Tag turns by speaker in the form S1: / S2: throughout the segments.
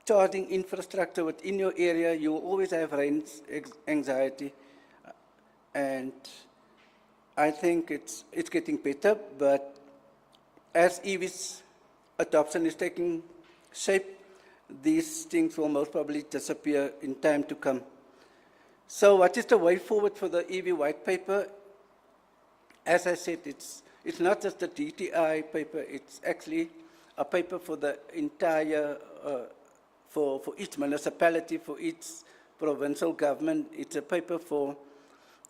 S1: charging infrastructure within your area, you will always have range anxiety. And I think it's getting better, but as EVs adoption is taking shape, these things will most probably disappear in time to come. So what is the way forward for the EV white paper? As I said, it's not just a DTI paper, it's actually a paper for the entire, for each municipality, for each provincial government. It's a paper for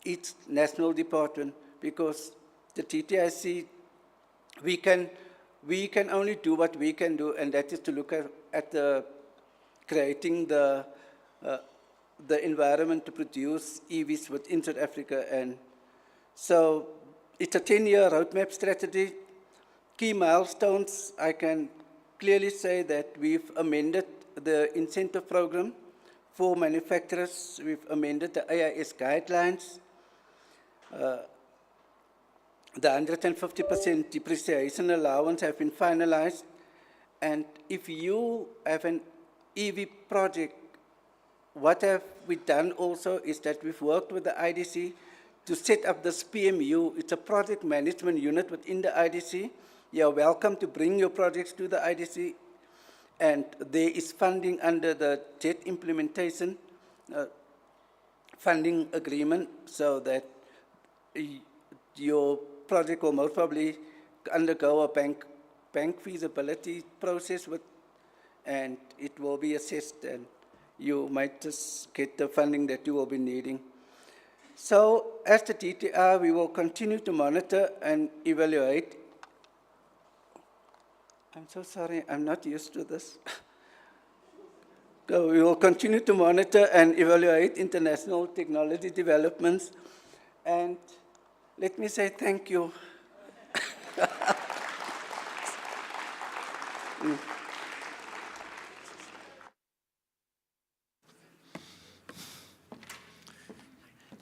S1: each national department, because the TTIC, we can only do what we can do, and that is to look at creating the environment to produce EVs within South Africa. And so it's a 10-year roadmap strategy. Key milestones, I can clearly say that we've amended the incentive program for manufacturers. We've amended the AIS guidelines. The 150% depreciation allowance have been finalized. And if you have an EV project, what have we done also is that we've worked with the IDC to set up this PMU. It's a project management unit within the IDC. You're welcome to bring your projects to the IDC. And there is funding under the JET implementation funding agreement, so that your project will most probably undergo a bank feasibility process, and it will be assessed, and you might just get the funding that you will be needing. So as the DTR, we will continue to monitor and evaluate. I'm so sorry, I'm not used to this. So we will continue to monitor and evaluate international technology developments. And let me say thank you.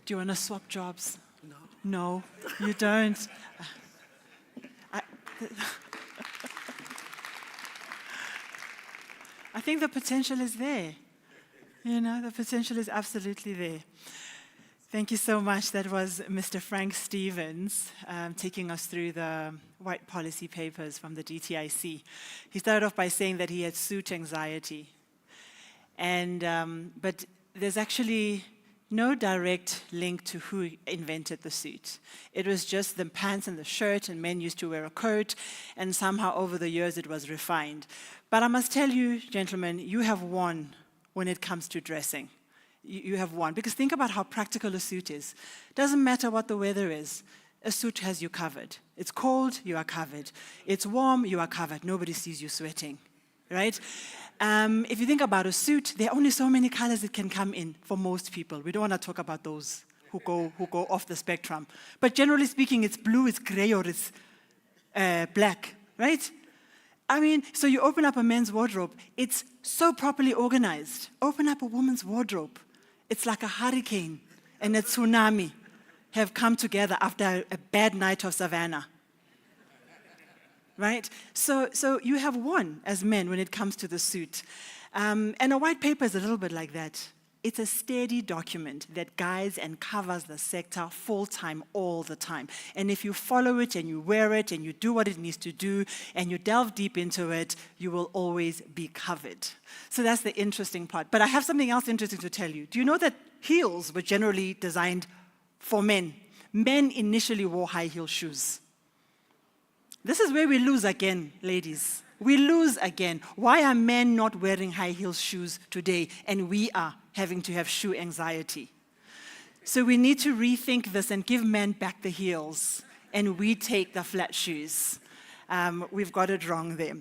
S2: Do you want to swap jobs? No. No, you don't. I think the potential is there. You know, the potential is absolutely there. Thank you so much. That was Mr. Frank Stevens taking us through the white policy papers from the DTIC. He started off by saying that he had suit anxiety. And, but there's actually no direct link to who invented the suit. It was just the pants and the shirt, and men used to wear a coat, and somehow over the years it was refined. But I must tell you, gentlemen, you have won when it comes to dressing. You have won, because think about how practical a suit is. Doesn't matter what the weather is, a suit has you covered. It's cold, you are covered. It's warm, you are covered. Nobody sees you sweating, right? If you think about a suit, there are only so many colors it can come in for most people. We don't want to talk about those who go off the spectrum. But generally speaking, it's blue, it's gray, or it's black, right? I mean, so you open up a men's wardrobe, it's so properly organized. Open up a woman's wardrobe. It's like a hurricane and a tsunami have come together after a bad night of Savannah. Right? So you have won as men when it comes to the suit. And a white paper is a little bit like that. It's a steady document that guides and covers the sector full-time, all the time. And if you follow it and you wear it and you do what it needs to do and you delve deep into it, you will always be covered. So that's the interesting part. But I have something else interesting to tell you. Do you know that heels were generally designed for men? Men initially wore high heel shoes. This is where we lose again, ladies. We lose again. Why are men not wearing high heel shoes today, and we are having to have shoe anxiety? So we need to rethink this and give men back the heels, and we take the flat shoes. We've got it wrong there.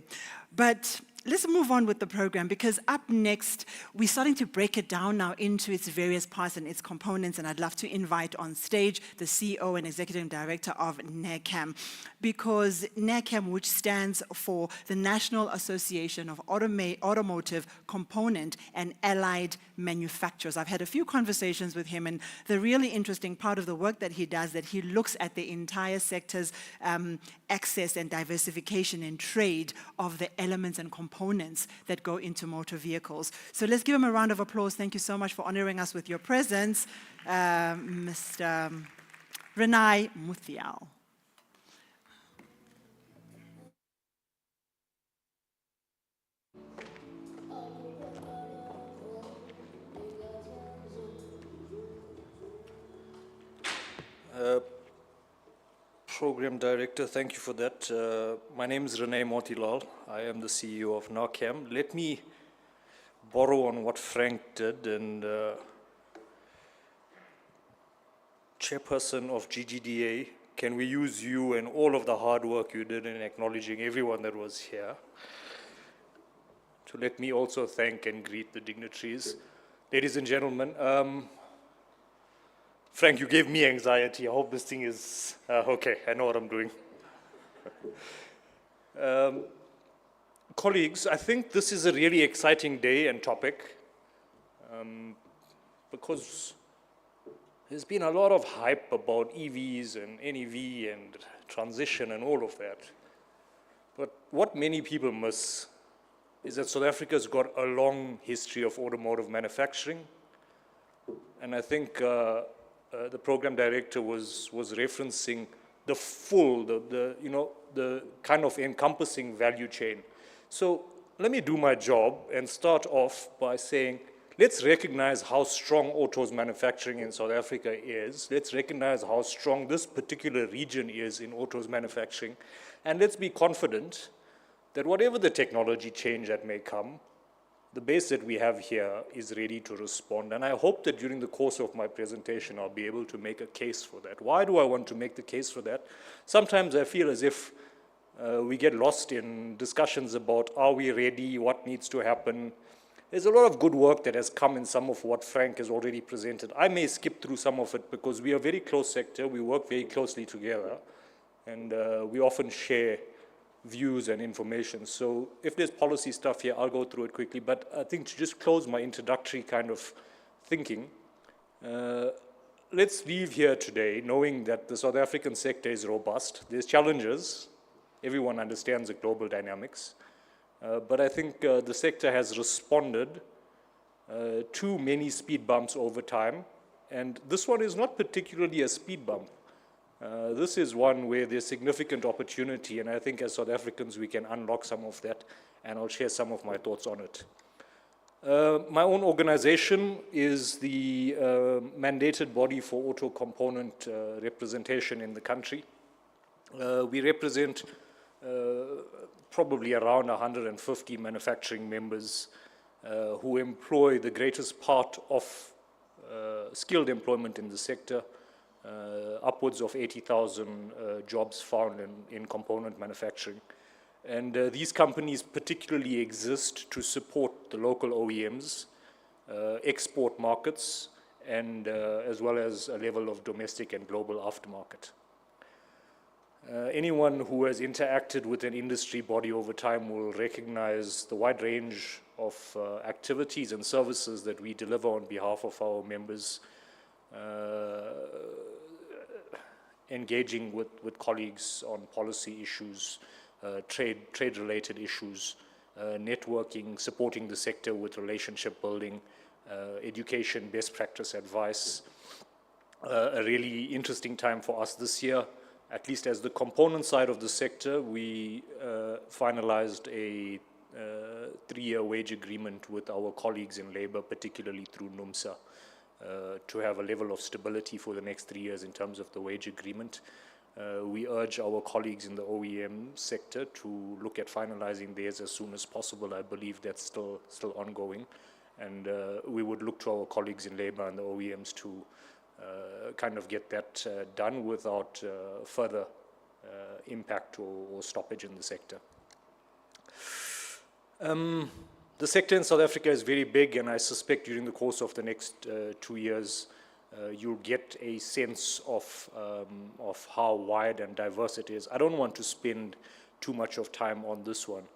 S2: But let's move on with the program, because up next, we're starting to break it down now into its various parts and its components, and I'd love to invite on stage the CEO and Executive Director of NACAM, because NACAM, which stands for the National Association of Automotive Component and Allied Manufacturers. I've had a few conversations with him, and the really interesting part of the work that he does, that he looks at the entire sector's access and diversification and trade of the elements and components components that go into motor vehicles. So let's give him a round of applause. Thank you so much for honoring us with your presence, Mr. Renai Muthial.
S3: Program Director, thank you for that. My name is Renai Motilal. I am the CEO of NARCAM. Let me borrow on what Frank did, and Chairperson of GGDA, can we use you and all of the hard work you did in acknowledging everyone that was here to let me also thank and greet the dignitaries. Ladies and gentlemen, Frank, you gave me anxiety. I hope this thing is okay. I know what I'm doing. Colleagues, I think this is a really exciting day and topic because there's been a lot of hype about EVs and NEV and transition and all of that. But what many people miss is that South Africa's got a long history of automotive manufacturing. And I think the program director was referencing the full, the kind of encompassing value chain. So let me do my job and start off by saying, let's recognize how strong autos manufacturing in South Africa is. Let's recognize how strong this particular region is in autos manufacturing. And let's be confident that whatever the technology change that may come, the base that we have here is ready to respond. And I hope that during the course of my presentation, I'll be able to make a case for that. Why do I want to make the case for that? Sometimes I feel as if we get lost in discussions about, are we ready, what needs to happen? There's a lot of good work that has come in some of what Frank has already presented. I may skip through some of it because we are a very close sector, we work very closely together, and we often share views and information. So if there's policy stuff here, I'll go through it quickly. But I think to just close my introductory kind of thinking, let's leave here today knowing that the South African sector is robust. There's challenges. Everyone understands the global dynamics. But I think the sector has responded to many speed bumps over time. And this one is not particularly a speed bump. This is one where there's significant opportunity, and I think as South Africans we can unlock some of that, and I'll share some of my thoughts on it. My own organization is the mandated body for auto component representation in the country. We represent probably around 150 manufacturing members who employ the greatest part of skilled employment in the sector. Upwards of 80,000 jobs found in component manufacturing. And these companies particularly exist to support the local OEMs, export markets, and as well as a level of domestic and global aftermarket. Anyone who has interacted with an industry body over time will recognize the wide range of activities and services that we deliver on behalf of our members, engaging with colleagues on policy issues, trade-related issues, networking, supporting the sector with relationship building, education, best practice advice. A really interesting time for us this year, at least as the component side of the sector, we finalized a 3-year wage agreement with our colleagues in labor, particularly through NUMSA. To have a level of stability for the next 3 years in terms of the wage agreement. We urge our colleagues in the OEM sector to look at finalizing theirs as soon as possible. I believe that's still ongoing. And we would look to our colleagues in labor and the OEMs to kind of get that done without further impact or stoppage in the sector. The sector in South Africa is very big, and I suspect during the course of the next 2 years, you'll get a sense of how wide and diverse it is. I don't want to spend too much of time on this one.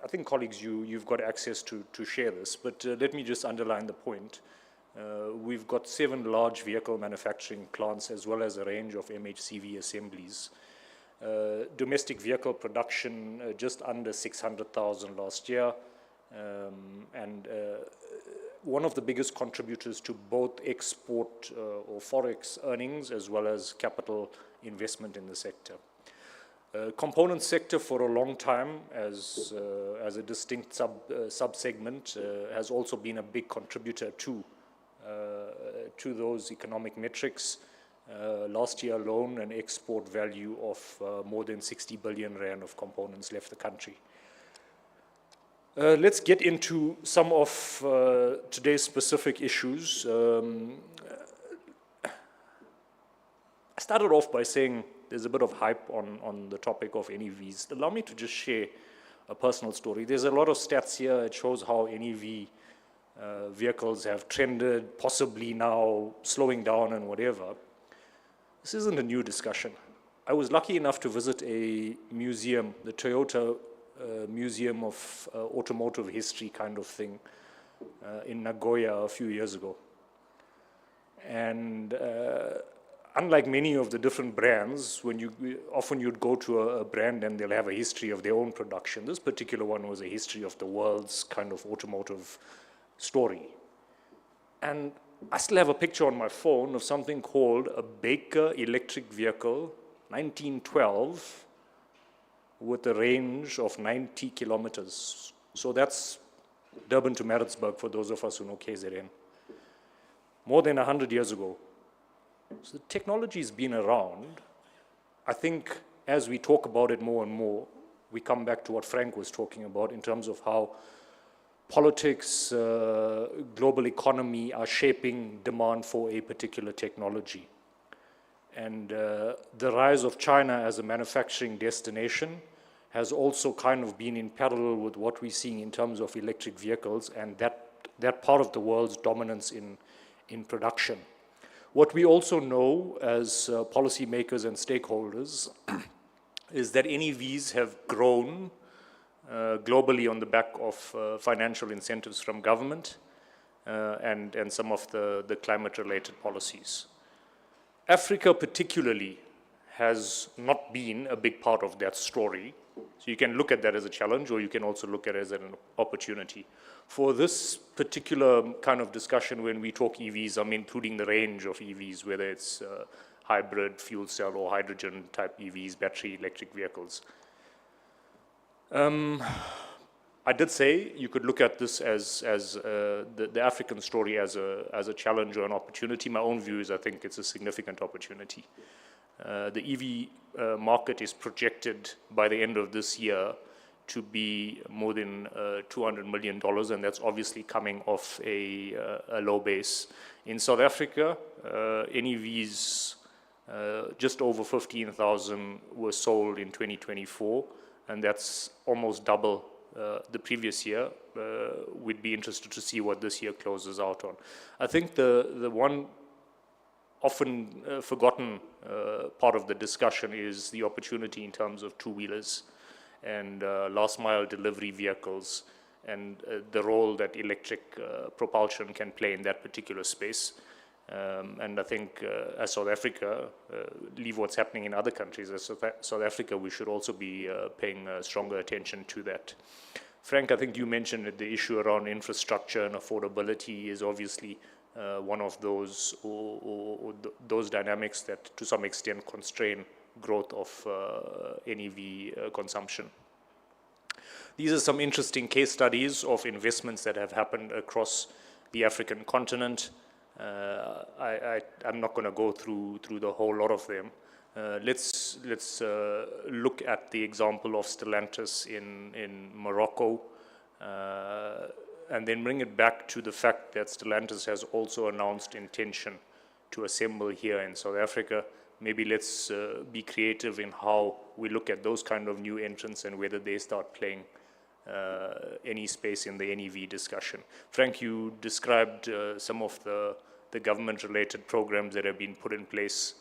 S3: I think, colleagues, you've got access to share this, but let me just underline the point. We've got 7 large vehicle manufacturing plants as well as a range of MHCV assemblies. Domestic vehicle production just under 600,000 last year, and one of the biggest contributors to both export or forex earnings as well as capital investment in the sector. Component sector for a long time as a distinct sub-segment has also been a big contributor to those economic metrics. Last year alone, an export value of more than 60 billion rand of components left the country. Let's get into some of today's specific issues. I started off by saying there's a bit of hype on the topic of NEVs. Allow me to just share a personal story. There's a lot of stats here. It shows how NEV vehicles have trended, possibly now slowing down and whatever. This isn't a new discussion. I was lucky enough to visit a museum, the Toyota Museum of Automotive History kind of thing, in Nagoya a few years ago. And unlike many of the different brands, often you'd go to a brand and they'll have a history of their own production. This particular one was a history of the world's kind of automotive story. And I still have a picture on my phone of something called a Baker electric vehicle, 1912, with a range of 90 kilometers. So that's Durban to Maritzburg for those of us who know KZN. More than 100 years ago. So the technology's been around. I think as we talk about it more and more, we come back to what Frank was talking about in terms of how politics, global economy are shaping demand for a particular technology. And the rise of China as a manufacturing destination has also kind of been in parallel with what we're seeing in terms of electric vehicles and that part of the world's dominance in production. What we also know as policymakers and stakeholders is that NEVs have grown globally on the back of financial incentives from government and some of the climate-related policies. Africa particularly has not been a big part of that story. So you can look at that as a challenge, or you can also look at it as an opportunity. For this particular kind of discussion, when we talk EVs, I'm including the range of EVs, whether it's hybrid, fuel cell, or hydrogen type EVs, battery electric vehicles. I did say you could look at this as the African story as a challenge or an opportunity. My own view is I think it's a significant opportunity. The EV market is projected by the end of this year to be more than $200 million, and that's obviously coming off a low base. In South Africa, NEVs, just over 15,000 were sold in 2024, and that's almost double the previous year. We'd be interested to see what this year closes out on. I think the one often forgotten part of the discussion is the opportunity in terms of two-wheelers and last mile delivery vehicles and the role that electric propulsion can play in that particular space. And I think as South Africa, leave what's happening in other countries, as South Africa, we should also be paying stronger attention to that. Frank, I think you mentioned that the issue around infrastructure and affordability is obviously one of those or those dynamics that to some extent constrain growth of NEV consumption. These are some interesting case studies of investments that have happened across the African continent. I'm not going to go through the whole lot of them. Let's look at the example of Stellantis in Morocco, and then bring it back to the fact that Stellantis has also announced intention to assemble here in South Africa. Maybe let's be creative in how we look at those kind of new entrants and whether they start playing any space in the NEV discussion. Frank, you described some of the government-related programs that have been put in place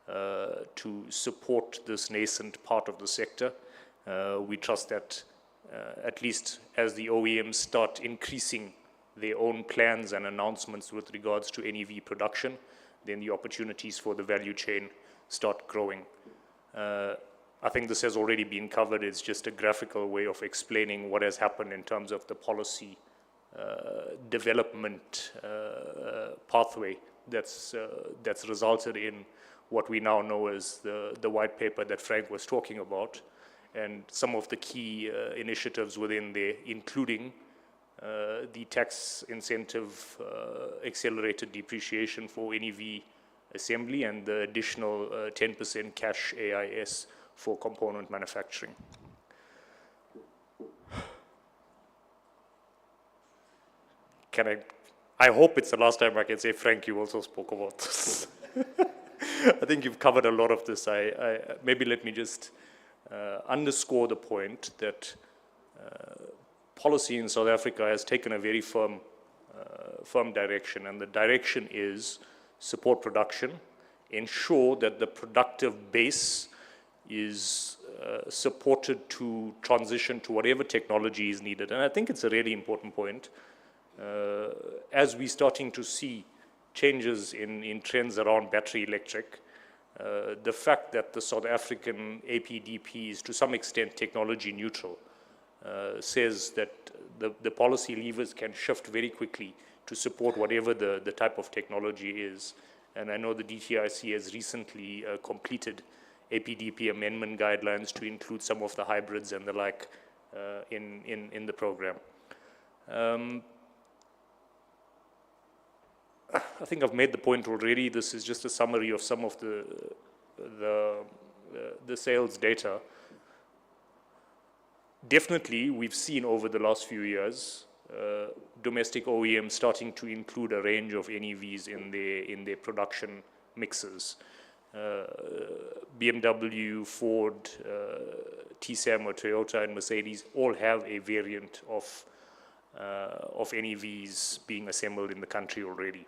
S3: to support this nascent part of the sector. We trust that at least as the OEMs start increasing their own plans and announcements with regards to NEV production, then the opportunities for the value chain start growing. I think this has already been covered. It's just a graphical way of explaining what has happened in terms of the policy development pathway that's resulted in what we now know as the white paper that Frank was talking about, and some of the key initiatives within there, including the tax incentive accelerated depreciation for NEV assembly and the additional 10% cash AIS for component manufacturing. I hope it's the last time I can say, Frank, you also spoke about this. I think you've covered a lot of this. Maybe let me just underscore the point that policy in South Africa has taken a very firm direction, and the direction is support production, ensure that the productive base is supported to transition to whatever technology is needed. And I think it's a really important point. As we're starting to see changes in trends around battery electric, the fact that the South African APDP is to some extent technology neutral says that the policy levers can shift very quickly to support whatever the type of technology is. And I know the DTIC has recently completed APDP amendment guidelines to include some of the hybrids and the like in the program. I think I've made the point already. This is just a summary of some of the sales data. Definitely, we've seen over the last few years domestic OEMs starting to include a range of NEVs in their production mixes. BMW, Ford, TSAM or Toyota and Mercedes all have a variant of NEVs being assembled in the country already.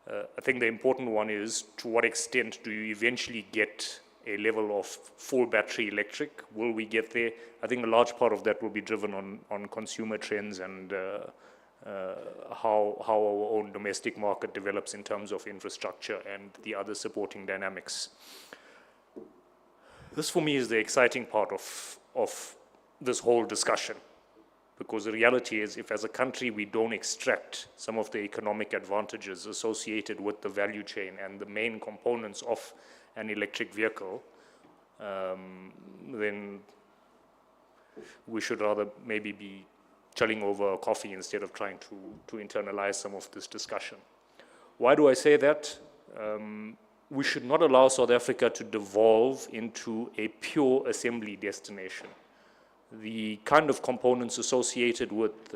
S3: I think the important one is, to what extent do you eventually get a level of full battery electric? Will we get there? I think a large part of that will be driven on consumer trends and how our own domestic market develops in terms of infrastructure and the other supporting dynamics. This for me is the exciting part of this whole discussion. Because the reality is, if as a country we don't extract some of the economic advantages associated with the value chain and the main components of an electric vehicle, then we should rather maybe be chilling over a coffee instead of trying to internalize some of this discussion. Why do I say that? We should not allow South Africa to devolve into a pure assembly destination. The kind of components associated with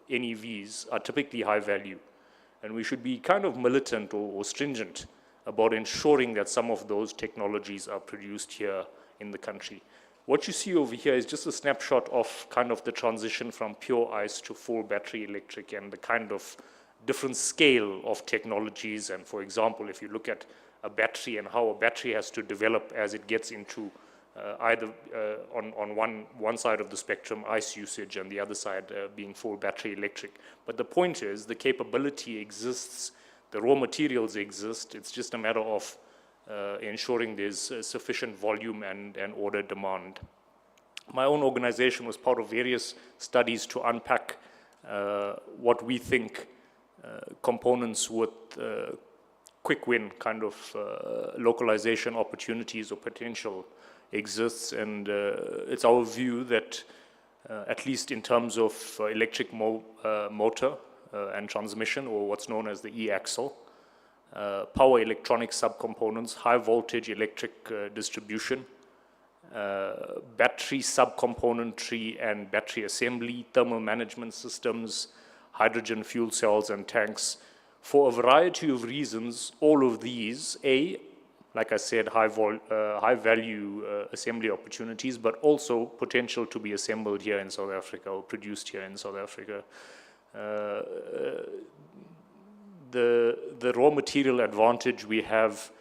S3: NEVs are typically high value, and we should be kind of militant or stringent about ensuring that some of those technologies are produced here in the country. What you see over here is just a snapshot of kind of the transition from pure ICE to full battery electric and the kind of different scale of technologies. And for example, if you look at a battery and how a battery has to develop as it gets into either on one side of the spectrum, ICE usage, and the other side being full battery electric. But the point is, the capability exists, the raw materials exist, it's just a matter of ensuring there's sufficient volume and order demand. My own organization was part of various studies to unpack what we think components with quick win kind of localization opportunities or potential exists, and it's our view that at least in terms of electric motor and transmission, or what's known as the e-axle, power electronic subcomponents, high voltage electric distribution, battery subcomponentry and battery assembly, thermal management systems, hydrogen fuel cells and tanks. For a variety of reasons, all of these, like I said, high value assembly opportunities, but also potential to be assembled here in South Africa or produced here in South Africa. The raw material advantage we have,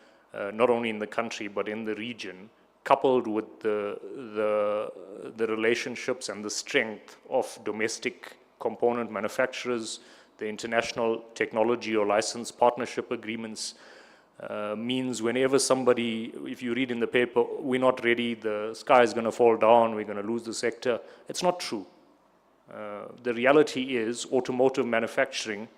S3: not only in the country but in the region, coupled with the relationships and the strength of domestic component manufacturers, the international technology or license partnership agreements, means whenever somebody, if you read in the paper, we're not ready, the sky is going to fall down, we're going to lose the sector. It's not true. The reality is automotive manufacturing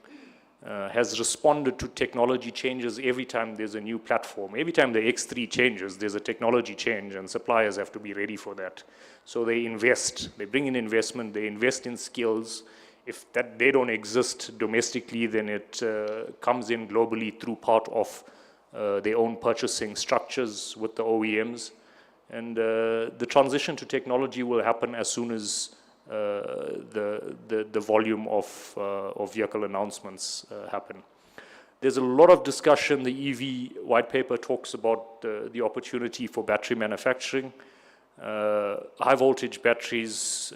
S3: has responded to technology changes every time there's a new platform. Every time the X3 changes, there's a technology change, and suppliers have to be ready for that. So they invest, they bring in investment, they invest in skills. If they don't exist domestically, then it comes in globally through part of their own purchasing structures with the OEMs. And the transition to technology will happen as soon as the volume of vehicle announcements happen. There's a lot of discussion. The EV white paper talks about the opportunity for battery manufacturing. High voltage batteries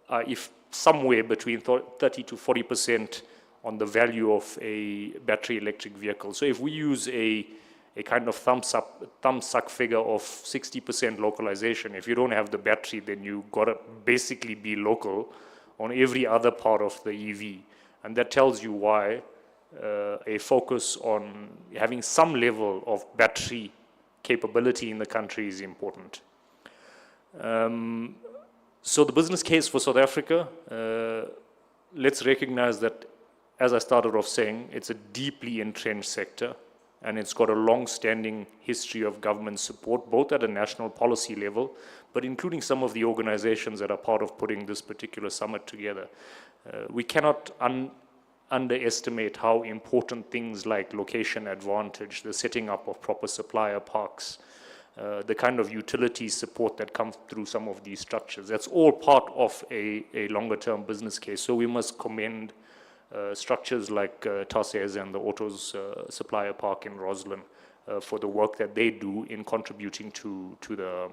S3: are somewhere between 30 to 40% on the value of a battery electric vehicle. So if we use a kind of thumb suck figure of 60% localization, if you don't have the battery, then you gotta basically be local on every other part of the EV. And that tells you why a focus on having some level of battery capability in the country is important. So the business case for South Africa, let's recognize that, as I started off saying, it's a deeply entrenched sector, and it's got a long-standing history of government support, both at a national policy level, but including some of the organizations that are part of putting this particular summit together. We cannot underestimate how important things like location advantage, the setting up of proper supplier parks, the kind of utility support that comes through some of these structures. That's all part of a longer-term business case. So we must commend structures like TASES and the Autos Supplier Park in Roslyn for the work that they do in contributing to the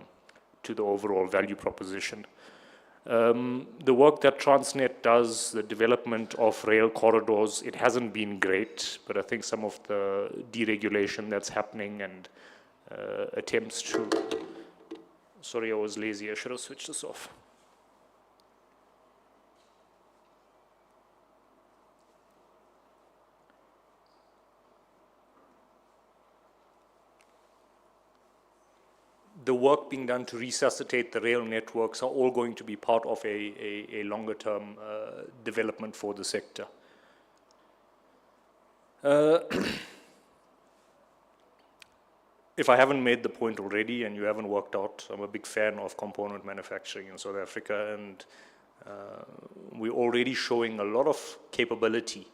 S3: overall value proposition. The work that Transnet does, the development of rail corridors, it hasn't been great, but I think some of the deregulation that's happening and attempts to... Sorry, I was lazy. I should have switched this off. The work being done to resuscitate the rail networks are all going to be part of a longer-term development for the sector. If I haven't made the point already and you haven't worked out, I'm a big fan of component manufacturing in South Africa, and we're already showing a lot of capability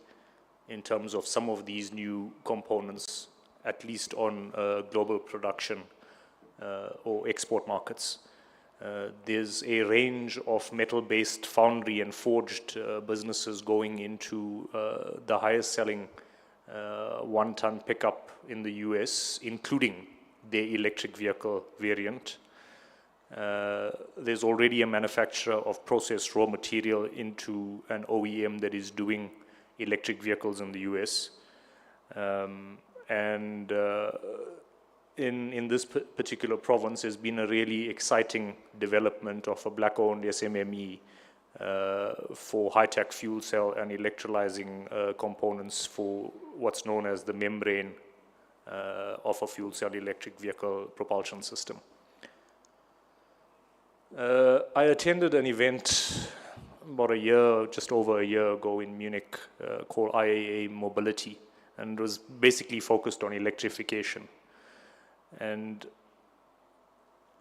S3: in terms of some of these new components, at least on global production or export markets. There's a range of metal-based foundry and forged businesses going into the highest selling one-ton pickup in the US, including the electric vehicle variant. There's already a manufacturer of processed raw material into an OEM that is doing electric vehicles in the US. In this particular province, there's been a really exciting development of a black-owned SMME for high-tech fuel cell and electrolyzing components for what's known as the membrane of a fuel cell electric vehicle propulsion system. I attended an event about just over a year ago in Munich called IAA Mobility, and it was basically focused on electrification. And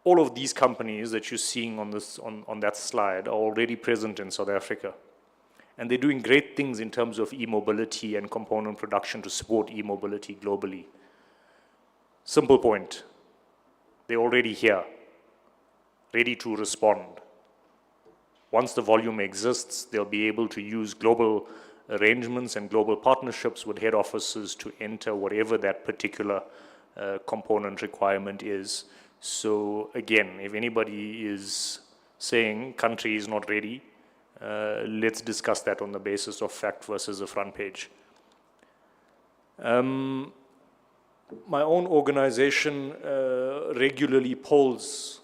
S3: all of these companies that you're seeing on that slide are already present in South Africa. And they're doing great things in terms of e-mobility and component production to support e-mobility globally. Simple point, they're already here, ready to respond. Once the volume exists, they'll be able to use global arrangements and global partnerships with head offices to enter whatever that particular component requirement is. So again, if anybody is saying country is not ready, let's discuss that on the basis of fact versus a front page. My own organization regularly polls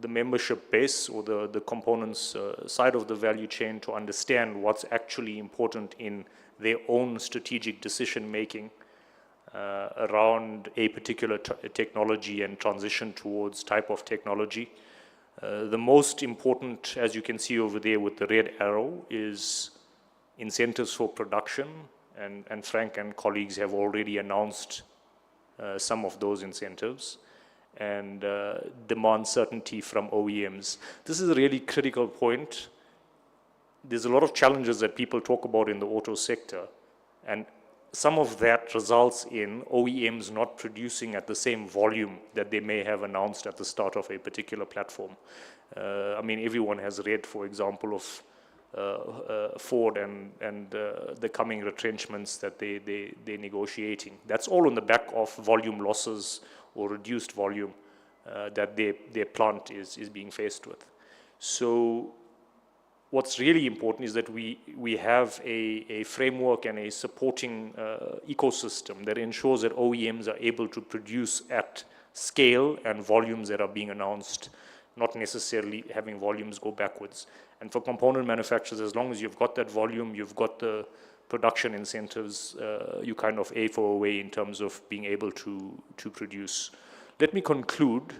S3: the membership base or the components side of the value chain to understand what's actually important in their own strategic decision making. around a particular technology and transition towards type of technology. The most important, as you can see over there with the red arrow, is incentives for production, and Frank and colleagues have already announced some of those incentives, and demand certainty from OEMs. This is a really critical point. There's a lot of challenges that people talk about in the auto sector, and some of that results in OEMs not producing at the same volume that they may have announced at the start of a particular platform. I mean, everyone has read, for example, of Ford and the coming retrenchments that they're negotiating. That's all on the back of volume losses or reduced volume that their plant is being faced with. So what's really important is that we have a framework and a supporting ecosystem that ensures that OEMs are able to produce at scale and volumes that are being announced, not necessarily having volumes go backwards. And for component manufacturers, as long as you've got that volume, you've got the production incentives, you kind of A for a way in terms of being able to produce. Let me conclude.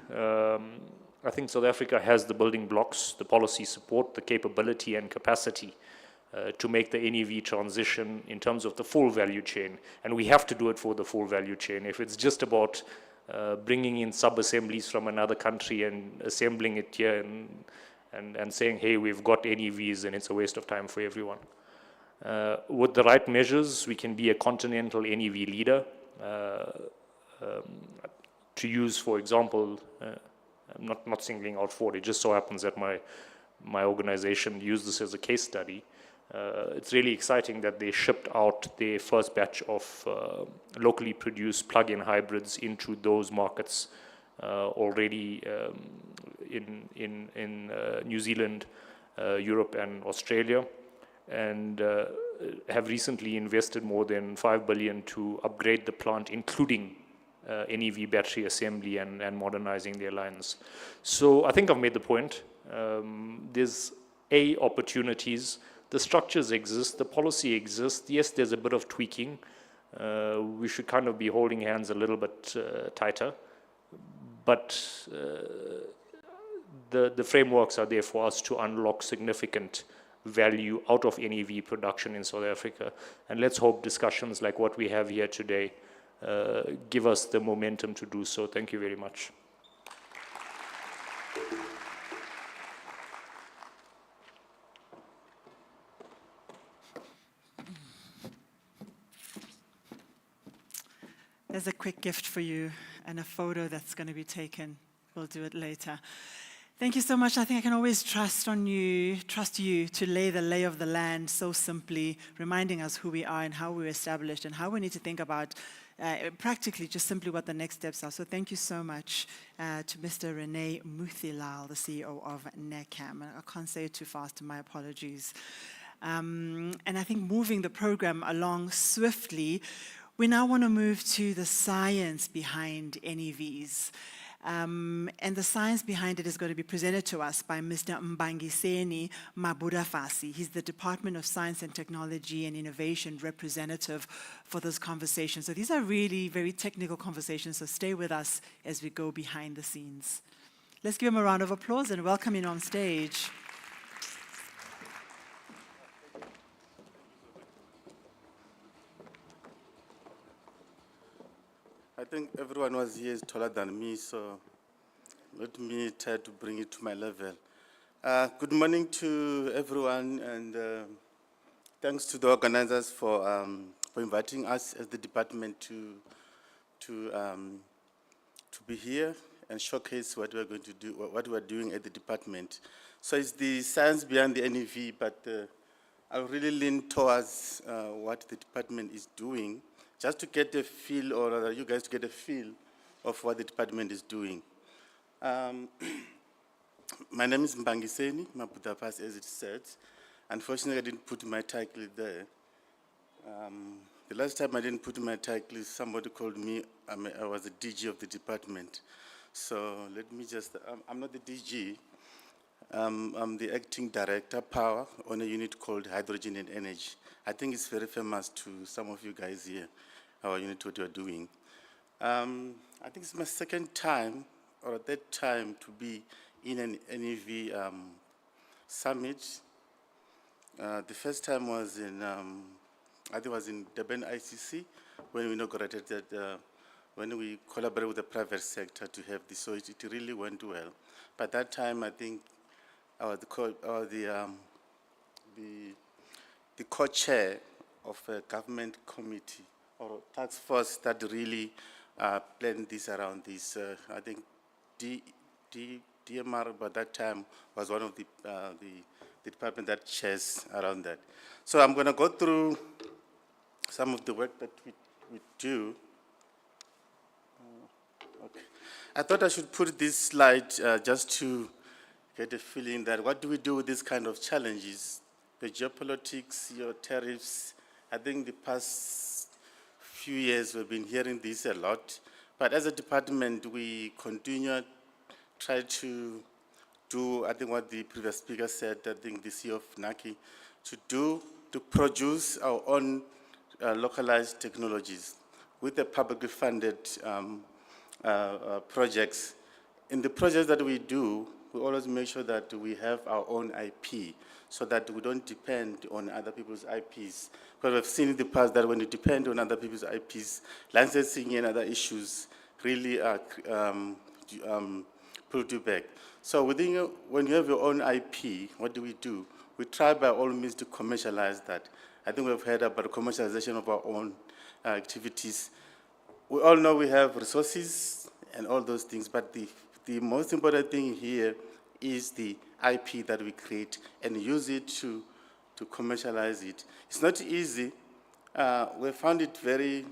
S3: I think South Africa has the building blocks, the policy support, the capability and capacity to make the NEV transition in terms of the full value chain. And we have to do it for the full value chain. If it's just about bringing in sub-assemblies from another country and assembling it here and saying, hey, we've got NEVs, and it's a waste of time for everyone. With the right measures, we can be a continental NEV leader. To use, for example, I'm not singling out Ford, it just so happens that my organization used this as a case study. It's really exciting that they shipped out their first batch of locally produced plug-in hybrids into those markets already in New Zealand, Europe and Australia, and have recently invested more than 5 billion to upgrade the plant, including NEV battery assembly and modernizing their lines. So I think I've made the point. There's opportunities, the structures exist, the policy exists. Yes, there's a bit of tweaking. We should kind of be holding hands a little bit tighter, but the frameworks are there for us to unlock significant value out of NEV production in South Africa. And let's hope discussions like what we have here today give us the momentum to do so. Thank you very much.
S2: There's a quick gift for you and a photo that's going to be taken. We'll do it later. Thank you so much. I think I can always trust you to lay the lay of the land so simply, reminding us who we are and how we were established and how we need to think about practically just simply what the next steps are. So thank you so much to Mr. Rene Muthilal, the CEO of NECAM. I can't say it too fast, my apologies. And I think moving the program along swiftly, we now want to move to the science behind NEVs. And the science behind it is going to be presented to us by Mr. Mbangiseni Mabudafasi. He's the Department of Science and Technology and Innovation representative for this conversation. So these are really very technical conversations, so stay with us as we go behind the scenes. Let's give him a round of applause and welcome him on stage.
S4: I think everyone was here is taller than me, so let me try to bring it to my level. Good morning to everyone, and thanks to the organizers for inviting us as the department to be here and showcase what we're going to do, what we're doing at the department. So it's the science behind the NEV, but I really lean towards what the department is doing, just to get a feel, or rather you guys to get a feel of what the department is doing. My name is Mbangiseni Mabudafasi, as it said. Unfortunately, I didn't put my title there. The last time I didn't put my title, somebody called me, I was the DG of the department. So let me just, I'm not the DG. I'm the acting director, power, on a unit called hydrogen and energy. I think it's very famous to some of you guys here. our unit, what you're doing. I think it's my second time or third time to be in an NEV summit. The first time was in, I think it was in Durban ICC when we inaugurated that, when we collaborated with the private sector to have this, so it really went well. But that time, I think I was the co-chair of a government committee or task force that really planned this around this. I think DMR by that time was one of the department that chairs around that. So I'm going to go through some of the work that we do. Okay. I thought I should put this slide just to get a feeling that what do we do with these kind of challenges? The geopolitics, your tariffs. I think the past few years we've been hearing this a lot. But as a department, we continue try to do, I think what the previous speaker said, I think the CEO of NACI, to produce our own localized technologies with the publicly funded projects. In the projects that we do, we always make sure that we have our own IP so that we don't depend on other people's IPs. Because we've seen in the past that when you depend on other people's IPs, licensing and other issues really pull you back. So when you have your own IP, what do? We try by all means to commercialize that. I think we've heard about commercialization of our own activities. We all know we have resources and all those things, but the most important thing here is the IP that we create and use it to commercialize it. It's not easy. We found it very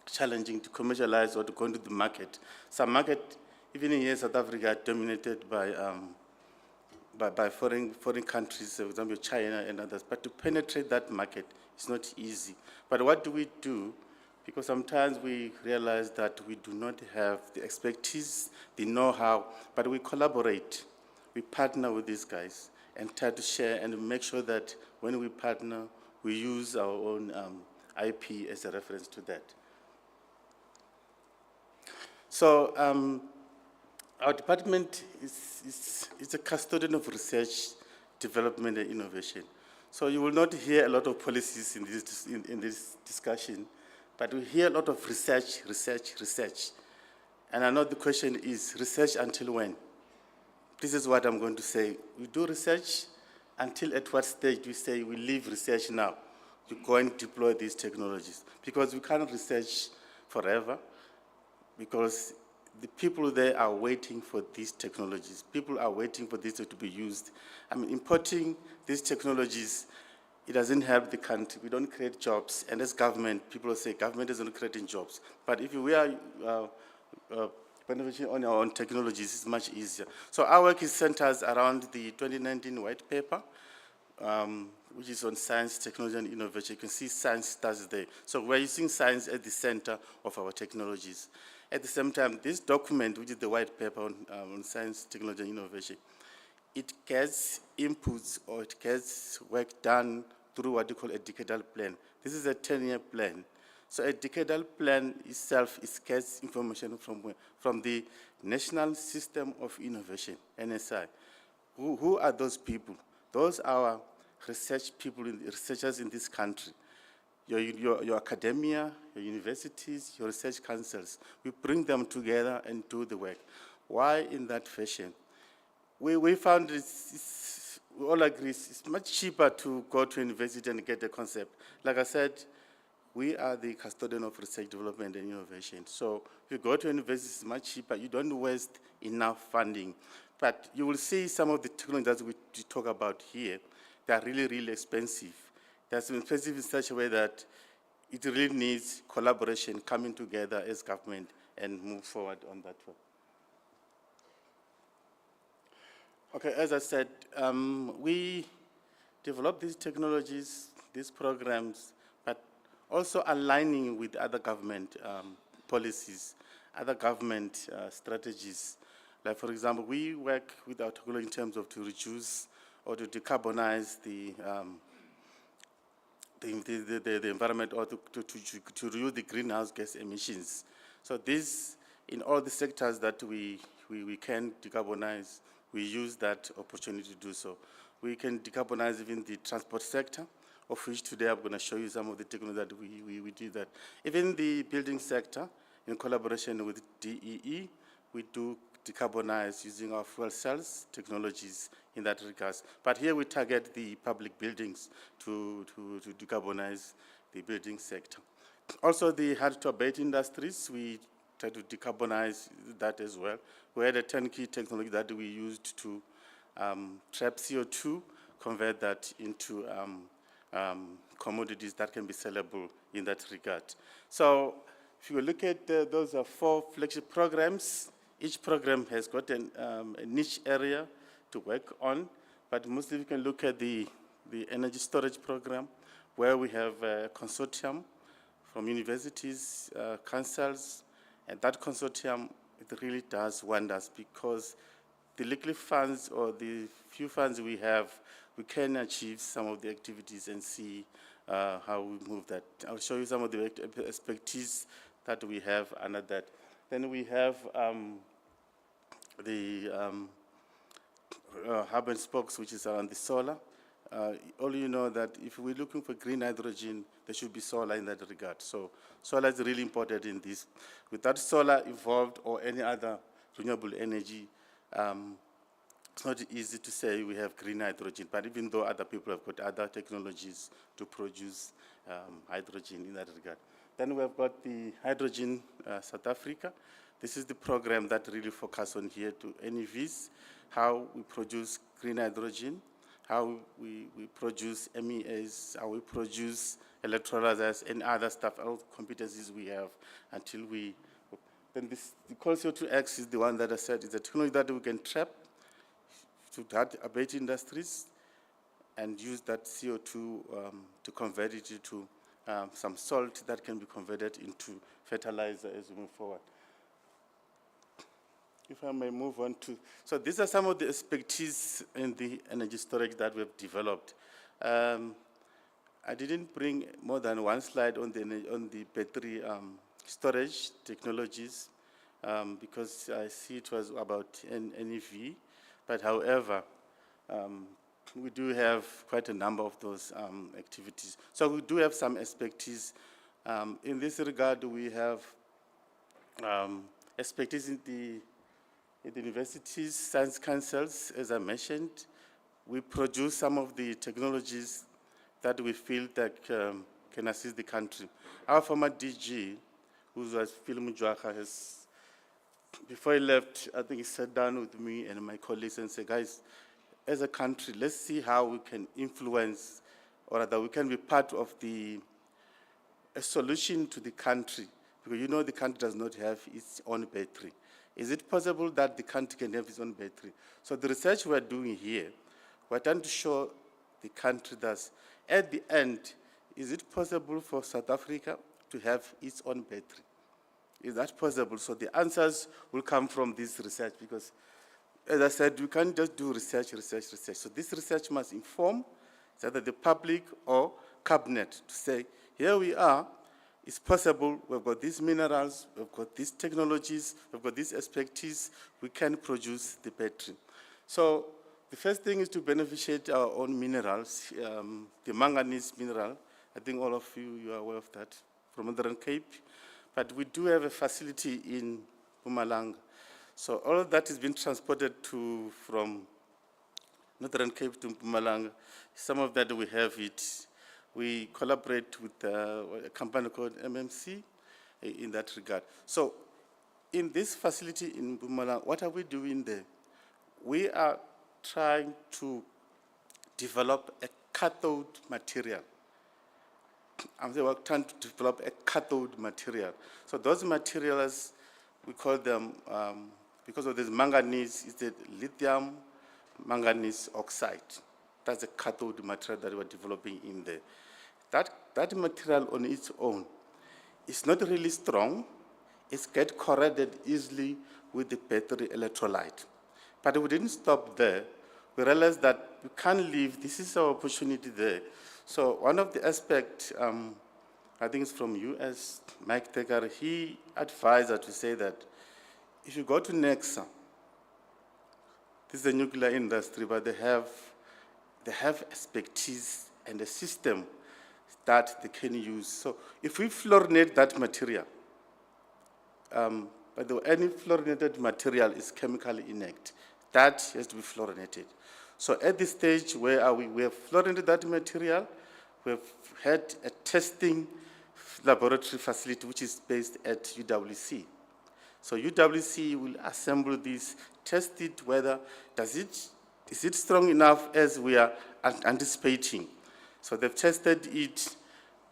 S4: challenging to commercialize or to go into the market. Some market, even in here, South Africa, are dominated by foreign countries, for example, China and others. But to penetrate that market is not easy. But what do? Because sometimes we realize that we do not have the expertise, the know-how, but we collaborate. We partner with these guys and try to share and make sure that when we partner, we use our own IP as a reference to that. So our department is a custodian of research, development, and innovation. So you will not hear a lot of policies in this discussion, but we hear a lot of research. And I know the question is, research until when? This is what I'm going to say. We do research until at what stage we say we leave research now. You go and deploy these technologies. Because we cannot research forever, because the people there are waiting for these technologies. People are waiting for this to be used. I mean, importing these technologies, it doesn't help the country. We don't create jobs. And as government, people say government isn't creating jobs. But if we are benefiting on our own technologies, it's much easier. So our work is centered around the 2019 white paper, which is on science, technology, and innovation. You can see science starts there. So we're using science at the center of our technologies. At the same time, this document, which is the white paper on science, technology, and innovation, it gets inputs or it gets work done through what you call a decadal plan. This is a 10-year plan. So a decadal plan itself gets information from where? From the National System of Innovation, NSI. Who are those people? Those are research people, researchers in this country. Your academia, your universities, your research councils. We bring them together and do the work. Why in that fashion? We found we all agree it's much cheaper to go to university and get the concept. Like I said, we are the custodian of research, development, and innovation. So if you go to university, it's much cheaper. You don't waste enough funding. But you will see some of the technologies that we talk about here, they are really, really expensive. They're expensive in such a way that it really needs collaboration, coming together as government and move forward on that one. Okay, as I said, we develop these technologies, these programs, but also aligning with other government policies, other government strategies. Like, for example, we work with our technology in terms of to reduce or to decarbonize the the environment, or to reduce the greenhouse gas emissions. So this, in all the sectors that we can decarbonize, we use that opportunity to do so. We can decarbonize even the transport sector, of which today I'm going to show you some of the technology that we do that. Even the building sector, in collaboration with DEE, we do decarbonize using our fuel cells technologies in that regard. But here we target the public buildings to decarbonize the building sector. Also, the hard-to-abate industries, we try to decarbonize that as well. We had a turnkey technology that we used to trap CO2, convert that into commodities that can be sellable in that regard. So if you look at those are 4 flagship programs. Each program has got a niche area to work on, but mostly you can look at the energy storage program, where we have a consortium from universities, councils, and that consortium, it really does wonders, because the little funds or the few funds we have, we can achieve some of the activities and see how we move that. I'll show you some of the expertise that we have under that. Then we have the hub and spokes, which is around the solar. All you know that if we're looking for green hydrogen, there should be solar in that regard. So solar is really important in this. Without solar involved or any other renewable energy, it's not easy to say we have green hydrogen, but even though other people have got other technologies to produce hydrogen in that regard. Then we have got the Hydrogen South Africa. This is the program that really focuses on here to NEVs, how we produce green hydrogen, how we produce MEAs, how we produce electrolyzers and other stuff, all the competencies we have until we, then this, the coal CO2X is the one that I said is a technology that we can trap to that abate industries and use that CO2 to convert it into some salt that can be converted into fertilizer as we move forward. If I may move on to, so these are some of the expertise in the energy storage that we've developed. I didn't bring more than one slide on the battery storage technologies because I see it was about NEV, but however, we do have quite a number of those activities. So we do have some expertise. In this regard, we have expertise in the universities, science councils, as I mentioned. We produce some of the technologies that we feel that can assist the country. Our former DG, who was Phil Mujwaka, has, before he left, I think he sat down with me and my colleagues and said, guys, as a country, let's see how we can influence, or rather we can be part of a solution to the country, because you know the country does not have its own battery. Is it possible that the country can have its own battery? So the research we're doing here, we're trying to show the country that at the end, is it possible for South Africa to have its own battery? Is that possible? So the answers will come from this research, because as I said, we can't just do research. So this research must inform either the public or cabinet to say, here we are, it's possible, we've got these minerals, we've got these technologies, we've got this expertise, we can produce the battery. So the first thing is to beneficiate our own minerals, the manganese mineral. I think all of you are aware of that from Northern Cape. But we do have a facility in Mpumalanga. So all of that has been transported from Northern Cape to Mpumalanga. Some of that we have it. We collaborate with a company called MMC in that regard. So in this facility in Mpumalanga, what are we doing there? We are trying to develop a cathode material. We're trying to develop a cathode material. So those materials, we call them, because of this manganese, it's the lithium manganese oxide. That's a cathode material that we're developing in there. That material on its own is not really strong. It gets corroded easily with the battery electrolyte. But we didn't stop there. we realized that we can't leave, this is our opportunity there. So one of the aspects, I think it's from US, Mike Tegar, he advised us to say that if you go to Nexa, this is the nuclear industry, but they have expertise and a system that they can use. So if we fluorinate that material, by the way, any fluorinated material is chemically inert. That has to be fluorinated. So at this stage, where are we? We have fluorinated that material. We have had a testing laboratory facility which is based at UWC. So UWC will assemble this, test it, whether is it strong enough as we are anticipating. So they've tested it.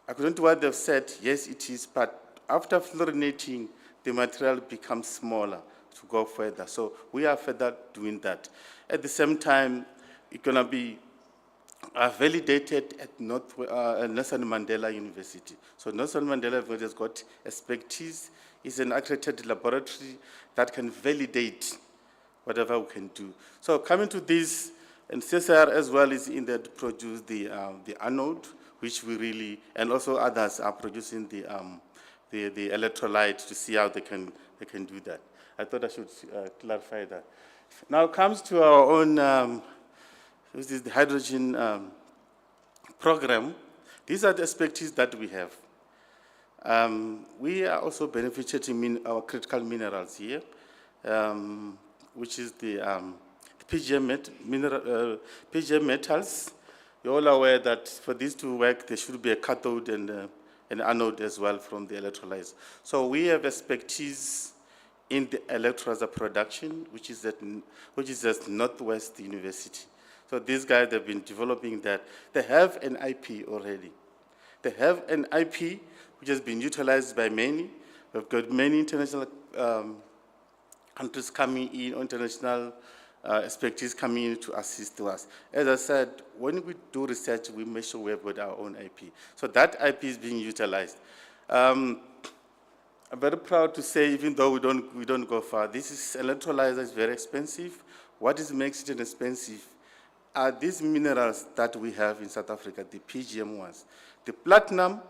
S4: According to what they've said, yes, it is, but after fluorinating, the material becomes smaller to go further. So we are further doing that. At the same time, it's going to be validated at Nelson Mandela University. So Nelson Mandela University has got expertise. It's an accredited laboratory that can validate whatever we can do. So coming to this, and CSIR as well is in there to produce the anode, which we really, and also others are producing the electrolyte to see how they can do that. I thought I should clarify that. Now it comes to our own, this is the hydrogen program. These are the expertise that we have. We are also benefiting our critical minerals here, which is the PGM metals. You're all aware that for these to work, there should be a cathode and an anode as well from the electrolyzer. So we have expertise in the electrolyzer production, which is at Northwest University. So these guys have been developing that. They have an IP already. They have an IP which has been utilized by many. We've got many international countries coming in, international expertise coming in to assist us. As I said, when we do research, we make sure we have got our own IP. So that IP is being utilized. I'm very proud to say, even though we don't go far, electrolyzer is very expensive. What makes it expensive are these minerals that we have in South Africa, the PGM ones. The platinum,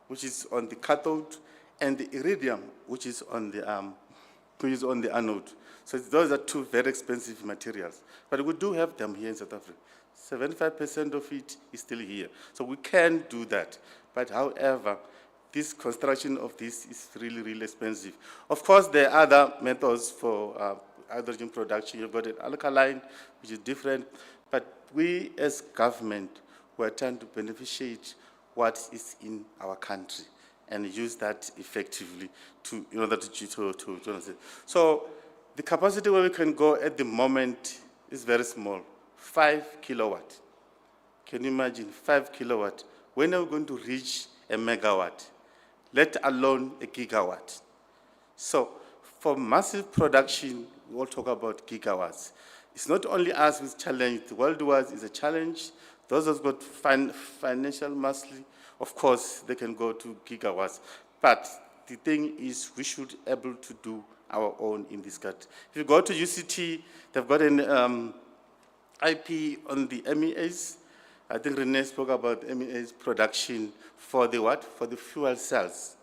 S4: which is on the cathode, and the iridium, which is on the anode. So those are two very expensive materials. But we do have them here in South Africa. 75% of it is still here. So we can do that. But however, this construction of this is really, really expensive. Of course, there are other methods for hydrogen production. You've got an alkaline, which is different. But we as government, we're trying to beneficiate what is in our country and use that effectively in order to So the capacity where we can go at the moment is very small, 5 kilowatt. Can you imagine 5 kilowatt? When are we going to reach a megawatt, let alone a gigawatt? So for massive production, we all talk about gigawatts. It's not only us who's challenged, the world wide is a challenge. Those who've got financial muscle, of course, they can go to gigawatts. But the thing is, we should be able to do our own in this country. If you go to UCT, they've got an IP on the MEAs. I think Renee spoke about MEAs production for the what? For the fuel cells.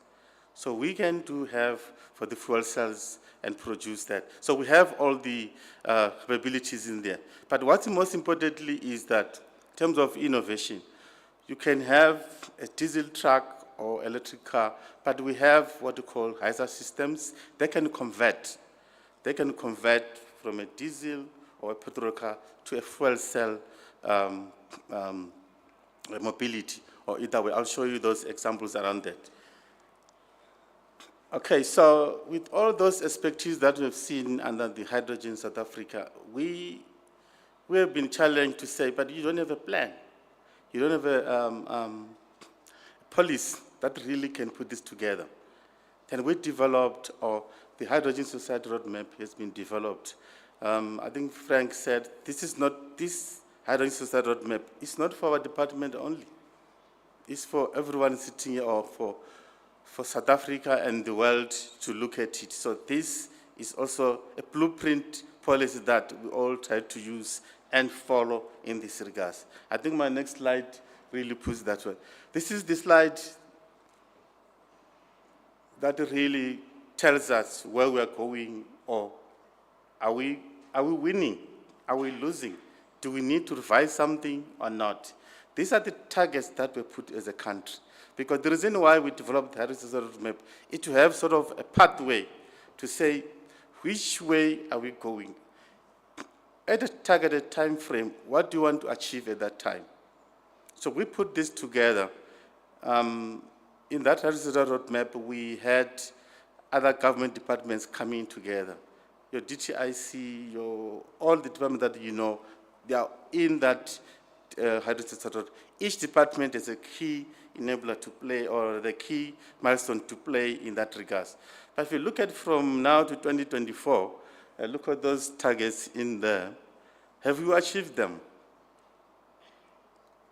S4: So we can have for the fuel cells and produce that. So we have all the capabilities in there. But what's most importantly is that in terms of innovation, you can have a diesel truck or electric car, but we have what we call HISA systems. They can convert. They can convert from a diesel or a petrol car to a fuel cell mobility, or either way. I'll show you those examples around that. Okay, so with all those expertise that we've seen under the hydrogen South Africa, we have been challenged to say, but you don't have a plan. You don't have a policy that really can put this together. Then we developed, or the Hydrogen Society Roadmap has been developed. I think Frank said, this Hydrogen Society Roadmap is not for our department only. It's for everyone sitting here, or for South Africa and the world to look at it. So this is also a blueprint policy that we all try to use and follow in this regard. I think my next slide really puts that way. This is the slide that really tells us where we are going, or are we winning? Are we losing? Do we need to revise something or not? These are the targets that we put as a country. Because the reason why we developed the heritage roadmap is to have sort of a pathway to say which way are we going. At a targeted time frame, what do you want to achieve at that time? So we put this together. In that heritage roadmap, we had other government departments coming together. Your DTIC, all the departments that you know, they are in that heritage road. Each department is a key enabler to play, or the key milestone to play in that regard. But if you look at from now to 2024, look at those targets in there. Have you achieved them?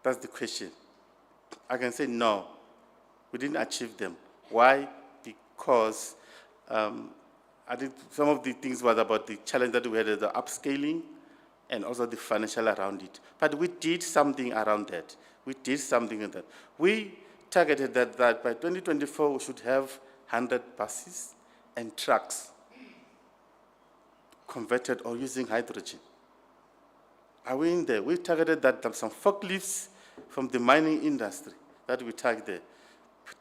S4: That's the question. I can say no, we didn't achieve them. Why? Because I think some of the things was about the challenge that we had, the upscaling, and also the financial around it. But we did something around that. We did something in that. We targeted that by 2024 we should have 100 buses and trucks converted or using hydrogen. Are we in there? We targeted that some forklifts from the mining industry that we targeted.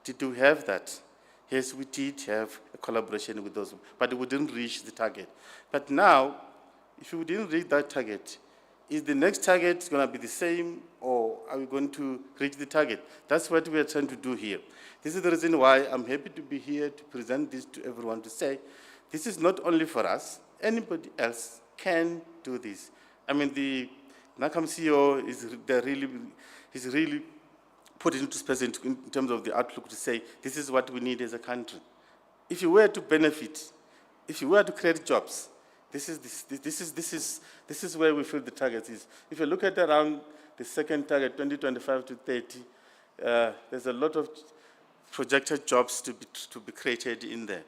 S4: Did we have that? Yes, we did have a collaboration with those, but we didn't reach the target. But now, if we didn't reach that target, is the next target going to be the same, or are we going to reach the target? That's what we are trying to do here. This is the reason why I'm happy to be here to present this to everyone, to say, this is not only for us, anybody else can do this. I mean, the NACAM CEO is really put into space in terms of the outlook to say, this is what we need as a country. If you were to benefit, if you were to create jobs, this is where we feel the target is. If you look at around the second target, 2025 to 30, there's a lot of projected jobs to be created in there.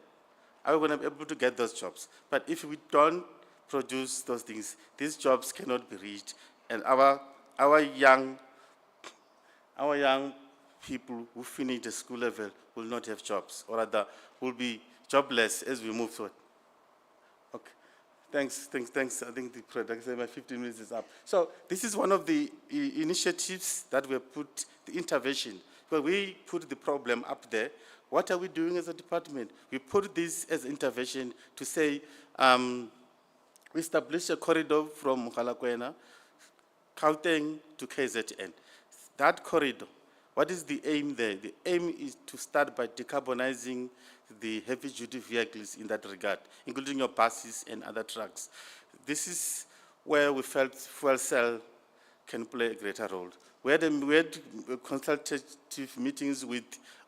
S4: Are we going to be able to get those jobs? But if we don't produce those things, these jobs cannot be reached, and our young people who finish the school level will not have jobs, or rather will be jobless as we move forward. Okay, thanks. I think the product, my 15 minutes is up. So this is one of the initiatives that we put, the intervention, where we put the problem up there. What are we doing as a department? We put this as intervention to say, we established a corridor from Mogalakwena, Gauteng to KZN. That corridor, what is the aim there? The aim is to start by decarbonizing the heavy-duty vehicles in that regard, including your buses and other trucks. This is where we felt fuel cell can play a greater role. We had consultative meetings with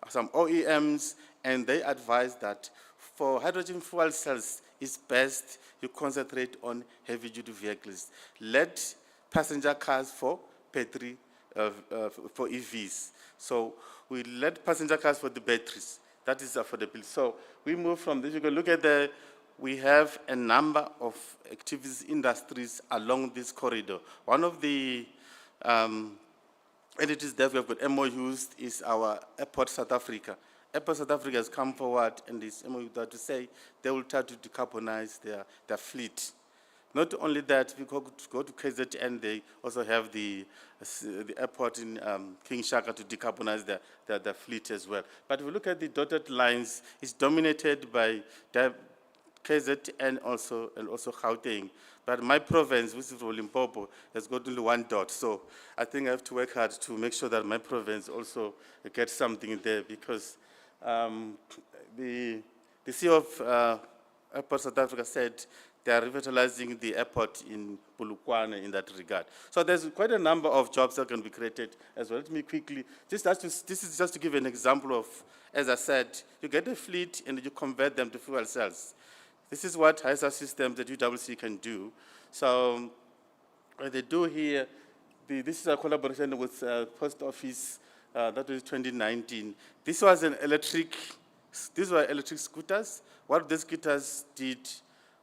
S4: some OEMs, and they advised that for hydrogen fuel cells, it's best you concentrate on heavy-duty vehicles. Let passenger cars for battery, for EVs. So we let passenger cars for the batteries. That is affordable. So we move from this. You can look at we have a number of activities, industries along this corridor. One of the entities that we have got MOUs is our Airport South Africa. Airport South Africa has come forward and this MOU to say they will try to decarbonize their fleet. Not only that, we go to KZN, they also have the airport in King Shaka to decarbonize their fleet as well. But if we look at the dotted lines, it's dominated by KZN also, and also Gauteng. But my province, which is Limpopo, has got only one dot. So I think I have to work hard to make sure that my province also gets something there, because the CEO of Airport South Africa said they are revitalizing the airport in Polokwane in that regard. So there's quite a number of jobs that can be created as well. Let me quickly, this is just to give an example of, as I said, you get a fleet and you convert them to fuel cells. This is what HISA systems at UWC can do. So what they do here, this is a collaboration with Post Office, that was 2019. These were electric scooters. What these scooters did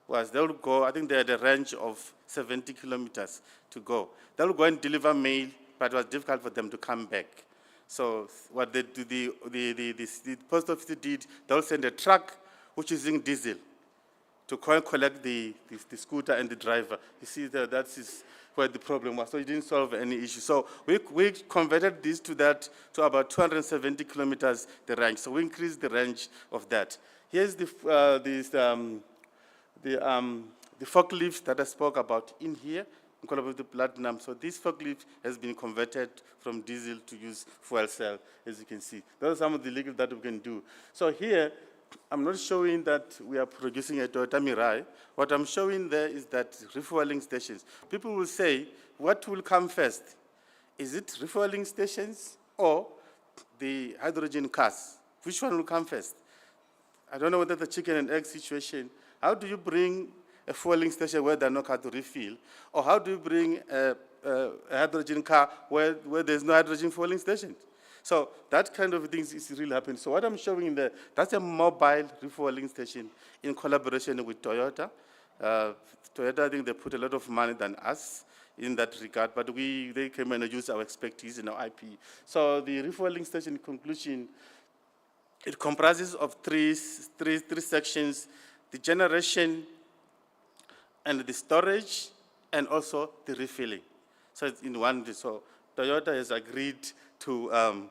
S4: was they will go, I think they had a range of 70 kilometers to go. They will go and deliver mail, but it was difficult for them to come back. So what they do, the post office did, they will send a truck which is using diesel to collect the scooter and the driver. You see, that is where the problem was. So it didn't solve any issue. So we converted this to about 270 kilometers, the range. So we increased the range of that. Here's the forklift that I spoke about in here, in collaboration with the platinum. So this forklift has been converted from diesel to use fuel cell, as you can see. Those are some of the legal that we can do. So here, I'm not showing that we are producing a Toyota Mirai. What I'm showing there is that refueling stations. People will say, what will come first? Is it refueling stations or the hydrogen cars? Which one will come first? I don't know whether the chicken and egg situation. How do you bring a fueling station where there are no cars to refill? Or how do you bring a hydrogen car where there's no hydrogen fueling station? So that kind of thing is really happening. So what I'm showing there, that's a mobile refueling station in collaboration with Toyota. Toyota, I think they put a lot of money than us in that regard, but they came and used our expertise in our IP. So the refueling station, in conclusion, it comprises of three sections: the generation and the storage, and also the refilling. So it's in one. So Toyota has agreed Toyota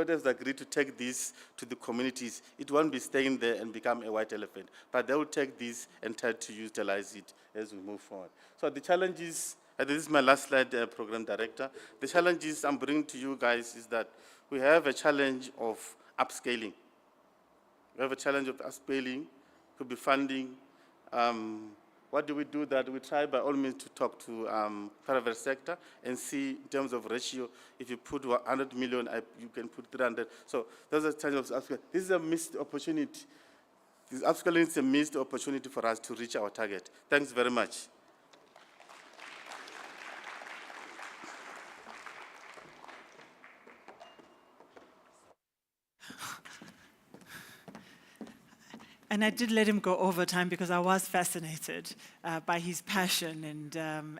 S4: has agreed to take this to the communities. It won't be staying there and become a white elephant, but they will take this and try to utilize it as we move forward. So the challenges, and this is my last slide, Program Director. The challenges I'm bringing to you guys is that we have a challenge of upscaling. We have a challenge of upscaling, could be funding. What do we do that? We try by all means to talk to private sector and see in terms of ratio, if you put 100 million, you can put 300. So those are challenges of upscaling. This is a missed opportunity. This upscaling is a missed opportunity for us to reach our target. Thanks very much.
S2: And I did let him go over time because I was fascinated by his passion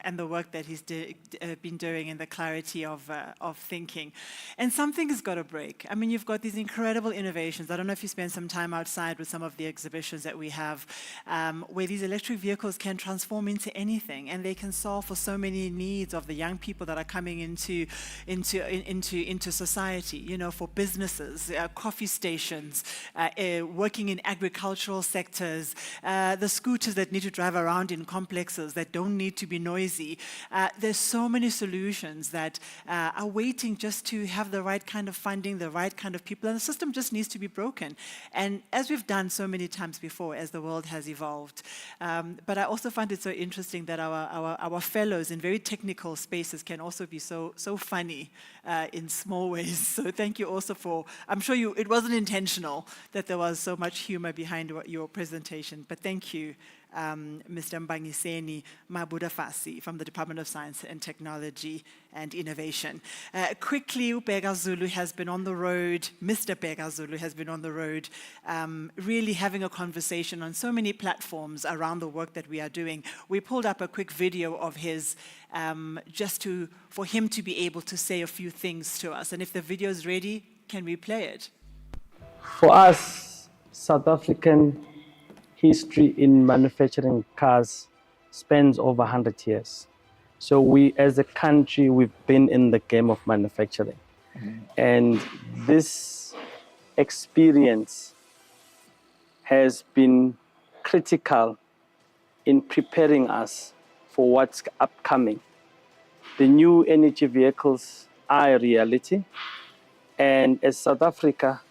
S2: and the work that he's been doing and the clarity of thinking. And something has got to break. I mean, you've got these incredible innovations. I don't know if you spent some time outside with some of the exhibitions that we have, where these electric vehicles can transform into anything, and they can solve for so many needs of the young people that are coming into society. You know, for businesses, coffee stations, working in agricultural sectors, the scooters that need to drive around in complexes that don't need to be noisy. There's so many solutions that are waiting just to have the right kind of funding, the right kind of people, and the system just needs to be broken. And as we've done so many times before, as the world has evolved. But I also find it so interesting that our fellows in very technical spaces can also be so funny in small ways. So thank you also for, I'm sure it wasn't intentional that there was so much humor behind your presentation, but thank you, Mr. Mbangiseni Mabudafasi from the Department of Science and Technology and Innovation. Quickly, Ubheka Zulu has been on the road, Mr. Ubheka Zulu has been on the road, really having a conversation on so many platforms around the work that we are doing. We pulled up a quick video of his, for him to be able to say a few things to us. And if the video is ready, can we play it?
S5: For us, South African history in manufacturing cars spans over 100 years. So we, as a country, we've been in the game of manufacturing. And this experience has been critical in preparing us for what's upcoming. The new energy vehicles are a reality. And as South Africa,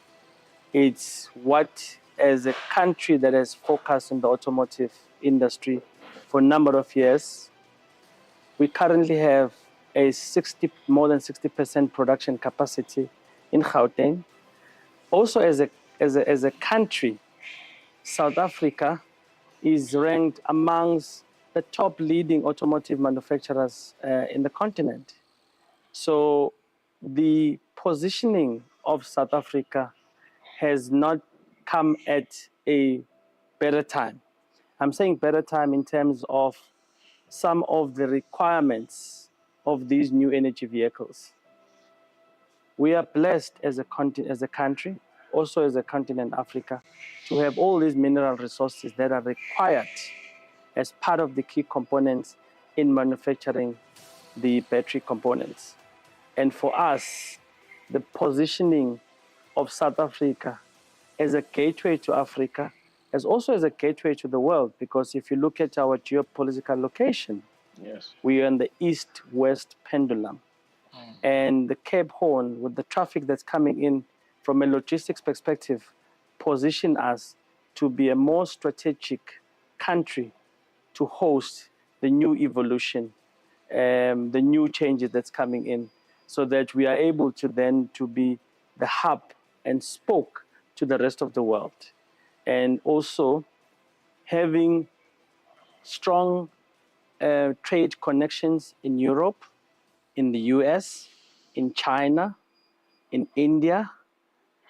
S5: it's what, as a country that has focused on the automotive industry for a number of years, we currently have more than 60% production capacity in Gauteng. Also, as a country, South Africa is ranked amongst the top leading automotive manufacturers in the continent. So the positioning of South Africa has not come at a better time. I'm saying better time in terms of some of the requirements of these new energy vehicles. We are blessed as a as a country, also as a continent, Africa, to have all these mineral resources that are required as part of the key components in manufacturing the battery components. And for us, the positioning of South Africa as a gateway to Africa, as also as a gateway to the world, because if you look at our geopolitical location,
S3: Yes.
S5: we are in the east-west pendulum. And the Cape Horn, with the traffic that's coming in from a logistics perspective, position us to be a more strategic country to host the new evolution, the new changes that's coming in, so that we are able to then to be the hub and spoke to the rest of the world. And also having strong trade connections in Europe, in the US, in China, in India,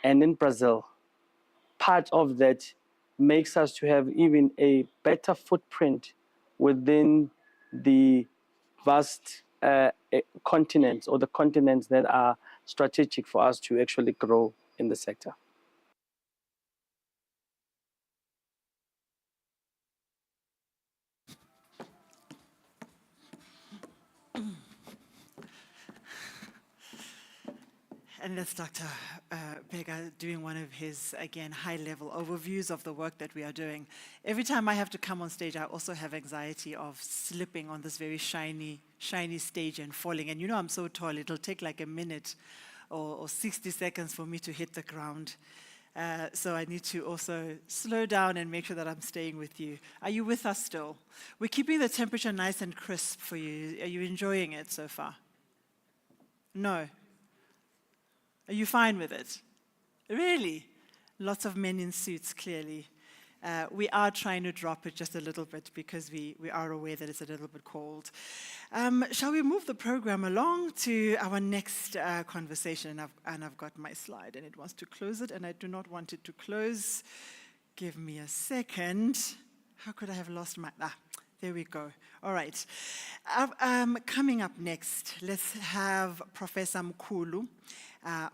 S5: and in Brazil. Part of that makes us to have even a better footprint within the vast continents, or the continents that are strategic for us to actually grow in the sector.
S2: And that's Dr. Bega doing one of his, again, high-level overviews of the work that we are doing. Every time I have to come on stage, I also have anxiety of slipping on this very shiny stage and falling. And you know I'm so tall, it'll take like a minute or 60 seconds for me to hit the ground. So I need to also slow down and make sure that I'm staying with you. Are you with us still? We're keeping the temperature nice and crisp for you. Are you enjoying it so far? No? Are you fine with it? Really? Lots of men in suits, clearly. We are trying to drop it just a little bit because we are aware that it's a little bit cold. Shall we move the program along to our next conversation? And I've got my slide, and it wants to close it, and I do not want it to close. Give me a second. How could I have lost my... There we go. All right. Coming up next, let's have Professor Mkhulu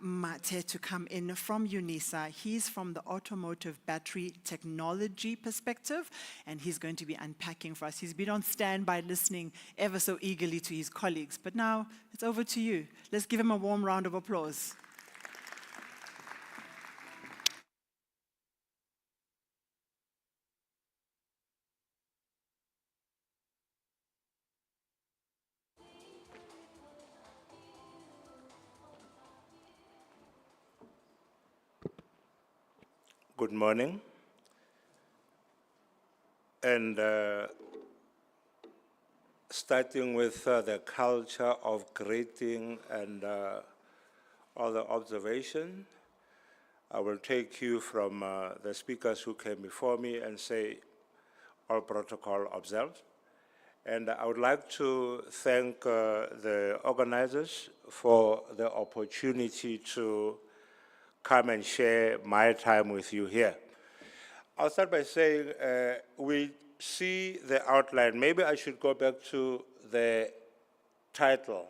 S2: Mate to come in from UNISA. He's from the automotive battery technology perspective, and he's going to be unpacking for us. He's been on standby listening ever so eagerly to his colleagues. But now it's over to you. Let's give him a warm round of applause.
S6: Good morning. And starting with the culture of greeting and all the observation, I will take you from the speakers who came before me and say all protocol observed. And I would like to thank the organizers for the opportunity to come and share my time with you here. I'll start by saying we see the outline. Maybe I should go back to the title,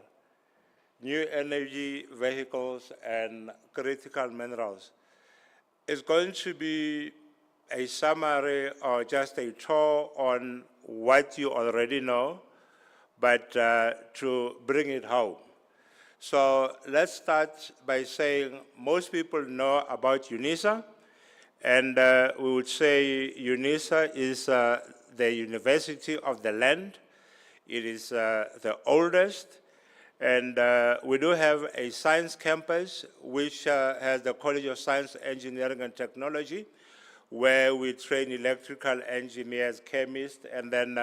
S6: New Energy Vehicles and Critical Minerals. It's going to be a summary or just a tour on what you already know, but to bring it home. So let's start by saying most people know about UNISA, and we would say UNISA is the University of the Land. It is the oldest, and we do have a science campus which has the College of Science, Engineering and Technology, where we train electrical engineers, chemists, and then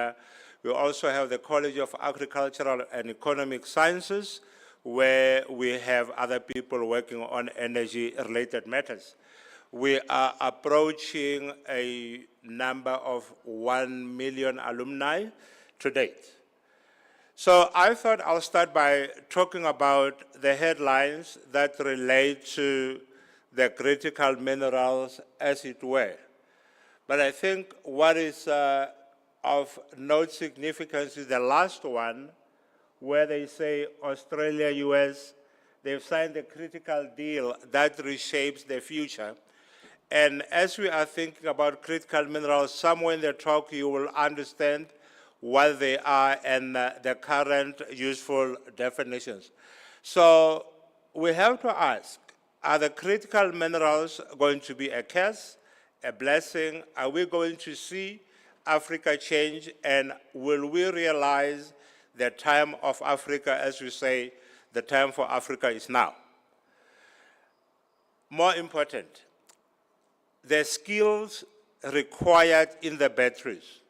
S6: we also have the College of Agricultural and Economic Sciences, where we have other people working on energy-related matters. We are approaching a number of 1 million alumni to date. So I thought I'll start by talking about the headlines that relate to the critical minerals, as it were. But I think what is of note significance is the last one, where they say Australia, US, they've signed a critical deal that reshapes the future. And as we are thinking about critical minerals, somewhere in the talk you will understand what they are and the current useful definitions. So we have to ask, are the critical minerals going to be a curse, a blessing? Are we going to see Africa change, and will we realize the time of Africa, as we say, the time for Africa is now? More important, the skills required in the batteries.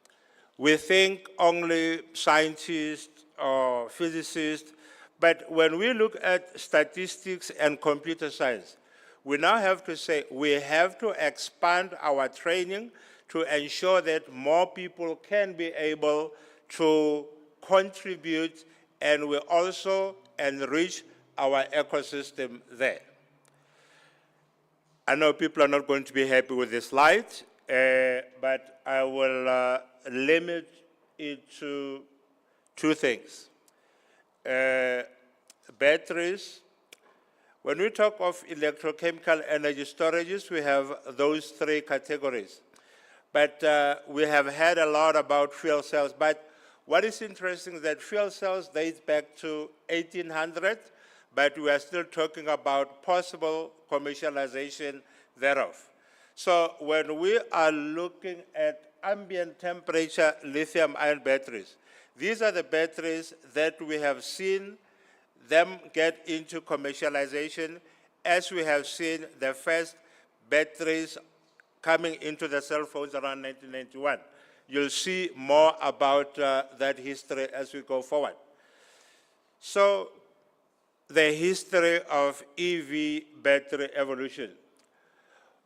S6: We think only scientists or physicists, but when we look at statistics and computer science, we now have to say we have to expand our training to ensure that more people can be able to contribute, and we also enrich our ecosystem there. I know people are not going to be happy with this slide, but I will limit it to two things. Batteries. When we talk of electrochemical energy storages, we have those three categories. But we have heard a lot about fuel cells. But what is interesting is that fuel cells date back to 1800, but we are still talking about possible commercialization thereof. So when we are looking at ambient temperature lithium-ion batteries, these are the batteries that we have seen them get into commercialization, as we have seen the first batteries coming into the cell phones around 1991. You'll see more about that history as we go forward. So the history of EV battery evolution.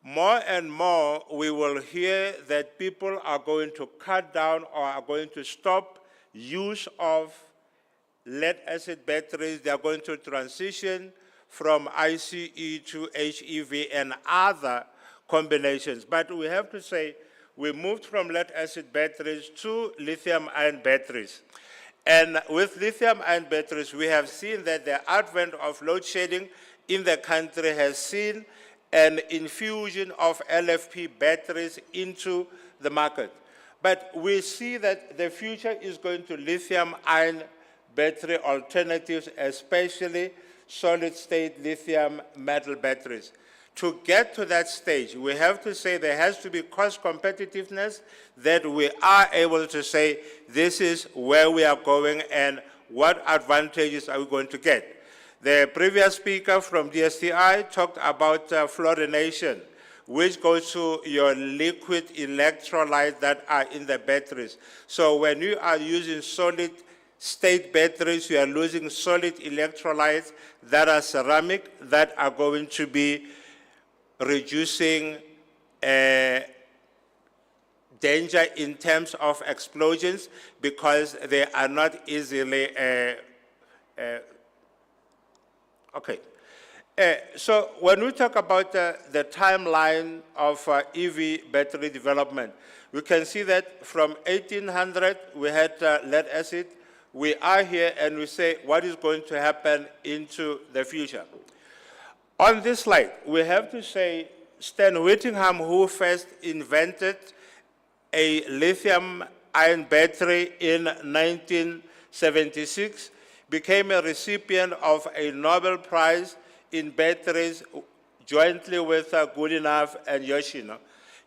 S6: More and more, we will hear that people are going to cut down or are going to stop use of lead-acid batteries. They are going to transition from ICE to HEV and other combinations. But we have to say, we moved from lead-acid batteries to lithium-ion batteries. And with lithium-ion batteries, we have seen that the advent of load shedding in the country has seen an infusion of LFP batteries into the market. But we see that the future is going to lithium-ion battery alternatives, especially solid-state lithium metal batteries. To get to that stage, we have to say there has to be cost competitiveness, that we are able to say this is where we are going and what advantages are we going to get. The previous speaker from DSTI talked about fluorination, which goes to your liquid electrolytes that are in the batteries. So when you are using solid-state batteries, you are losing solid electrolytes that are ceramic, that are going to be reducing danger in terms of explosions, because they are not easily okay. So when we talk about the timeline of EV battery development, we can see that from 1800 we had lead acid. We are here and we say what is going to happen into the future. On this slide, we have to say Stan Whittingham, who first invented a lithium-ion battery in 1976, became a recipient of a Nobel Prize in batteries jointly with Goodenough and Yoshino.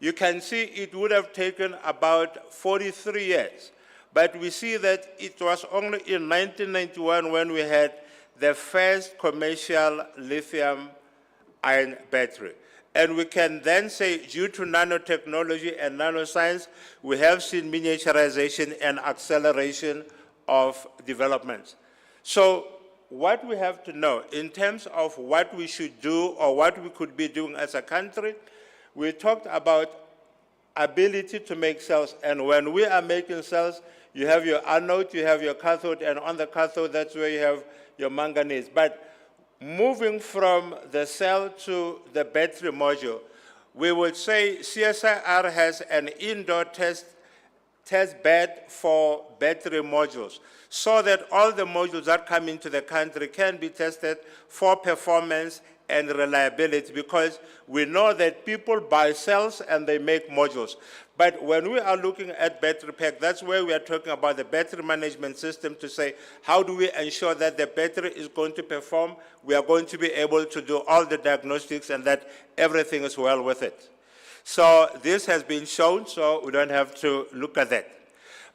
S6: You can see it would have taken about 43 years, but we see that it was only in 1991 when we had the first commercial lithium-ion battery. And we can then say, due to nanotechnology and nanoscience, we have seen miniaturization and acceleration of developments. So what we have to know in terms of what we should do or what we could be doing as a country, we talked about ability to make cells. And when we are making cells, you have your anode, you have your cathode, and on the cathode, that's where you have your manganese. But moving from the cell to the battery module, we would say CSIR has an indoor test bed for battery modules, so that all the modules that come into the country can be tested for performance and reliability, because we know that people buy cells and they make modules. But when we are looking at battery pack, that's where we are talking about the battery management system to say, how do we ensure that the battery is going to perform? We are going to be able to do all the diagnostics and that everything is well with it. So this has been shown, so we don't have to look at that.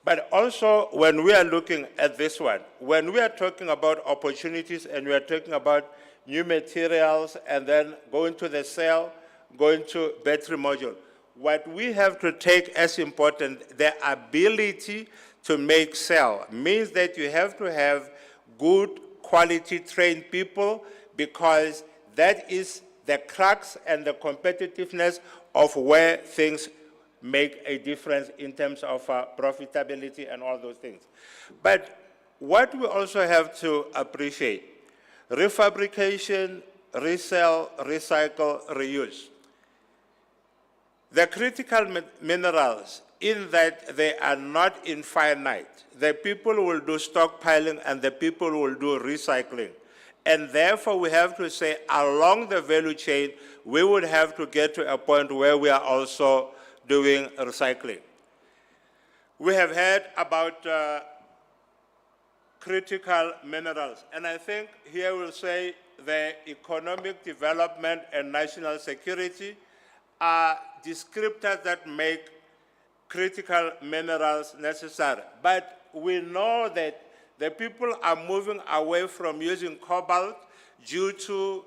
S6: But also, when we are looking at this one, when we are talking about opportunities and we are talking about new materials and then going to the cell, going to battery module, what we have to take as important, the ability to make cell means that you have to have good quality trained people, because that is the crux and the competitiveness of where things make a difference in terms of profitability and all those things. But what we also have to appreciate, refabrication, resell, recycle, reuse. The critical minerals, in that they are not infinite. The people will do stockpiling and the people will do recycling. And therefore, we have to say, along the value chain, we would have to get to a point where we are also doing recycling. We have heard about critical minerals, and I think here we'll say the economic development and national security are descriptors that make critical minerals necessary. But we know that the people are moving away from using cobalt due to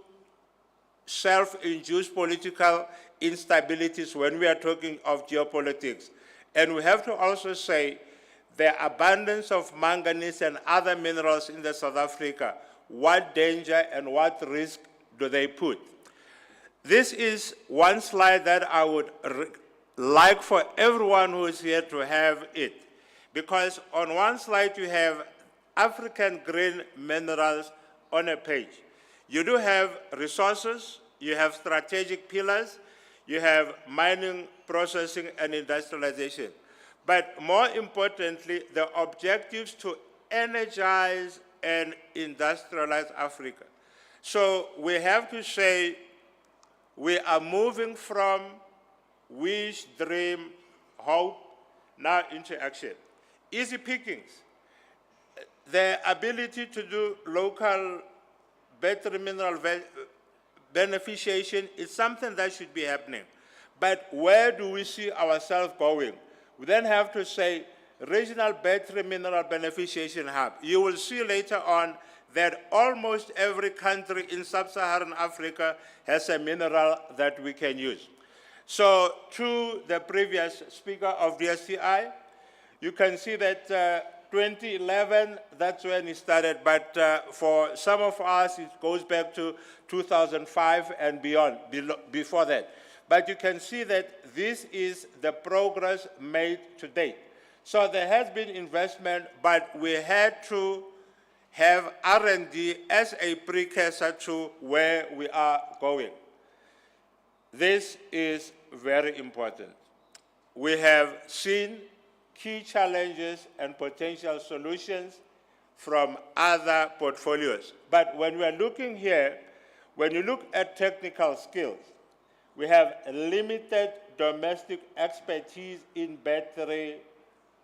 S6: self-induced political instabilities when we are talking of geopolitics. And we have to also say the abundance of manganese and other minerals in South Africa, what danger and what risk do they put? This is one slide that I would like for everyone who is here to have it. Because on one slide you have African green minerals on a page. You do have resources, you have strategic pillars, you have mining, processing, and industrialization. But more importantly, the objectives to energize and industrialize Africa. So we have to say we are moving from wish, dream, hope, now into action. Easy pickings. The ability to do local battery mineral beneficiation is something that should be happening. But where do we see ourselves going? We then have to say regional battery mineral beneficiation hub. You will see later on that almost every country in sub-Saharan Africa has a mineral that we can use. So to the previous speaker of the STI, you can see that 2011, that's when it started, but for some of us, it goes back to 2005 and beyond, before that. But you can see that this is the progress made to date. So there has been investment, but we had to have R&D as a precursor to where we are going. This is very important. We have seen key challenges and potential solutions from other portfolios. But when we are looking here, when you look at technical skills, we have limited domestic expertise in battery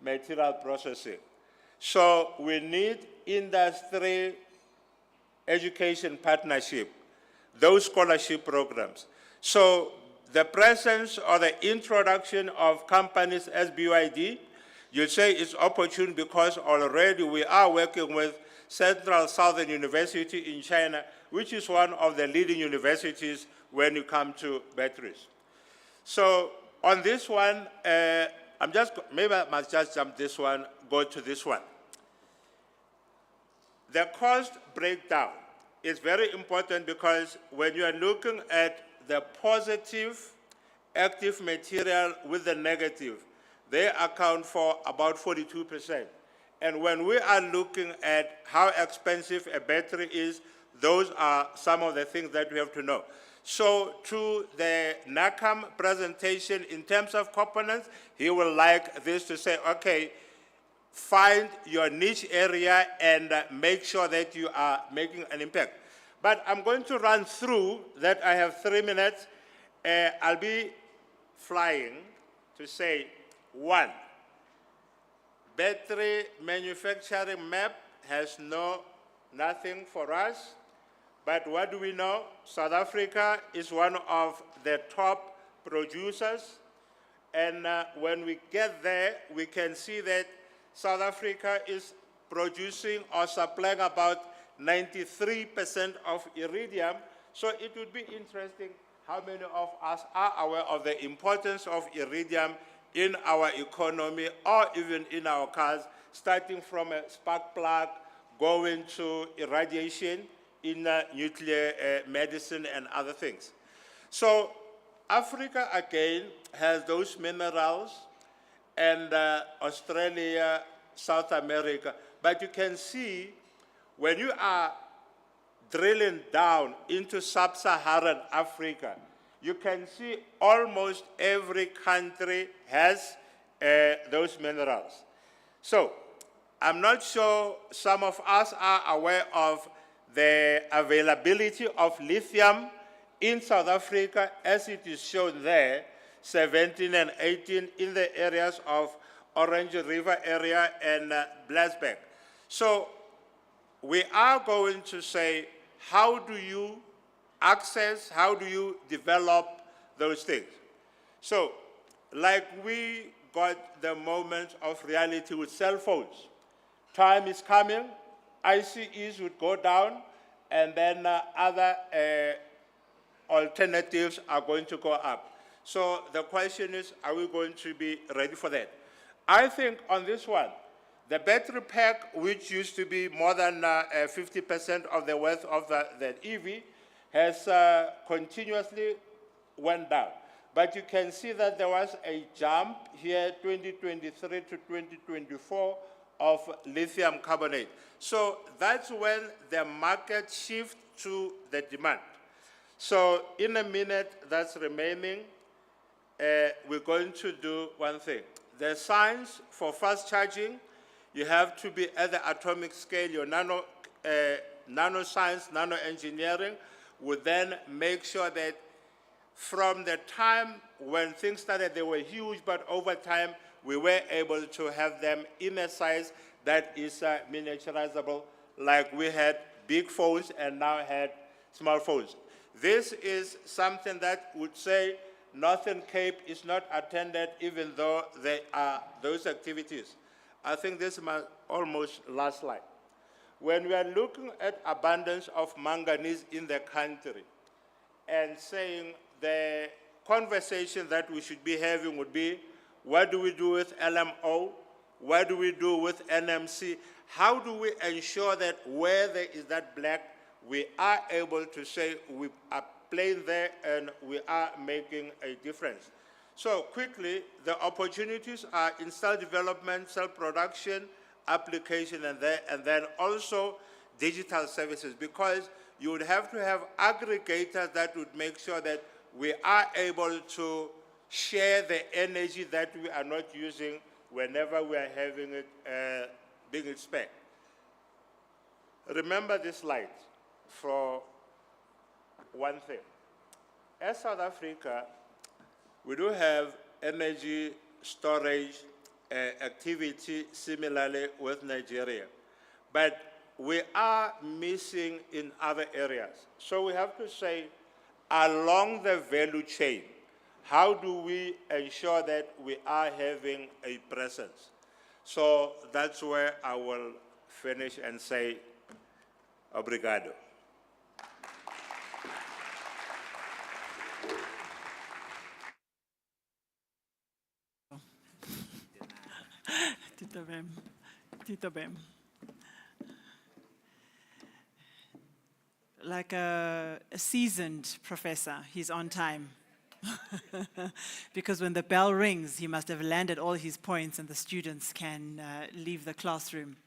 S6: material processing. So we need industry education partnership, those scholarship programs. So the presence or the introduction of companies as BYD, you say it's opportune because already we are working with Central Southern University in China, which is one of the leading universities when you come to batteries. So on this one, maybe I must just jump this one, go to this one. The cost breakdown is very important because when you are looking at the positive active material with the negative, they account for about 42%. And when we are looking at how expensive a battery is, those are some of the things that we have to know. So to the NACAM presentation, in terms of components, he will like this to say, okay, find your niche area and make sure that you are making an impact. But I'm going to run through that. I have 3 minutes. I'll be flying to say, 1, battery manufacturing map has nothing for us. But what do we know? South Africa is one of the top producers. And when we get there, we can see that South Africa is producing or supplying about 93% of iridium. So it would be interesting how many of us are aware of the importance of iridium in our economy or even in our cars, starting from a spark plug, going to irradiation in nuclear medicine and other things. So Africa, again, has those minerals, and Australia, South America. But you can see when you are drilling down into sub-Saharan Africa, you can see almost every country has those minerals. So I'm not sure some of us are aware of the availability of lithium in South Africa, as it is shown there, 17 and 18 in the areas of Orange River area and Blasberg. So we are going to say, how do you access, how do you develop those things? So, like we got the moment of reality with cell phones, time is coming, ICEs would go down, and then other alternatives are going to go up. So the question is, are we going to be ready for that? I think on this one, the battery pack, which used to be more than 50% of the worth of the EV, has continuously went down. But you can see that there was a jump here, 2023 to 2024, of lithium carbonate. So that's when the market shifts to the demand. So in a minute that's remaining, we're going to do one thing. The science for fast charging, you have to be at the atomic scale. Your nanoscience, nanoengineering would then make sure that from the time when things started, they were huge, but over time, we were able to have them in a size that is miniaturizable, like we had big phones and now had small phones. This is something that would say Northern Cape is not attended, even though there are those activities. I think this is my almost last slide. When we are looking at abundance of manganese in the country and saying the conversation that we should be having would be, what do we do with LMO? What do we do with NMC? How do we ensure that where there is that black, we are able to say we are playing there and we are making a difference? So quickly, the opportunities are in cell development, cell production, application, and then also digital services, because you would have to have aggregators that would make sure that we are able to share the energy that we are not using whenever we are having it being spent. Remember this slide for one thing. As South Africa, we do have energy storage activity similarly with Nigeria, but we are missing in other areas. So we have to say, along the value chain, how do we ensure that we are having a presence? So that's where I will finish and say, obrigado.
S2: Tito Bem. Tito Bem. Like a seasoned professor, he's on time. Because when the bell rings, he must have landed all his points and the students can leave the classroom.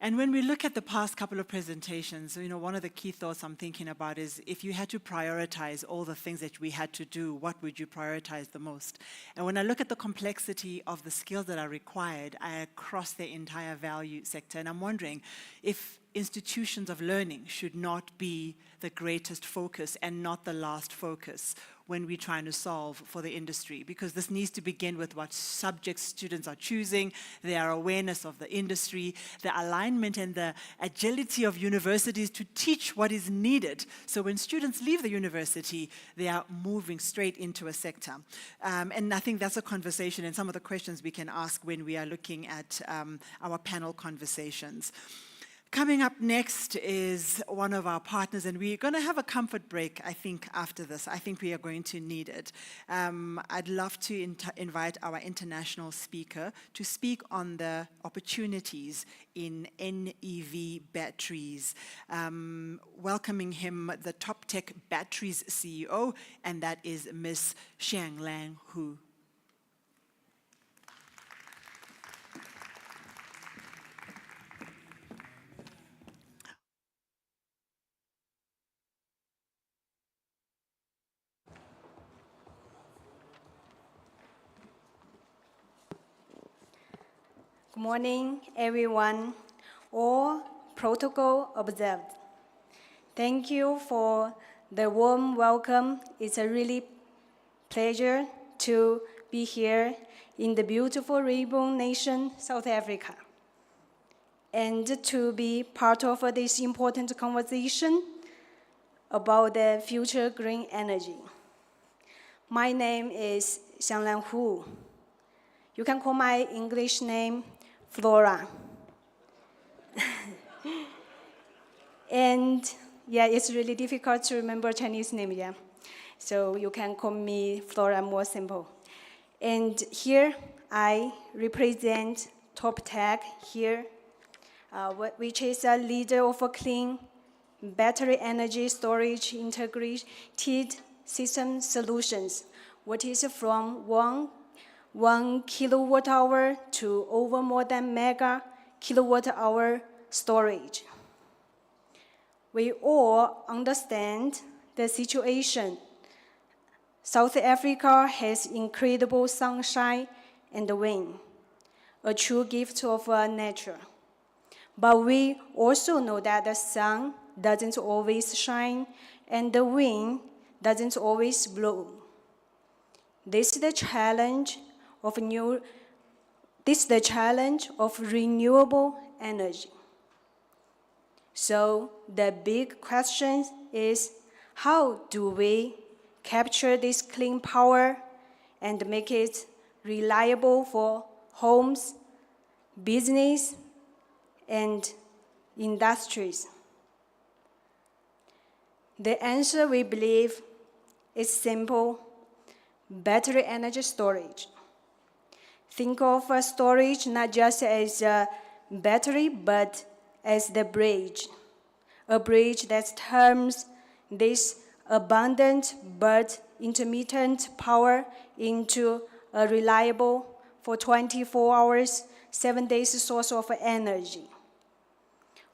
S2: And when we look at the past couple of presentations, you know, one of the key thoughts I'm thinking about is if you had to prioritize all the things that we had to do, what would you prioritize the most? And when I look at the complexity of the skills that are required across the entire value sector, and I'm wondering if institutions of learning should not be the greatest focus and not the last focus when we're trying to solve for the industry, because this needs to begin with what subjects students are choosing, their awareness of the industry, the alignment and the agility of universities to teach what is needed. So when students leave the university, they are moving straight into a sector. And I think that's a conversation and some of the questions we can ask when we are looking at our panel conversations. Coming up next is one of our partners, and we're going to have a comfort break, I think, after this. I think we are going to need it. I'd love to invite our international speaker to speak on the opportunities in NEV batteries. Welcoming him, the Top Tech Batteries CEO, and that is Ms. Xianglang Hu.
S7: Good morning, everyone. All protocol observed. Thank you for the warm welcome. It's a really pleasure to be here in the beautiful reborn nation, South Africa, and to be part of this important conversation about the future green energy. My name is Xianglang Hu. You can call my English name Flora. And yeah, it's really difficult to remember Chinese name, yeah. So you can call me Flora, more simple. And here I represent Top Tech here, which is a leader of a clean battery energy storage integrated system solutions, what is from 1 kilowatt hour to over more than mega kilowatt hour storage. We all understand the situation. South Africa has incredible sunshine and wind, a true gift of nature. But we also know that the sun doesn't always shine and the wind doesn't always blow. This is the challenge of renewable energy. So the big question is, how do we capture this clean power and make it reliable for homes, business, and industries? The answer, we believe, is simple: battery energy storage. Think of storage not just as a battery, but as the bridge. A bridge that turns this abundant but intermittent power into a reliable, for 24 hours, 7 days source of energy.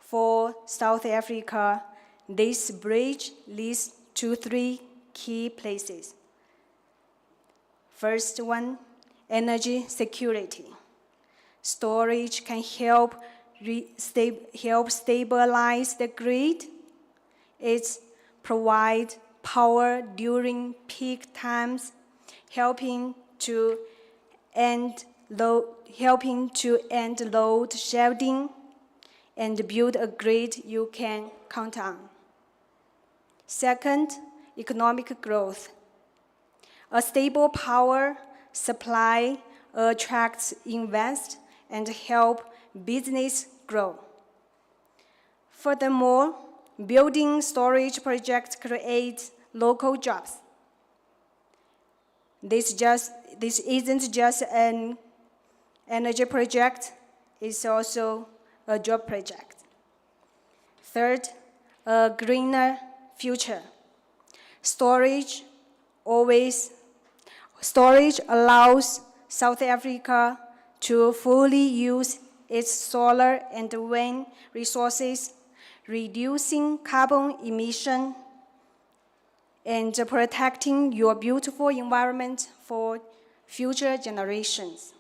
S7: For South Africa, this bridge leads to 3 key places. First one, energy security. Storage can help stabilize the grid. It provides power during peak times, helping to end load shedding and build a grid you can count on. Second, economic growth. A stable power supply attracts investment and help business grow. Furthermore, building storage projects create local jobs. This isn't just an energy project, it's also a job project. Third, a greener future. Storage allows South Africa to fully use its solar and wind resources, reducing carbon emission, and protecting your beautiful environment for future generations.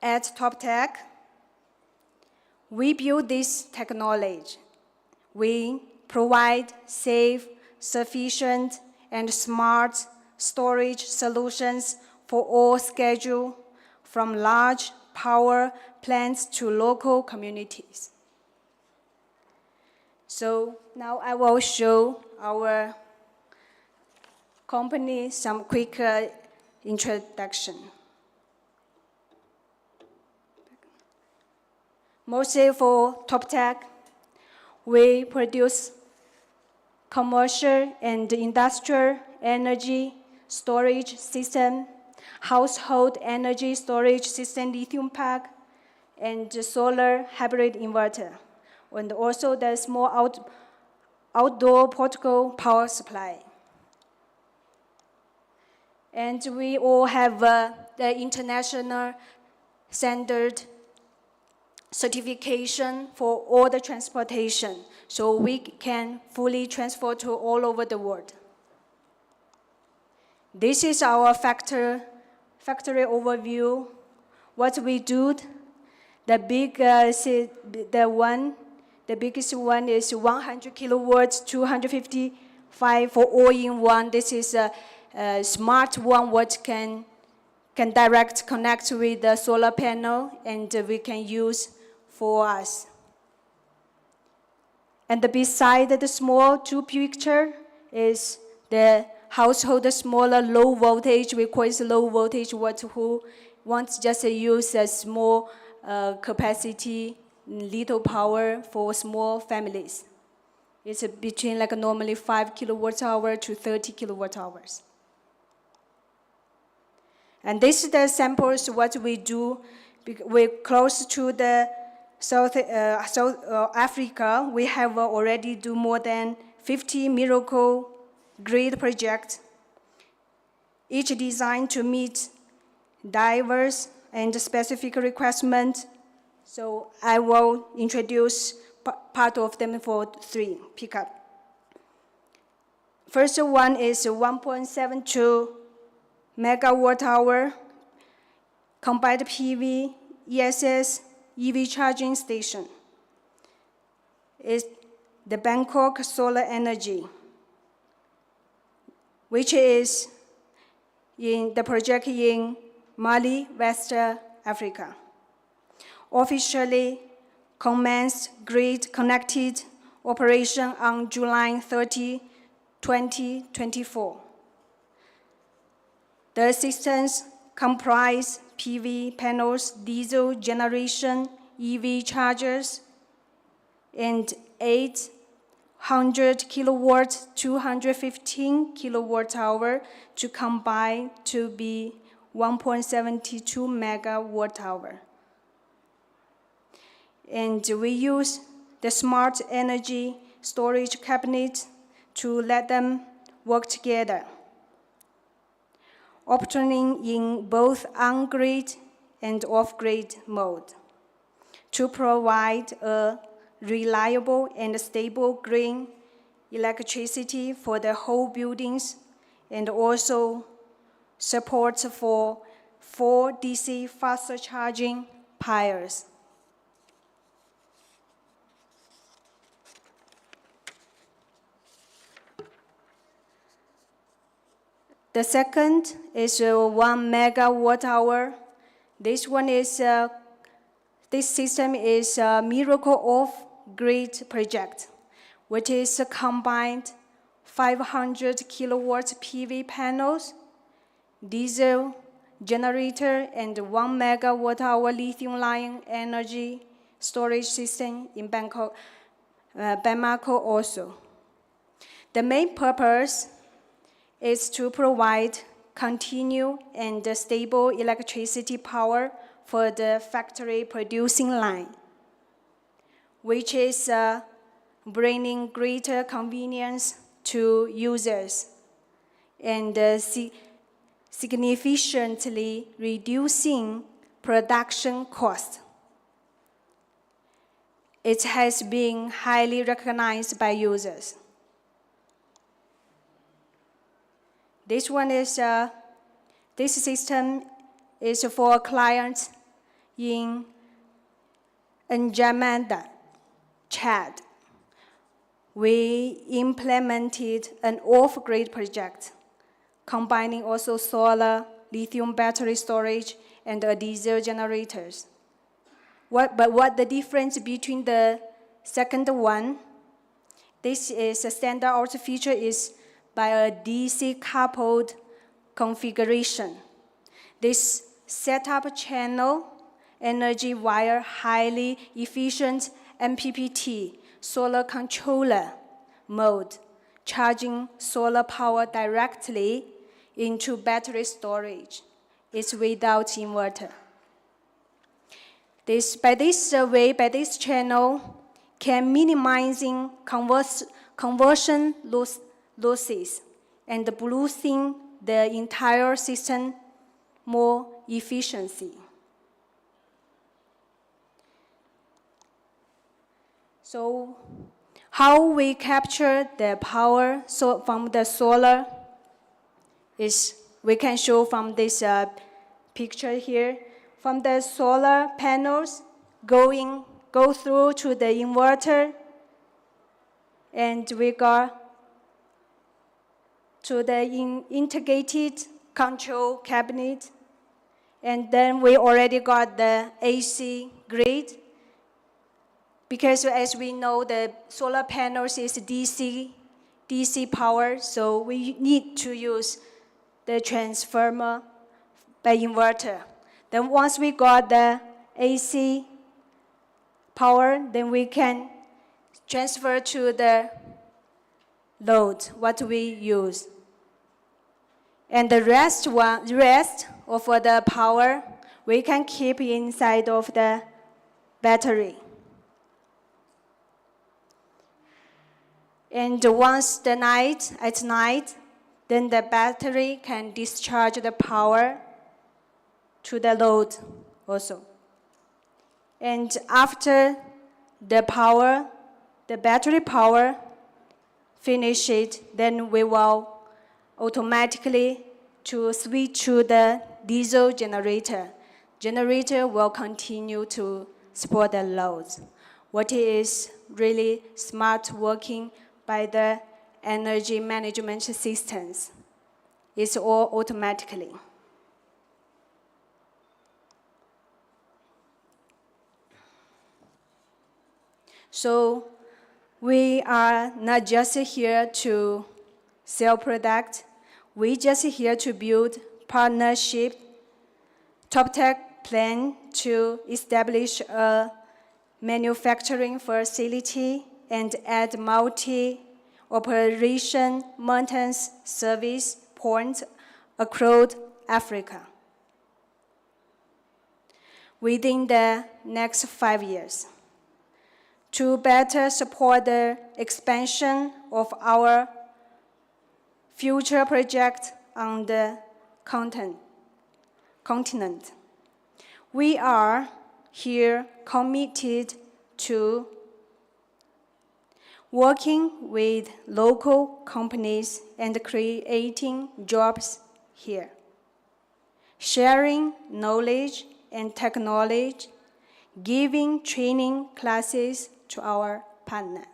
S7: At TopTech, we build this technology. We provide safe, sufficient, and smart storage solutions for all schedules, from large power plants to local communities. So now I will show our company some quick introduction. Mostly for TopTech, we produce commercial and industrial energy storage system, household energy storage system, lithium pack, and solar hybrid inverter, and also the small outdoor portable power supply. And we all have the international standard certification for all the transportation, so we can fully transport to all over the world. This is our factory overview. What we do, the biggest one is 100 kilowatts, 255 for all-in-one. This is a smart one, what can direct connect with the solar panel, and we can use for us. And beside the small two picture is the household smaller low voltage. We call it low voltage, who wants just to use a small capacity, little power for small families. It's between like normally 5 kilowatt-hour to 30 kilowatt-hours. And this is the samples what we do. We're close to the South Africa. We have already do more than 50 miracle grid projects, each designed to meet diverse and specific requirements. So I will introduce part of them for 3 pickup. First one is 1.72 megawatt-hour combined PV ESS EV charging station. It's the Bangkok Solar Energy, which is in the project in Mali, West Africa. Officially commenced grid-connected operation on July 30, 2024. The systems comprise PV panels, diesel generation, EV chargers, and 800 kilowatt, 215 kilowatt-hour to combine to be 1.72 megawatt-hour. And we use the smart energy storage cabinet to let them work together, operating in both on-grid and off-grid mode to provide a reliable and stable green electricity for the whole buildings, and also support for 4 DC fast charging piles. The second is 1 megawatt-hour. This one is, this system is a miracle off-grid project, which is a combined 500 kilowatt PV panels, diesel generator, and 1 megawatt-hour lithium-ion energy storage system in Bamako also. The main purpose is to provide continued and stable electricity power for the factory producing line, which is bringing greater convenience to users and significantly reducing production costs. it has been highly recognized by users. This one is, this system is for clients in N'Djamena, Chad. We implemented an off-grid project, combining also solar, lithium battery storage, and diesel generators. But what the difference between the second one? This is a standard out feature is by a DC coupled configuration. This setup channel energy via highly efficient MPPT solar controller mode, charging solar power directly into battery storage. It's without inverter. By this channel, can minimizing conversion losses and boosting the entire system more efficiency. So, how we capture the power from the solar is we can show from this picture here. From the solar panels go through to the inverter, and we go to the integrated control cabinet, and then we already got the AC grid. Because as we know, the solar panels is DC power, so we need to use the transformer by inverter. Then once we got the AC power, then we can transfer to the load, what we use. And the rest of the power, we can keep inside of the battery. And once at night, then the battery can discharge the power to the load also. And after the battery power finish it, then we will automatically to switch to the diesel generator. Generator will continue to support the loads. What is really smart working by the energy management systems. It's all automatically. So we are not just here to sell product. We just here to build partnership, top tech plan to establish a manufacturing facility and add multi-operation maintenance service points across Africa within the next 5 years to better support the expansion of our future project on the continent. We are here committed to working with local companies and creating jobs here, sharing knowledge and technology, giving training classes to our partner,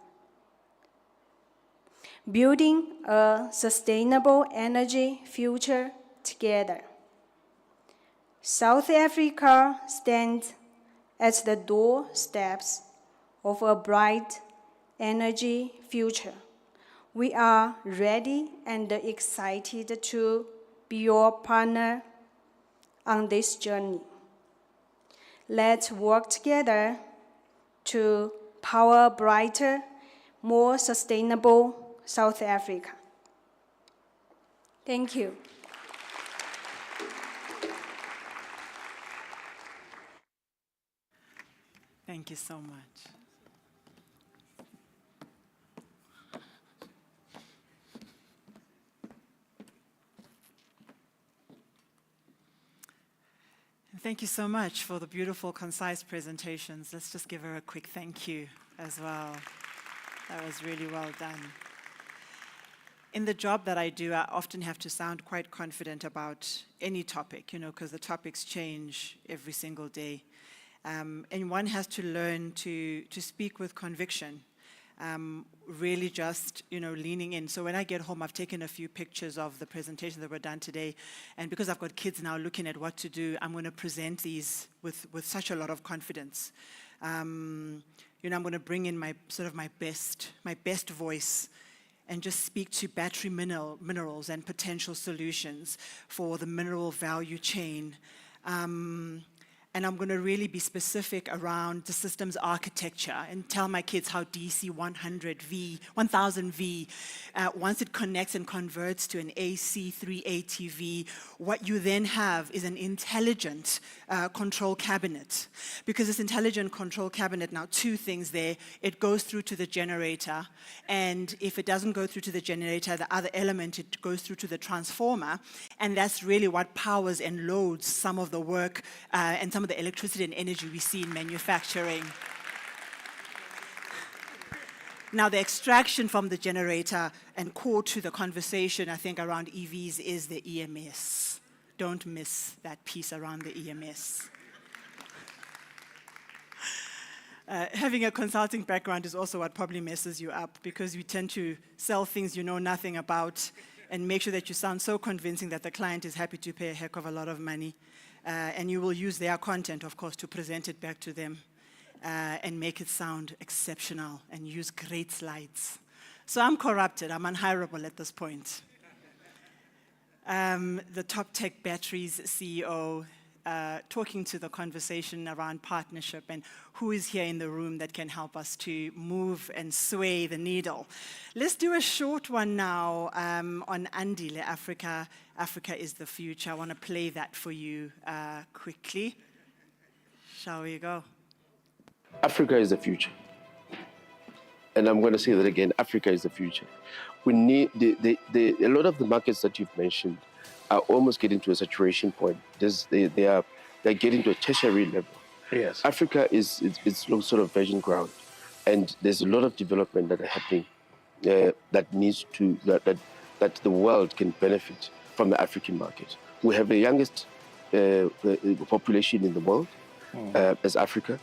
S7: building a sustainable energy future together. South Africa stands at the doorsteps of a bright energy future. We are ready and excited to be your partner on this journey. Let's work together to power a brighter, more sustainable South Africa. Thank you.
S2: Thank you so much. Thank you so much for the beautiful, concise presentations. Let's just give her a quick thank you as well. That was really well done. In the job that I do, I often have to sound quite confident about any topic, because the topics change every single day. And one has to learn to speak with conviction, really just, leaning in. So when I get home, I've taken a few pictures of the presentations that were done today. And because I've got kids now looking at what to do, I'm going to present these with such a lot of confidence. I'm going to bring in my best voice and just speak to battery minerals and potential solutions for the mineral value chain. And I'm going to really be specific around the system's architecture and tell my kids how DC 1000V, once it connects and converts to an AC3ATV, what you then have is an intelligent control cabinet. Because this intelligent control cabinet, now two things there, it goes through to the generator, and if it doesn't go through to the generator, the other element, it goes through to the transformer, and that's really what powers and loads some of the work and some of the electricity and energy we see in manufacturing. Now, the extraction from the generator and core to the conversation, I think, around EVs is the EMS. Don't miss that piece around the EMS. Having a consulting background is also what probably messes you up, because you tend to sell things you know nothing about and make sure that you sound so convincing that the client is happy to pay a heck of a lot of money. And you will use their content, of course, to present it back to them and make it sound exceptional and use great slides. So I'm corrupted. I'm unhireable at this point. The Top Tech Batteries CEO talking to the conversation around partnership and who is here in the room that can help us to move and sway the needle. Let's do a short one now on Andile, Africa. Africa is the future. I want to play that for you quickly. Shall we go?
S8: Africa is the future. And I'm going to say that again, Africa is the future. We need, a lot of the markets that you've mentioned are almost getting to a saturation point. They're getting to a tertiary level.
S3: Yes.
S8: Africa is sort of virgin ground, and there's a lot of development that are happening that needs to that the world can benefit from the African market. We have the youngest population in the world as Africa,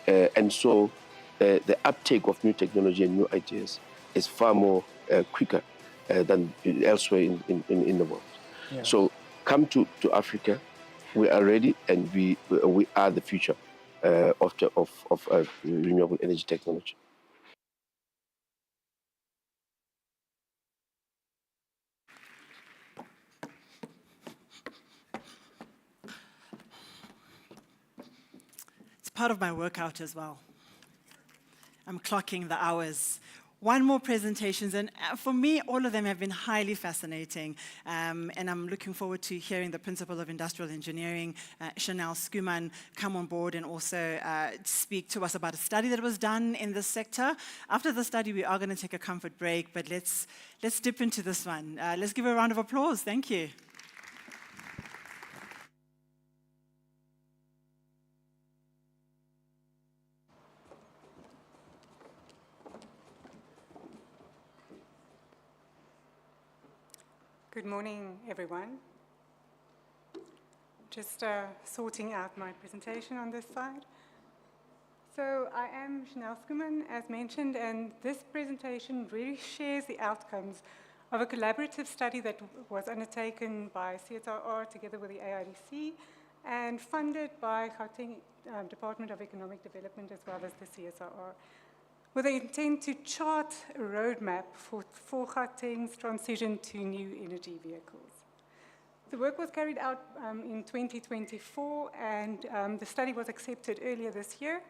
S8: and so the uptake of new technology and new ideas is far more quicker than elsewhere in the world. Yeah. So come to Africa. We are ready, and we are the future of renewable energy technology.
S2: It's part of my workout as well. I'm clocking the hours. One more presentations, and for me, all of them have been highly fascinating, and I'm looking forward to hearing the Principal of Industrial Engineering, Chanel Skuman, come on board and also speak to us about a study that was done in this sector. After the study, we are going to take a comfort break, but let's dip into this one. Let's give a round of applause. Thank you.
S9: Good morning, everyone. Just sorting out my presentation on this side. So I am Chanel Skuman, as mentioned, and this presentation really shares the outcomes of a collaborative study that was undertaken by CSIR together with the AIDC and funded by Gauteng Department of Economic Development as well as the CSIR, with the intent to chart a roadmap for Gauteng's transition to new energy vehicles. The work was carried out in 2024, and the study was accepted earlier this year.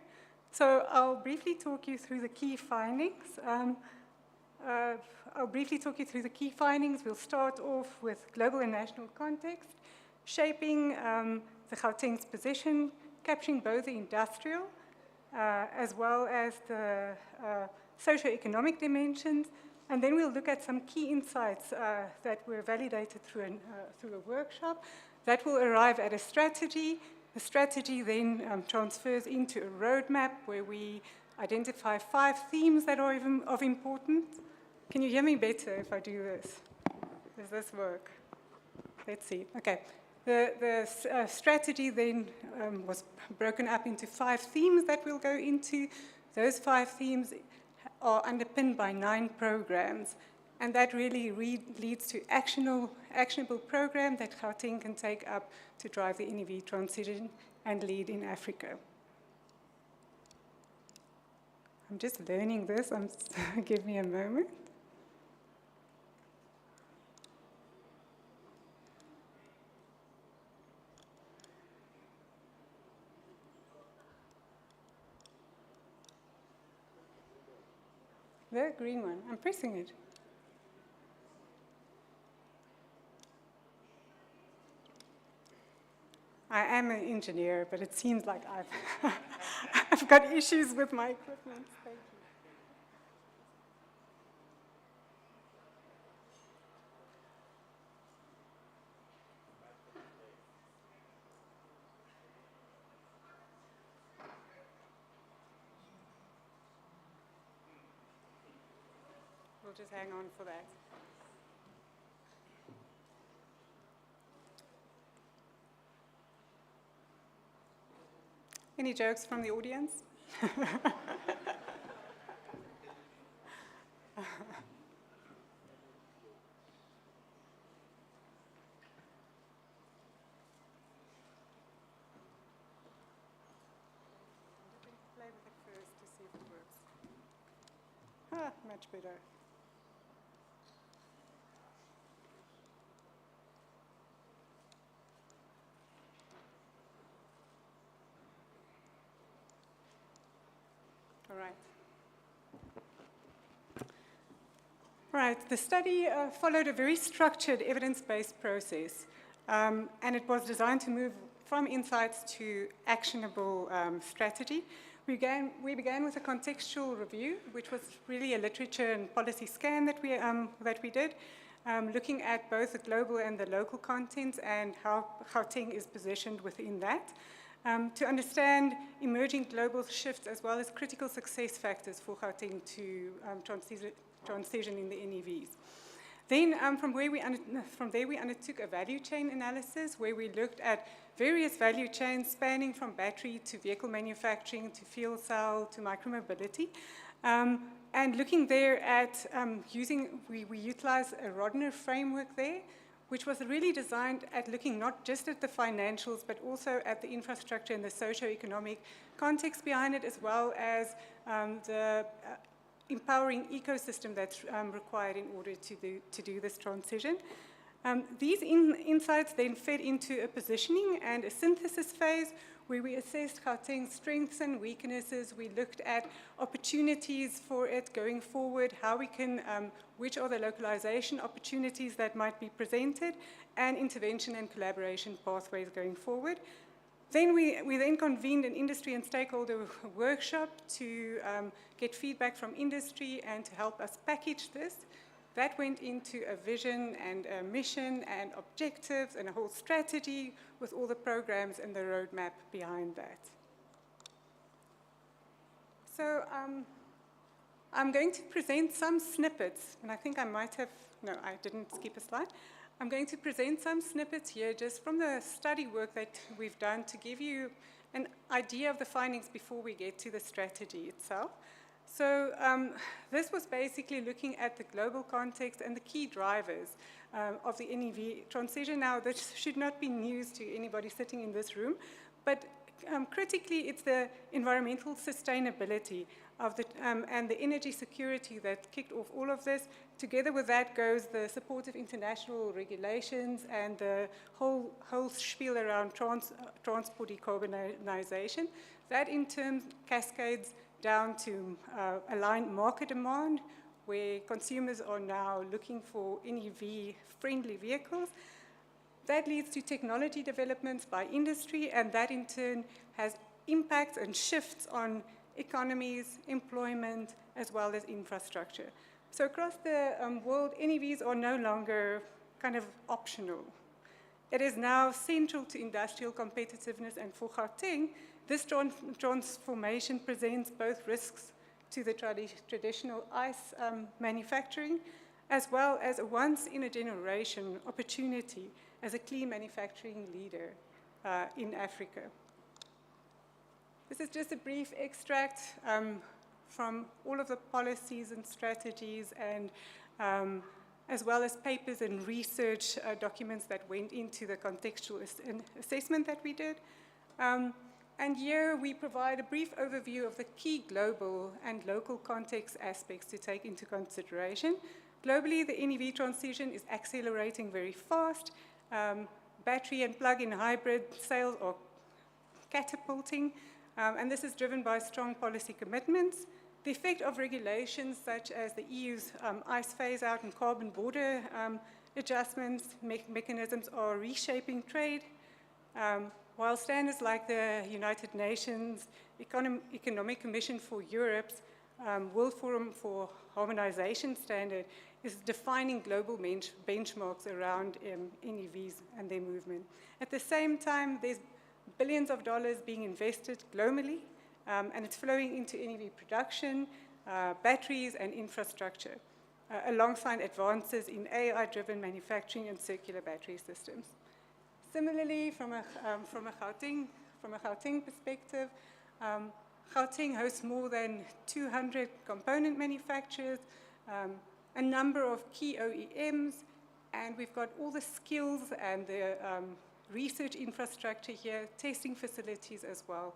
S9: So I'll briefly talk you through the key findings. We'll start off with global and national context, shaping the Gauteng's position, capturing both the industrial as well as the socio-economic dimensions, and then we'll look at some key insights that were validated through a workshop that will arrive at a strategy The strategy then transfers into a roadmap where we identify 5 themes that are of importance. Can you hear me better if I do this? Does this work? Let's see. Okay. The strategy then was broken up into 5 themes that we'll go into. Those 5 themes are underpinned by 9 programs, and that really leads to actionable program that Gauteng can take up to drive the NEV transition and lead in Africa. I'm just learning this. Give me a moment. The green one. I'm pressing it. I am an engineer, but it seems like I've got issues with my equipment. Thank you. We'll just hang on for that. Any jokes from the audience? Play with it first to see if it works. Ah, much better. All right. Right, the study followed a very structured evidence-based process, and it was designed to move from insights to actionable strategy. We began with a contextual review, which was really a literature and policy scan that we did, looking at both the global and the local contents and how Gauteng is positioned within that. To understand emerging global shifts as well as critical success factors for Gauteng to transition in the NEVs. Then from there we undertook a value chain analysis where we looked at various value chains spanning from battery to vehicle manufacturing to fuel cell to micromobility. And looking there at we utilized a Rodner framework there, which was really designed at looking not just at the financials, but also at the infrastructure and the socio-economic context behind it, as well as the empowering ecosystem that's required in order to do this transition. These insights then fed into a positioning and a synthesis phase where we assessed Gauteng's strengths and weaknesses. We looked at opportunities for it going forward, how we can, which are the localization opportunities that might be presented, and intervention and collaboration pathways going forward. Then we then convened an industry and stakeholder workshop to get feedback from industry and to help us package this. That went into a vision and a mission and objectives and a whole strategy with all the programs and the roadmap behind that. So I'm going to present some snippets, and I think I might have, no, I didn't skip a slide. I'm going to present some snippets here just from the study work that we've done to give you an idea of the findings before we get to the strategy itself. So this was basically looking at the global context and the key drivers of the NEV transition. Now, this should not be news to anybody sitting in this room, but critically, it's the environmental sustainability of and the energy security that kicked off all of this. Together with that goes the support of international regulations and the whole spiel around transport decarbonization. That in turn cascades down to aligned market demand, where consumers are now looking for NEV-friendly vehicles. That leads to technology developments by industry, and that in turn has impacts and shifts on economies, employment, as well as infrastructure. So across the world, NEVs are no longer kind of optional. It is now central to industrial competitiveness, and for Gauteng, this transformation presents both risks to the traditional ice manufacturing, as well as a once-in-a-generation opportunity as a clean manufacturing leader in Africa. This is just a brief extract from all of the policies and strategies, and as well as papers and research documents that went into the contextual assessment that we did. And here we provide a brief overview of the key global and local context aspects to take into consideration. Globally, the NEV transition is accelerating very fast. Battery and plug-in hybrid sales are catapulting, and this is driven by strong policy commitments. The effect of regulations such as the EU's ICE phase-out and carbon border adjustments mechanisms are reshaping trade, while standards like the United Nations Economic Commission for Europe's World Forum for Harmonization Standard is defining global benchmarks around NEVs and their movement. At the same time, there's billions of dollars being invested globally, and it's flowing into NEV production, batteries, and infrastructure, alongside advances in AI-driven manufacturing and circular battery systems. Similarly, from a Gauteng perspective, Gauteng hosts more than 200 component manufacturers, a number of key OEMs, and we've got all the skills and the research infrastructure here, testing facilities as well.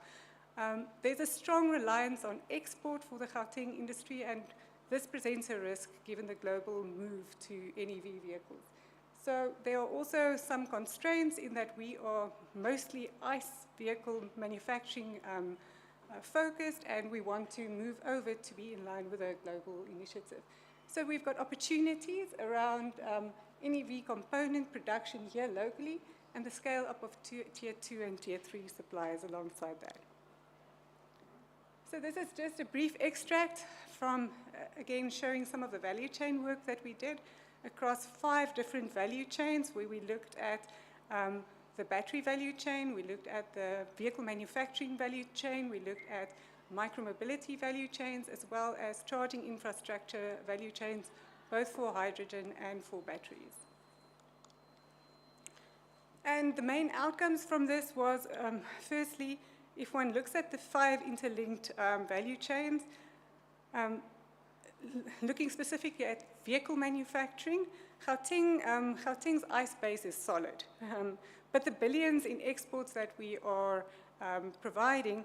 S9: There's a strong reliance on export for the Gauteng industry, and this presents a risk given the global move to NEV vehicles. So there are also some constraints in that we are mostly ICE vehicle manufacturing focused, and we want to move over to be in line with a global initiative. So we've got opportunities around NEV component production here locally, and the scale up of tier 2 and tier 3 suppliers alongside that. So this is just a brief extract from, again, showing some of the value chain work that we did across 5 different value chains, where we looked at the battery value chain, we looked at the vehicle manufacturing value chain, we looked at micromobility value chains, as well as charging infrastructure value chains, both for hydrogen and for batteries. And the main outcomes from this was, firstly, if one looks at the 5 interlinked value chains, looking specifically at vehicle manufacturing, Gauteng's ICE base is solid. But the billions in exports that we are providing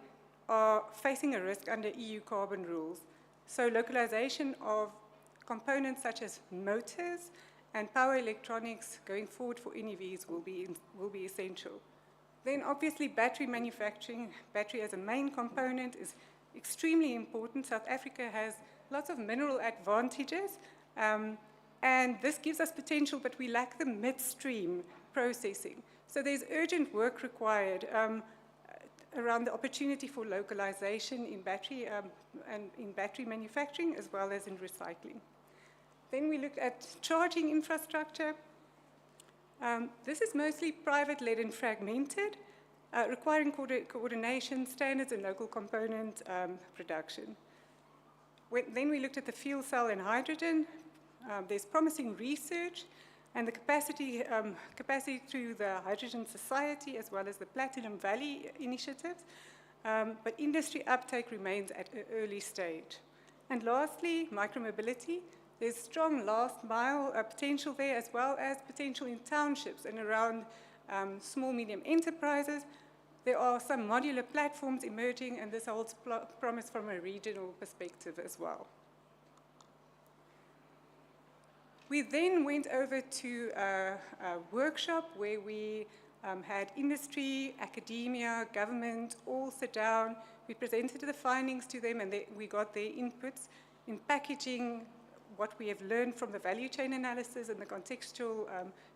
S9: are facing a risk under EU carbon rules. So localization of components such as motors and power electronics going forward for NEVs will be essential. Then obviously battery manufacturing, battery as a main component, is extremely important. South Africa has lots of mineral advantages, and this gives us potential, but we lack the midstream processing. So there's urgent work required around the opportunity for localization in battery and in battery manufacturing, as well as in recycling. Then we look at charging infrastructure. This is mostly private-led and fragmented, requiring coordination, standards, and local component production. Then we looked at the fuel cell and hydrogen. There's promising research and the capacity through the Hydrogen Society, as well as the Platinum Valley initiatives, but industry uptake remains at an early stage. And lastly, micromobility. There's strong last mile potential there, as well as potential in townships and around small, medium enterprises. There are some modular platforms emerging, and this holds promise from a regional perspective as well. We then went over to a workshop where we had industry, academia, government all sit down. We presented the findings to them, and we got their inputs in packaging what we have learned from the value chain analysis and the contextual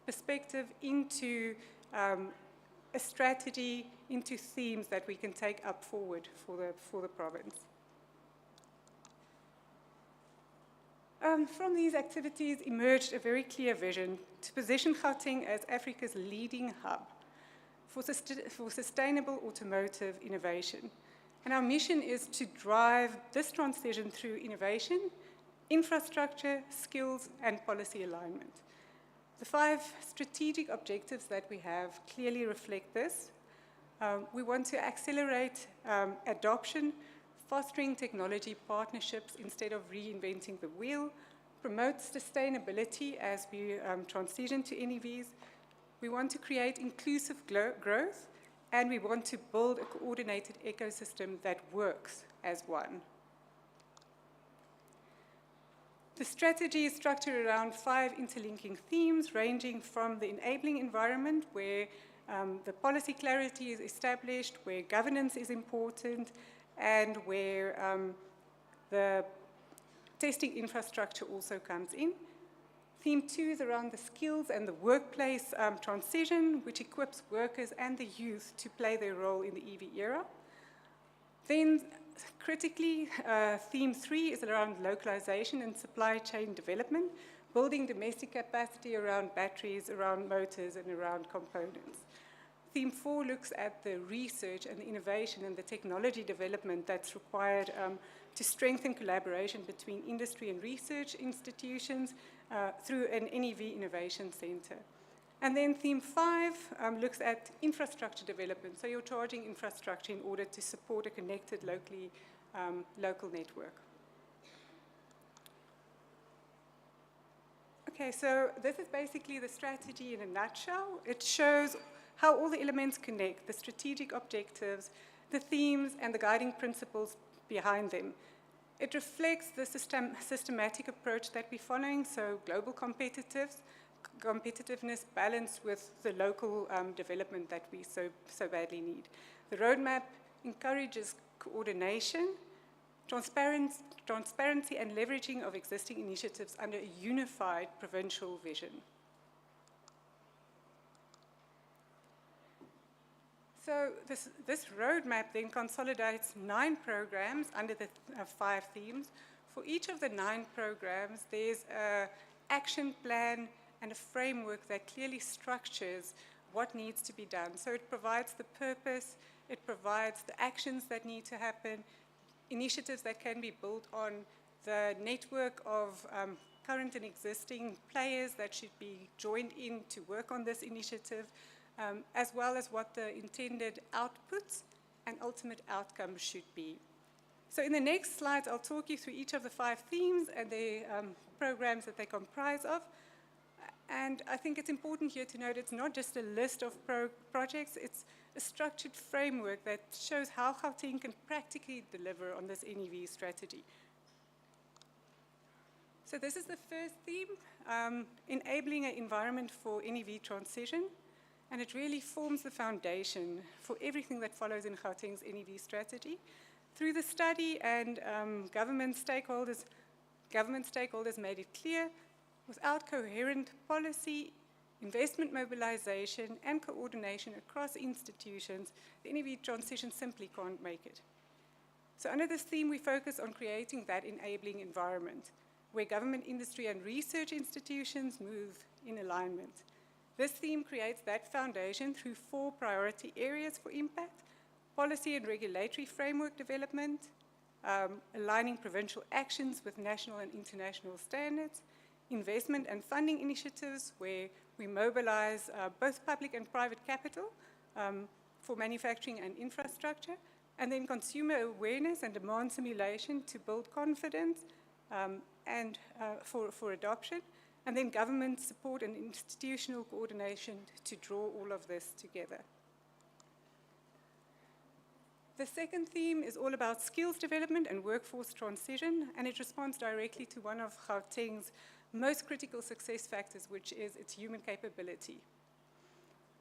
S9: perspective into a strategy, into themes that we can take up forward for the province. From these activities emerged a very clear vision to position Gauteng as Africa's leading hub for sustainable automotive innovation. And our mission is to drive this transition through innovation, infrastructure, skills, and policy alignment. The 5 strategic objectives that we have clearly reflect this. We want to accelerate adoption, fostering technology partnerships instead of reinventing the wheel, promote sustainability as we transition to NEVs. We want to create inclusive growth, and we want to build a coordinated ecosystem that works as one. The strategy is structured around 5 interlinking themes, ranging from the enabling environment, where the policy clarity is established, where governance is important, and where the testing infrastructure also comes in. Theme 2 is around the skills and the workplace transition, which equips workers and the youth to play their role in the EV era. Then, critically, theme 3 is around localization and supply chain development, building domestic capacity around batteries, around motors, and around components. Theme 4 looks at the research and the innovation and the technology development that's required to strengthen collaboration between industry and research institutions through an NEV Innovation Center. And then theme 5 looks at infrastructure development, so your charging infrastructure in order to support a connected local network. Okay, so this is basically the strategy in a nutshell. It shows how all the elements connect, the strategic objectives, the themes, and the guiding principles behind them. It reflects the systematic approach that we're following, so global competitiveness balanced with the local development that we so badly need. The roadmap encourages coordination, transparency, and leveraging of existing initiatives under a unified provincial vision. So this roadmap then consolidates 9 programs under the 5 themes. For each of the 9 programs, there's an action plan and a framework that clearly structures what needs to be done. So it provides the purpose, it provides the actions that need to happen, initiatives that can be built on, the network of current and existing players that should be joined in to work on this initiative, as well as what the intended outputs and ultimate outcomes should be. So in the next slides, I'll talk you through each of the 5 themes and the programs that they comprise of. And I think it's important here to note it's not just a list of projects, it's a structured framework that shows how Gauteng can practically deliver on this NEV strategy. So this is the first theme, enabling an environment for NEV transition. And it really forms the foundation for everything that follows in Gauteng's NEV strategy. Through the study and government stakeholders made it clear, without coherent policy, investment mobilization, and coordination across institutions, the NEV transition simply can't make it. So under this theme, we focus on creating that enabling environment where government, industry, and research institutions move in alignment. This theme creates that foundation through 4 priority areas for impact: policy and regulatory framework development, aligning provincial actions with national and international standards, investment and funding initiatives where we mobilize both public and private capital for manufacturing and infrastructure, and then consumer awareness and demand simulation to build confidence and for adoption, and then government support and institutional coordination to draw all of this together. The second theme is all about skills development and workforce transition, and it responds directly to one of Gauteng's most critical success factors, which is its human capability.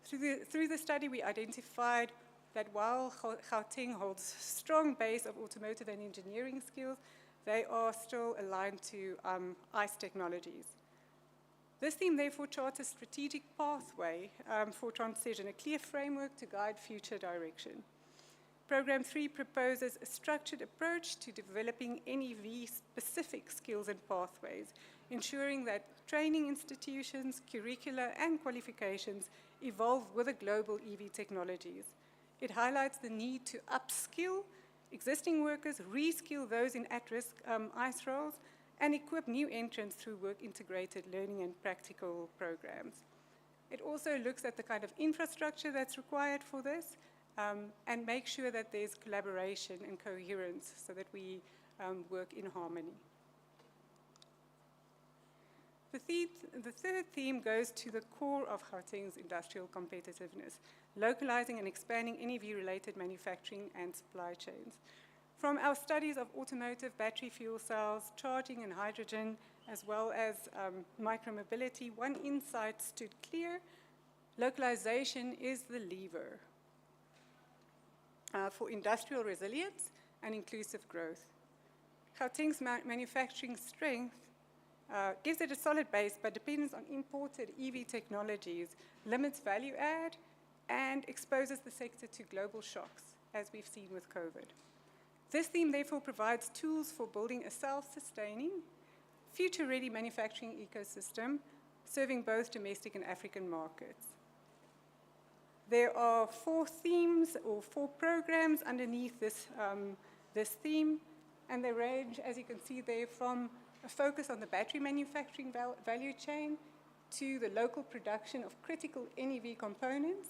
S9: Through the study, we identified that while Gauteng holds a strong base of automotive and engineering skills, they are still aligned to ICE technologies. This theme therefore charts a strategic pathway for transition, a clear framework to guide future direction. Program 3 proposes a structured approach to developing NEV-specific skills and pathways, ensuring that training institutions, curricula, and qualifications evolve with the global EV technologies. It highlights the need to upskill existing workers, reskill those in at-risk ICE roles, and equip new entrants through work-integrated learning and practical programs. It also looks at the kind of infrastructure that's required for this, and make sure that there's collaboration and coherence so that we work in harmony. The third theme goes to the core of Gauteng's industrial competitiveness, localizing and expanding NEV-related manufacturing and supply chains. From our studies of automotive, battery fuel cells, charging and hydrogen, as well as micromobility, one insight stood clear: localization is the lever for industrial resilience and inclusive growth. Gauteng's manufacturing strength gives it a solid base, but dependence on imported EV technologies limits value add and exposes the sector to global shocks, as we've seen with COVID. This theme therefore provides tools for building a self-sustaining, future-ready manufacturing ecosystem, serving both domestic and African markets. There are 4 themes or 4 programs underneath this, this theme, and they range, as you can see there, from a focus on the battery manufacturing value chain to the local production of critical NEV components,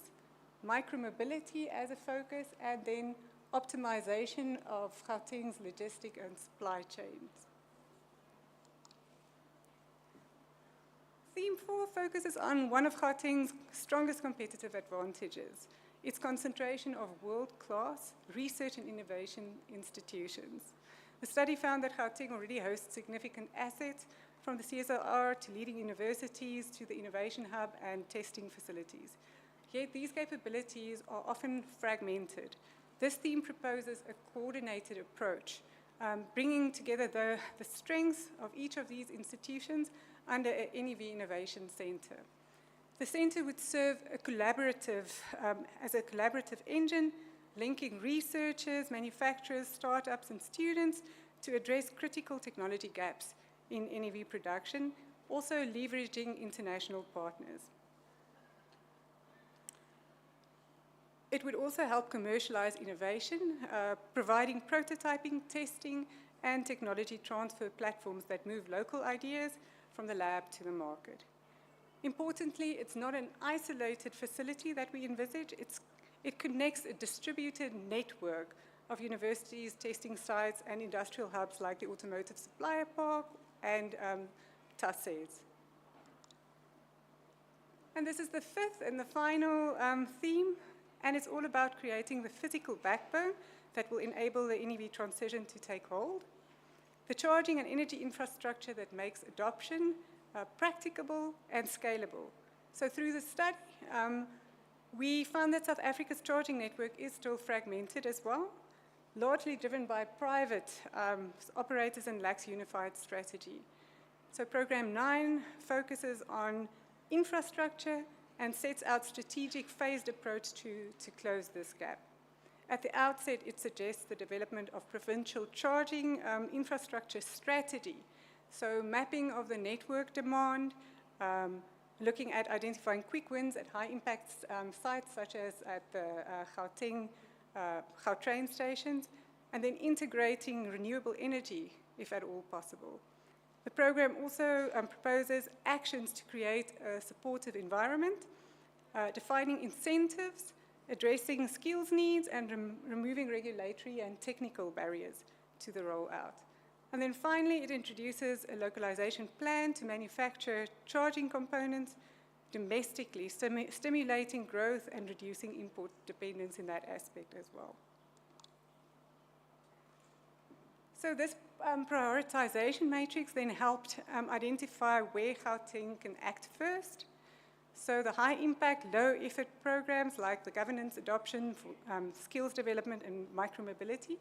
S9: micromobility as a focus, and then optimization of Gauteng's logistic and supply chains. Theme 4 focuses on one of Gauteng's strongest competitive advantages, its concentration of world-class research and innovation institutions. The study found that Gauteng already hosts significant assets, from the CSIR to leading universities to the innovation hub and testing facilities. Yet these capabilities are often fragmented. This theme proposes a coordinated approach, bringing together the strengths of each of these institutions under an NEV Innovation Center. The center would serve as a collaborative engine, linking researchers, manufacturers, startups, and students to address critical technology gaps in NEV production, also leveraging international partners. It would also help commercialize innovation, providing prototyping, testing, and technology transfer platforms that move local ideas from the lab to the market. Importantly, it's not an isolated facility that we envisage. It connects a distributed network of universities, testing sites, and industrial hubs like the Automotive Supplier Park and TASES. And this is the 5th and the final theme, and it's all about creating the physical backbone that will enable the NEV transition to take hold, the charging and energy infrastructure that makes adoption practicable and scalable. So through the study, we found that South Africa's charging network is still fragmented as well, largely driven by private operators and lacks unified strategy. So Program 9 focuses on infrastructure and sets out strategic phased approach to close this gap. At the outset, it suggests the development of provincial charging infrastructure strategy. So mapping of the network demand, looking at identifying quick wins at high impact sites such as at the Gautrain stations, and then integrating renewable energy if at all possible. The program also proposes actions to create a supportive environment, defining incentives, addressing skills needs, and removing regulatory and technical barriers to the rollout. And then finally, it introduces a localization plan to manufacture charging components domestically, stimulating growth and reducing import dependence in that aspect as well. So this prioritization matrix then helped identify where Gauteng can act first. So the high impact, low effort programs like the governance adoption, for, skills development and micromobility,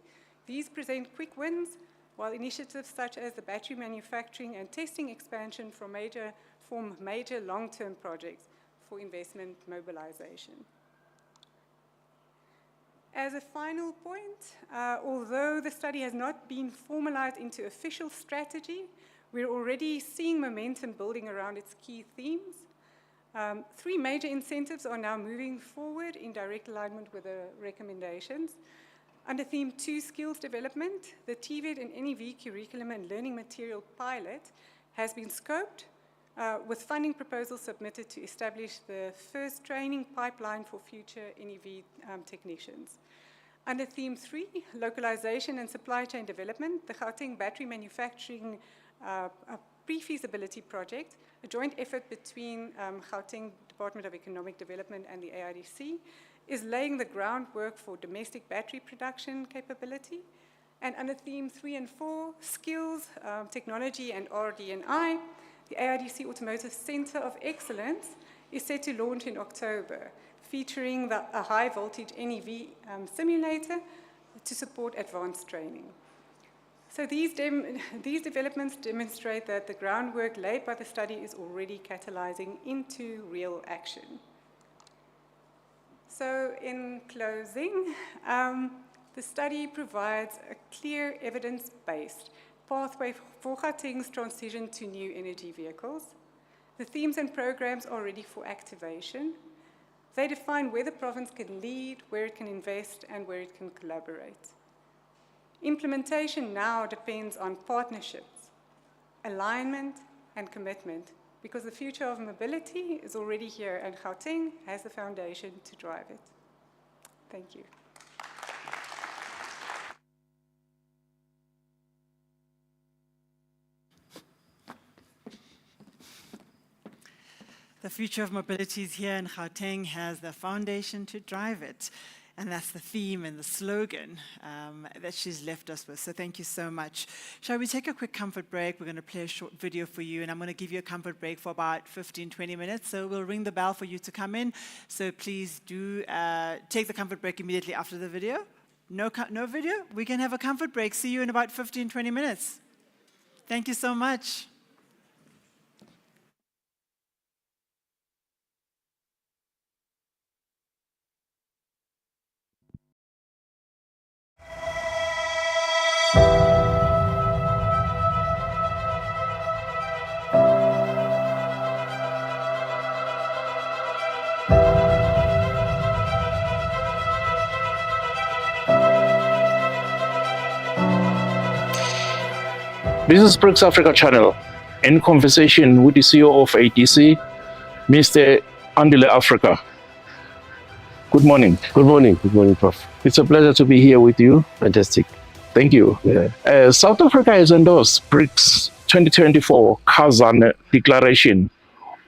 S9: these present quick wins, while initiatives such as the battery manufacturing and testing expansion form major long-term projects for investment mobilization. As a final point, although the study has not been formalized into official strategy, we're already seeing momentum building around its key themes. 3 major incentives are now moving forward in direct alignment with the recommendations. Under theme 2, skills development, the TVET and NEV curriculum and learning material pilot has been scoped with funding proposals submitted to establish the first training pipeline for future NEV technicians. Under theme 3, localization and supply chain development, the Gauteng battery manufacturing pre-feasibility project, a joint effort between Gauteng Department of Economic Development and the AIDC, is laying the groundwork for domestic battery production capability. And under theme 3 and 4, skills, technology, and RD&I, the AIDC Automotive Center of Excellence is set to launch in October, featuring a high voltage NEV simulator to support advanced training. So these developments demonstrate that the groundwork laid by the study is already catalyzing into real action. So in closing, the study provides a clear evidence-based pathway for Gauteng's transition to new energy vehicles. The themes and programs are ready for activation. They define where the province can lead, where it can invest, and where it can collaborate. Implementation now depends on partnerships, alignment, and commitment, because the future of mobility is already here and Gauteng has the foundation to drive it. Thank you.
S2: The future of mobility is here and Gauteng has the foundation to drive it. And that's the theme and the slogan that she's left us with. So thank you so much. Shall we take a quick comfort break? We're going to play a short video for you, and I'm going to give you a comfort break for about 15, 20 minutes. So we'll ring the bell for you to come in. So please do take the comfort break immediately after the video. No video? We can have a comfort break. See you in about 15, 20 minutes. Thank you so much.
S10: This is BRICS Africa Channel, in conversation with the CEO of ATC, Mr. Andile Africa. Good morning.
S8: Good morning, Prof.
S10: It's a pleasure to be here with you.
S8: Fantastic.
S10: Thank you.
S8: Yeah.
S10: South Africa has endorsed BRICS 2024 Kazan Declaration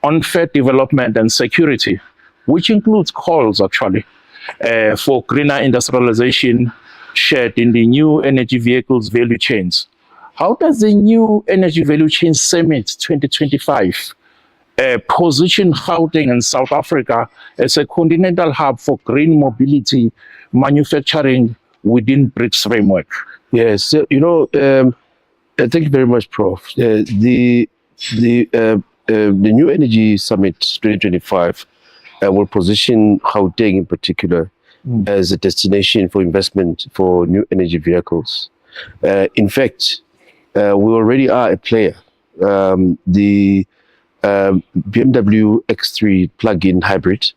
S10: on Fair Development and Security, which includes calls, actually, for greener industrialization shared in the new energy vehicles value chains. How does the new Energy Value Chain Summit 2025 position Gauteng and South Africa as a continental hub for green mobility manufacturing within BRICS framework?
S8: Yes, thank you very much, Prof. The New Energy Summit 2025 will position Gauteng in particular as a destination for investment for new energy vehicles. In fact, we already are a player. The BMW X3 plug-in hybrid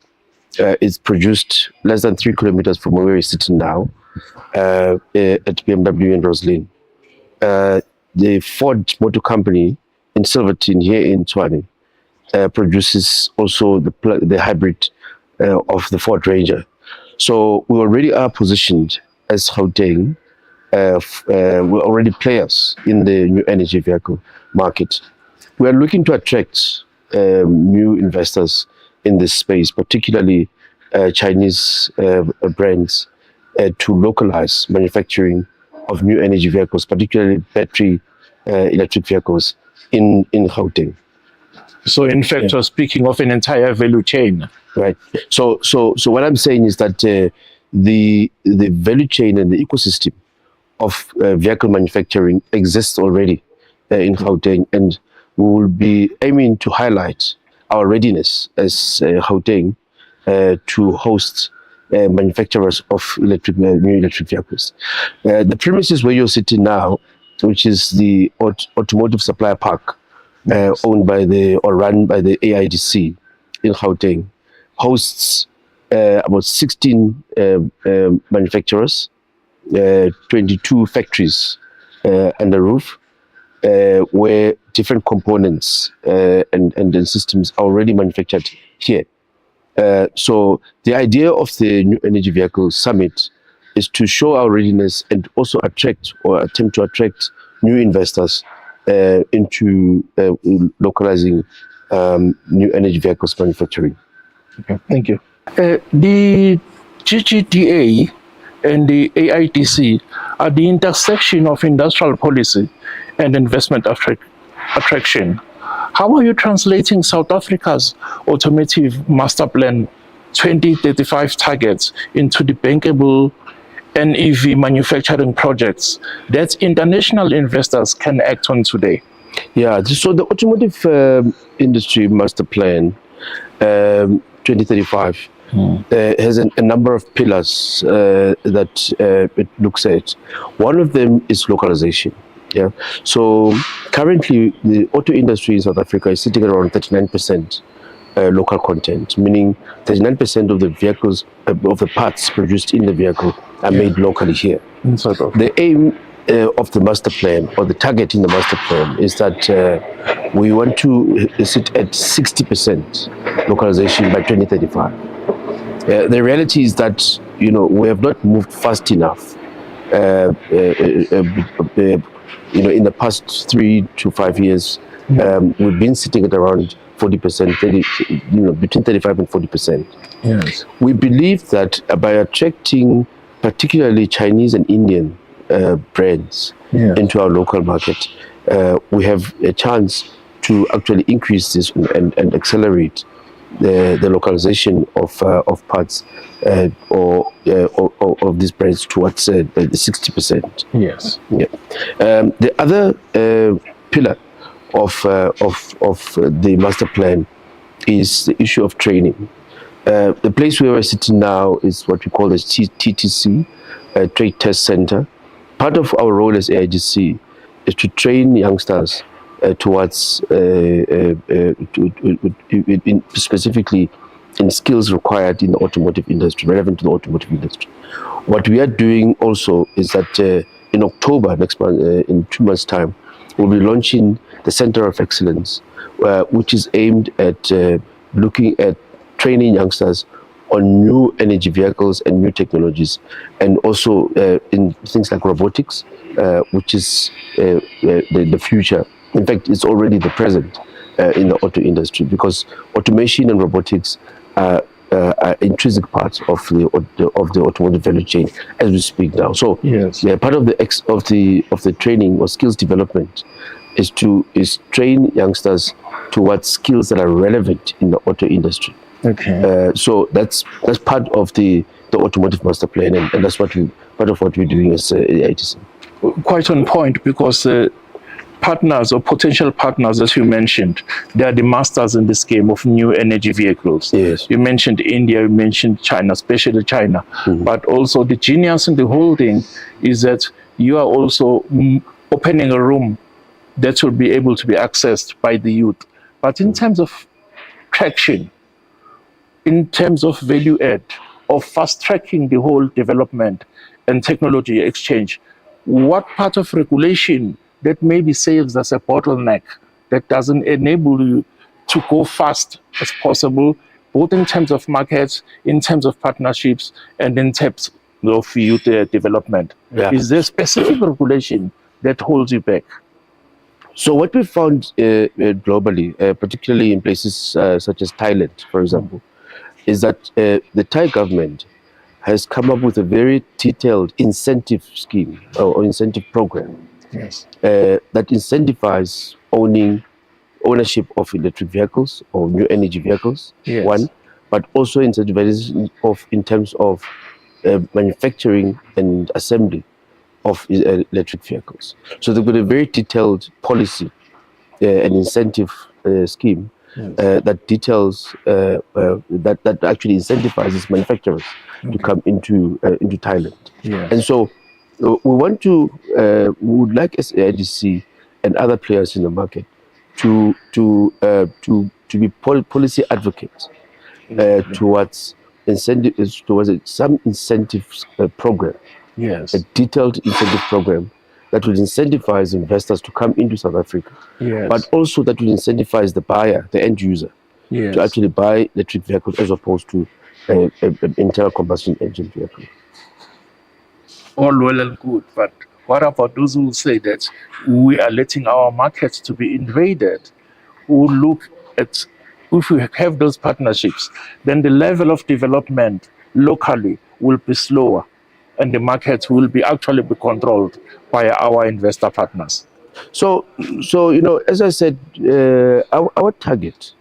S8: is produced less than 3 kilometers from where we're sitting now at BMW in Roslyn. The Ford Motor Company in Silverton here in Tshwane produces also the hybrid of the Ford Ranger. So we already are positioned as Gauteng. We're already players in the new energy vehicle market. We are looking to attract new investors in this space, particularly Chinese brands, to localize manufacturing of new energy vehicles, particularly battery electric vehicles in Gauteng.
S10: So in fact, you're speaking of an entire value chain.
S8: Right. So what I'm saying is that the value chain and the ecosystem of vehicle manufacturing exists already in Gauteng, and we will be aiming to highlight our readiness as Gauteng to host manufacturers of new electric vehicles. The premises where you're sitting now, which is the automotive supplier park, owned by or run by the AIDC in Gauteng, hosts about 16 manufacturers, 22 factories under roof, where different components and systems are already manufactured here. So the idea of the New Energy Vehicle Summit is to show our readiness and also attract or attempt to attract new investors into localizing new energy vehicles manufacturing.
S10: Okay, thank you. The GGDA and the AITC are the intersection of industrial policy and investment attraction. How are you translating South Africa's automotive master plan 2035 targets into the bankable NEV manufacturing projects that international investors can act on today?
S8: Yeah, so the automotive industry master plan 2035 has a number of pillars that it looks at. One of them is localization. Yeah. So currently, the auto industry in South Africa is sitting around 39% local content, meaning 39% of the vehicles, of the parts produced in the vehicle are made locally here. The aim of the master plan, or the target in the master plan, is that we want to sit at 60% localization by 2035. The reality is that, we have not moved fast enough. In the past 3 to 5 years, we've been sitting at around 40%, between 35 and 40%.
S10: Yes.
S8: We believe that by attracting particularly Chinese and Indian brands into our local market, we have a chance to actually increase this and accelerate the localization of parts or of these brands towards the 60%.
S10: Yes.
S8: Yeah. The other pillar of the master plan is the issue of training. The place where we're sitting now is what we call the TTC, Trade Test Center. Part of our role as AIGC is to train youngsters towards specifically in skills required in the automotive industry, relevant to the automotive industry. What we are doing also is that in October next month, in 2 months' time, we'll be launching the Center of Excellence, which is aimed at looking at training youngsters on new energy vehicles and new technologies, and also in things like robotics, which is the future. In fact, it's already the present in the auto industry, because automation and robotics are intrinsic parts of the automotive value chain as we speak now. So, part of the training or skills development is train youngsters towards skills that are relevant in the auto industry.
S10: Okay.
S8: So that's part of the automotive master plan, and that's part of what we're doing as AITC.
S10: Quite on point, because partners or potential partners, as you mentioned, they are the masters in this game of new energy vehicles.
S8: Yes.
S10: You mentioned India, you mentioned China, especially China.
S8: Mm-hmm.
S10: But also the genius in the whole thing is that you are also opening a room that will be able to be accessed by the youth. But in terms of traction, in terms of value add, of fast-tracking the whole development and technology exchange, what part of regulation that maybe serves as a bottleneck that doesn't enable you to go fast as possible, both in terms of markets, in terms of partnerships, and in terms of youth development?
S8: Yeah.
S10: Is there specific regulation that holds you back?
S8: So what we found globally, particularly in places such as Thailand, for example, is that the Thai government has come up with a very detailed incentive scheme or incentive program.
S10: Yes.
S8: That incentivizes ownership of electric vehicles or new energy vehicles,
S10: Yes.
S8: one, but also incentivizes in terms of manufacturing and assembly of electric vehicles. So they've got a very detailed policy and incentive scheme that details that actually incentivizes manufacturers to come into Thailand.
S10: Yes.
S8: And so we would like SAIDC and other players in the market to be policy advocates towards some incentives program,
S10: Yes.
S8: a detailed incentive program that will incentivize investors to come into South Africa,
S10: Yes.
S8: but also that will incentivize the buyer, the end user,
S10: Yes.
S8: to actually buy electric vehicles as opposed to an internal combustion engine vehicle.
S10: All well and good, but what about those who say that we are letting our markets to be invaded? Who look at, if we have those partnerships, then the level of development locally will be slower, and the markets will be actually be controlled by our investor partners.
S8: So as I said, our target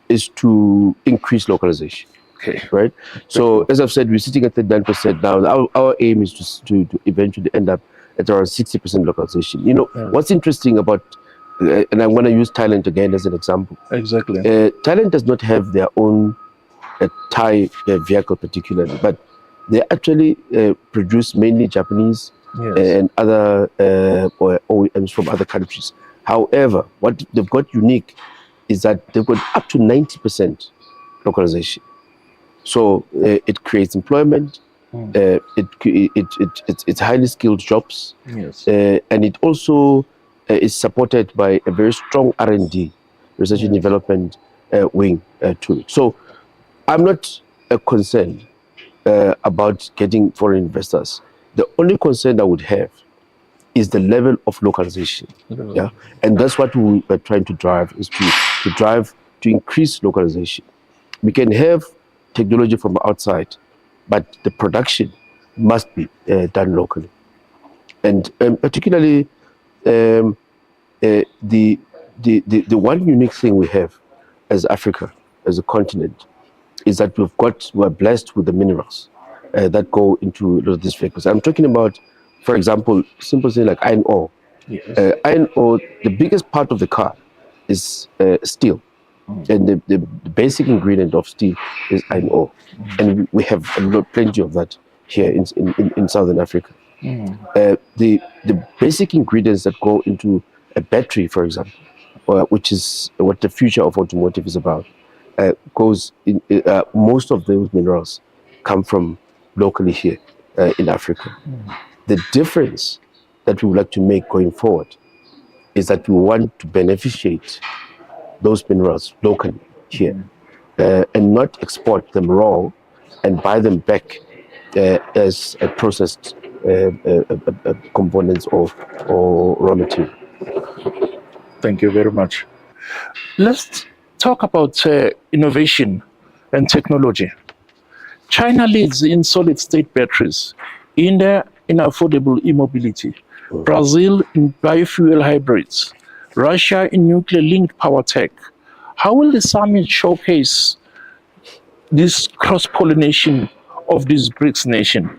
S8: is to increase localization.
S10: Okay.
S8: Right. So as I've said, we're sitting at 39% now. Our aim is to eventually end up at around 60% localization. What's interesting about, and I'm going to use Thailand again as an example.
S10: Exactly.
S8: Thailand does not have their own Thai vehicle particularly, but they actually produce mainly Japanese and other OEMs from other countries. However, what they've got unique is that they've got up to 90% localization. So it creates employment. It's highly skilled jobs.
S10: Yes.
S8: And it also is supported by a very strong R&D, research and development wing to it. So I'm not concerned about getting foreign investors. The only concern I would have is the level of localization. Yeah, and that's what we are trying to drive, is to increase localization. We can have technology from outside, but the production must be done locally. And particularly, the one unique thing we have as Africa, as a continent, is that we're blessed with the minerals that go into a lot of these vehicles. I'm talking about, for example, simple thing like iron ore.
S10: Yes.
S8: Iron ore, the biggest part of the car is steel. And the basic ingredient of steel is iron ore. And we have plenty of that here in Southern Africa. The basic ingredients that go into a battery, for example, which is what the future of automotive is about, most of those minerals come from locally here in Africa. The difference that we would like to make going forward is that we want to beneficiate those minerals locally here and not export them raw and buy them back as a processed components or raw material.
S10: Thank you very much. Let's talk about innovation and technology. China leads in solid-state batteries, India in affordable e-mobility, Brazil in biofuel hybrids, Russia in nuclear-linked power tech. How will the summit showcase this cross-pollination of these BRICS nations?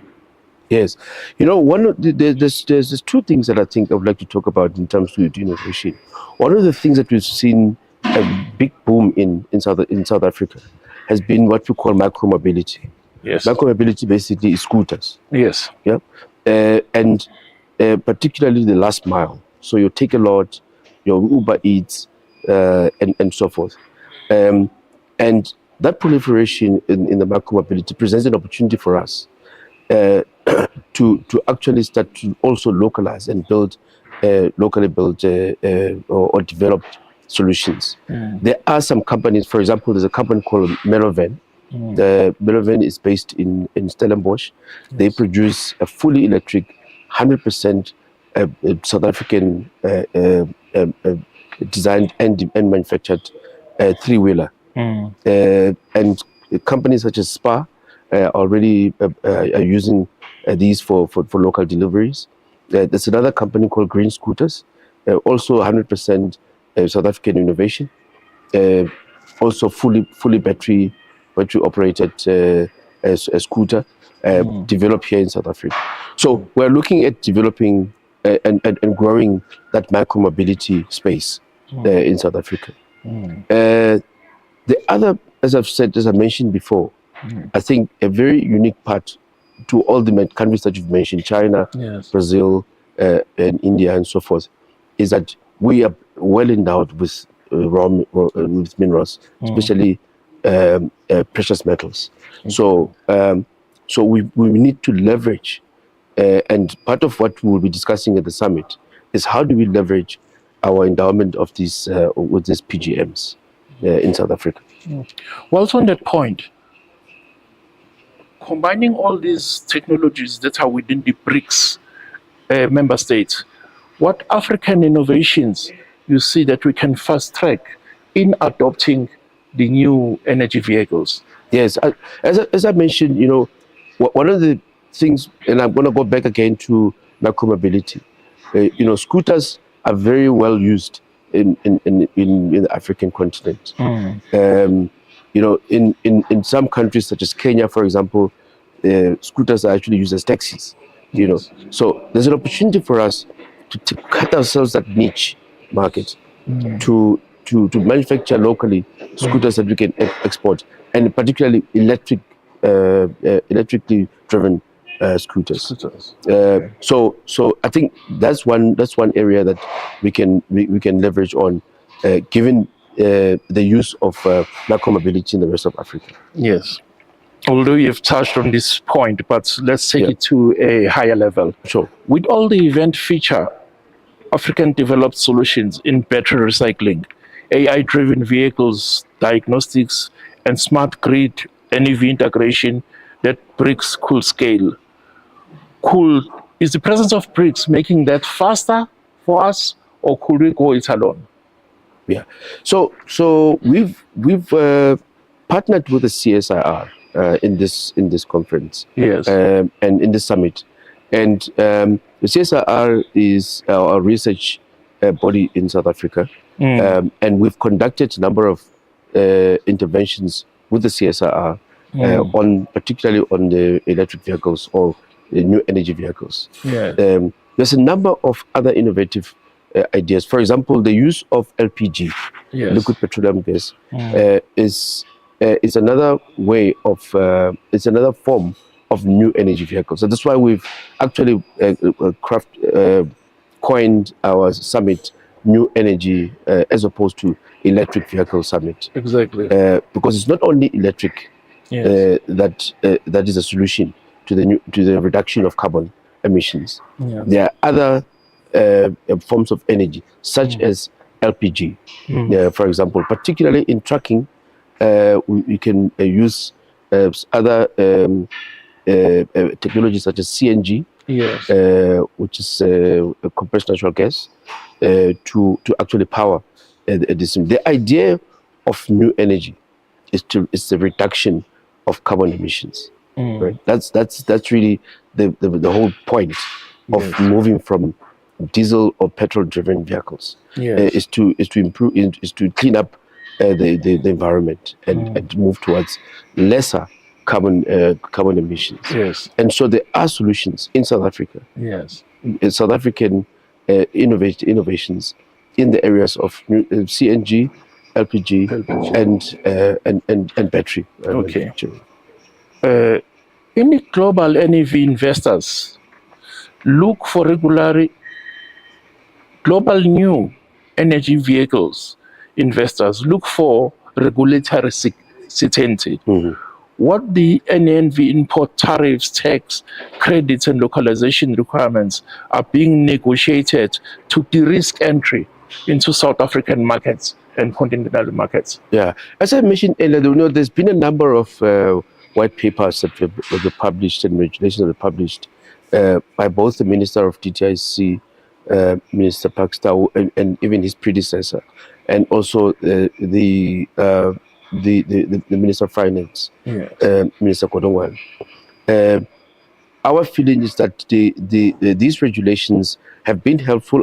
S8: Yes, there's two things that I think I would like to talk about in terms of innovation. One of the things that we've seen a big boom in South Africa has been what we call micromobility.
S10: Yes.
S8: Micromobility basically is scooters.
S10: Yes.
S8: Yeah, and particularly the last mile. So you take a lot, your Uber Eats, and so forth. And that proliferation in the micromobility presents an opportunity for us to actually start to also localize and build locally built or developed solutions. There are some companies, for example, there's a company called Merovan. Merovan is based in Stellenbosch. Yes. They produce a fully electric, 100% South African designed and manufactured three-wheeler. And companies such as Spa already are using these for local deliveries. There's another company called Green Scooters, also 100% South African innovation, also fully battery operated scooter developed here in South Africa. So we're looking at developing and growing that micromobility space in South Africa. The other, as I mentioned before, I think a very unique part to all the countries that you've mentioned, China,
S10: Yes.
S8: Brazil, and India, and so forth, is that we are well endowed with with minerals, especially precious metals. So, so we need to leverage, and part of what we will be discussing at the summit is how do we leverage our endowment of these with these PGMs in South Africa.
S10: Well, also on that point, combining all these technologies that are within the BRICS member states, what African innovations you see that we can fast track in adopting the new energy vehicles?
S8: Yes, as I mentioned, you know, one of the things, and I'm going to go back again to micromobility. You know, scooters are very well used in the African continent. You know, in some countries such as Kenya, for example, scooters are actually used as taxis. You know, so there's an opportunity for us to cut ourselves that niche market, to manufacture locally scooters that we can export, and particularly electrically driven scooters. So I think that's one area that we can leverage on, given the use of micromobility in the rest of Africa.
S10: Yes. Although you've touched on this point, but let's take it to a higher level.
S8: Sure.
S10: With all the event feature, African developed solutions in battery recycling, AI-driven vehicles, diagnostics, and smart grid NEV integration that BRICS could scale. Is the presence of BRICS making that faster for us, or could we go it alone?
S8: Yeah. So we've partnered with the CSIR in this conference.
S10: Yes.
S8: And in the summit, and the CSIR is our research body in South Africa, and we've conducted a number of interventions with the CSIR particularly on the electric vehicles or the new energy vehicles.
S10: Yes.
S8: There's a number of other innovative ideas. For example, the use of LPG, liquid petroleum gas, is another way of it's another form of new energy vehicles. So that's why we've actually coined our summit New Energy as opposed to Electric Vehicle Summit.
S10: Exactly.
S8: Because it's not only electric that is a solution to the reduction of carbon emissions. There are other forms of energy, such as LPG, for example. Particularly in trucking, we can use other technologies such as CNG, which is compressed natural gas, to actually power this. The idea of new energy is the reduction of carbon emissions. Right? That's really the whole point of moving from diesel or petrol-driven vehicles. Is to improve, is to clean up the environment and move towards lesser carbon emissions. And so there are solutions in South Africa. South African innovations in the areas of CNG, LPG, and battery manufacturing.
S10: Any global NEV investors look for global new energy vehicles investors look for regulatory certainty. What the NNV import tariffs, tax, credits, and localization requirements are being negotiated to de-risk entry into South African markets and continental markets.
S8: Yeah, as I mentioned earlier, there's been a number of white papers that were published and regulations that were published by both the Minister of DTIC, Minister Pakistan, and even his predecessor, and also the Minister of Finance, Minister Kodongwan. Our feeling is that these regulations have been helpful,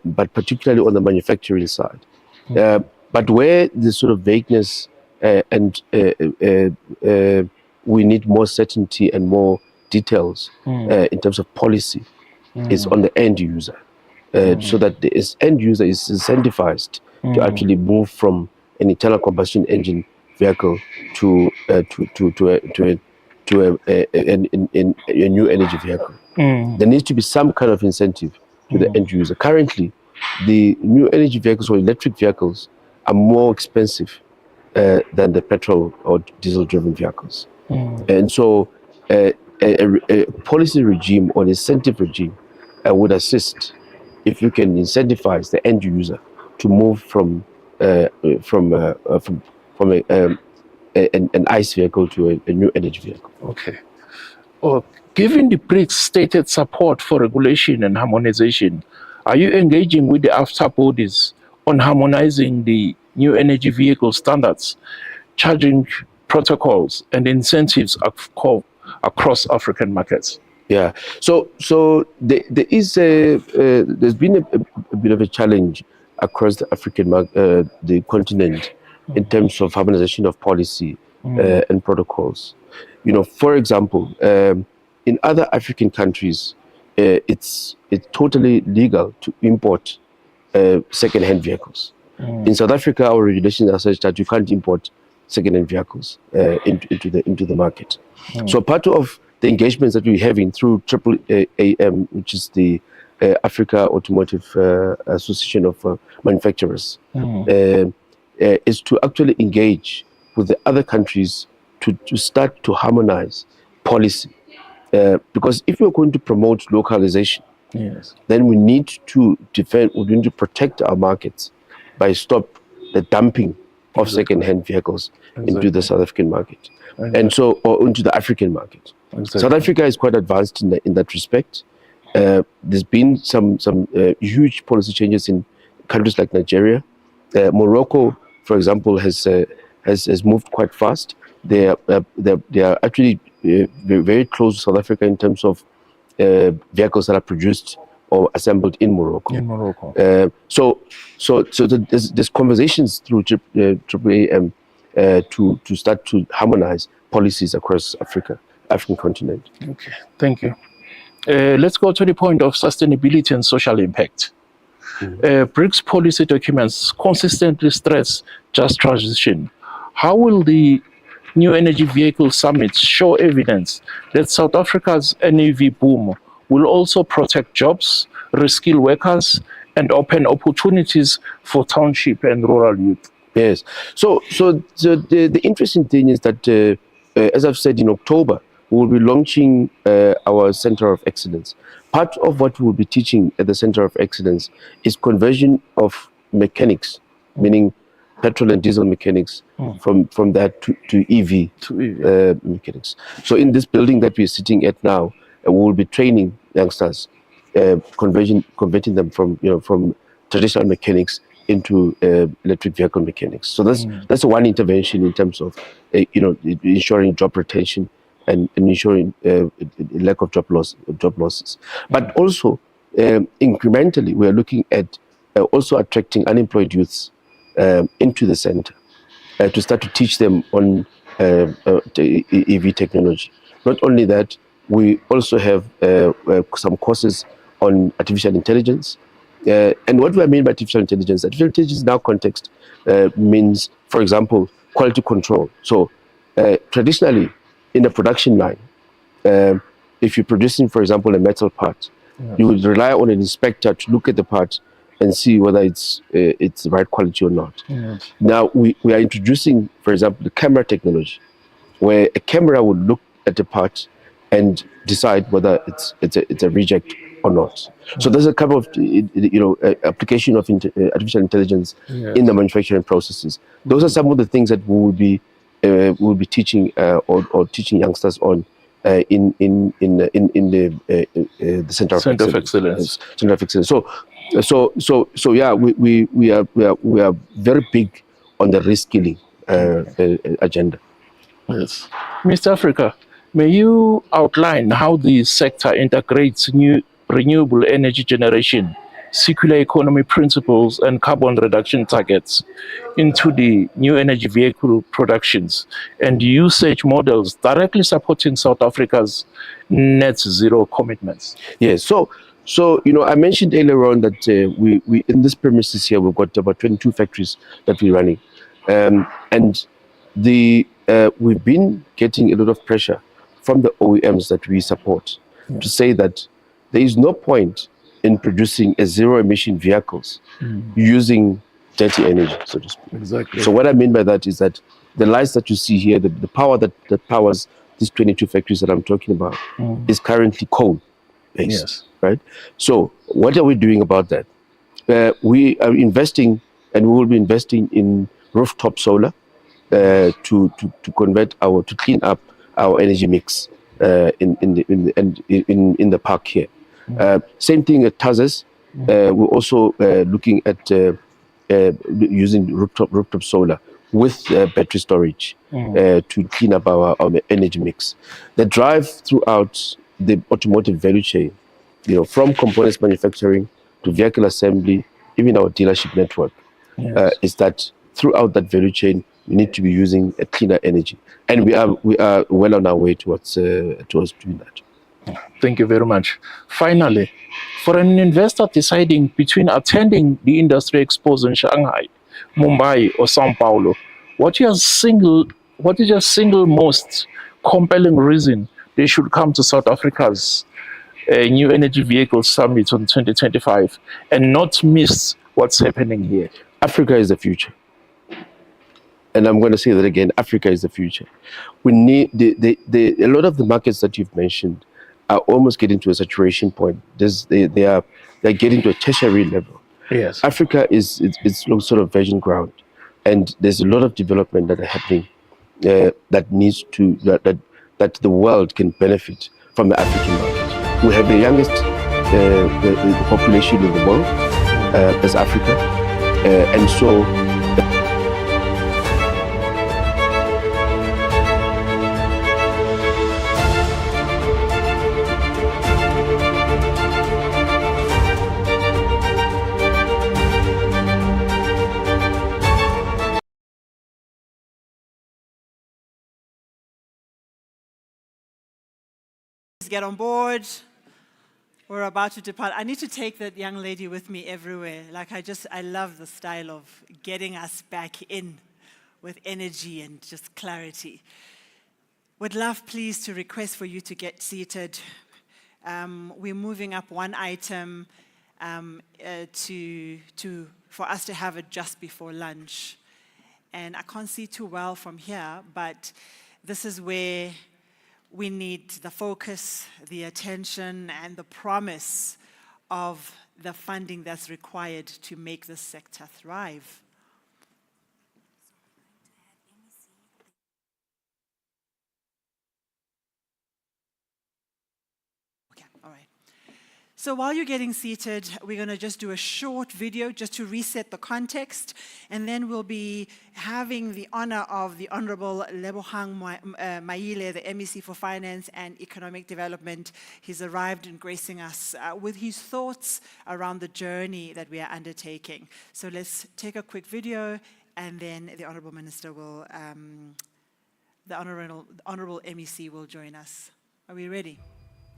S8: but particularly on the manufacturing side. But where the sort of vagueness and we need more certainty and more details in terms of policy is on the end user, so that the end user is incentivized to actually move from an internal combustion engine vehicle to a new energy vehicle. There needs to be some kind of incentive to the end user. Currently, the new energy vehicles or electric vehicles are more expensive than the petrol or diesel-driven vehicles. And so a policy regime or an incentive regime would assist if you can incentivize the end user to move from an ICE vehicle to a new energy vehicle.
S10: Okay. Given the BRICS stated support for regulation and harmonization, are you engaging with the AFTA bodies on harmonizing the new energy vehicle standards, charging protocols, and incentives across African markets?
S8: Yeah. So there is there's been a bit of a challenge across the the continent in terms of harmonization of policy and protocols. You know, for example, in other African countries, it's totally legal to import second-hand vehicles. In South Africa, our regulations are such that you can't import second-hand vehicles into the market. So part of the engagements that we're having through AAAM, which is the Africa Automotive Association of Manufacturers, is to actually engage with the other countries to start to harmonize policy. Because if we're going to promote localization, then we need to defend, we need to protect our markets by stop the dumping of second-hand vehicles into the South African market, and so or into the African market. South Africa is quite advanced in that respect. There's been some huge policy changes in countries like Nigeria. Morocco, for example, has moved quite fast. They are actually very close to South Africa in terms of vehicles that are produced or assembled in Morocco. So there's conversations through AAAM to start to harmonize policies across African continent.
S10: Okay, thank you. Let's go to the point of sustainability and social impact. BRICS policy documents consistently stress just transition. How will the New Energy Vehicle Summit show evidence that South Africa's NEV boom will also protect jobs, reskill workers, and open opportunities for township and rural youth?
S8: Yes. So the interesting thing is that, as I've said, in October, we will be launching our Center of Excellence. Part of what we will be teaching at the Center of Excellence is conversion of mechanics, meaning petrol and diesel mechanics, from that to EV, mechanics. So in this building that we're sitting at now, we will be training youngsters, converting them from traditional mechanics into electric vehicle mechanics. So that's one intervention in terms of ensuring job retention and ensuring lack of job losses. But also incrementally, we are looking at also attracting unemployed youths into the center to start to teach them on EV technology. Not only that, we also have some courses on artificial intelligence. And what do I mean by artificial intelligence? Artificial intelligence in our context means, for example, quality control. So traditionally, in the production line, if you're producing, for example, a metal part, you would rely on an inspector to look at the part and see whether it's the right quality or not. Now, we are introducing, for example, the camera technology, where a camera would look at the part and decide whether it's a reject or not. So there's a couple of application of artificial intelligence in the manufacturing processes. Those are some of the things that we will be teaching or teaching youngsters on in the Center of Excellence. Center of Excellence. So yeah, we are very big on the reskilling agenda.
S10: Yes, Mr. Africa, may you outline how the sector integrates new renewable energy generation, circular economy principles, and carbon reduction targets into the new energy vehicle productions and usage models directly supporting South Africa's net zero commitments?
S8: Yes. So I mentioned earlier on that we in this premises here we've got about 22 factories that we're running. And we've been getting a lot of pressure from the OEMs that we support to say that there is no point in producing a zero-emission vehicles using dirty energy, so to speak.
S10: Exactly.
S8: So what I mean by that is that the lights that you see here, the power that powers these 22 factories that I'm talking about is currently coal-based,
S10: Yes.
S8: right? So what are we doing about that? We are investing, and we will be investing in rooftop solar to convert to clean up our energy mix in the park here. Same thing at Tazes. We're also looking at using rooftop solar with battery storage to clean up our energy mix. The drive throughout the automotive value chain, from components manufacturing to vehicle assembly, even our dealership network, is that throughout that value chain, we need to be using a cleaner energy, and we are well on our way towards doing that.
S10: Thank you very much. Finally, for an investor deciding between attending the industry expos in Shanghai, Mumbai, or Sao Paulo, what is your single most compelling reason they should come to South Africa's New Energy Vehicle Summit on 2025 and not miss what's happening here?
S8: Africa is the future. And I'm going to say that again, Africa is the future. We need a lot of the markets that you've mentioned are almost getting to a saturation point. They're getting to a tertiary level.
S10: Yes.
S8: Africa is sort of virgin ground, and there's a lot of development that are happening that needs to that the world can benefit from the African market. We have the youngest the population in the world as Africa, and so.
S2: Get on board. We're about to depart. I need to take that young lady with me everywhere. I love the style of getting us back in with energy and just clarity. Would love, please, to request for you to get seated. We're moving up one item for us to have it just before lunch. And I can't see too well from here, but this is where we need the focus, the attention, and the promise of the funding that's required to make this sector thrive. Okay, all right. So while you're getting seated, we're going to just do a short video just to reset the context, and then we'll be having the honor of the Honorable Lebogang Maile, the MEC for Finance and Economic Development. He's arrived and gracing us with his thoughts around the journey that we are undertaking. So let's take a quick video, and then the Honorable Minister will, the Honorable MEC will join us. Are we ready?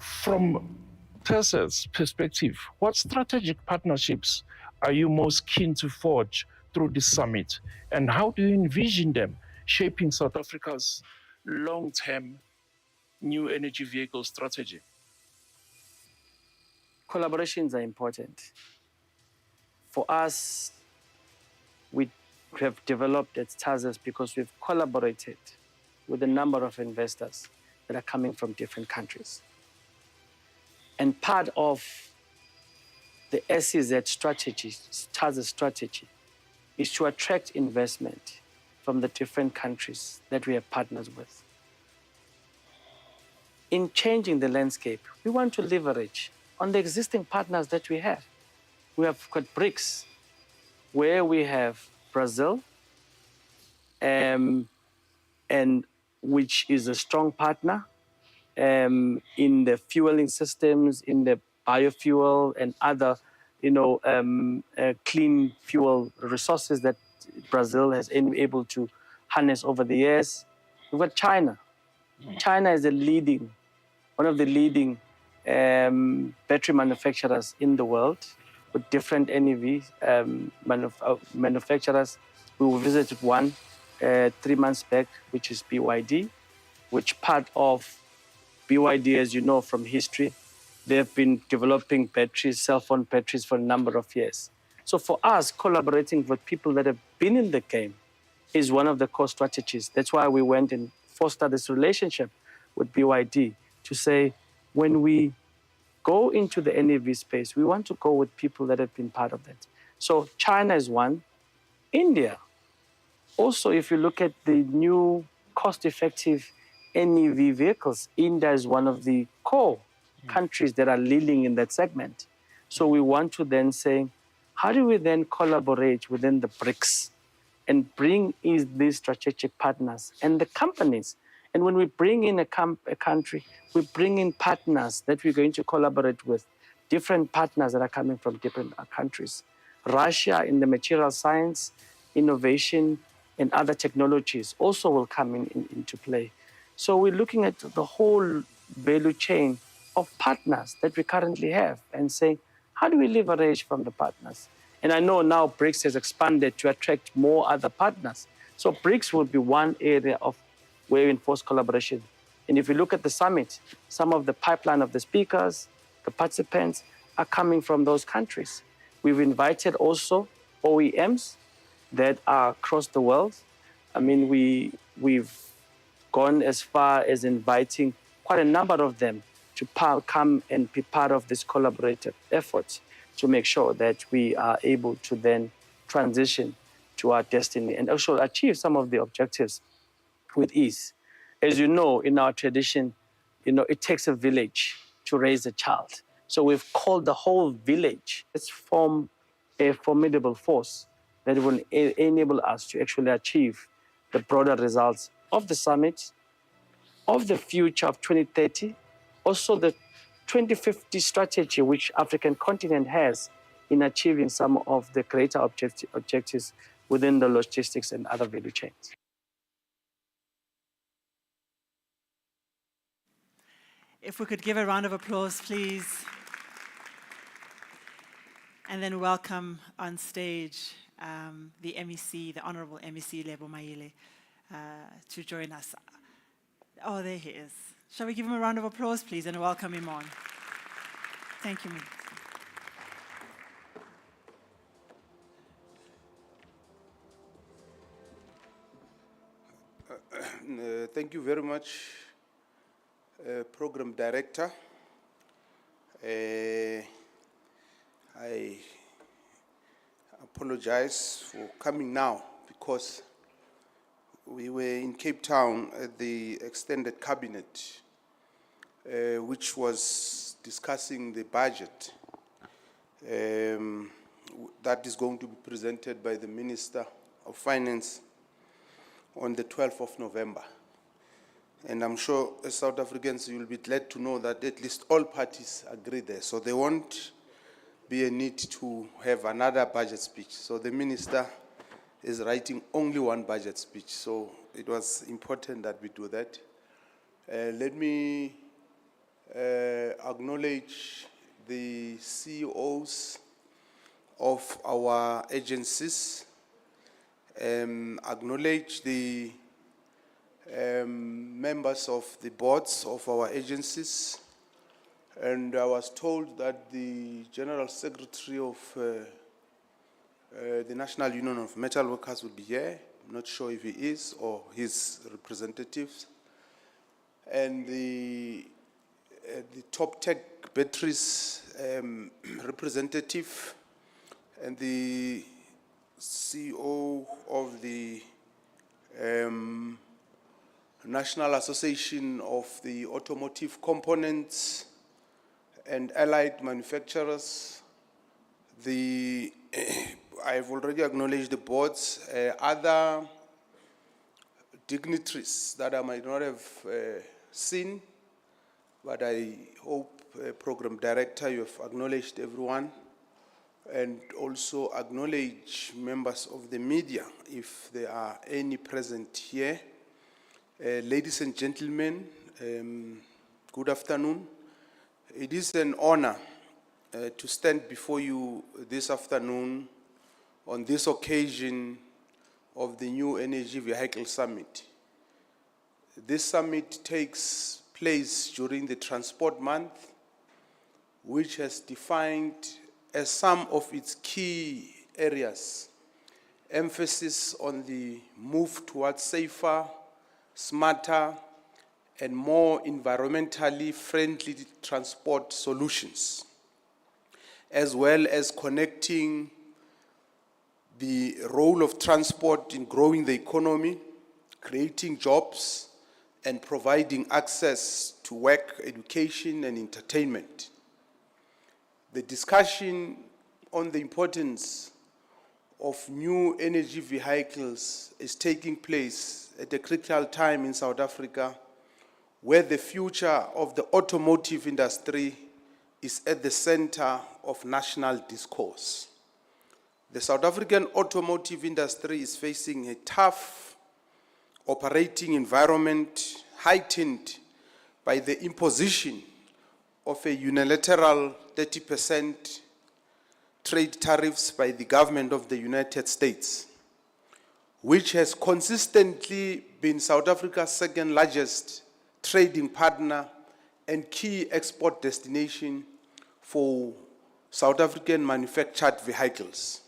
S10: From TESA's perspective, what strategic partnerships are you most keen to forge through this summit, and how do you envision them shaping South Africa's long-term new energy vehicle strategy?
S5: Collaborations are important. For us, we have developed at TASES because we've collaborated with a number of investors that are coming from different countries. And part of the SEZ strategy, TASES strategy, is to attract investment from the different countries that we have partners with. In changing the landscape, we want to leverage on the existing partners that we have. We have got BRICS, where we have Brazil, and which is a strong partner in the fueling systems, in the biofuel and other, clean fuel resources that Brazil has been able to harness over the years. We've got China. China is one of the leading battery manufacturers in the world, with different NEV manufacturers We visited one 3 months back, which is BYD, which part of BYD, as you know from history, they've been developing batteries, cell phone batteries for a number of years. So for us, collaborating with people that have been in the game is one of the core strategies. That's why we went and fostered this relationship with BYD to say, when we go into the NEV space, we want to go with people that have been part of that. So China is one. India. Also, if you look at the new cost-effective NEV vehicles, India is one of the core countries that are leading in that segment. So we want to then say, how do we then collaborate within the BRICS and bring in these strategic partners and the companies? And when we bring in a country, we bring in partners that we're going to collaborate with, different partners that are coming from different countries. Russia in the material science, innovation, and other technologies also will come into play. So we're looking at the whole value chain of partners that we currently have and saying, how do we leverage from the partners? And I know now BRICS has expanded to attract more other partners. So BRICS will be one area of where we enforce collaboration. And if you look at the summit, some of the pipeline of the speakers, the participants are coming from those countries. We've invited also OEMs that are across the world. I mean, we've gone as far as inviting quite a number of them to come and be part of this collaborative effort to make sure that we are able to then transition to our destiny and also achieve some of the objectives with ease. As you know, in our tradition, it takes a village to raise a child. So we've called the whole village. Let's form a formidable force that will enable us to actually achieve the broader results of the summit, of the future of 2030, also the 2050 strategy which African continent has in achieving some of the greater objectives within the logistics and other value chains.
S2: If we could give a round of applause, please. And then welcome on stage the MEC, the Honorable MEC Lebo Maile, to join us. Oh, there he is. Shall we give him a round of applause, please, and welcome him on? Thank you,
S4: Thank you very much, Program Director. I apologize for coming now because we were in Cape Town at the extended cabinet, which was discussing the budget that is going to be presented by the Minister of Finance on the 12th of November. And I'm sure as South Africans, you will be glad to know that at least all parties agree there. So there won't be a need to have another budget speech. So the minister is writing only one budget speech. So it was important that we do that. Let me acknowledge the CEOs of our agencies, acknowledge the members of the boards of our agencies, and I was told that the General Secretary of the National Union of Metal Workers will be here. I'm not sure if he is or his representatives. And the Top Tech Batteries representative and the CEO of the National Association of the Automotive Components and Allied Manufacturers. I've already acknowledged the boards. Other dignitaries that I might not have seen, but I hope, Program Director, you have acknowledged everyone, and also acknowledge members of the media, if there are any present here. Ladies and gentlemen, good afternoon. It is an honor to stand before you this afternoon on this occasion
S11: of the New Energy Vehicle Summit. This summit takes place during the Transport Month, which has defined as some of its key areas emphasis on the move towards safer, smarter, and more environmentally friendly transport solutions, as well as connecting the role of transport in growing the economy, creating jobs, and providing access to work, education, and entertainment. The discussion on the importance of new energy vehicles is taking place at a critical time in South Africa, where the future of the automotive industry is at the center of national discourse. The South African automotive industry is facing a tough operating environment heightened by the imposition of a unilateral 30% trade tariffs by the government of the United States, which has consistently been South Africa's second largest trading partner and key export destination for South African manufactured vehicles.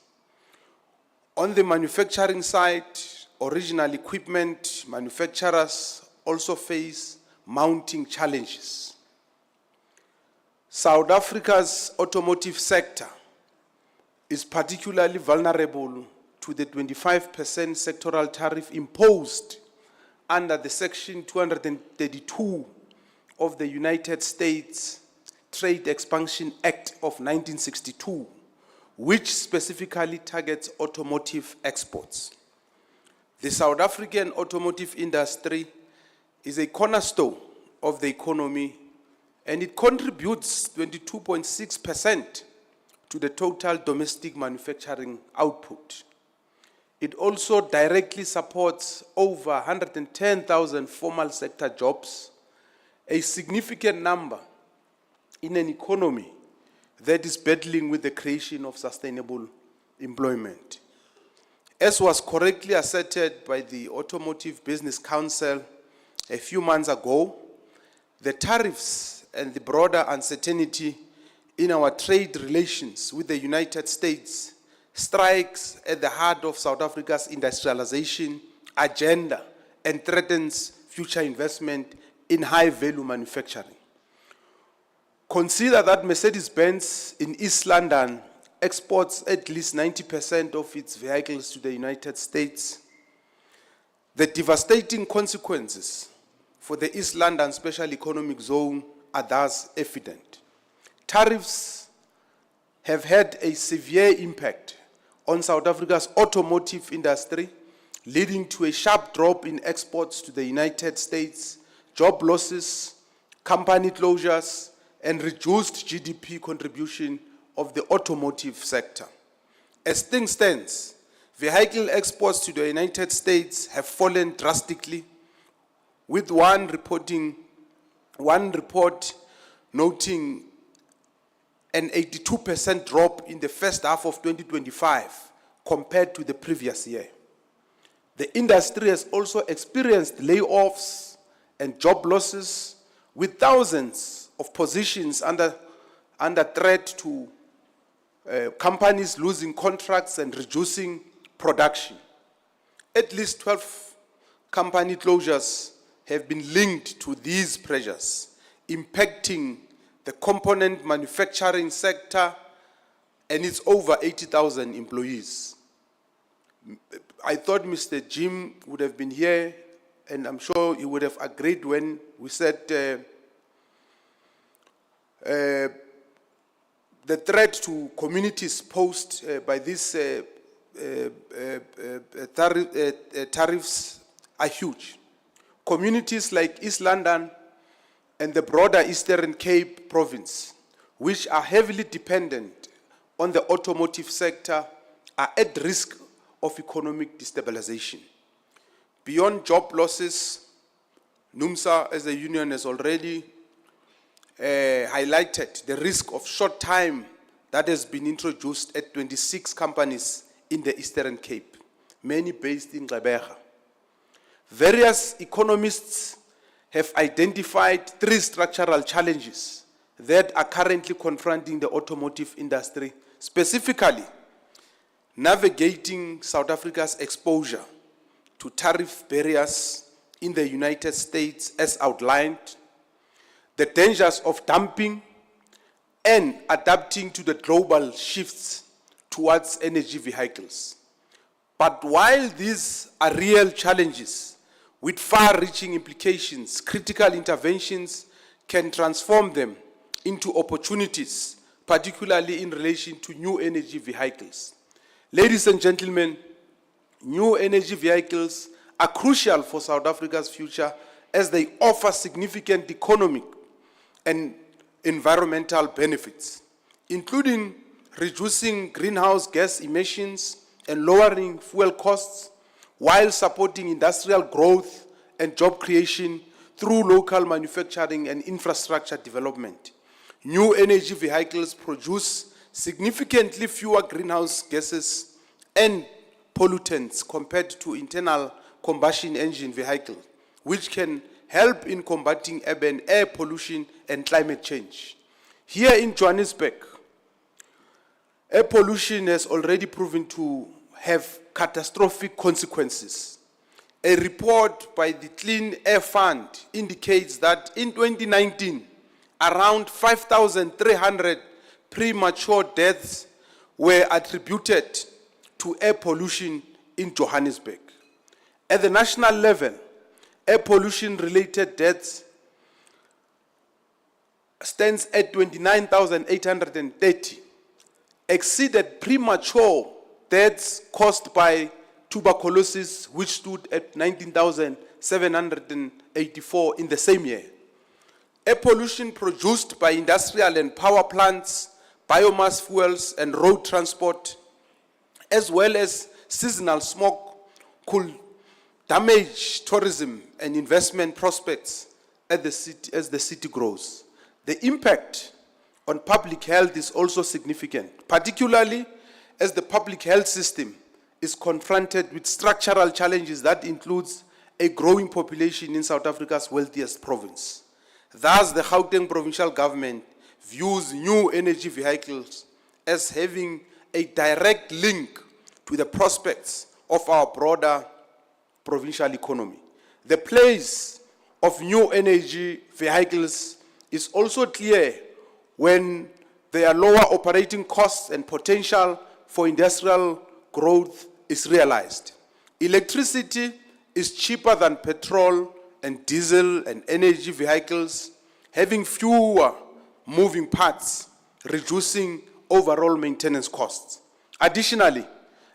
S11: On the manufacturing side, original equipment manufacturers also face mounting challenges. South Africa's automotive sector is particularly vulnerable to the 25% sectoral tariff imposed under the Section 232 of the United States Trade Expansion Act of 1962, which specifically targets automotive exports. The South African automotive industry is a cornerstone of the economy, and it contributes 22.6% to the total domestic manufacturing output. It also directly supports over 110,000 formal sector jobs, a significant number in an economy that is battling with the creation of sustainable employment. As was correctly asserted by the Automotive Business Council a few months ago, the tariffs and the broader uncertainty in our trade relations with the United States strikes at the heart of South Africa's industrialization agenda and threatens future investment in high-value manufacturing. Consider that Mercedes-Benz in East London exports at least 90% of its vehicles to the United States. The devastating consequences for the East London Special Economic Zone are thus evident. Tariffs have had a severe impact on South Africa's automotive industry, leading to a sharp drop in exports to the United States, job losses, company closures, and reduced GDP contribution of the automotive sector. As things stand, vehicle exports to the United States have fallen drastically, with one report noting an 82% drop in the first half of 2025 compared to the previous year. The industry has also experienced layoffs and job losses, with thousands of positions under threat to companies losing contracts and reducing production. At least 12 company closures have been linked to these pressures, impacting the component manufacturing sector and its over 80,000 employees. I thought Mr. Jim would have been here, and I'm sure he would have agreed when we said the threat to communities posed by these tariffs are huge. Communities like East London and the broader Eastern Cape province, which are heavily dependent on the automotive sector, are at risk of economic destabilization. Beyond job losses, NUMSA as a union has already highlighted the risk of short time that has been introduced at 26 companies in the Eastern Cape. many based in Gallagher. Various economists have identified 3 structural challenges that are currently confronting the automotive industry, specifically navigating South Africa's exposure to tariff barriers in the United States as outlined, the dangers of dumping, and adapting to the global shifts towards energy vehicles. But while these are real challenges with far-reaching implications, critical interventions can transform them into opportunities, particularly in relation to new energy vehicles. Ladies and gentlemen, new energy vehicles are crucial for South Africa's future as they offer significant economic and environmental benefits, including reducing greenhouse gas emissions and lowering fuel costs, while supporting industrial growth and job creation through local manufacturing and infrastructure development. New energy vehicles produce significantly fewer greenhouse gases and pollutants compared to internal combustion engine vehicles, which can help in combating urban air pollution and climate change. Here in Johannesburg, air pollution has already proven to have catastrophic consequences. A report by the Clean Air Fund indicates that in 2019, around 5,300 premature deaths were attributed to air pollution in Johannesburg. At the national level, air pollution-related deaths stands at 29,830, exceeded premature deaths caused by tuberculosis, which stood at 19,784 in the same year. Air pollution produced by industrial and power plants, biomass fuels, and road transport, as well as seasonal smoke, could damage tourism and investment prospects as the city grows. The impact on public health is also significant, particularly as the public health system is confronted with structural challenges that includes a growing population in South Africa's wealthiest province. Thus, the Gauteng provincial government views new energy vehicles as having a direct link to the prospects of our broader provincial economy. The place of new energy vehicles is also clear when there are lower operating costs and potential for industrial growth is realized. Electricity is cheaper than petrol and diesel and energy vehicles, having fewer moving parts, reducing overall maintenance costs. Additionally,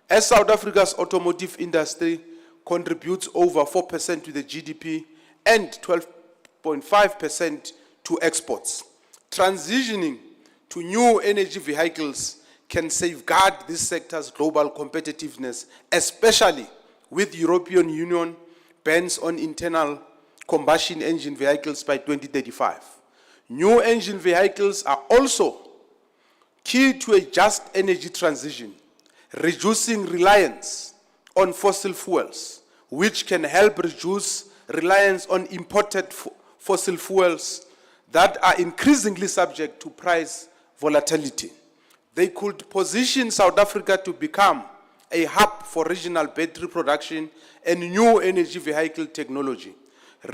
S11: as South Africa's automotive industry contributes over 4% to the GDP and 12.5% to exports, transitioning to new energy vehicles can safeguard this sector's global competitiveness, especially with European Union bans on internal combustion engine vehicles by 2035. New engine vehicles are also key to a just energy transition, reducing reliance on fossil fuels, which can help reduce reliance on imported fossil fuels that are increasingly subject to price volatility. They could position South Africa to become a hub for regional battery production and new energy vehicle technology.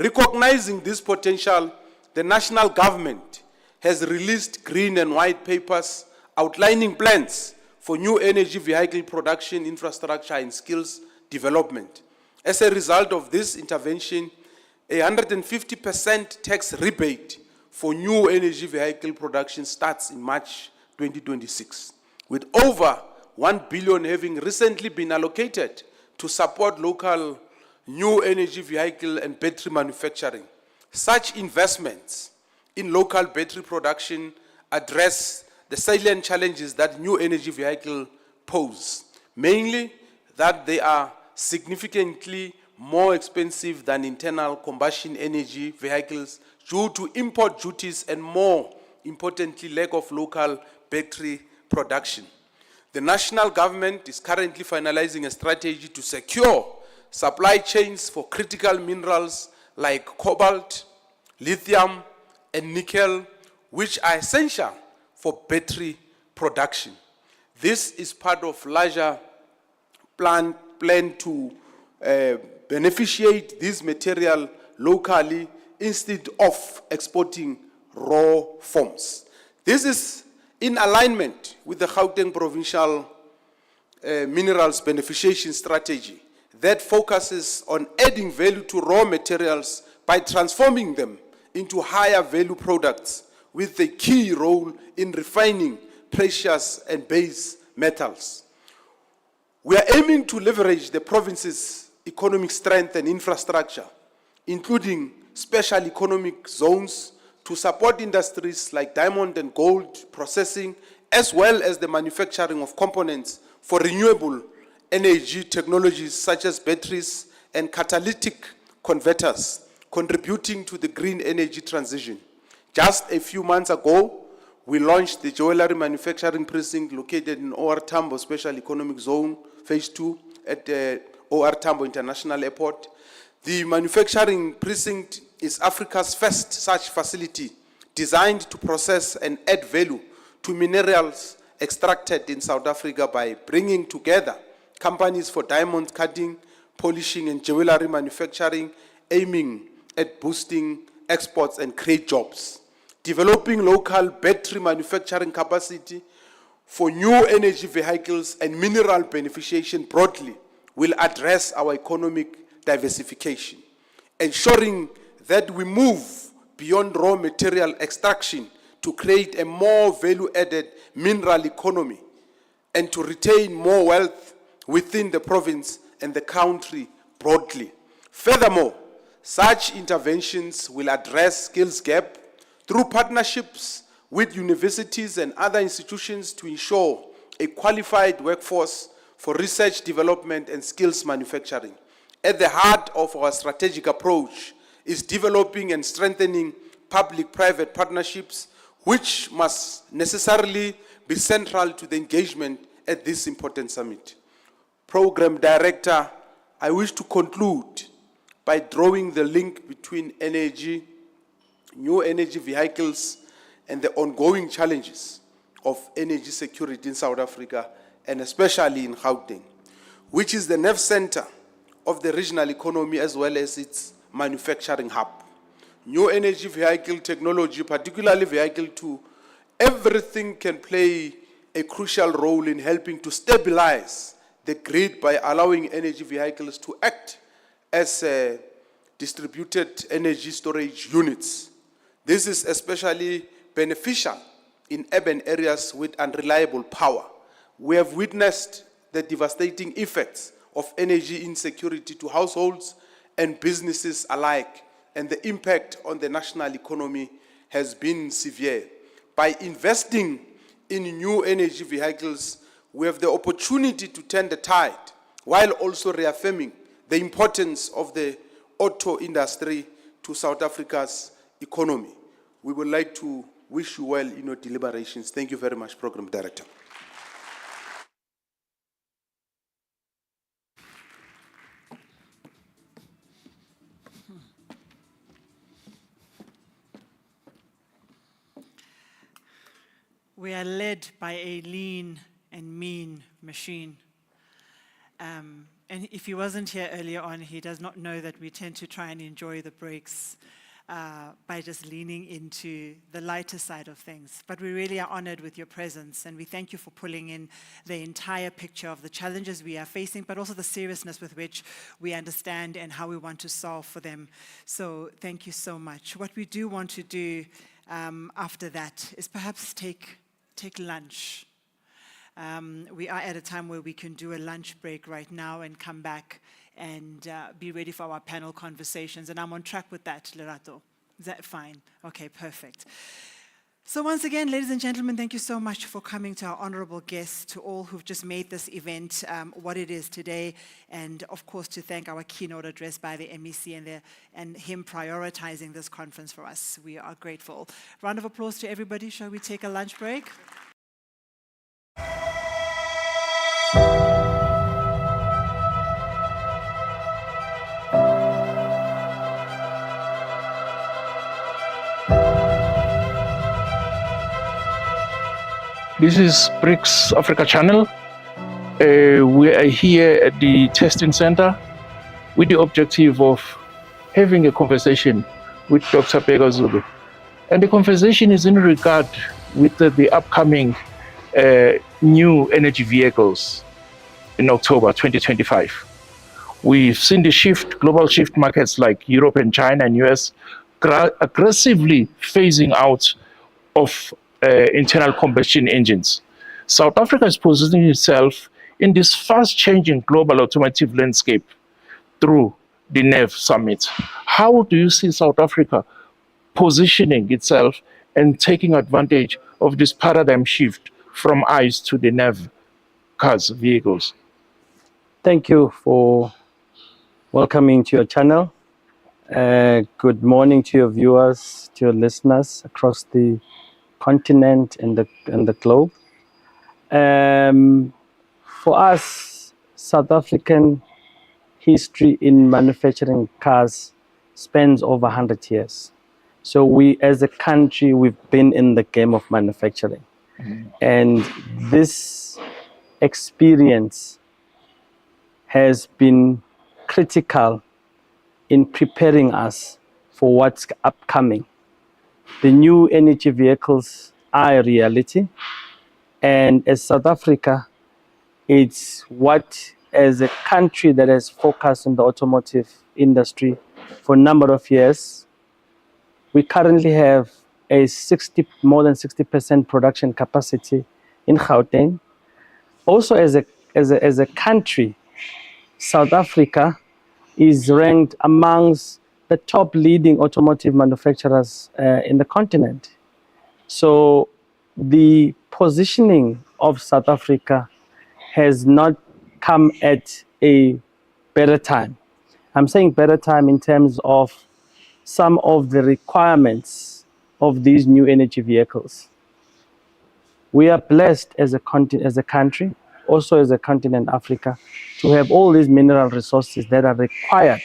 S11: Recognizing this potential, the national government has released green and white papers outlining plans for new energy vehicle production infrastructure and skills development. As a result of this intervention, a 150% tax rebate for new energy vehicle production starts in March 2026, with over 1 billion having recently been allocated to support local new energy vehicle and battery manufacturing. Such investments in local battery production address the salient challenges that new energy vehicles pose, mainly that they are significantly more expensive than internal combustion energy vehicles due to import duties and, more importantly, lack of local battery production. The national government is currently finalizing a strategy to secure supply chains for critical minerals like cobalt, lithium, and nickel, which are essential for battery production. This is part of larger plan to beneficiate this material locally instead of exporting raw forms. This is in alignment with the Gauteng Provincial Minerals Beneficiation Strategy that focuses on adding value to raw materials by transforming them into higher value products with a key role in refining precious and base metals. We are aiming to leverage the province's economic strength and infrastructure, including special economic zones, to support industries like diamond and gold processing, as well as the manufacturing of components for renewable energy technologies such as batteries and catalytic converters, contributing to the green energy transition. Just a few months ago, we launched the jewelry manufacturing precinct located in OR Tambo Special Economic Zone, Phase 2, at OR Tambo International Airport. The manufacturing precinct is Africa's first such facility designed to process and add value to minerals extracted in South Africa by bringing together companies for diamond cutting, polishing, and jewelry manufacturing, aiming at boosting exports and create jobs. Developing local battery manufacturing capacity for new energy vehicles and mineral beneficiation broadly will address our economic diversification, ensuring that we move beyond raw material extraction to create a more value-added mineral economy and to retain more wealth within the province and the country broadly. Furthermore, such interventions will address skills gap through partnerships with universities and other institutions to ensure a qualified workforce for research, development, and skills manufacturing. At the heart of our strategic approach is developing and strengthening public-private partnerships, which must necessarily be central to the engagement at this important summit. Program Director, I wish to conclude by drawing the link between energy, new energy vehicles, and the ongoing challenges of energy security in South Africa, and especially in Gauteng, which is the nerve center of the regional economy as well as its manufacturing hub. New energy vehicle technology, particularly vehicle 2, everything can play a crucial role in helping to stabilize the grid by allowing energy vehicles to act as distributed energy storage units. This is especially beneficial in urban areas with unreliable power. We have witnessed the devastating effects of energy insecurity to households and businesses alike, and the impact on the national economy has been severe. By investing in new energy vehicles, we have the opportunity to turn the tide, while also reaffirming the importance of the auto industry to South Africa's economy. We would like to wish you well in your deliberations. Thank you very much, Program Director.
S2: We are led by a lean and mean machine. And if he wasn't here earlier on, he does not know that we tend to try and enjoy the breaks by just leaning into the lighter side of things. But we really are honored with your presence, and we thank you for pulling in the entire picture of the challenges we are facing, but also the seriousness with which we understand and how we want to solve for them. So thank you so much. What we do want to do after that is perhaps take lunch. We are at a time where we can do a lunch break right now and come back and be ready for our panel conversations. And I'm on track with that, Lerato. Is that fine? Okay, perfect. So once again, ladies and gentlemen, thank you so much for coming to our honorable guests, to all who've just made this event what it is today, and of course to thank our keynote address by the MEC and him prioritizing this conference for us. We are grateful. Round of applause to everybody. Shall we take a lunch break?
S10: This is BRICS Africa Channel. We are here at the testing center with the objective of having a conversation with Dr. Pega Zulu. And the conversation is in regard with the upcoming new energy vehicles in October 2025. We've seen the shift, global shift markets like Europe and China and US aggressively phasing out of internal combustion engines. South Africa is positioning itself in this fast-changing global automotive landscape through the Nev Summit. How do you see South Africa positioning itself and taking advantage of this paradigm shift from ICE to the Nev cars, vehicles?
S5: Thank you for welcoming to your channel. Good morning to your viewers, to your listeners across the continent and the globe. For us, South African history in manufacturing cars spans over 100 years. So we, as a country, we've been in the game of manufacturing. And this experience has been critical in preparing us for what's upcoming. The new energy vehicles are a reality. And as South Africa, it's what, as a country that has focused on the automotive industry for a number of years, we currently have a more than 60% production capacity in Gauteng. Also, as a country, South Africa is ranked amongst the top leading automotive manufacturers in the continent. So the positioning of South Africa has not come at a better time. I'm saying better time in terms of some of the requirements of these new energy vehicles. We are blessed as a country, also as a continent, Africa, to have all these mineral resources that are required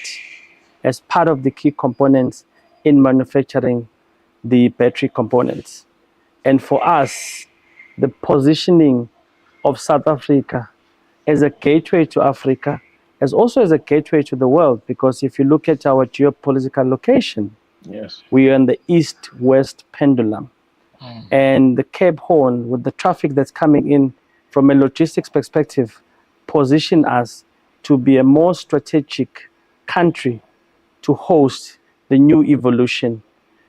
S5: as part of the key components in manufacturing the battery components. And for us, the positioning of South Africa as a gateway to Africa, as also as a gateway to the world, because if you look at our geopolitical location,
S10: yes,
S5: we are in the east-west pendulum. And the Cape Horn, with the traffic that's coming in from a logistics perspective, position us to be a more strategic country to host the new evolution,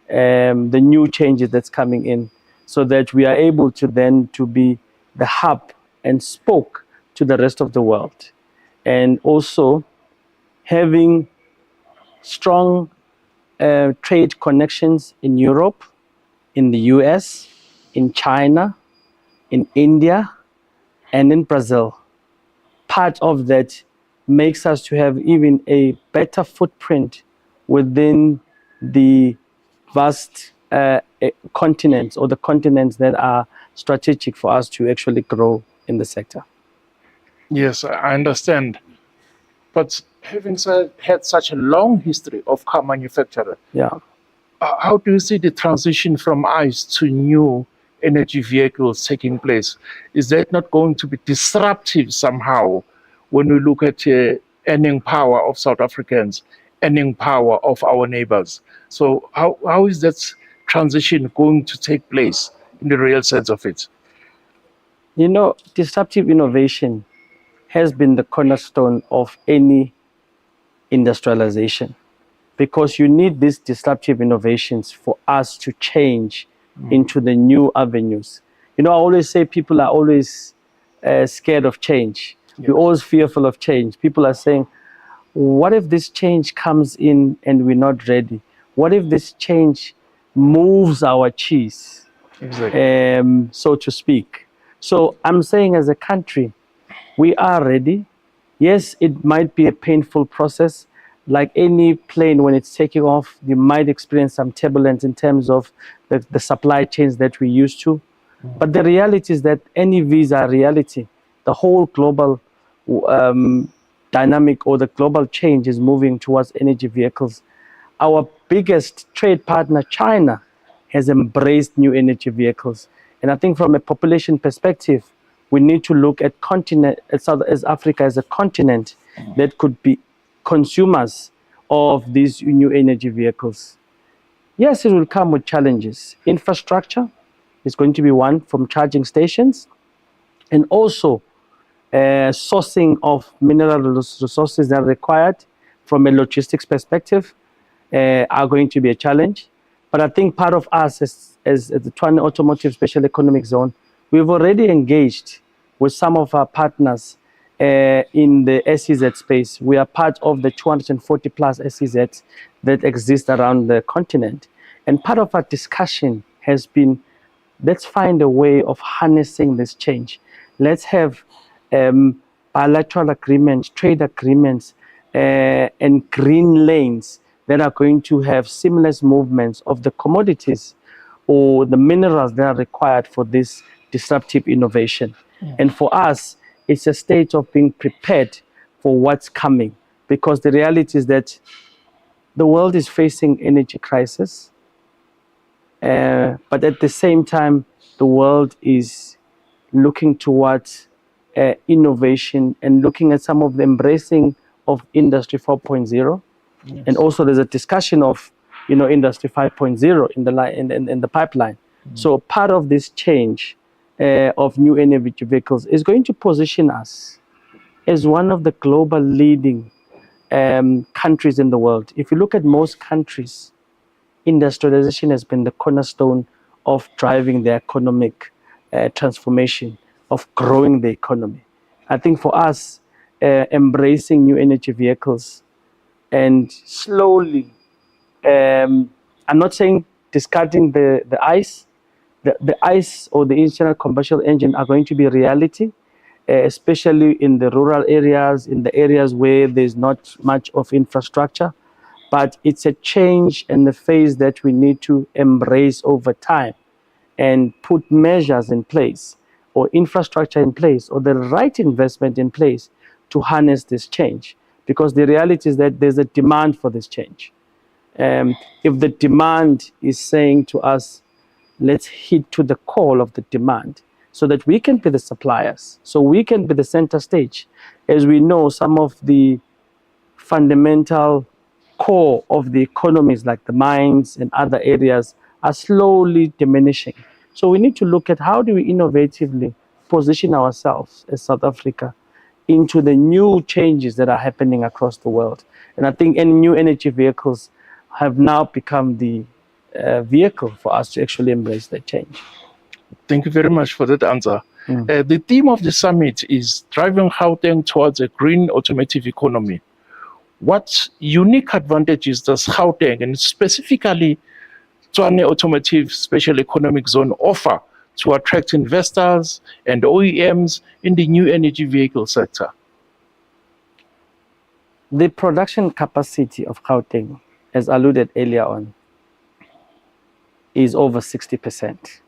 S5: the new changes that's coming in, so that we are able to then to be the hub and spoke to the rest of the world. And also having strong trade connections in Europe, in the US, in China, in India, and in Brazil. Part of that makes us to have even a better footprint within the vast continents, or the continents that are strategic for us to actually grow in the sector.
S10: Yes, I understand. But having had such a long history of car manufacturing,
S5: Yeah.
S10: How do you see the transition from ICE to new energy vehicles taking place? Is that not going to be disruptive somehow when we look at earning power of South Africans, earning power of our neighbors? So how is that transition going to take place in the real sense of it?
S5: You know, disruptive innovation has been the cornerstone of any industrialization, because you need these disruptive innovations for us to change into the new avenues. You know, I always say people are always scared of change.
S10: Yes.
S5: We're always fearful of change. People are saying, what if this change comes in and we're not ready? What if this change moves our cheese,
S10: Exactly.
S5: so to speak? So I'm saying, as a country, we are ready. Yes, it might be a painful process. Like any plane, when it's taking off, you might experience some turbulence in terms of the supply chains that we're used to. But the reality is that NEVs are reality. The whole global dynamic, or the global change, is moving towards energy vehicles. Our biggest trade partner, China, has embraced new energy vehicles. And I think from a population perspective, we need to look at as Africa as a continent that could be consumers of these new energy vehicles. Yes, it will come with challenges. Infrastructure is going to be one, from charging stations, and also sourcing of mineral resources that are required from a logistics perspective are going to be a challenge. But I think part of us as the Tshwane Automotive Special Economic Zone, we've already engaged with some of our partners in the SEZ space. We are part of the 240 plus SEZs that exist around the continent. And part of our discussion has been, let's find a way of harnessing this change. Let's have bilateral agreements, trade agreements, and green lanes that are going to have seamless movements of the commodities or the minerals that are required for this disruptive innovation. And for us, it's a state of being prepared for what's coming, because the reality is that the world is facing energy crisis, but at the same time, the world is looking towards innovation and looking at some of the embracing of Industry 4.0. Yes. And also there's a discussion of, Industry 5.0 in the pipeline. So part of this change of new energy vehicles is going to position us as one of the global leading countries in the world. If you look at most countries, industrialization has been the cornerstone of driving the economic transformation, of growing the economy. I think for us, embracing new energy vehicles and slowly, I'm not saying discarding the ICE. The ICE or the internal combustion engine are going to be a reality, especially in the rural areas, in the areas where there's not much of infrastructure. But it's a change and a phase that we need to embrace over time and put measures in place or infrastructure in place or the right investment in place to harness this change. Because the reality is that there's a demand for this change. If the demand is saying to us, let's hit to the call of the demand so that we can be the suppliers, so we can be the center stage. As we know, some of the fundamental core of the economies like the mines and other areas are slowly diminishing. So we need to look at how do we innovatively position ourselves as South Africa into the new changes that are happening across the world. And I think any new energy vehicles have now become the vehicle for us to actually embrace that change.
S10: Thank you very much for that answer. The theme of the summit is driving Gauteng towards a green automotive economy. What unique advantages does Gauteng and specifically Tshwane Automotive Special Economic Zone offer to attract investors and OEMs in the new energy vehicle sector?
S5: The production capacity of Gauteng, as alluded earlier on, is over 60%.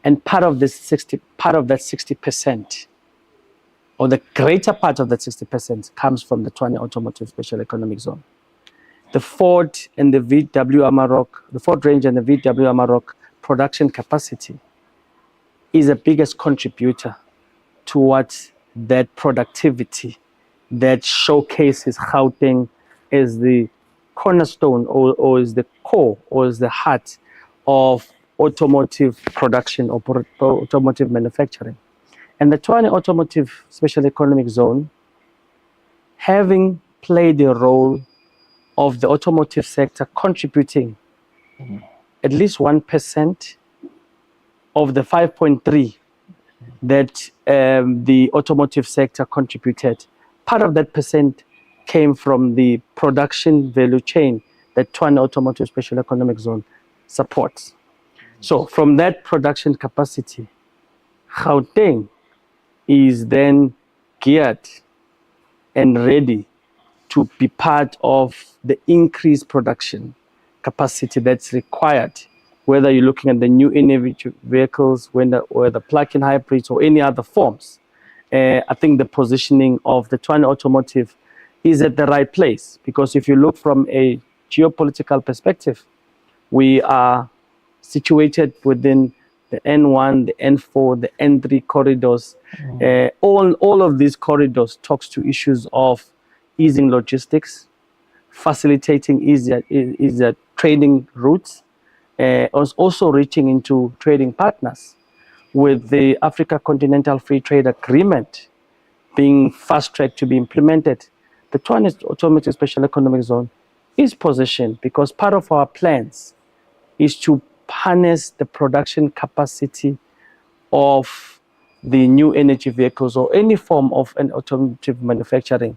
S5: And part of that 60%, or the greater part of that 60%, comes from the Tshwane Automotive Special Economic Zone. The Ford and the VW Amarok, the Ford Ranger and the VW Amarok production capacity is the biggest contributor towards that productivity that showcases Gauteng as the cornerstone or as the core or as the heart of automotive production or automotive manufacturing. And the Tshwane Automotive Special Economic Zone, having played a role of the automotive sector contributing at least 1% of the 5.3 that the automotive sector contributed. Part of that percent came from the production value chain that Tshwane Automotive Special Economic Zone supports. So from that production capacity, Gauteng is then geared and ready to be part of the increased production capacity that's required, whether you're looking at the new energy vehicles, or the plug-in hybrids or any other forms. I think the positioning of the Tshwane Automotive is at the right place, because if you look from a geopolitical perspective, we are situated within the N1, the N4, the N3 corridors. All of these corridors talks to issues of easing logistics, facilitating easier trading routes, also reaching into trading partners, with the Africa Continental Free Trade Agreement being fast-tracked to be implemented. The Tshwane Automotive Special Economic Zone is positioned because part of our plans is to harness the production capacity of the new energy vehicles or any form of an automotive manufacturing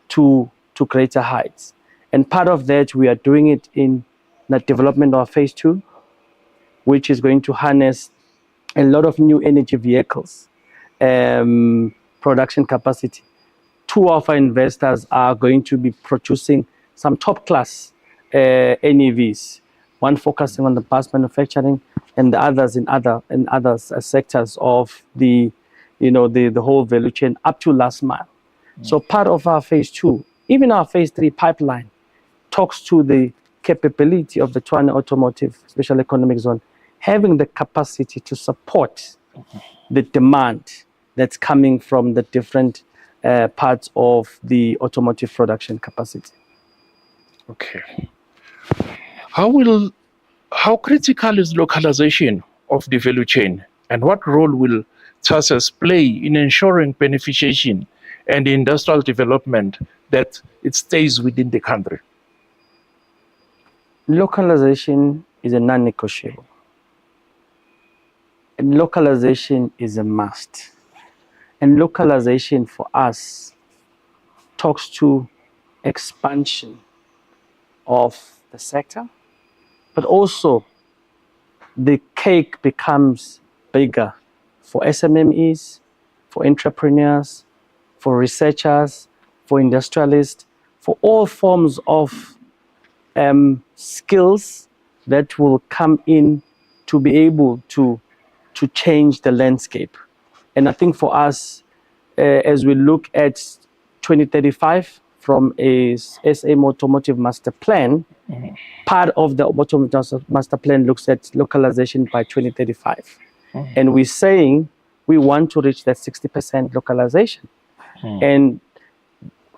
S5: to greater heights. And part of that, we are doing it in the development of phase 2, which is going to harness a lot of new energy vehicles production capacity. 2 of our investors are going to be producing some top-class NEVs, one focusing on the bus manufacturing and the others in other sectors of the whole value chain up to last mile. So part of our phase 2, even our phase 3 pipeline, talks to the capability of the Tshwane Automotive Special Economic Zone having the capacity to support the demand that's coming from the different parts of the automotive production capacity.
S10: Okay. How critical is localization of the value chain, and what role will TASAS play in ensuring beneficiation and industrial development that it stays within the country?
S5: Localization is a non-negotiable. And localization is a must. And localization for us talks to expansion of the sector, but also the cake becomes bigger for SMMEs, for entrepreneurs, for researchers, for industrialists, for all forms of skills that will come in to be able to change the landscape. And I think for us, as we look at 2035 from a SA Automotive Master Plan, part of the Automotive Master Plan looks at localization by 2035. And we're saying we want to reach that 60% localization. And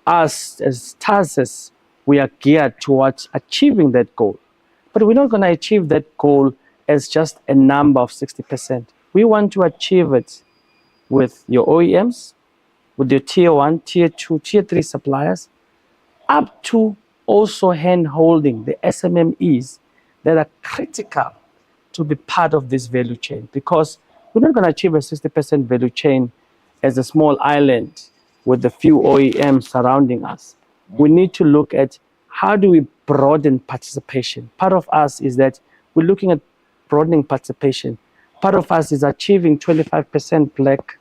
S5: us as TASAS, we are geared towards achieving that goal. But we're not going to achieve that goal as just a number of 60%. We want to achieve it with your OEMs, with your tier 1, tier 2, tier 3 suppliers, up to also hand-holding the SMMEs that are critical to be part of this value chain. Because we're not going to achieve a 60% value chain as a small island with a few OEMs surrounding us. We need to look at how do we broaden participation. Part of us is that we're looking at broadening participation. Part of us is achieving 25% Black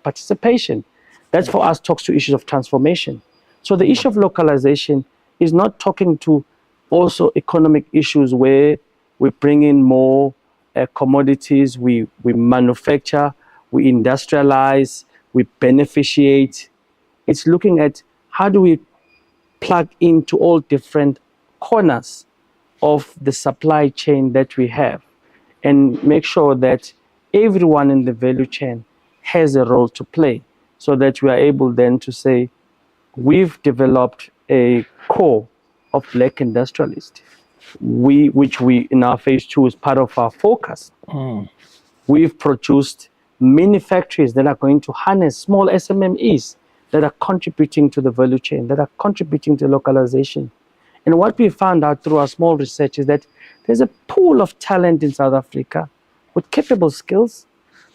S5: participation. That for us talks to issues of transformation. So the issue of localization is not talking to also economic issues where we bring in more commodities, we manufacture, we industrialize, we beneficiate. It's looking at how do we plug into all different corners of the supply chain that we have and make sure that everyone in the value chain has a role to play so that we are able then to say, we've developed a core of Black industrialists, which we in our phase 2 is part of our focus. We've produced many factories that are going to harness small SMMEs that are contributing to the value chain, that are contributing to localization. And what we found out through our small research is that there's a pool of talent in South Africa with capable skills,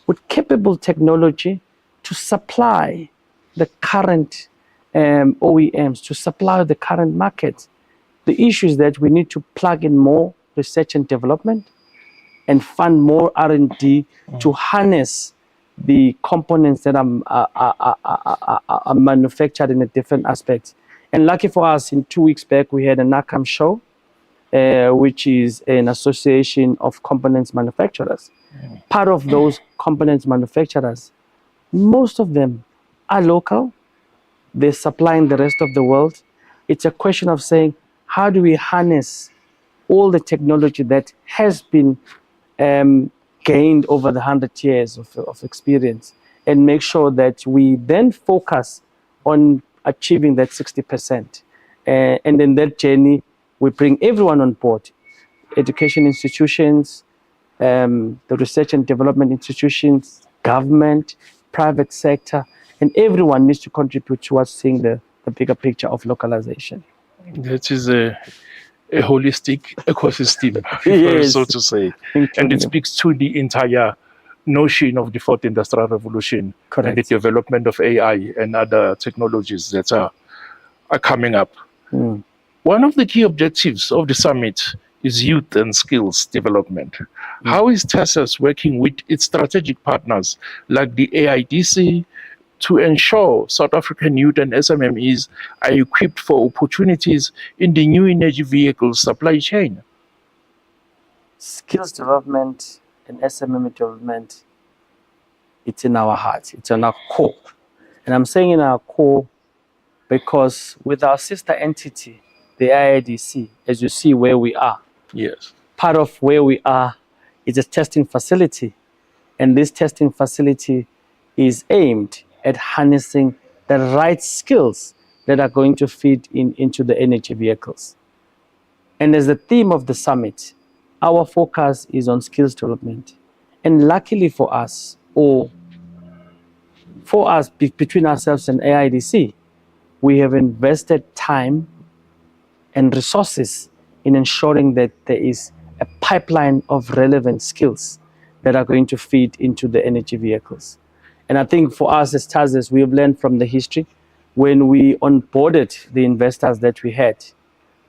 S5: with capable technology to supply the current OEMs, to supply the current market. The issue is that we need to plug in more research and development and fund more R&D to harness the components that are manufactured in a different aspects. And lucky for us, in 2 weeks back, we had a NACAM show, which is an association of components manufacturers. Part of those components manufacturers, most of them are local. They're supplying the rest of the world. It's a question of saying, how do we harness all the technology that has been gained over the 100 years of experience, and make sure that we then focus on achieving that 60%. And in that journey, we bring everyone on board, education institutions, the research and development institutions, government, private sector, and everyone needs to contribute towards seeing the bigger picture of localization.
S10: That is a holistic ecosystem,
S5: Yes.
S10: so to say. And
S5: Including
S10: it speaks to the entire notion of the fourth industrial revolution and the
S5: Correct.
S10: development of AI and other technologies that are coming up. One of the key objectives of the summit is youth and skills development. How is TASAS working with its strategic partners like the AIDC to ensure South African youth and SMMEs are equipped for opportunities in the new energy vehicle supply chain?
S5: Skills development and SMME development, it's in our hearts, it's in our core. And I'm saying in our core because with our sister entity, the IIDC, as you see where we are,
S10: Yes.
S5: part of where we are is a testing facility. And this testing facility is aimed at harnessing the right skills that are going to feed into the energy vehicles. And as the theme of the summit, our focus is on skills development. And luckily for us, between ourselves and AIDC, we have invested time and resources in ensuring that there is a pipeline of relevant skills that are going to feed into the energy vehicles. And I think for us as TASAS, we have learned from the history when we onboarded the investors that we had.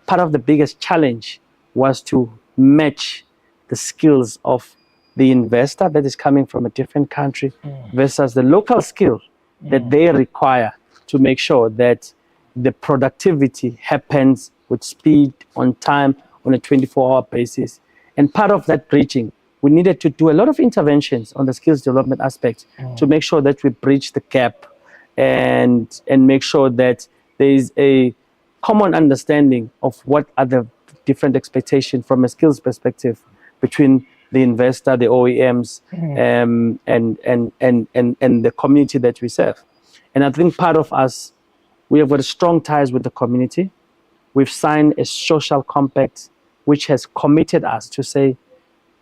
S5: Part of the biggest challenge was to match the skills of the investor that is coming from a different country versus the local skill that they require to make sure that the productivity happens with speed, on time, on a 24-hour basis. And part of that bridging, we needed to do a lot of interventions on the skills development aspect to make sure that we bridge the gap and make sure that there is a common understanding of what are the different expectations from a skills perspective between the investor, the OEMs, and the community that we serve. And I think part of us, we have got strong ties with the community. We've signed a social compact which has committed us to say,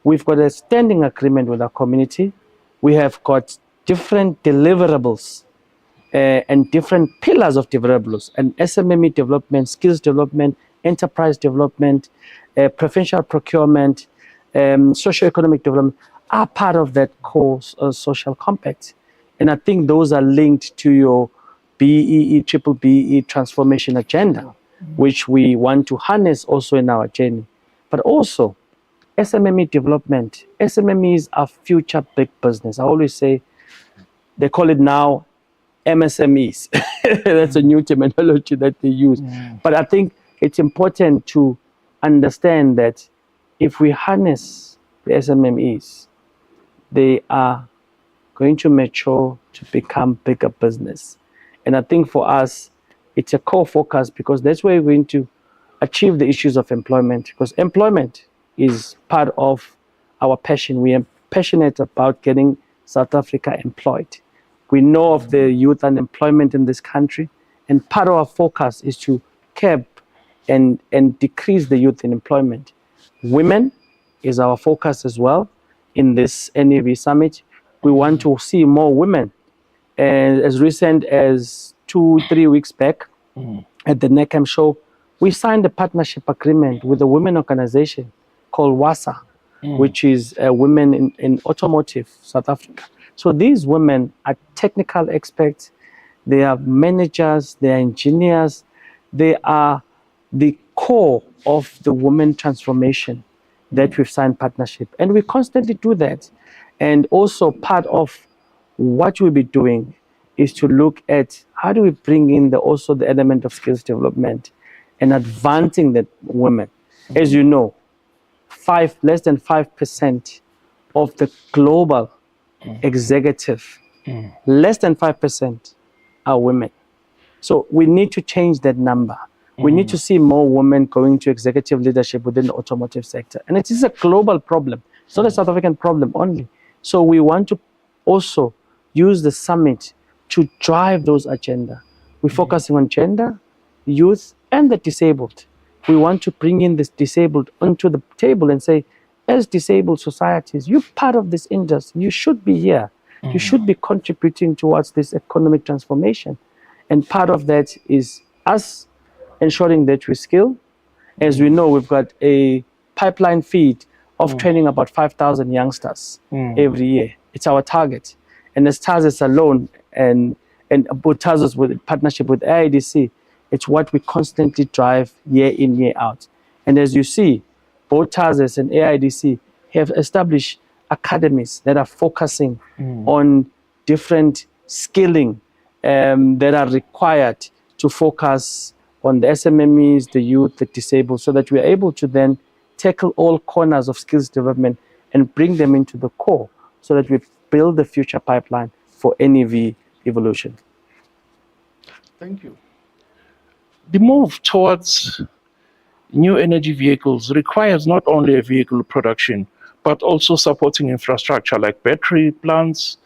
S5: we've got a standing agreement with our community. We have got different deliverables and different pillars of deliverables, and SMME development, skills development, enterprise development, preferential procurement, socioeconomic development are part of that core social compact. And I think those are linked to your triple BE transformation agenda, which we want to harness also in our journey. But also, SMME development, SMMEs are future big business. I always say, they call it now MSMEs. That's a new terminology that they use. But I think it's important to understand that if we harness the SMMEs, they are going to mature to become bigger business. And I think for us, it's a core focus because that's where we're going to achieve the issues of employment, because employment is part of our passion. We are passionate about getting South Africa employed. We know of the youth unemployment in this country, and part of our focus is to curb and decrease the youth unemployment. Women is our focus as well in this NEV Summit. We want to see more women. And as recent as 2-3 weeks back at the NECAM show, we signed a partnership agreement with a women organization called WASA, which is Women in Automotive South Africa. So these women are technical experts, they are managers, they are engineers, they are the core of the women transformation that we've signed partnership. And we constantly do that. And also part of what we'll be doing is to look at how do we bring in also the element of skills development and advancing the women. As you know, less than 5% of the global executive, less than 5% are women. So we need to change that number. We need to see more women going to executive leadership within the automotive sector. And it is a global problem. It's not a South African problem only. So we want to also use the summit to drive those agenda. We're focusing on gender, youth, and the disabled. We want to bring in this disabled onto the table and say, as disabled societies, you're part of this industry. You should be here. You should be contributing towards this economic transformation. And part of that is us ensuring that we skill. As we know, we've got a pipeline feed of training about 5,000 youngsters every year. It's our target. And as TASES alone, and TASES with partnership with AIDC, it's what we constantly drive year in, year out. And as you see, both TASES and AIDC have established academies that are focusing on different skilling that are required to focus on the SMMEs, the youth, the disabled, so that we are able to then tackle all corners of skills development and bring them into the core so that we build the future pipeline for NEV evolution.
S10: Thank you. The move towards new energy vehicles requires not only a vehicle production, but also supporting infrastructure like battery plants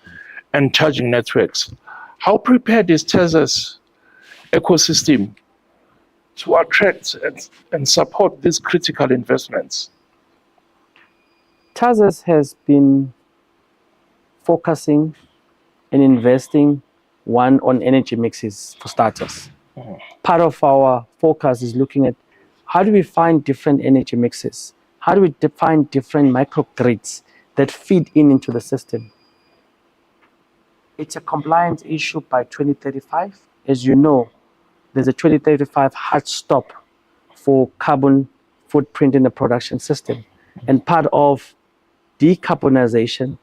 S10: and charging networks. How prepared is TASES ecosystem to attract and support these critical investments?
S5: TASES has been focusing and investing, one, on energy mixes for starters. Part of our focus is looking at how do we find different energy mixes? How do we define different microgrids that feed into the system? It's a compliance issue by 2035. As you know, there's a 2035 hard stop for carbon footprint in the production system. And part of decarbonization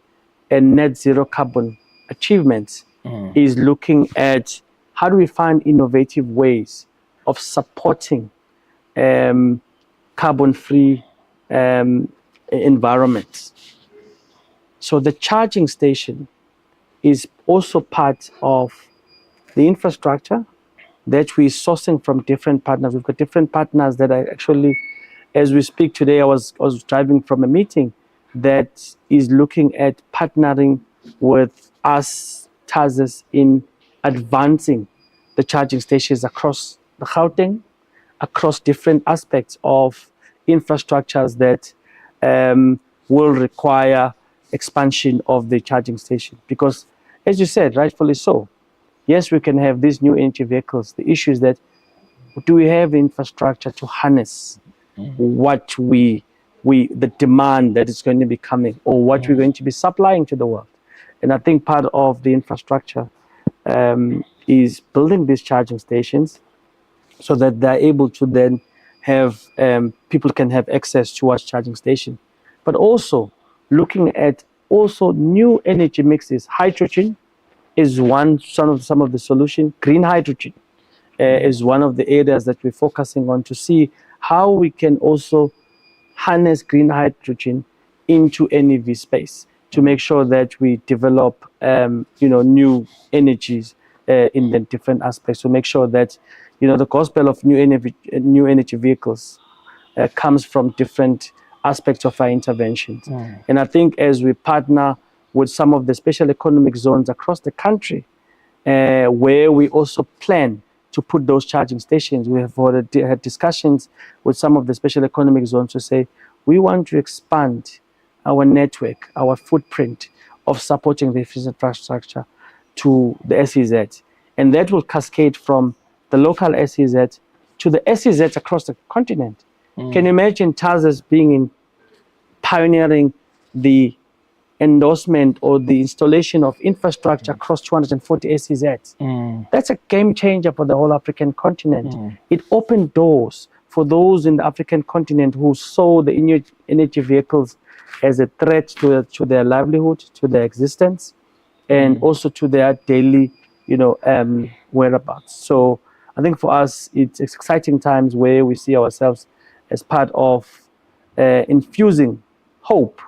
S5: and net zero carbon achievements is looking at how do we find innovative ways of supporting carbon-free environments. So the charging station is also part of the infrastructure that we're sourcing from different partners. We've got different partners that are actually, as we speak today, I was driving from a meeting that is looking at partnering with us, TASES, in advancing the charging stations across the Gauteng, across different aspects of infrastructures that will require expansion of the charging station. Because, as you said, rightfully so, yes, we can have these new energy vehicles. The issue is that do we have infrastructure to harness what the demand that is going to be coming, or what we're going to be supplying to the world? And I think part of the infrastructure is building these charging stations so that they're able to then have, people can have access towards charging station. But also looking at also new energy mixes. Hydrogen is some of the solution. Green hydrogen is one of the areas that we're focusing on to see how we can also harness green hydrogen into NEV space to make sure that we develop new energies in the different aspects, to make sure that the gospel of new energy vehicles comes from different aspects of our interventions. And I think as we partner with some of the special economic zones across the country, where we also plan to put those charging stations, we have already had discussions with some of the special economic zones to say, we want to expand our network, our footprint of supporting the infrastructure to the SEZ. And that will cascade from the local SEZ to the SEZ across the continent. Can you imagine TASES pioneering the endorsement or the installation of infrastructure across 240 SEZs? That's a game changer for the whole African continent. It opened doors for those in the African continent who saw the energy vehicles as a threat to their livelihood, to their existence, and also to their daily, whereabouts. So I think for us, it's exciting times where we see ourselves as part of infusing hope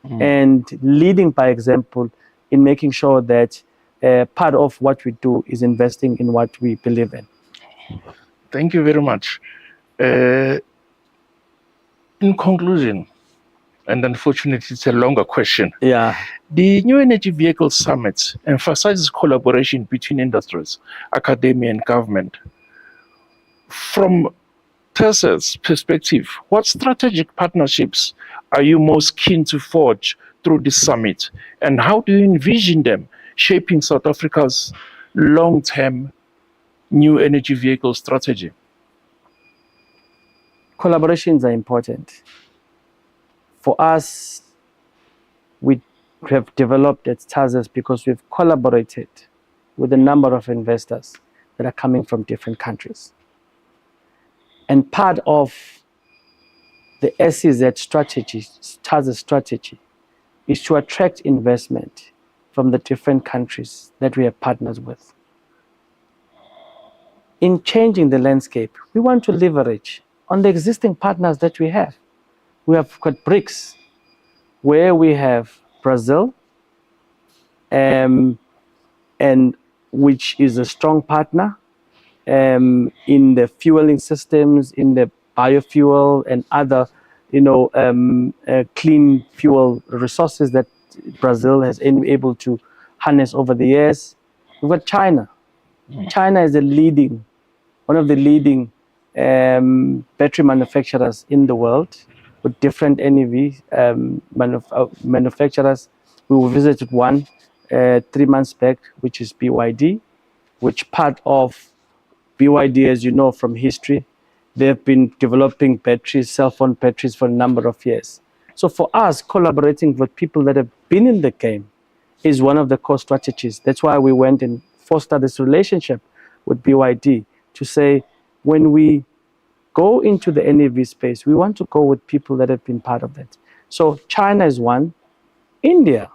S5: and leading by example in making sure that part of what we do is investing in what we believe in.
S10: Thank you very much. In conclusion, and unfortunately, it's a longer question.
S5: Yeah.
S10: The New Energy Vehicle Summit emphasizes collaboration between industries, academia, and government. From TESA's perspective, what strategic partnerships are you most keen to forge through this summit, and how do you envision them shaping South Africa's long-term new energy vehicle strategy?
S5: Collaborations are important. For us, we have developed at TASAS because we've collaborated with a number of investors that are coming from different countries. And part of the SEZ strategy, TASAS strategy, is to attract investment from the different countries that we have partners with. In changing the landscape, we want to leverage on the existing partners that we have. We have got BRICS, where we have Brazil, and which is a strong partner in the fueling systems, in the biofuel and other, clean fuel resources that Brazil has been able to harness over the years. We've got China. China is one of the leading battery manufacturers in the world with different NEV manufacturers. We visited one 3 months back, which is BYD, which part of BYD, as you know from history, they've been developing batteries, cell phone batteries for a number of years. So for us, collaborating with people that have been in the game is one of the core strategies. That's why we went and fostered this relationship with BYD to say, when we go into the NEV space, we want to go with people that have been part of that. So China is one. India.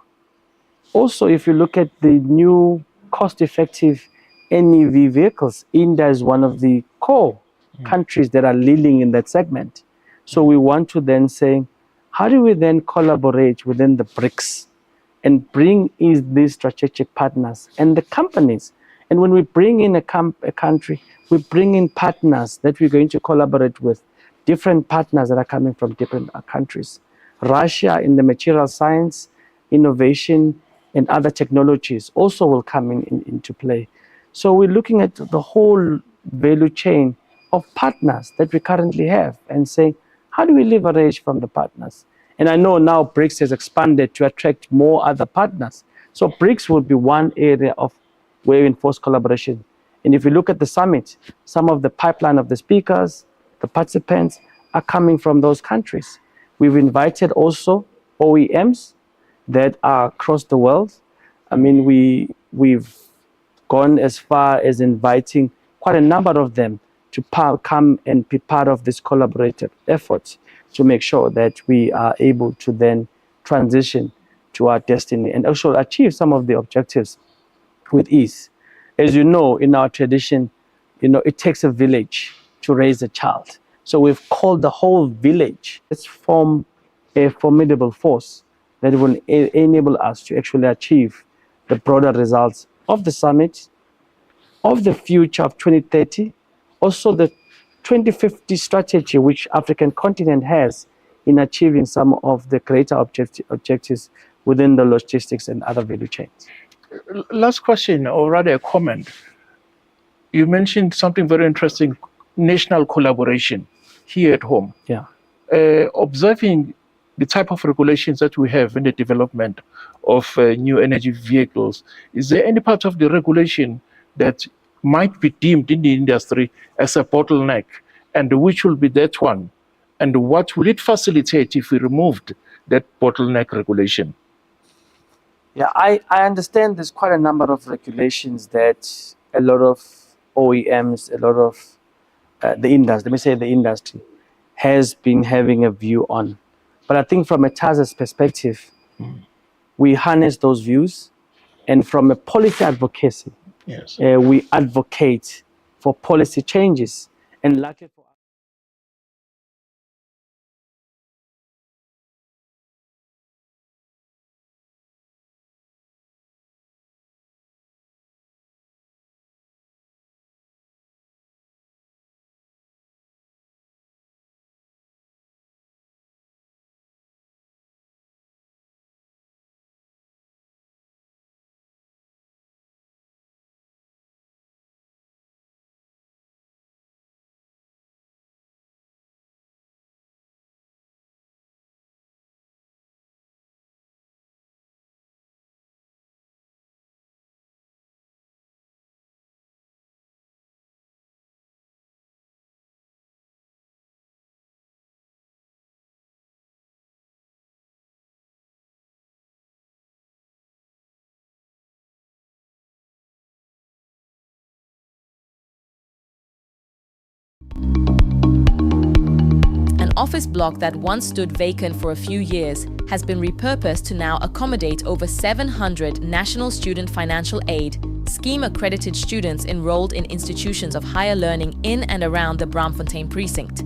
S5: Also, if you look at the new cost-effective NEV vehicles, India is one of the core countries that are leading in that segment. So we want to then say, how do we then collaborate within the BRICS and bring in these strategic partners and the companies? And when we bring in a country, we bring in partners that we're going to collaborate with, different partners that are coming from different countries. Russia in the material science, innovation, and other technologies also will come into play. So we're looking at the whole value chain of partners that we currently have and saying, how do we leverage from the partners? And I know now BRICS has expanded to attract more other partners. So BRICS will be one area of where we enforce collaboration. And if you look at the summit, some of the pipeline of the speakers, the participants are coming from those countries. We've invited also OEMs that are across the world. I mean, we've gone as far as inviting quite a number of them to come and be part of this collaborative effort to make sure that we are able to then transition to our destiny and also achieve some of the objectives with ease. As you know, in our tradition, it takes a village to raise a child. So we've called the whole village. Let's form a formidable force that will enable us to actually achieve the broader results of the summit, of the future of 2030, also the 2050 strategy which African continent has in achieving some of the greater objectives within the logistics and other value chains.
S10: Last question, or rather a comment. You mentioned something very interesting, national collaboration here at home.
S5: Yeah.
S10: Observing the type of regulations that we have in the development of new energy vehicles, is there any part of the regulation that might be deemed in the industry as a bottleneck, and which will be that one? And what will it facilitate if we removed that bottleneck regulation?
S5: Yeah, I understand there's quite a number of regulations that a lot of OEMs, a lot of the industry, let me say the industry, has been having a view on. But I think from a TASA's perspective, we harness those views, and from a policy advocacy,
S10: Yes.
S5: We advocate for policy changes. And luckily for
S12: office block that once stood vacant for a few years has been repurposed to now accommodate over 700 National Student Financial Aid scheme-accredited students enrolled in institutions of higher learning in and around the Braamfontein precinct.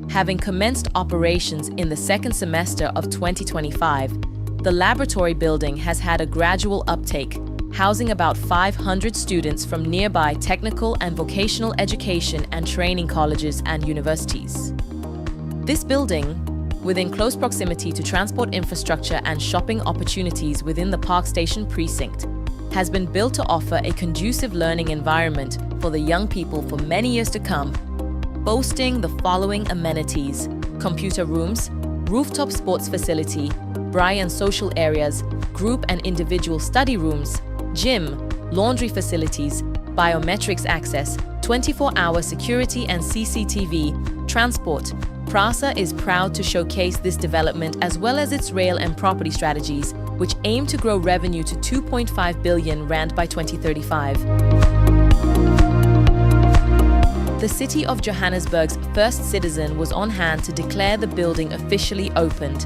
S12: Having commenced operations in the second semester of 2025, the laboratory building has had a gradual uptake, housing about 500 students from nearby technical and vocational education and training colleges and universities. This building, within close proximity to transport infrastructure and shopping opportunities within the Park Station precinct, has been built to offer a conducive learning environment for the young people for many years to come, boasting the following amenities: computer rooms, rooftop sports facility, braai and social areas, group and individual study rooms, gym, laundry facilities, biometrics access, 24-hour security and CCTV, transport. PRASA is proud to showcase this development as well as its rail and property strategies, which aim to grow revenue to 2.5 billion rand by 2035. The City of Johannesburg's first citizen was on hand to declare the building officially opened.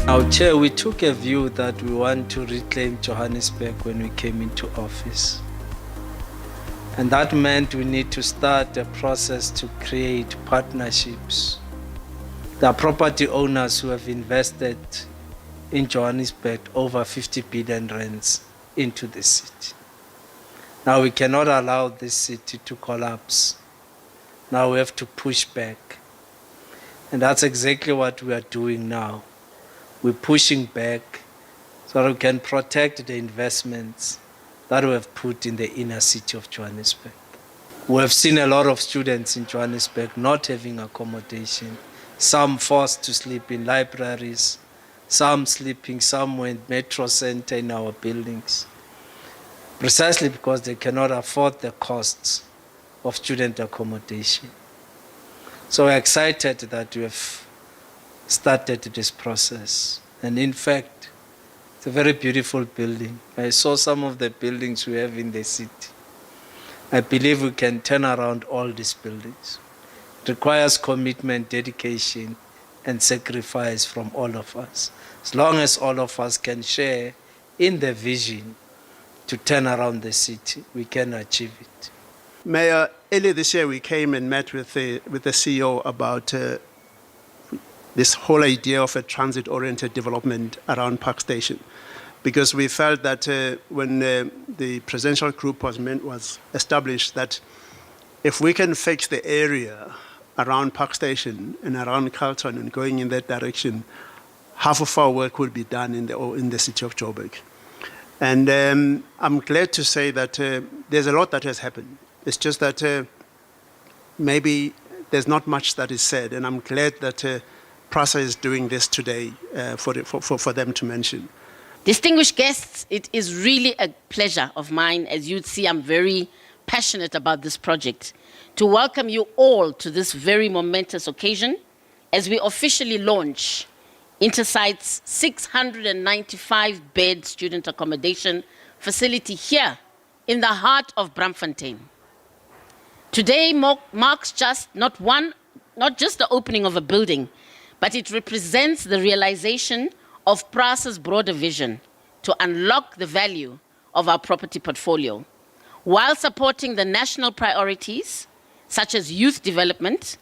S13: Now, Chair, we took a view that we want to reclaim Johannesburg when we came into office. And that meant we need to start a process to create partnerships. There are property owners who have invested in Johannesburg over 50 billion rands into the city. Now we cannot allow this city to collapse. Now we have to push back. And that's exactly what we are doing now. We're pushing back so that we can protect the investments that we have put in the inner city of Johannesburg. We have seen a lot of students in Johannesburg not having accommodation, some forced to sleep in libraries, some sleeping somewhere in Metro Center in our buildings, precisely because they cannot afford the costs of student accommodation. So we're excited that we have started this process. And in fact, it's a very beautiful building. I saw some of the buildings we have in the city. I believe we can turn around all these buildings. It requires commitment, dedication, and sacrifice from all of us. As long as all of us can share in the vision to turn around the city, we can achieve it.
S14: Mayor, earlier this year we came and met with the CEO about this whole idea of a transit-oriented development around Park Station, because we felt that when the presidential group was established, that if we can fix the area around Park Station and around Carlton and going in that direction, half of our work will be done in the city of Joburg. And I'm glad to say that there's a lot that has happened. It's just that maybe there's not much that is said, and I'm glad that PRASA is doing this today for them to mention.
S15: Distinguished guests, it is really a pleasure of mine. As you'd see, I'm very passionate about this project, to welcome you all to this very momentous occasion as we officially launch Intersight's 695-bed student accommodation facility here in the heart of Braamfontein. Today marks not just the opening of a building, but it represents the realization of PRASA's broader vision to unlock the value of our property portfolio, while supporting the national priorities such as youth development,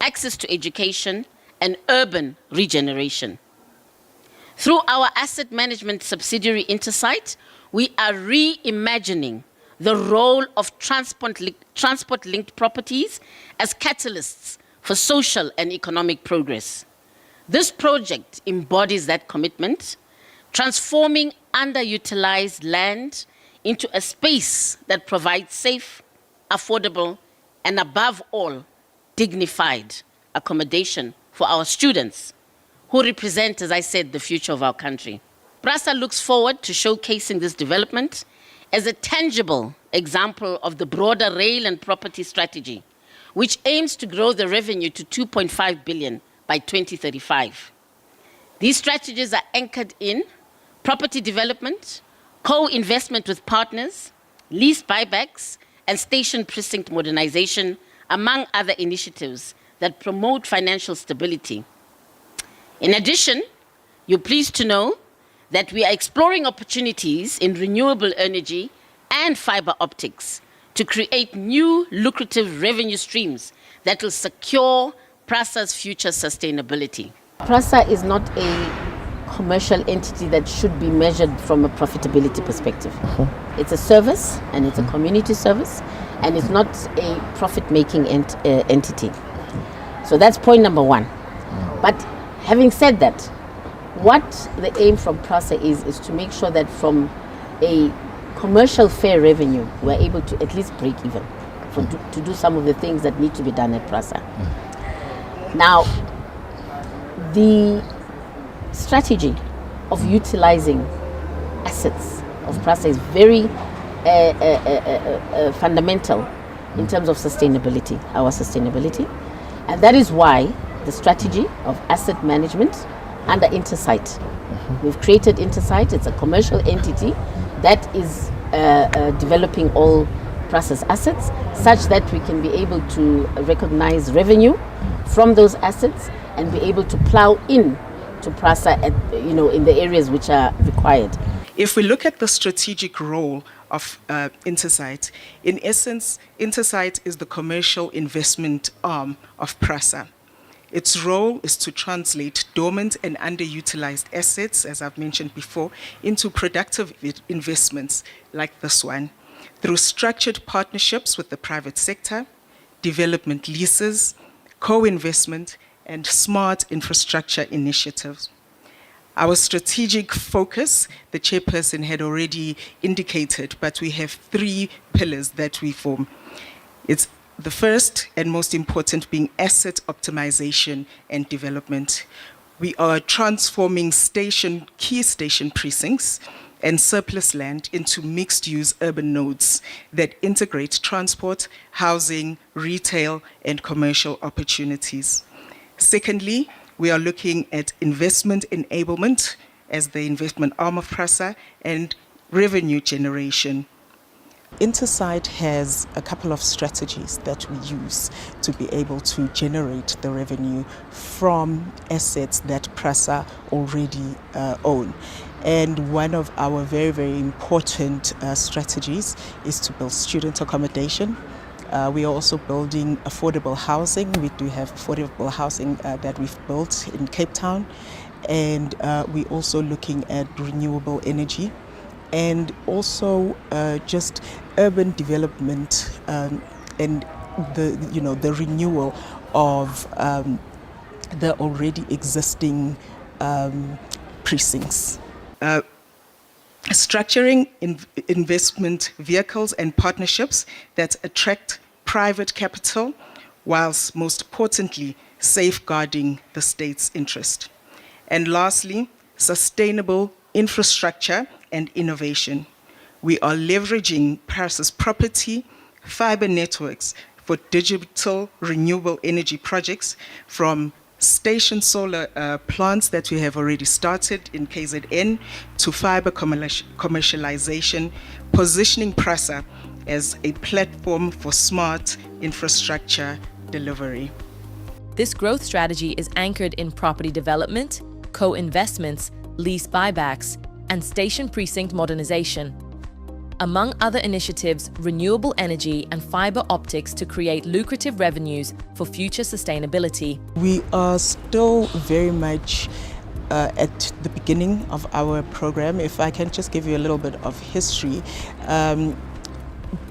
S15: access to education, and urban regeneration. Through our asset management subsidiary Intersight, we are reimagining the role of transport-linked properties as catalysts for social and economic progress. This project embodies that commitment, transforming underutilized land into a space that provides safe, affordable, and above all, dignified accommodation for our students, who represent, as I said, the future of our country. PRASA looks forward to showcasing this development as a tangible example of the broader rail and property strategy, which aims to grow the revenue to 2.5 billion by 2035. These strategies are anchored in property development, co-investment with partners, lease buybacks, and station precinct modernization, among other initiatives that promote financial stability. In addition, you're pleased to know that we are exploring opportunities in renewable energy and fiber optics to create new lucrative revenue streams that will secure PRASA's future sustainability. PRASA is not a commercial entity that should be measured from a profitability perspective. It's a service, and it's a community service, and it's not a profit-making entity. So that's point number one. But having said that, what the aim from PRASA is to make sure that from a commercial fair revenue, we're able to at least break even to do some of the things that need to be done at PRASA. Now, the strategy of utilizing assets of PRASA is very fundamental in terms of sustainability, our sustainability. And that is why the strategy of asset management under Intersight. We've created Intersight. It's a commercial entity that is developing all PRASA's assets such that we can be able to recognize revenue from those assets and be able to plow in to PRASA in the areas which are required.
S16: If we look at the strategic role of Intersight, in essence, Intersight is the commercial investment arm of PRASA. Its role is to translate dormant and underutilized assets, as I've mentioned before, into productive investments like this one, through structured partnerships with the private sector, development leases, co-investment, and smart infrastructure initiatives. Our strategic focus, the chairperson had already indicated, but we have 3 pillars that we form. It's the first and most important being asset optimization and development. We are transforming key station precincts and surplus land into mixed-use urban nodes that integrate transport, housing, retail, and commercial opportunities. Secondly, we are looking at investment enablement as the investment arm of PRASA and revenue generation.
S17: Intersight has a couple of strategies that we use to be able to generate the revenue from assets that PRASA already own. And one of our very, very important strategies is to build student accommodation. We are also building affordable housing. We do have affordable housing that we've built in Cape Town. And we're also looking at renewable energy and also just urban development and the renewal of the already existing precincts.
S16: Structuring investment vehicles and partnerships that attract private capital, whilst most importantly, safeguarding the state's interest. And lastly, sustainable infrastructure and innovation. We are leveraging PRASA's property, fiber networks for digital renewable energy projects from station solar plants that we have already started in KZN to fiber commercialization, positioning PRASA as a platform for smart infrastructure delivery.
S12: This growth strategy is anchored in property development, co-investments, lease buybacks, and station precinct modernization. Among other initiatives, renewable energy and fiber optics to create lucrative revenues for future sustainability.
S17: We are still very much at the beginning of our program. If I can just give you a little bit of history,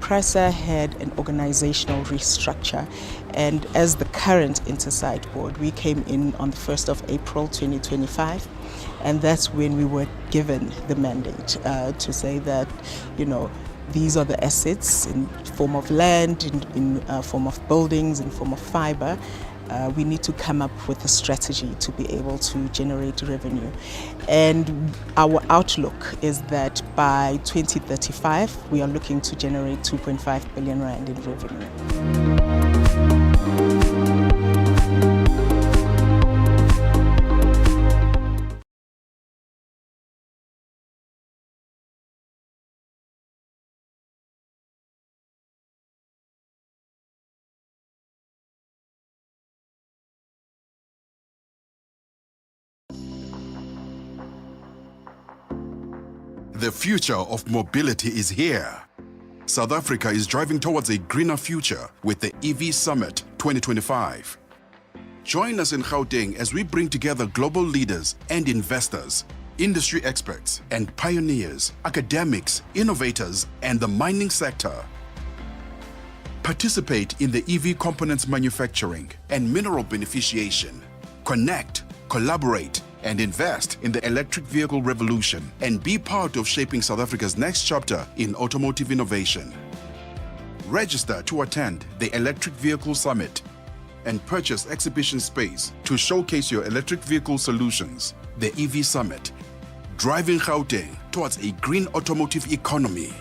S17: PRASA had an organizational restructure, and as the current Intersight board, we came in on the 1st of April 2025. And that's when we were given the mandate to say that, these are the assets in form of land, in form of buildings, in form of fiber. We need to come up with a strategy to be able to generate revenue. And our outlook is that by 2035, we are looking to generate 2.5 billion rand in revenue.
S18: The future of mobility is here. South Africa is driving towards a greener future with the EV Summit 2025. Join us in Gauteng as we bring together global leaders and investors, industry experts and pioneers, academics, innovators, and the mining sector. Participate in the EV components manufacturing and mineral beneficiation. Connect, collaborate, and invest in the electric vehicle revolution and be part of shaping South Africa's next chapter in automotive innovation. Register to attend the Electric Vehicle Summit and purchase exhibition space to showcase your electric vehicle solutions. The EV Summit, driving Gauteng towards a green automotive economy.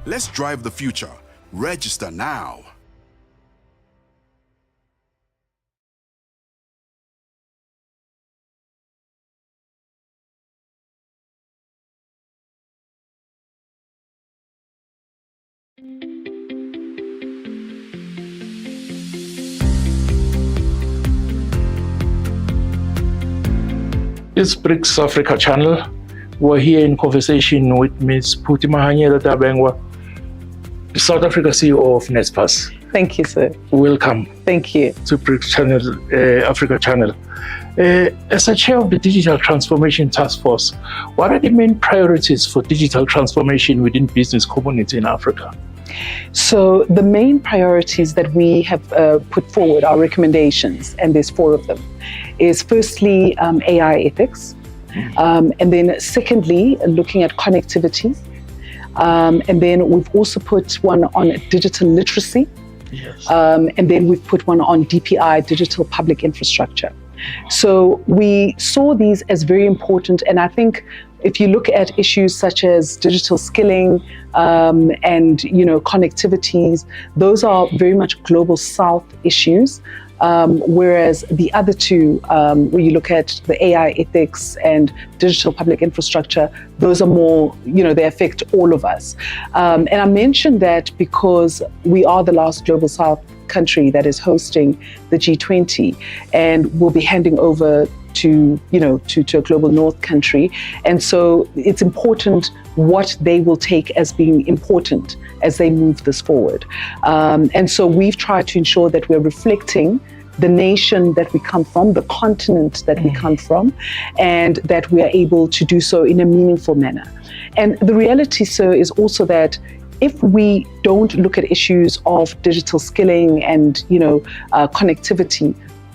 S18: Let's drive the future. Register now.
S10: It's BRICS Africa Channel. We're here in conversation with Ms. Phuthi Mahanyele Tabengwa, the South Africa CEO of Naspers.
S19: Thank you, sir.
S10: Welcome.
S19: Thank you.
S10: To BRICS Channel, Africa Channel. As a chair of the Digital Transformation Task Force, what are the main priorities for digital transformation within business community in Africa?
S19: So the main priorities that we have put forward, our recommendations, and there's 4 of them, is firstly AI ethics, and then secondly looking at connectivity, and then we've also put one on digital literacy, yes. And then we've put one on DPI, digital public infrastructure. So we saw these as very important, and I think if you look at issues such as digital skilling and connectivities, those are very much global South issues. Whereas the other 2, where you look at the AI ethics and digital public infrastructure, those are more, they affect all of us. And I mentioned that because we are the last global South country that is hosting the G20, and we'll be handing over to a global North country. And so it's important what they will take as being important as they move this forward. And so we've tried to ensure that we're reflecting the nation that we come from, the continent that we come from, and that we are able to do so in a meaningful manner. And the reality, sir, is also that if we don't look at issues of digital skilling and connectivity,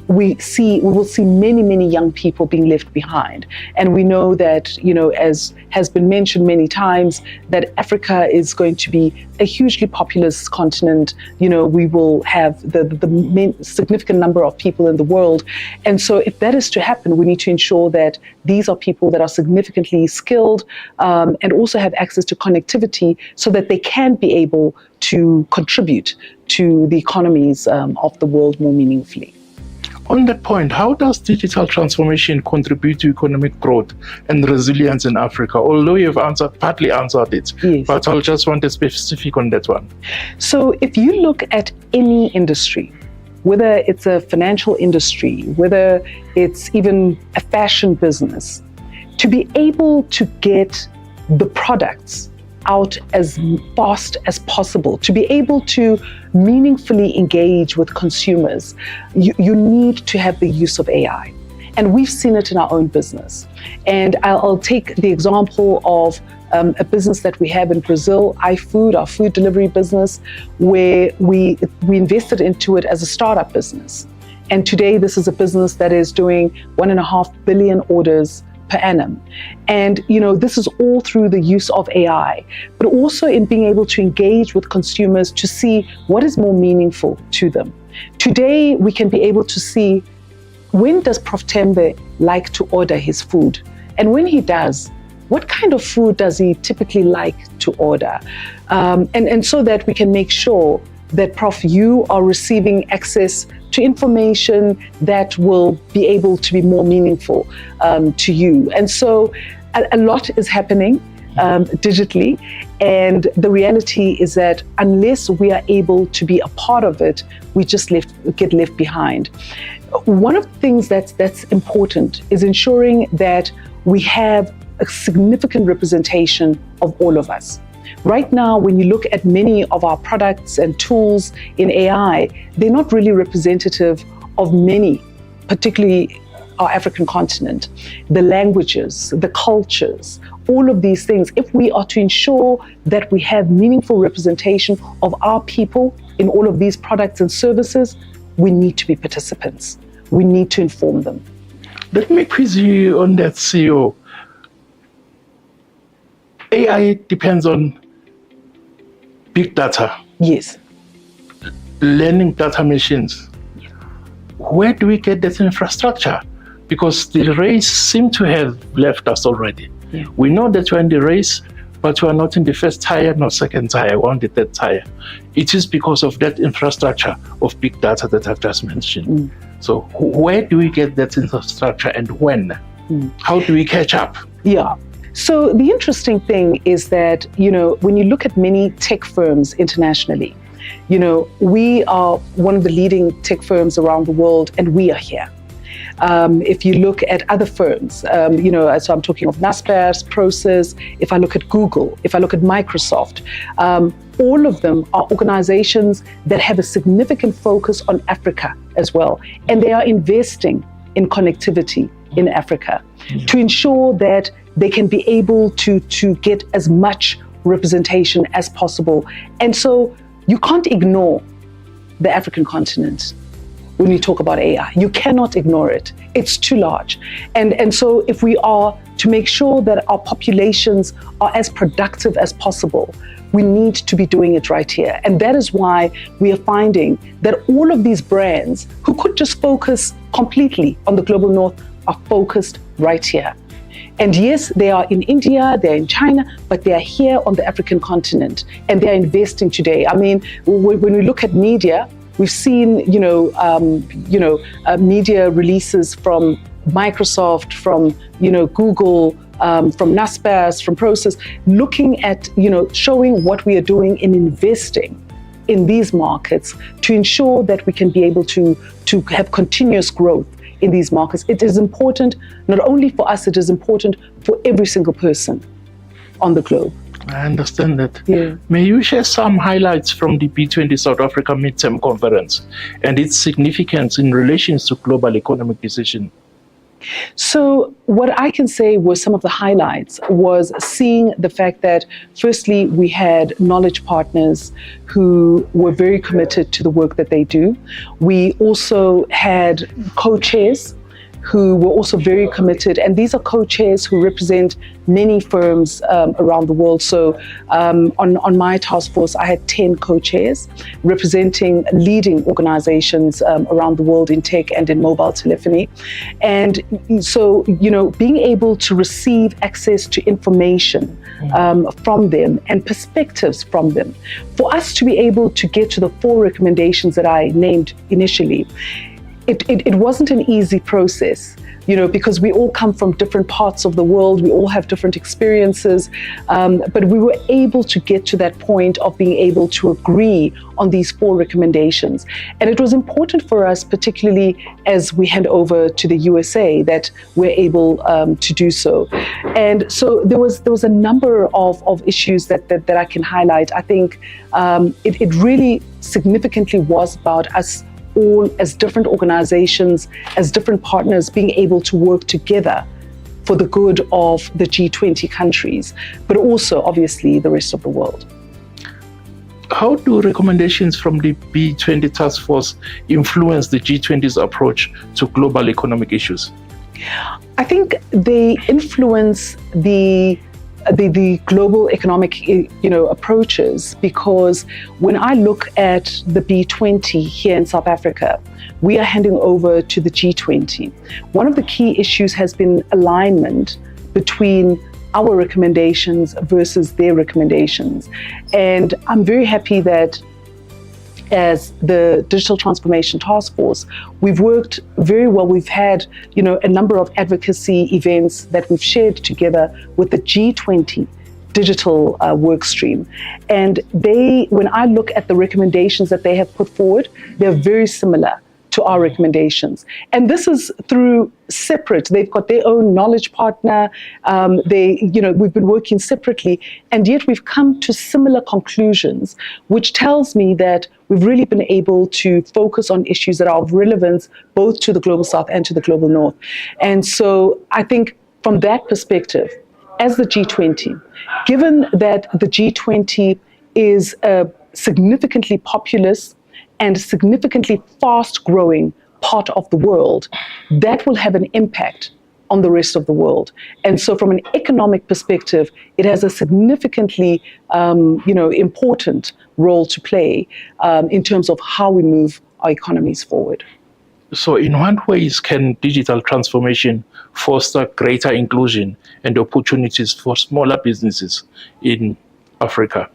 S19: we will see many, many young people being left behind. And we know that, as has been mentioned many times, that Africa is going to be a hugely populous continent. We will have the significant number of people in the world. And so if that is to happen, we need to ensure that these are people that are significantly skilled and also have access to connectivity so that they can be able to contribute to the economies of the world more meaningfully.
S10: On that point, how does digital transformation contribute to economic growth and resilience in Africa? Although you've partly answered it, yes. But I'll just want to be specific on that one.
S19: So if you look at any industry, whether it's a financial industry, whether it's even a fashion business, to be able to get the products out as fast as possible, to be able to meaningfully engage with consumers, you need to have the use of AI. And we've seen it in our own business. And I'll take the example of a business that we have in Brazil, iFood, our food delivery business, where we invested into it as a startup business. And today this is a business that is doing 1.5 billion orders per annum. And this is all through the use of AI, but also in being able to engage with consumers to see what is more meaningful to them. Today, we can be able to see, when does Prof. Tembe like to order his food? And when he does, what kind of food does he typically like to order? And so that we can make sure that, Prof, you are receiving access to information that will be able to be more meaningful to you. And so a lot is happening digitally. And the reality is that unless we are able to be a part of it, we just get left behind. One of the things that's important is ensuring that we have a significant representation of all of us. Right now, when you look at many of our products and tools in AI, they're not really representative of many, particularly our African continent, the languages, the cultures, all of these things. If we are to ensure that we have meaningful representation of our people in all of these products and services, we need to be participants. We need to inform them.
S10: Let me quiz you on that, CEO. AI depends on big data.
S19: Yes.
S10: Learning data machines. Where do we get that infrastructure? Because the race seems to have left us already.
S19: Yeah.
S10: We know that we're in the race, but we're not in the first tier, not second tier, we're on the third tier. It is because of that infrastructure of big data that I've just mentioned. So where do we get that infrastructure and when? How do we catch up?
S19: Yeah. So the interesting thing is that, when you look at many tech firms internationally, we are one of the leading tech firms around the world, and we are here. If you look at other firms, so I'm talking of Naspers, Prosus, if I look at Google, if I look at Microsoft, all of them are organizations that have a significant focus on Africa as well. And they are investing in connectivity in Africa to ensure that they can be able to get as much representation as possible. And so you can't ignore the African continent when we talk about AI. You cannot ignore it. It's too large. And so if we are to make sure that our populations are as productive as possible, we need to be doing it right here. And that is why we are finding that all of these brands who could just focus completely on the global north are focused right here. And yes, they are in India, they're in China, but they are here on the African continent, and they are investing today. I mean, when we look at media, we've seen, media releases from Microsoft, from, Google, from Naspers, from Prosus, looking at, showing what we are doing in investing in these markets to ensure that we can be able to have continuous growth in these markets. It is important, not only for us, it is important for every single person on the globe.
S10: I understand that.
S19: Yeah.
S10: May you share some highlights from the B20 South Africa Midterm Conference and its significance in relation to global economic decision?
S19: So what I can say was some of the highlights was seeing the fact that firstly, we had knowledge partners who were very committed to the work that they do. We also had co-chairs who were also very committed, and these are co-chairs who represent many firms around the world. So on my task force, I had 10 co-chairs representing leading organizations around the world in tech and in mobile telephony. And so, being able to receive access to information from them and perspectives from them, for us to be able to get to the 4 recommendations that I named initially, it wasn't an easy process, because we all come from different parts of the world, we all have different experiences, but we were able to get to that point of being able to agree on these 4 recommendations. And it was important for us, particularly as we hand over to the USA, that we're able to do so. And so there was a number of issues that I can highlight. I think it really significantly was about us all as different organizations, as different partners, being able to work together for the good of the G20 countries, but also obviously the rest of the world.
S10: How do recommendations from the B20 task force influence the G20's approach to global economic issues?
S19: I think they influence the global economic, approaches, because when I look at the B20 here in South Africa, we are handing over to the G20. One of the key issues has been alignment between our recommendations versus their recommendations. And I'm very happy that as the Digital Transformation Task Force, we've worked very well. We've had, a number of advocacy events that we've shared together with the G20 digital work stream. And when I look at the recommendations that they have put forward, they're very similar to our recommendations. And this is through separate, they've got their own knowledge partner, we've been working separately, and yet we've come to similar conclusions, which tells me that we've really been able to focus on issues that are of relevance both to the Global South and to the Global North. And so I think from that perspective, as the G20, given that the G20 is a significantly populous and significantly fast-growing part of the world, that will have an impact on the rest of the world. And so from an economic perspective, it has a significantly important role to play in terms of how we move our economies forward.
S10: So in what ways can digital transformation foster greater inclusion and opportunities for smaller businesses in Africa?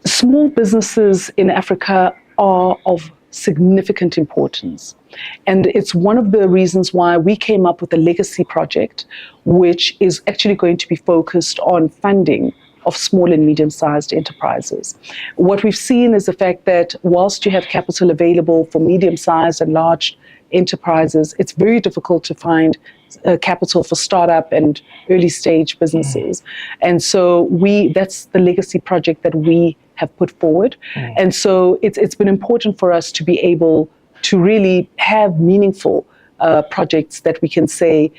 S19: Small businesses in Africa are of significant importance. And it's one of the reasons why we came up with a legacy project, which is actually going to be focused on funding of small and medium-sized enterprises. What we've seen is the fact that whilst you have capital available for medium-sized and large enterprises, it's very difficult to find capital for startup and early stage businesses. And so that's the legacy project that we have put forward. And so it's been important for us to be able to really have meaningful projects that we can say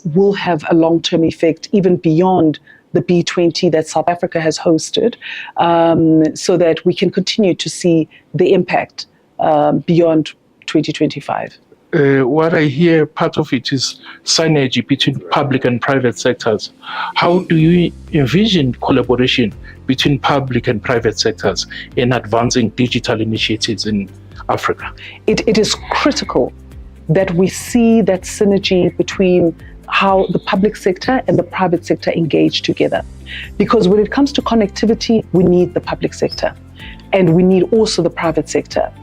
S19: will have a long-term effect even beyond the B20 that South Africa has hosted, so that we can continue to see the impact beyond 2025.
S10: What I hear, part of it is synergy between public and private sectors. How do you envision collaboration between public and private sectors in advancing digital initiatives in Africa?
S19: It is critical that we see that synergy between how the public sector and the private sector engage together. Because when it comes to connectivity, we need the public sector. And we need also the private sector.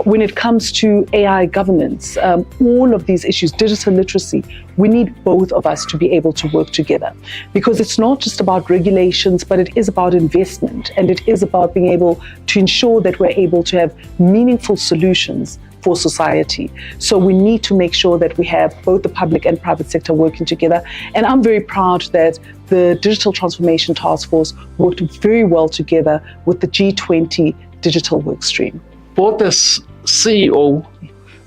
S19: When it comes to AI governance, all of these issues, digital literacy, we need both of us to be able to work together. Because it's not just about regulations, but it is about investment. And it is about being able to ensure that we're able to have meaningful solutions for society. So we need to make sure that we have both the public and private sector working together. And I'm very proud that the Digital Transformation Task Force worked very well together with the G20 digital workstream.
S10: Both as CEO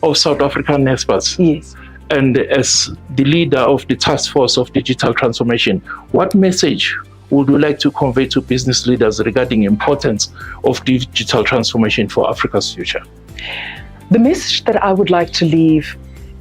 S10: of South African Experts,
S19: yes,
S10: and as the leader of the Task Force of Digital Transformation, what message would you like to convey to business leaders regarding the importance of digital transformation for Africa's future?
S19: The message that I would like to leave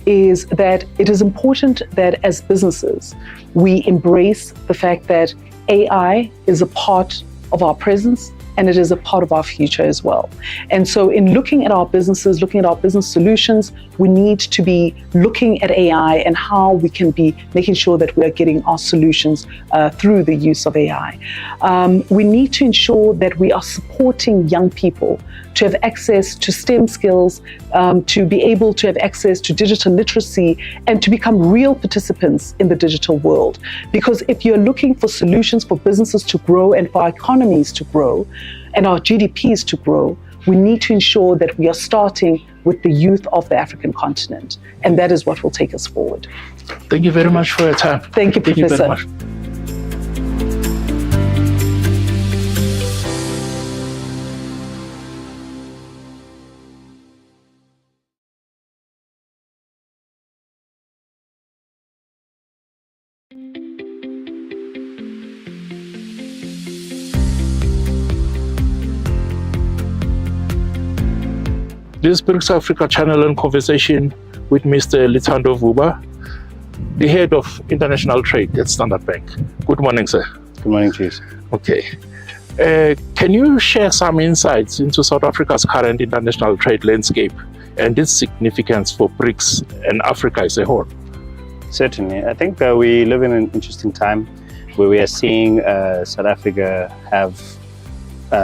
S19: is that it is important that as businesses, we embrace the fact that AI is a part of our presence and it is a part of our future as well. And so in looking at our businesses, looking at our business solutions, we need to be looking at AI and how we can be making sure that we are getting our solutions through the use of AI. We need to ensure that we are supporting young people to have access to STEM skills, to be able to have access to digital literacy, and to become real participants in the digital world. Because if you're looking for solutions for businesses to grow and for our economies to grow, and our GDPs to grow, we need to ensure that we are starting with the youth of the African continent. And that is what will take us forward.
S10: Thank you very much for your time.
S19: Thank you, Professor.
S10: Thank you very much. This BRICS Africa Channel and conversation with Mr. Lithando Vuba, the head of international trade at Standard Bank. Good morning, sir.
S20: Good morning, Chief.
S10: Okay. Can you share some insights into South Africa's current international trade landscape and its significance for BRICS and Africa as a whole?
S20: Certainly. I think we live in an interesting time where we are seeing South Africa have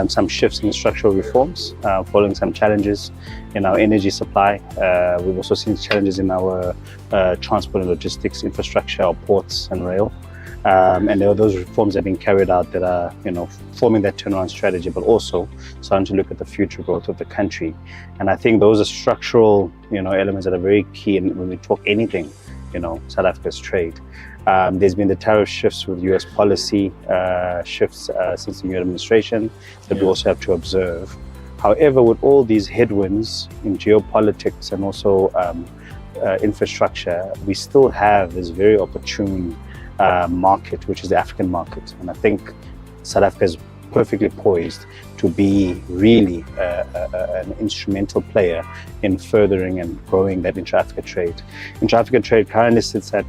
S20: some shifts in structural reforms, following some challenges in our energy supply. We've also seen challenges in our transport and logistics infrastructure, our ports and rail. And there are those reforms that are being carried out that are, forming that turnaround strategy, but also starting to look at the future growth of the country. And I think those are structural, elements that are very key when we talk anything, South Africa's trade. There's been the tariff shifts with US policy shifts since the new administration that we also have to observe. However, with all these headwinds in geopolitics and also infrastructure, we still have this very opportune market, which is the African market. And I think South Africa is perfectly poised to be really an instrumental player in furthering and growing that intra-Africa trade. Intra-Africa trade currently sits at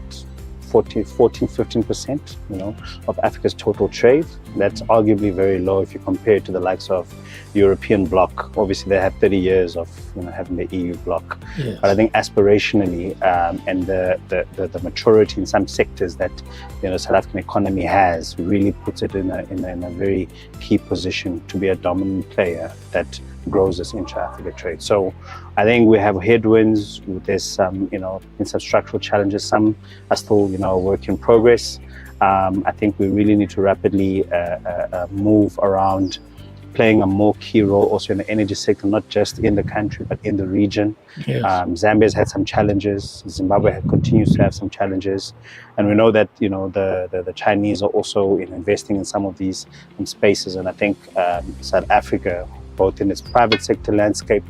S20: 15%, of Africa's total trade. That's arguably very low if you compare it to the likes of the European bloc. Obviously, they have 30 years of having the EU bloc. Yes. But I think aspirationally and the maturity in some sectors that South African economy has really puts it in a very key position to be a dominant player that grows this intra-Africa trade. So I think we have headwinds. There's some, some structural challenges. Some are still, a work in progress. I think we really need to rapidly move around playing a more key role also in the energy sector, not just in the country, but in the region. Yes. Zambia's had some challenges. Zimbabwe continues to have some challenges. And we know that, the Chinese are also investing in some of these spaces. And I think South Africa, both in its private sector landscape,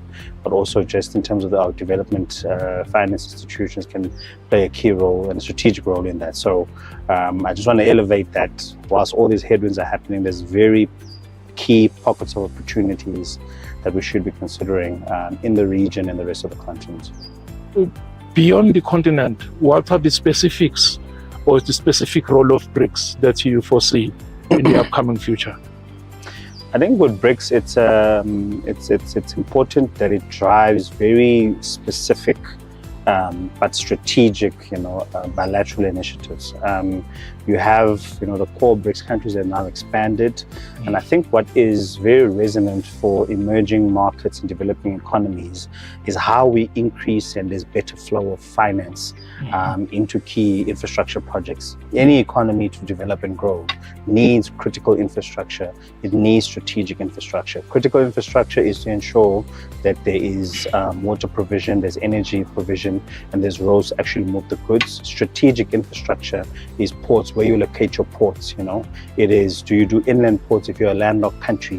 S20: but also just in terms of our development finance institutions, can play a key role and a strategic role in that. So I just want to elevate that whilst all these headwinds are happening, there's very key pockets of opportunities that we should be considering in the region and the rest of the continent.
S10: Beyond the continent, what are the specifics or the specific role of BRICS that you foresee in the upcoming future?
S20: I think with BRICS, it's important that it drives very specific but strategic, bilateral initiatives. You have, the core BRICS countries that are now expanded. And I think what is very resonant for emerging markets and developing economies is how we increase and there's better flow of finance into key infrastructure projects. Any economy to develop and grow needs critical infrastructure. It needs strategic infrastructure. Critical infrastructure is to ensure that there is water provision, there's energy provision, and there's roads to actually move the goods. Strategic infrastructure is ports, where you locate your ports, It is, do you do inland ports if you're a landlocked country,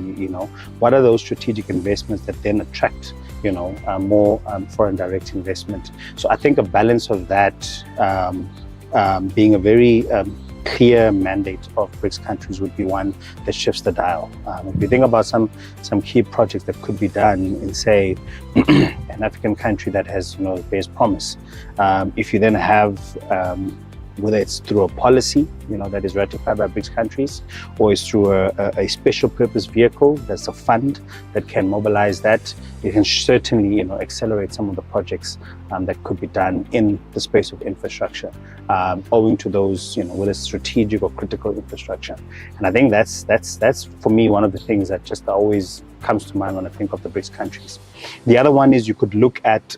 S20: What are those strategic investments that then attract, more foreign direct investment? So I think a balance of that being a very clear mandate of BRICS countries would be one that shifts the dial. If you think about some key projects that could be done in, say, an African country that has, bears promise, if you then have whether it's through a policy, that is ratified by BRICS countries, or it's through a special purpose vehicle, that's a fund that can mobilize that, it can certainly, accelerate some of the projects that could be done in the space of infrastructure, owing to those, whether it's strategic or critical infrastructure. And I think that's for me one of the things that just always comes to mind when I think of the BRICS countries. The other one is you could look at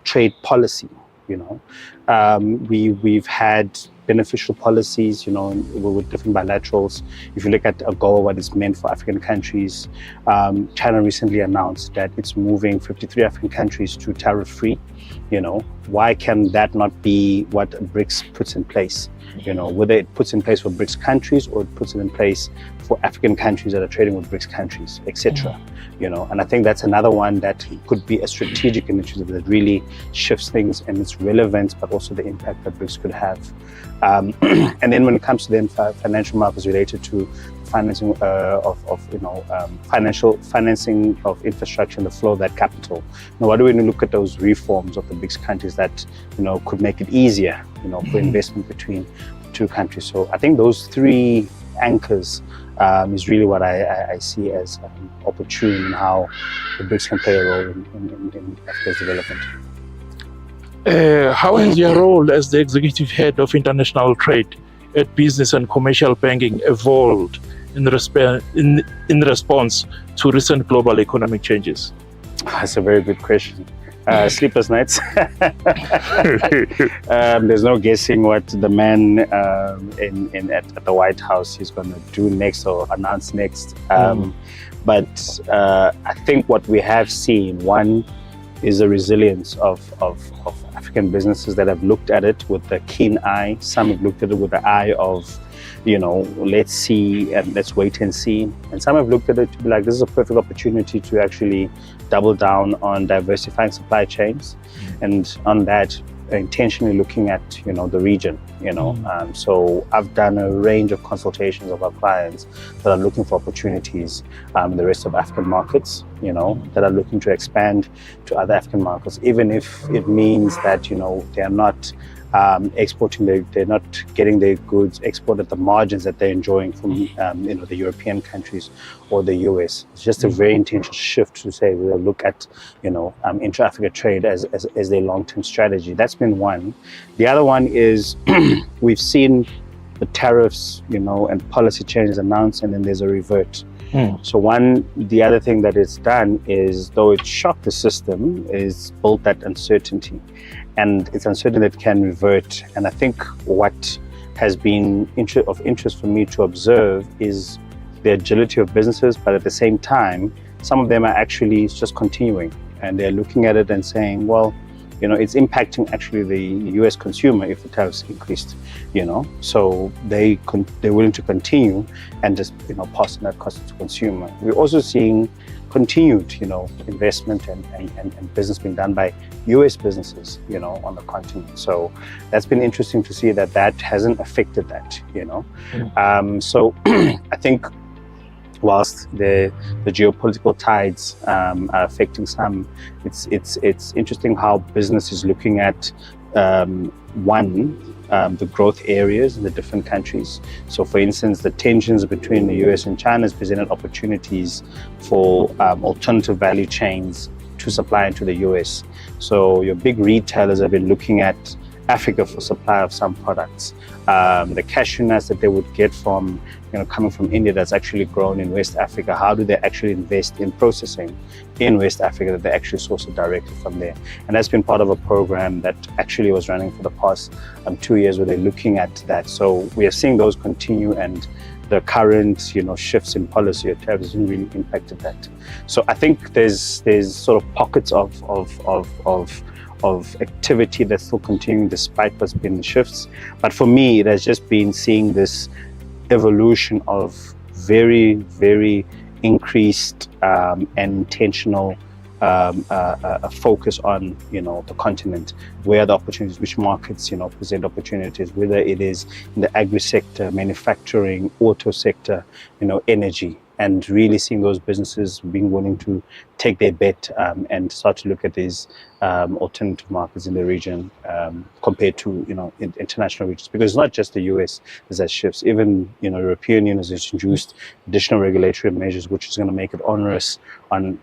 S20: trade policy. We've had beneficial policies, with different bilaterals. If you look at AGOA, what it's meant for African countries, China recently announced that it's moving 53 African countries to tariff-free. Why can that not be what BRICS puts in place? Whether it puts in place for BRICS countries or it puts it in place for African countries that are trading with BRICS countries, etc. And I think that's another one that could be a strategic initiative that really shifts things and its relevance, but also the impact that BRICS could have. And then when it comes to then financial markets related to financing financing of infrastructure and the flow of that capital. Now, what do we look at those reforms of the BRICS countries that could make it easier, for investment between the two countries? So I think those three anchors is really what I see as opportune in how the BRICS can play a role in Africa's development.
S10: How has your role as the executive head of international trade at business and commercial banking evolved in response to recent global economic changes?
S20: That's a very good question. Sleepless nights. There's no guessing what the man at the White House is going to do next or announce next. But I think what we have seen, one, is the resilience of African businesses that have looked at it with a keen eye. Some have looked at it with the eye of, let's see and let's wait and see. And some have looked at it to be like, this is a perfect opportunity to actually double down on diversifying supply chains. And on that, intentionally looking at, the region, so I've done a range of consultations of our clients that are looking for opportunities in the rest of African markets, that are looking to expand to other African markets, even if it means that, they're not exporting, they're not getting their goods exported at the margins that they're enjoying from, the European countries or the US. It's just a very intentional shift to say we'll look at, intra-Africa trade as their long-term strategy. That's been one. The other one is we've seen the tariffs, and policy changes announced, and then there's a revert. So the other thing that it's done is, though it shocked the system, is built that uncertainty. And it's uncertain that it can revert. And I think what has been of interest for me to observe is the agility of businesses, but at the same time, some of them are actually just continuing. And they're looking at it and saying, well, it's impacting actually the US consumer if the tariffs increased, so they're willing to continue and just, pass on that cost to consumer. We're also seeing continued, investment and business being done by US businesses, on the continent. So that's been interesting to see that hasn't affected that, So I think whilst the geopolitical tides are affecting some, it's interesting how business is looking at the growth areas in the different countries. So for instance, the tensions between the US and China has presented opportunities for alternative value chains to supply into the US. So your big retailers have been looking at Africa for supply of some products. The cashew nuts that they would get from, coming from India that's actually grown in West Africa, how do they actually invest in processing in West Africa that they actually source it directly from there? And that's been part of a program that actually was running for the past 2 years where they're looking at that. So we are seeing those continue, and the current, shifts in policy or tariffs haven't really impacted that. So I think there's sort of pockets of activity that's still continuing despite what's been the shifts. But for me, it has just been seeing this evolution of very, very increased and intentional focus on, the continent, where the opportunities, which markets, present opportunities, whether it is in the agri sector, manufacturing, auto sector, energy. And really seeing those businesses being willing to take their bet and start to look at these alternative markets in the region compared to international regions, because it's not just the US that shifts. Even European Union has introduced additional regulatory measures which is going to make it onerous on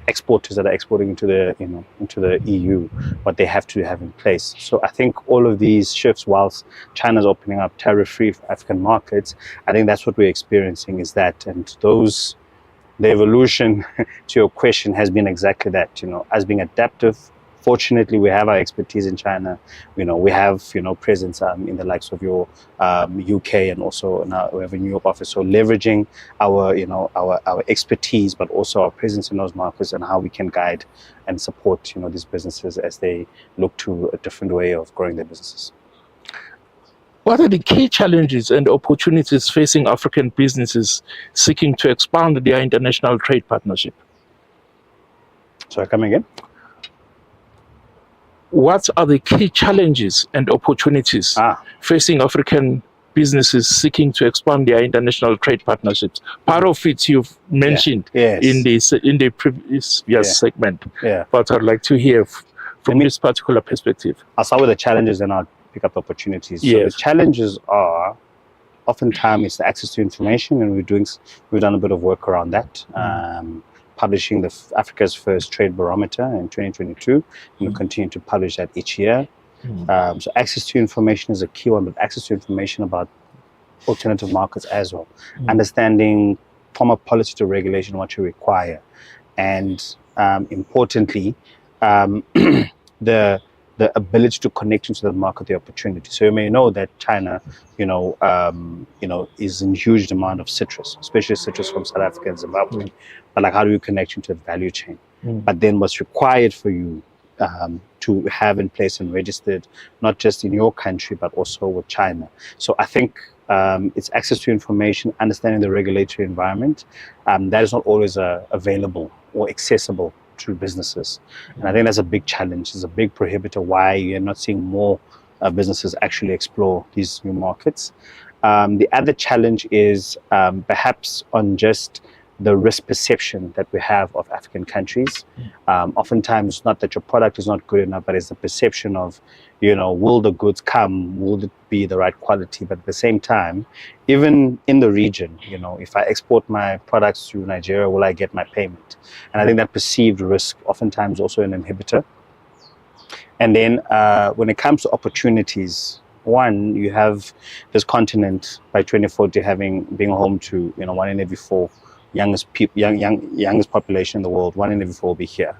S20: exporters that are exporting into the EU, what they have to have in place. So I think all of these shifts, whilst China's opening up tariff-free for African markets, I think that's what we're experiencing, is that, and the evolution to your question has been exactly that, as being adaptive. Fortunately, we have our expertise in China. We have, presence in the likes of your UK, and also we have a New York office. So leveraging our, our expertise, but also our presence in those markets, and how we can guide and support, these businesses as they look to a different way of growing their businesses.
S10: What are the key challenges and opportunities facing African businesses seeking to expand their international trade partnership?
S20: Sorry, come again?
S10: What are the key challenges and opportunities facing African businesses seeking to expand their international trade partnerships? Part of it you've mentioned in the previous segment, but I'd like to hear from this particular perspective.
S20: I'll start with the challenges and I'll pick up opportunities. So the challenges are oftentimes it's the access to information, and we've done a bit of work around that. Publishing Africa's first trade barometer in 2022, and we continue to publish that each year. So access to information is a key one, but access to information about alternative markets as well. Understanding from a policy to regulation what you require, and importantly, the ability to connect into the market, the opportunity. So you may know that China, is in huge demand of citrus, especially citrus from South Africa and Zimbabwe. But like, how do you connect into the value chain? But then what's required for you to have in place and registered, not just in your country, but also with China. So I think it's access to information, understanding the regulatory environment, that is not always available or accessible to businesses. And I think that's a big challenge. It's a big prohibitor why you're not seeing more businesses actually explore these new markets. The other challenge is perhaps on just the risk perception that we have of African countries. Oftentimes, not that your product is not good enough, but it's the perception of, will the goods come? Will it be the right quality? But at the same time, even in the region, if I export my products to Nigeria, will I get my payment? And I think that perceived risk oftentimes also an inhibitor. And then when it comes to opportunities, one, you have this continent by 2040 being home to 1 in every 4 youngest population in the world. 1 in every 4 will be here.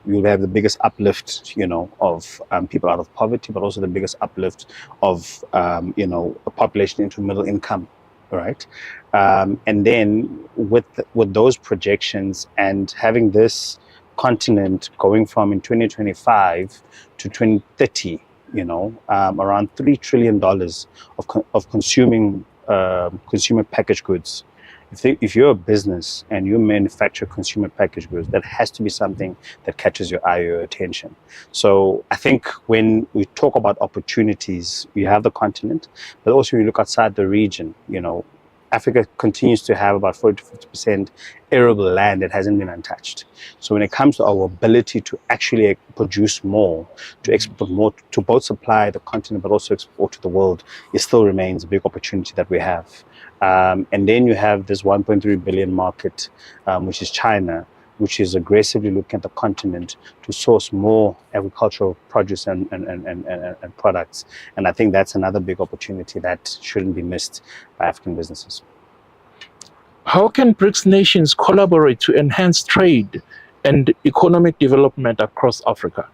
S20: We will have the biggest uplift, of people out of poverty, but also the biggest uplift of a population into middle income, right? And then with those projections and having this continent going from in 2025 to 2030, around $3 trillion of consuming consumer packaged goods. If you're a business and you manufacture consumer packaged goods, that has to be something that catches your eye or your attention. So I think when we talk about opportunities, you have the continent, but also you look outside the region, Africa continues to have about 40 to 50% arable land that hasn't been untouched. So when it comes to our ability to actually produce more, to export more, to both supply the continent but also export to the world, it still remains a big opportunity that we have. And then you have this 1.3 billion market, which is China, which is aggressively looking at the continent to source more agricultural produce and products. And I think that's another big opportunity that shouldn't be missed by African businesses.
S10: How can BRICS nations collaborate to enhance trade and economic development across Africa?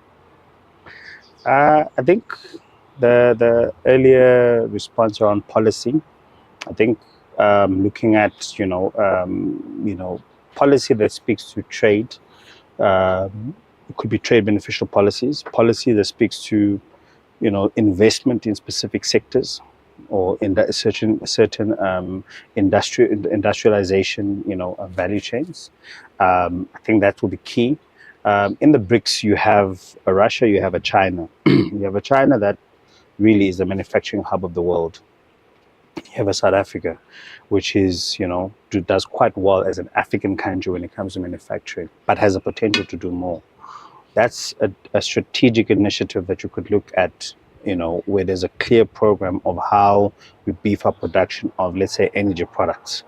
S20: I think the earlier response around policy, I think looking at policy that speaks to trade, it could be trade beneficial policy that speaks to investment in specific sectors or in certain industrialization value chains. I think that will be key. In the BRICS, you have a Russia, you have a China. You have a China that really is the manufacturing hub of the world. You have a South Africa, which is, does quite well as an African country when it comes to manufacturing, but has a potential to do more. That's a strategic initiative that you could look at, where there's a clear program of how we beef up production of, let's say, energy products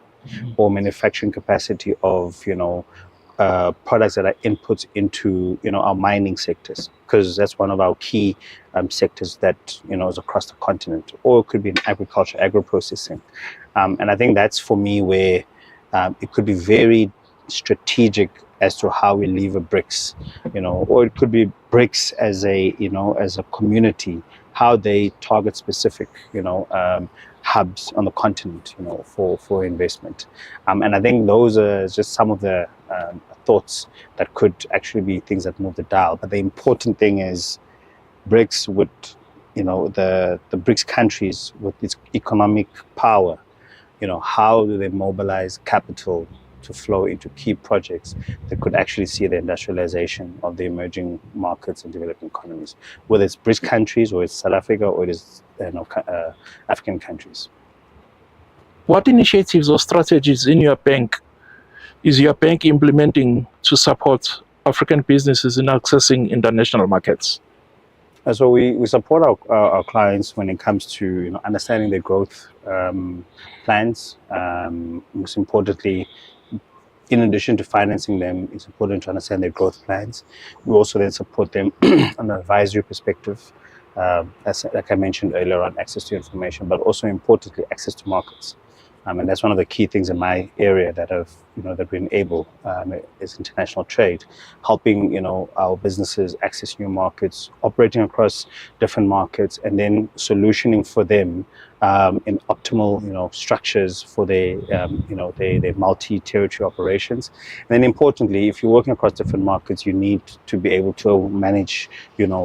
S20: or manufacturing capacity of, products that are inputs into, our mining sectors, because that's one of our key sectors that, is across the continent, or it could be in agriculture, agro-processing. And I think that's for me where it could be very strategic as to how we lever BRICS, or it could be BRICS as a community, how they target specific, hubs on the continent, for investment. And I think those are just some of the thoughts that could actually be things that move the dial. But the important thing is BRICS would, the BRICS countries with its economic power, how do they mobilize capital to flow into key projects that could actually see the industrialization of the emerging markets and developing economies, whether it's BRICS countries or it's South Africa or it is African countries.
S10: What initiatives or strategies is your bank implementing to support African businesses in accessing international markets?
S20: So we support our clients when it comes to understanding their growth plans. Most importantly, in addition to financing them, it's important to understand their growth plans. We also then support them on an advisory perspective, like I mentioned earlier, on access to information, but also importantly, access to markets. And that's one of the key things in my area that I've that we enable is international trade, helping our businesses access new markets, operating across different markets, and then solutioning for them in optimal structures for their their multi-territory operations. And then importantly, if you're working across different markets, you need to be able to manage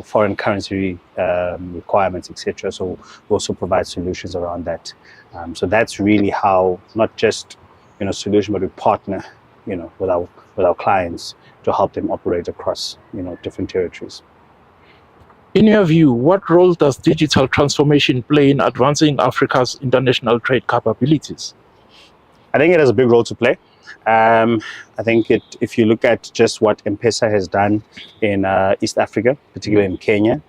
S20: foreign currency requirements, etc. So we also provide solutions around that. So that's really how, not just solution, but we partner with our clients to help them operate across different territories.
S10: In your view, what role does digital transformation play in advancing Africa's international trade capabilities?
S20: I think it has a big role to play. I think if you look at just what M-Pesa has done in East Africa, particularly in Kenya,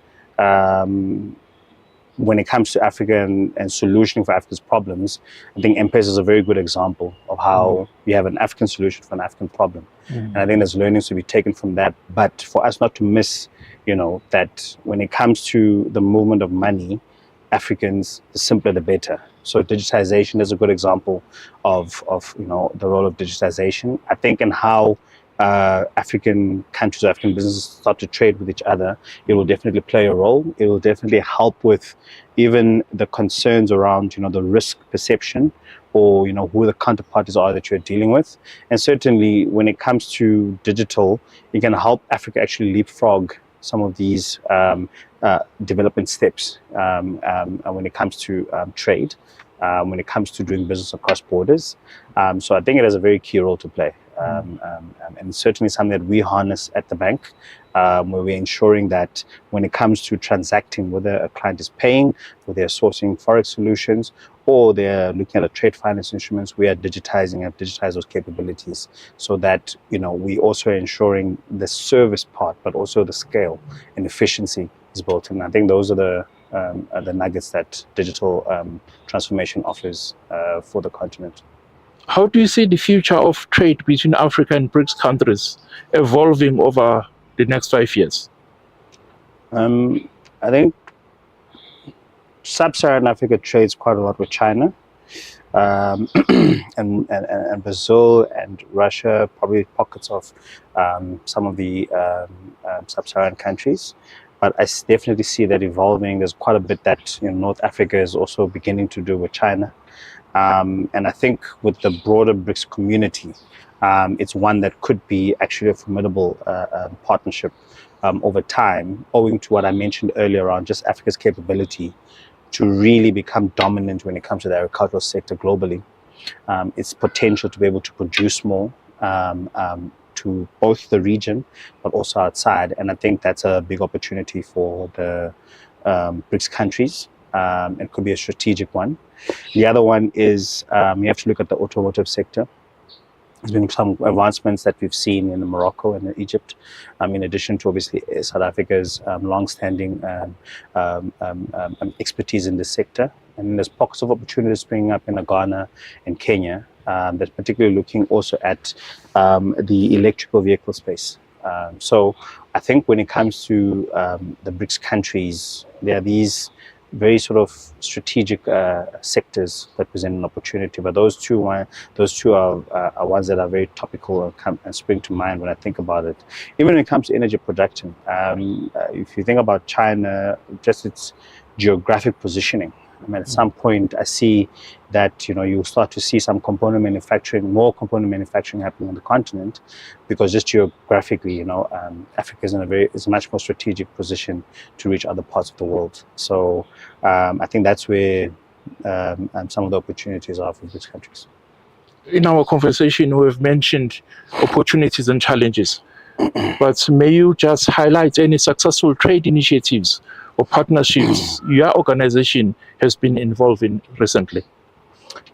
S20: when it comes to Africa and solutioning for Africa's problems, I think M-Pesa is a very good example of how we have an African solution for an African problem. And I think there's learnings to be taken from that. But for us not to miss, that when it comes to the movement of money, Africans, the simpler the better. So digitization is a good example of the role of digitization. I think in how African countries, African businesses start to trade with each other, it will definitely play a role. It will definitely help with even the concerns around the risk perception, or who the counterparties are that you're dealing with. And certainly when it comes to digital, it can help Africa actually leapfrog some of these development steps when it comes to trade, when it comes to doing business across borders. So I think it has a very key role to play, and certainly something that we harness at the bank, where we're ensuring that when it comes to transacting, whether a client is paying, or they're sourcing forex solutions, or they're looking at trade finance instruments, we are digitizing and digitize those capabilities, so that we also are ensuring the service part, but also the scale and efficiency is built in. I think those are the nuggets that digital transformation offers for the continent.
S10: How do you see the future of trade between Africa and BRICS countries evolving over the next 5 years?
S20: I think Sub-Saharan Africa trades quite a lot with China, and Brazil and Russia, probably pockets of some of the Sub-Saharan countries. But I definitely see that evolving. There's quite a bit that North Africa is also beginning to do with China. And I think with the broader BRICS community, it's one that could be actually a formidable partnership over time, owing to what I mentioned earlier on, just Africa's capability to really become dominant when it comes to the agricultural sector globally. Its potential to be able to produce more to both the region, but also outside. And I think that's a big opportunity for the BRICS countries. It could be a strategic one. The other one is you have to look at the automotive sector. There's been some advancements that we've seen in Morocco and in Egypt, in addition to obviously South Africa's long-standing expertise in this sector. And there's pockets of opportunities springing up in Ghana and Kenya that's particularly looking also at the electrical vehicle space. So I think when it comes to the BRICS countries, there are these very sort of strategic sectors that present an opportunity. But those two are ones that are very topical and spring to mind when I think about it. Even when it comes to energy production, if you think about China, just its geographic positioning, at some point I see that you'll start to see some component manufacturing, more component manufacturing happening on the continent, because just geographically, Africa is in a much more strategic position to reach other parts of the world. So I think that's where some of the opportunities are for these countries.
S10: In our conversation, we've mentioned opportunities and challenges, but may you just highlight any successful trade initiatives or partnerships your organization has been involved in recently?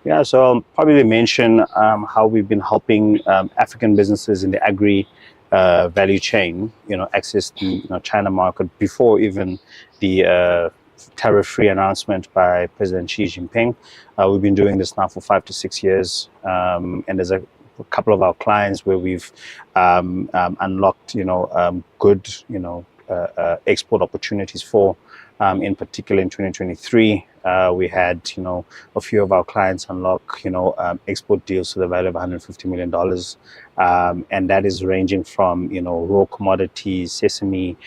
S20: Yeah, so I'll probably mention how we've been helping African businesses in the agri value chain, access the China market before even the tariff-free announcement by President Xi Jinping. We've been doing this now for 5 to 6 years, and there's a couple of our clients where we've unlocked, good, export opportunities for. In particular, in 2023, we had, a few of our clients unlock, export deals to the value of $150 million. And that is ranging from, raw commodities, sesame,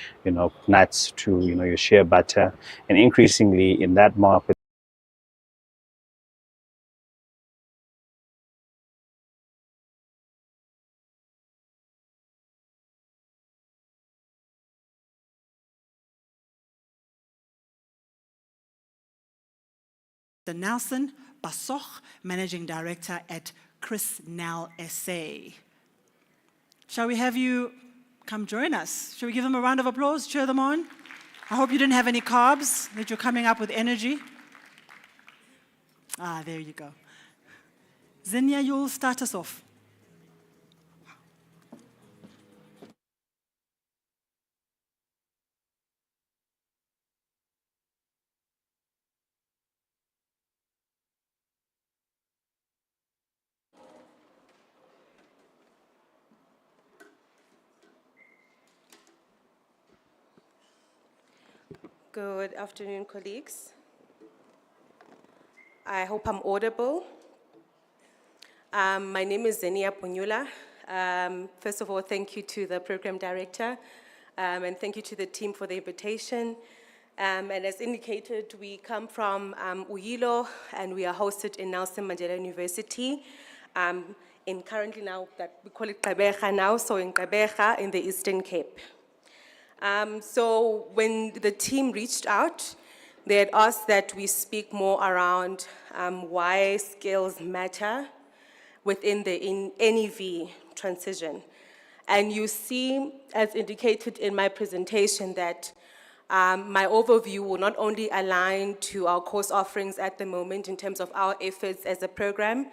S20: nuts to, your shea butter. And increasingly in that market,
S2: Nelson Basoch, Managing Director at CRISNEL SA. Shall we have you come join us? Shall we give them a round of applause, cheer them on? I hope you didn't have any carbs, that you're coming up with energy. There you go. Zinia, you'll start us off.
S21: Good afternoon, colleagues. I hope I'm audible. My name is Zenia Punyula. First of all, thank you to the program director, and thank you to the team for the invitation. And as indicated, we come from Uyilo, and we are hosted in Nelson Mandela University. In currently now, that we call it Gallagher now, so in Gallagher in the Eastern Cape. So when the team reached out, they had asked that we speak more around why skills matter within the NEV transition. And you see, as indicated in my presentation, that my overview will not only align to our course offerings at the moment in terms of our efforts as a program,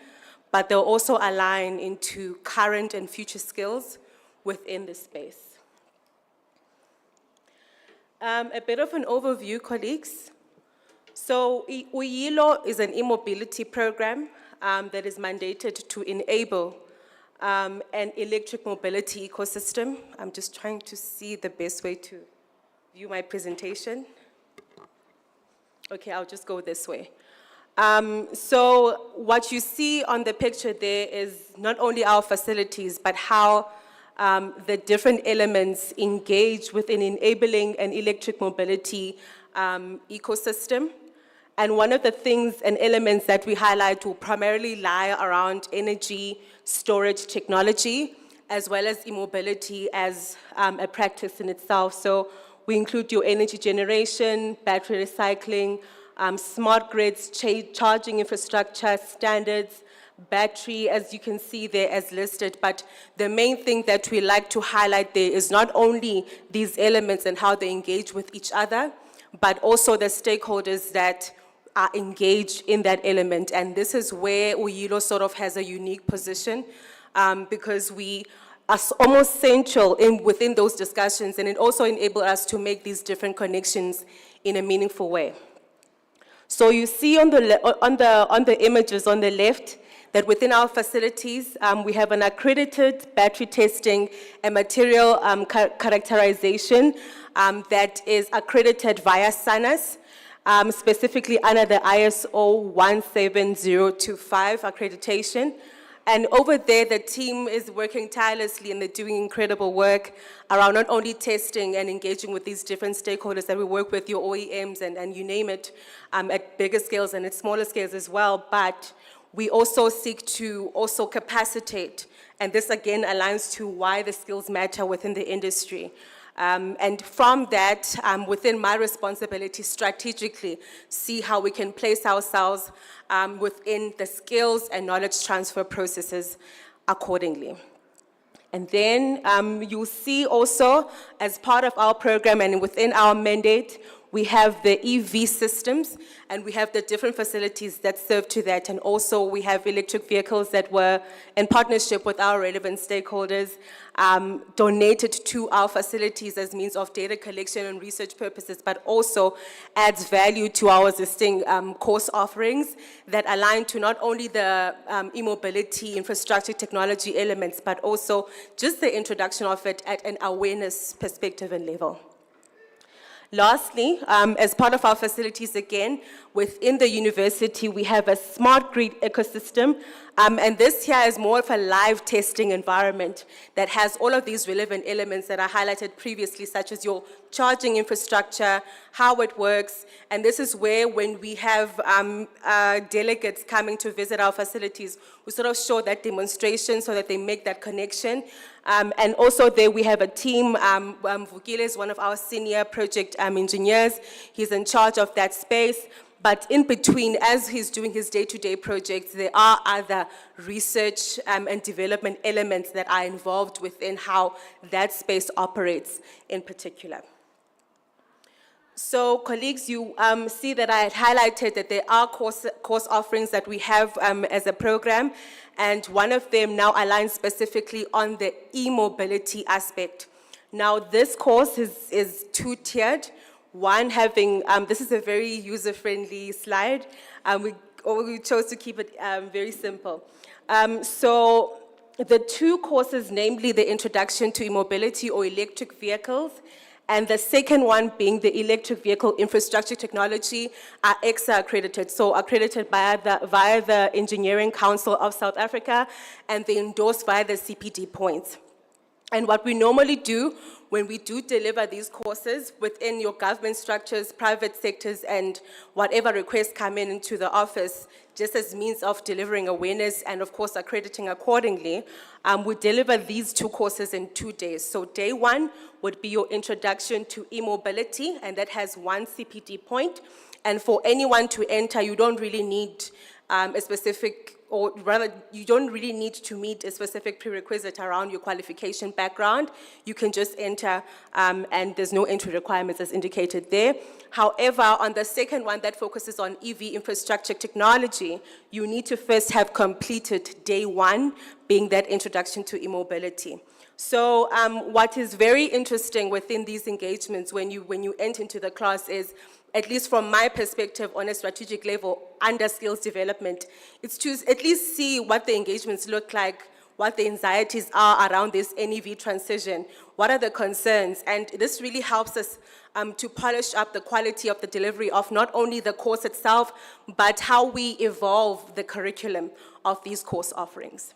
S21: but they'll also align into current and future skills within the space. A bit of an overview, colleagues. So Uyilo is an e-mobility program that is mandated to enable an electric mobility ecosystem. I'm just trying to see the best way to view my presentation. Okay, I'll just go this way. So what you see on the picture there is not only our facilities, but how the different elements engage within enabling an electric mobility ecosystem. And one of the things and elements that we highlight will primarily lie around energy storage technology, as well as e-mobility as a practice in itself. So we include your energy generation, battery recycling, smart grids, charging infrastructure, standards, battery, as you can see there as listed, but the main thing that we like to highlight there is not only these elements and how they engage with each other, but also the stakeholders that are engaged in that element. And this is where Uyilo sort of has a unique position because we are almost central within those discussions, and it also enables us to make these different connections in a meaningful way. So you see on the images on the left, that within our facilities, we have an accredited battery testing and material characterization that is accredited via SANAS, specifically under the ISO 17025 accreditation. And over there, the team is working tirelessly and they're doing incredible work around not only testing and engaging with these different stakeholders that we work with, your OEMs and you name it, at bigger scales and at smaller scales as well, but we also seek to also capacitate, and this again aligns to why the skills matter within the industry. And from that, within my responsibility, strategically, see how we can place ourselves within the skills and knowledge transfer processes accordingly. And then you'll see also, as part of our program and within our mandate, we have the EV systems, and we have the different facilities that serve to that. And also we have electric vehicles that were in partnership with our relevant stakeholders, donated to our facilities as means of data collection and research purposes, but also adds value to our existing course offerings that align to not only the e-mobility infrastructure technology elements, but also just the introduction of it at an awareness perspective and level. Lastly, as part of our facilities again, within the university, we have a smart grid ecosystem, and this here is more of a live testing environment that has all of these relevant elements that I highlighted previously, such as your charging infrastructure, how it works, and this is where when we have delegates coming to visit our facilities, we sort of show that demonstration so that they make that connection. And also there we have a team, Vukile is one of our senior project engineers, he's in charge of that space. But in between, as he's doing his day-to-day projects, there are other research and development elements that are involved within how that space operates in particular. So, colleagues, you see that I had highlighted that there are course offerings that we have as a program, and one of them now aligns specifically on the e-mobility aspect. Now, this course is two-tiered. One having, this is a very user-friendly slide. We chose to keep it very simple. So the two courses, namely the Introduction to E-Mobility or Electric Vehicles, and the second one being the Electric Vehicle Infrastructure Technology, are EXA accredited, so accredited via the Engineering Council of South Africa, and they endorse via the CPD points. And what we normally do when we do deliver these courses within your government structures, private sectors, and whatever requests come into the office, just as means of delivering awareness and, of course, accrediting accordingly, we deliver these two courses in 2 days. So day one would be your Introduction to E-Mobility, and that has 1 CPD point. And for anyone to enter, you don't really need a specific, or rather, you don't really need to meet a specific prerequisite around your qualification background. You can just enter, and there's no entry requirements as indicated there. However, on the second one that focuses on EV infrastructure technology, you need to first have completed day one, being that Introduction to E-Mobility. So what is very interesting within these engagements when you enter into the class is, at least from my perspective on a strategic level, under skills development, it's to at least see what the engagements look like, what the anxieties are around this NEV transition, what are the concerns, and this really helps us to polish up the quality of the delivery of not only the course itself, but how we evolve the curriculum of these course offerings.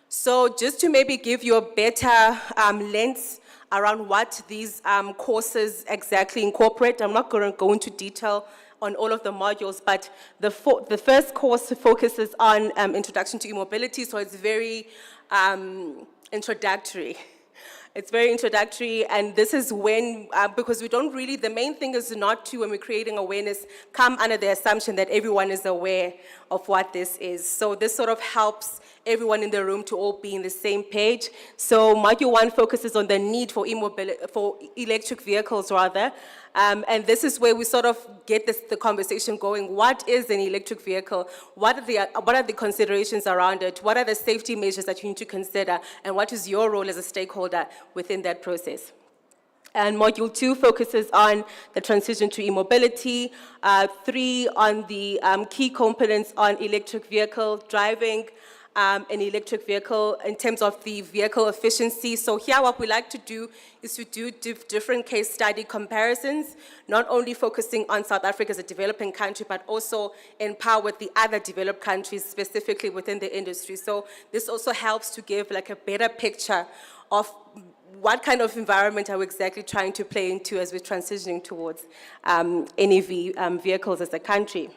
S21: So just to maybe give you a better lens around what these courses exactly incorporate, I'm not going to go into detail on all of the modules, but the first course focuses on Introduction to E-Mobility, so it's very introductory. It's very introductory, and this is when, because we don't really, the main thing is not to, when we're creating awareness, come under the assumption that everyone is aware of what this is. So this sort of helps everyone in the room to all be in the same page. So module one focuses on the need for electric vehicles rather, and this is where we sort of get the conversation going. What is an electric vehicle? What are the considerations around it? What are the safety measures that you need to consider? And what is your role as a stakeholder within that process? And module 2 focuses on the transition to e-mobility, 3 on the key components on electric vehicle driving, an electric vehicle in terms of the vehicle efficiency. So here what we like to do is to do different case study comparisons, not only focusing on South Africa as a developing country, but also empower with the other developed countries, specifically within the industry. So this also helps to give like a better picture of what kind of environment are we exactly trying to play into as we're transitioning towards NEV vehicles as a country,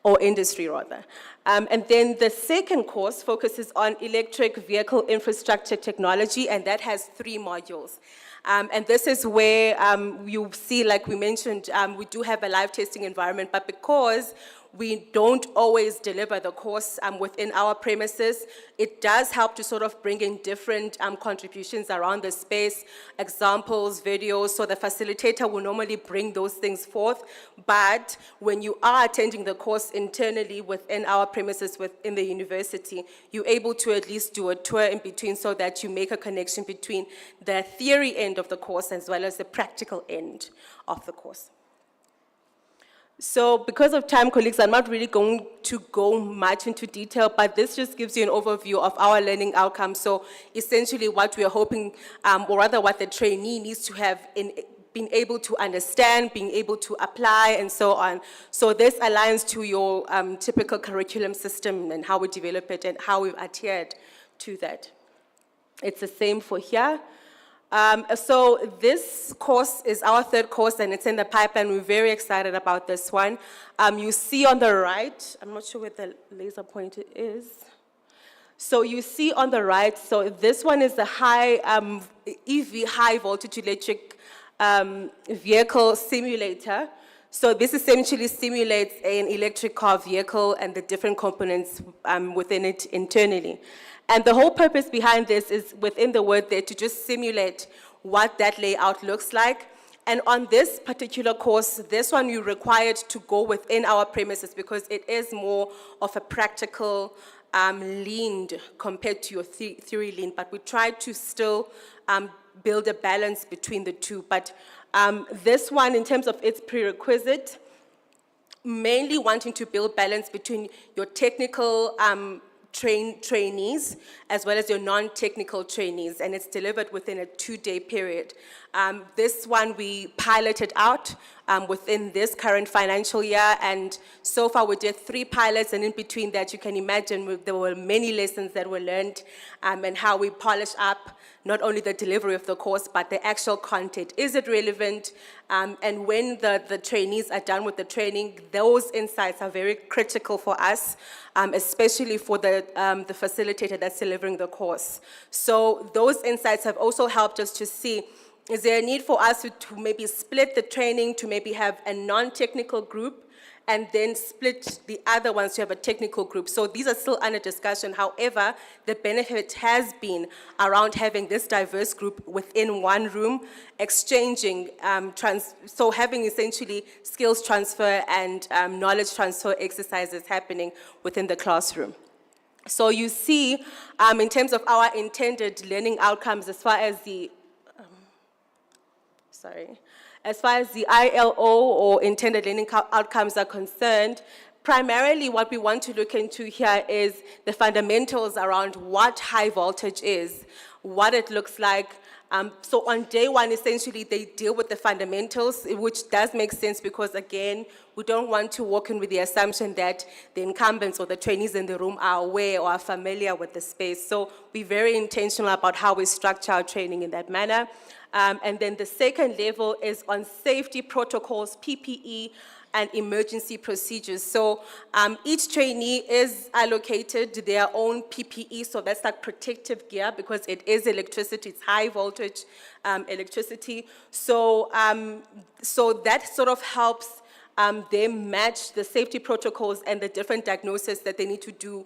S21: or industry rather. And then the second course focuses on electric vehicle infrastructure technology, and that has 3 modules. And this is where you see, like we mentioned, we do have a live testing environment, but because we don't always deliver the course within our premises, it does help to sort of bring in different contributions around the space, examples, videos, so the facilitator will normally bring those things forth. But when you are attending the course internally within our premises within the university, you're able to at least do a tour in between so that you make a connection between the theory end of the course as well as the practical end of the course. So because of time, colleagues, I'm not really going to go much into detail, but this just gives you an overview of our learning outcomes. So essentially what we are hoping, or rather what the trainee needs to have in being able to understand, being able to apply, and so on. So this aligns to your typical curriculum system and how we develop it and how we've adhered to that. It's the same for here. So this course is our third course and it's in the pipeline. We're very excited about this one. You see on the right, I'm not sure where the laser pointer is. So you see on the right, so this one is the EV, high voltage electric vehicle simulator. So this essentially simulates an electric car vehicle and the different components within it internally. And the whole purpose behind this is within the word there to just simulate what that layout looks like. And on this particular course, this one you're required to go within our premises because it is more of a practical leaned compared to your theory lean, but we try to still build a balance between the two. But this one, in terms of its prerequisite, mainly wanting to build balance between your technical trainees as well as your non-technical trainees, and it's delivered within a 2-day period. This one we piloted out within this current financial year, and so far we did 3 pilots, and in between that you can imagine there were many lessons that were learned and how we polish up not only the delivery of the course, but the actual content. Is it relevant? And when the trainees are done with the training, those insights are very critical for us, especially for the facilitator that's delivering the course. So those insights have also helped us to see, is there a need for us to maybe split the training to maybe have a non-technical group and then split the other ones to have a technical group. So these are still under discussion. However, the benefit has been around having this diverse group within one room, exchanging, so having essentially skills transfer and knowledge transfer exercises happening within the classroom. So you see, in terms of our intended learning outcomes as far as the, as far as the ILO or intended learning outcomes are concerned, primarily what we want to look into here is the fundamentals around what high voltage is, what it looks like. So on day one, essentially, they deal with the fundamentals, which does make sense because, again, we don't want to walk in with the assumption that the incumbents or the trainees in the room are aware or are familiar with the space. So we're very intentional about how we structure our training in that manner. And then the second level is on safety protocols, PPE, and emergency procedures. So each trainee is allocated their own PPE, so that's like protective gear because it is electricity, it's high voltage electricity. So, so that sort of helps them match the safety protocols and the different diagnoses that they need to do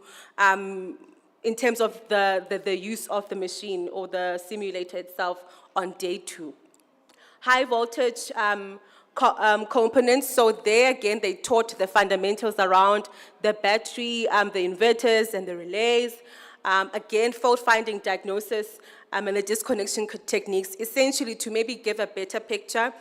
S21: in terms of the use of the machine or the simulator itself on day 2. High voltage components, so there again, they taught the fundamentals around the battery, the inverters and the relays. Again, fault finding diagnosis and the disconnection techniques, essentially to maybe give a better picture.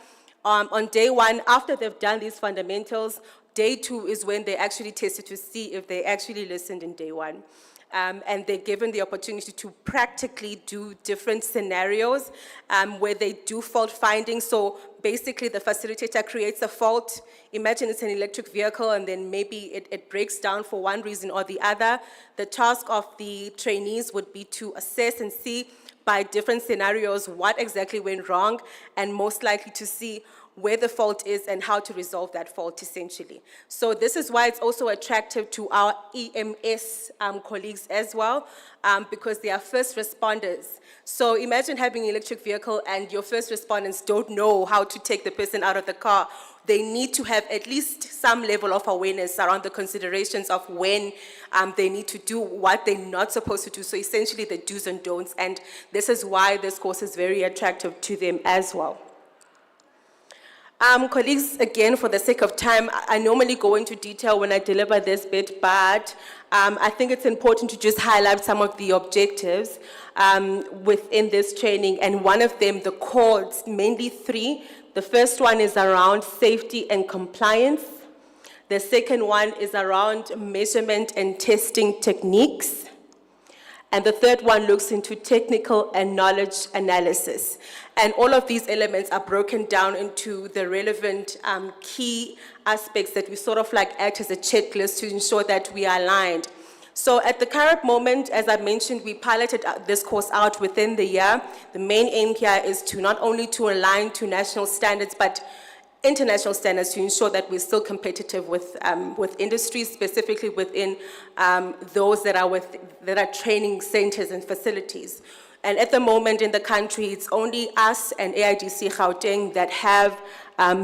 S21: On day 1, after they've done these fundamentals, day 2 is when they actually tested to see if they actually listened in day 1. And they're given the opportunity to practically do different scenarios where they do fault finding. So basically the facilitator creates a fault. Imagine it's an electric vehicle and then maybe it breaks down for one reason or the other. The task of the trainees would be to assess and see by different scenarios what exactly went wrong and most likely to see where the fault is and how to resolve that fault, essentially. So this is why it's also attractive to our EMS colleagues as well, because they are first responders. So imagine having an electric vehicle and your first responders don't know how to take the person out of the car. They need to have at least some level of awareness around the considerations of when they need to do what they're not supposed to do. So essentially the do's and don'ts, and this is why this course is very attractive to them as well. Colleagues, again, for the sake of time, I normally go into detail when I deliver this bit, but I think it's important to just highlight some of the objectives within this training, and one of them, the core, mainly 3. The first one is around safety and compliance. The second one is around measurement and testing techniques. And the third one looks into technical and knowledge analysis. And all of these elements are broken down into the relevant key aspects that we sort of like act as a checklist to ensure that we are aligned. So at the current moment, as I mentioned, we piloted this course out within the year. The main aim here is to not only to align to national standards, but international standards to ensure that we're still competitive with industries, specifically within those that are training centers and facilities. And at the moment in the country, it's only us and AIDC Gauteng that have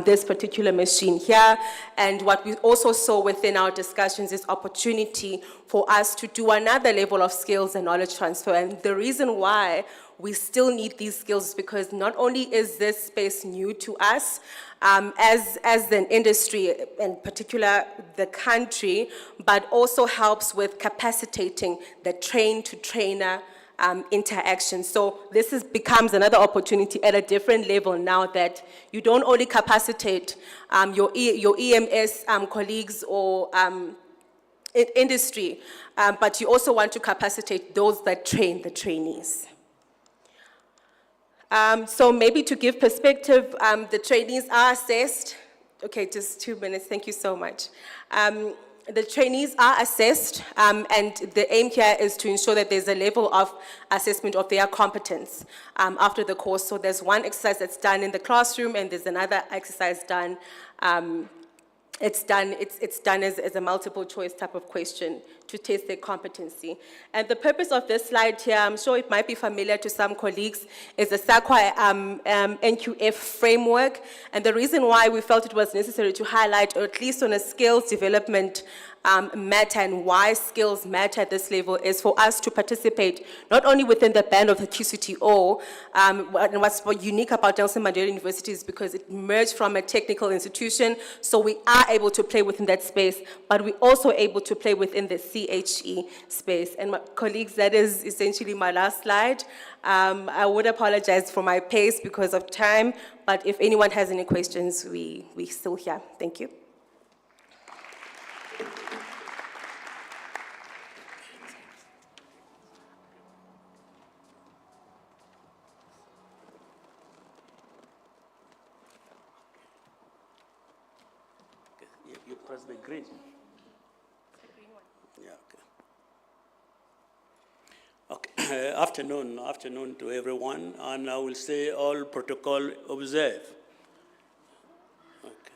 S21: this particular machine here. And what we also saw within our discussions is opportunity for us to do another level of skills and knowledge transfer. And the reason why we still need these skills is because not only is this space new to us, as an industry, in particular the country, but also helps with capacitating the train-to-trainer interaction. So this becomes another opportunity at a different level now that you don't only capacitate your EMS colleagues or industry, but you also want to capacitate those that train the trainees. So maybe to give perspective, the trainees are assessed. Okay, just 2 minutes, thank you so much. The trainees are assessed, and the aim here is to ensure that there's a level of assessment of their competence after the course. So there's one exercise that's done in the classroom, and there's another exercise done. It's done as a multiple choice type of question to test their competency. And the purpose of this slide here, I'm sure it might be familiar to some colleagues, is the SAQA NQF framework. And the reason why we felt it was necessary to highlight, or at least on a skills development matter and why skills matter at this level, is for us to participate not only within the band of the QCTO, and what's unique about Nelson Mandela University is because it emerged from a technical institution, so we are able to play within that space, but we're also able to play within the CHE space. And my colleagues, that is essentially my last slide. I would apologize for my pace because of time, but if anyone has any questions, we're still here. Thank you.
S1: You press the green. Yeah, okay. Okay. Afternoon to everyone, and I will say all protocol observe. Okay.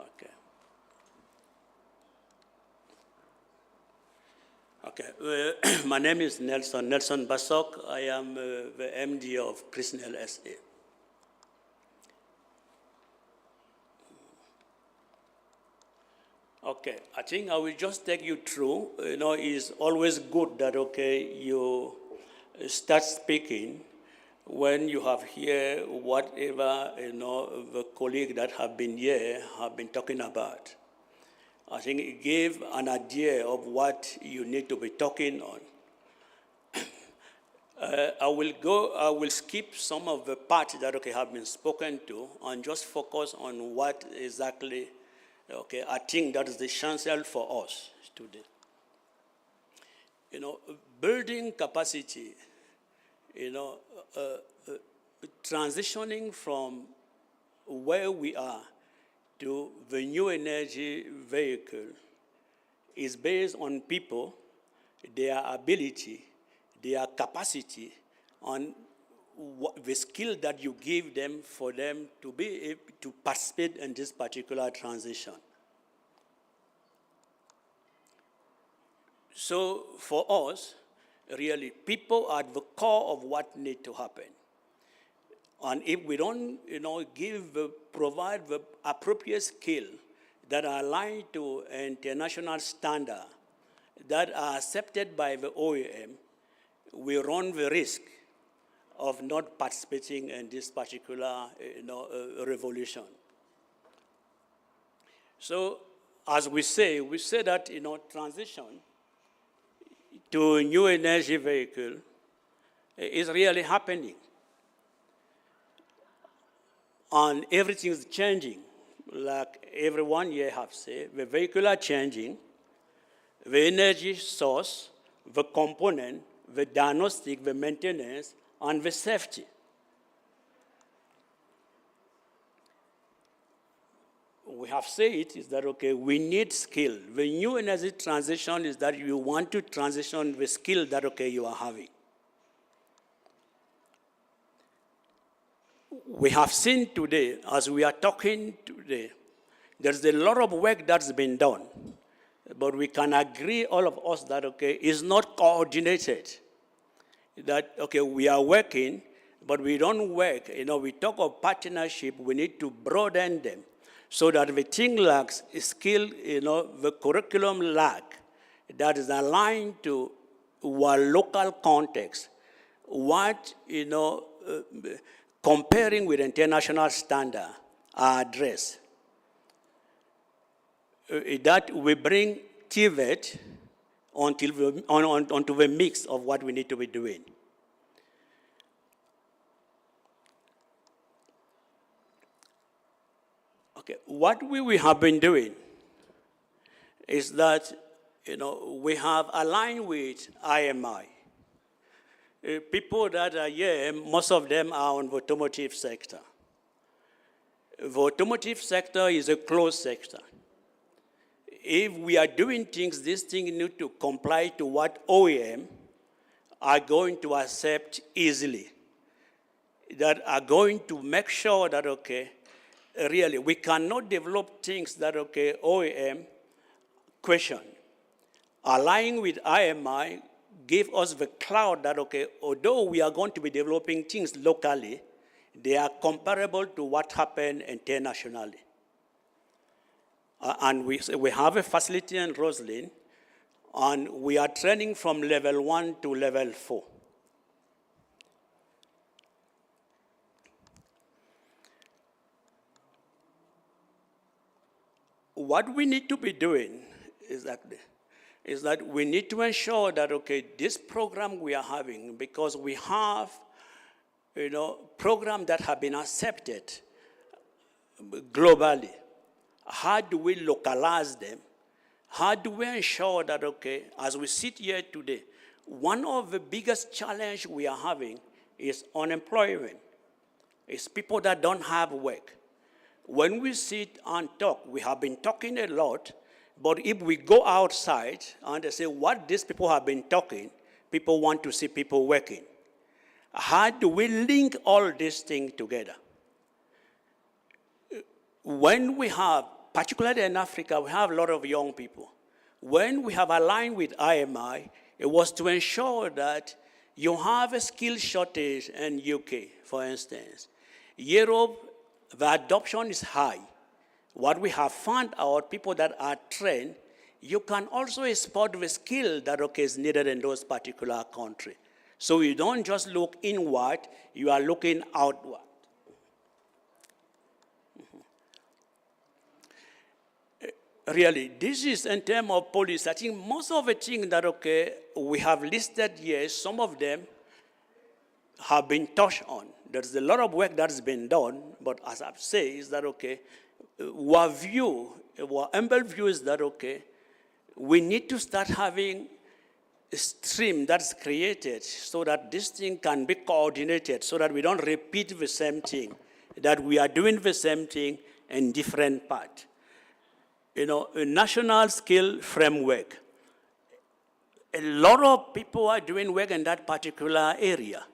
S1: Okay. Okay. My name is Nelson Basok. I am the MD of Prisnel SA. Okay, I think I will just take you through. It's always good that, okay, you start speaking when you have here whatever, the colleague that have been here have been talking about. I think it gave an idea of what you need to be talking on. I will skip some of the parts that, okay, have been spoken to and just focus on what exactly. Okay, I think that is the essential for us today. Building capacity, transitioning from where we are to the new energy vehicle is based on people, their ability, their capacity, on the skill that you give them for them to be able to participate in this particular transition. So for us, really, people are at the core of what needs to happen. And if we don't, provide the appropriate skill that are aligned to international standards that are accepted by the OEM, we run the risk of not participating in this particular revolution. So as we say that transition to a new energy vehicle is really happening. and everything is changing. Like every 1 year, I have said, the vehicle are changing, the energy source, the component, the diagnostic, the maintenance, and the safety. We have said it is that, okay, we need skill. The new energy transition is that you want to transition the skill that, okay, you are having. We have seen today, as we are talking today, there's a lot of work that's been done, but we can agree, all of us, that, okay, it's not coordinated. That, okay, we are working, but we don't work. You know, we talk of partnership, we need to broaden them so that the thing lacks skill, you know, the curriculum lack that is aligned to our local context. What, you know, comparing with international standard are addressed. That we bring TVET onto the mix of what we need to be doing. Okay, what we have been doing is that, you know, we have aligned with IMI. People that are here, most of them are on the automotive sector. The automotive sector is a closed sector. If we are doing things, these things need to comply to what OEM are going to accept easily, that are going to make sure that, okay, really, we cannot develop things that, okay, OEM question. Aligning with IMI give us the cloud that, okay, although we are going to be developing things locally, they are comparable to what happened internationally. And we have a facility in Roslyn, and we are training from level 1 to level 4. What we need to be doing is that we need to ensure that, okay, this program we are having, because we have, you know, programs that have been accepted globally. How do we localize them? How do we ensure that, okay, as we sit here today, one of the biggest challenges we are having is unemployment. It's people that don't have work. When we sit and talk, we have been talking a lot, but if we go outside and they say what these people have been talking, people want to see people working. How do we link all these things together? When we have, particularly in Africa, we have a lot of young people. When we have aligned with IMI, it was to ensure that you have a skill shortage in UK, for instance. Europe, the adoption is high. What we have found out, people that are trained, you can also export the skill that, okay, is needed in those particular countries. So you don't just look inward, you are looking outward. Really, this is in terms of policy. I think most of the things that, okay, we have listed here, some of them have been touched on. There's a lot of work that's been done, but as I've said, is that, okay, our view, our humble view is that, okay, we need to start having a stream that's created so that this thing can be coordinated, so that we don't repeat the same thing, that we are doing the same thing in different parts. You know, a national skill framework. A lot of people are doing work in that particular area,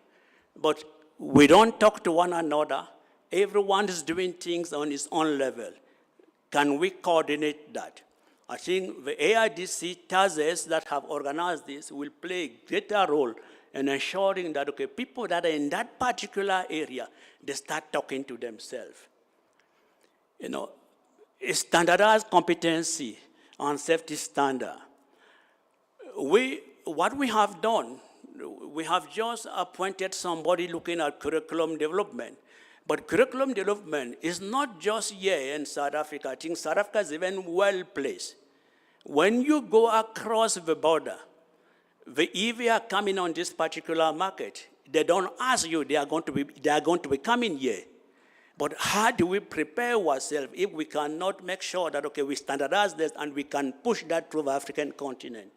S1: but we don't talk to one another. Everyone is doing things on his own level. Can we coordinate that? I think the AIDC TASES that have organized this will play a greater role in ensuring that, okay, people that are in that particular area, they start talking to themselves. You know, a standardized competency and safety standard. What we have done, we have just appointed somebody looking at curriculum development. But curriculum development is not just here in South Africa. I think South Africa is even well placed. When you go across the border, the EV are coming on this particular market. They don't ask you, they are going to be coming here. But how do we prepare ourselves if we cannot make sure that, okay, we standardize this and we can push that through the African continent?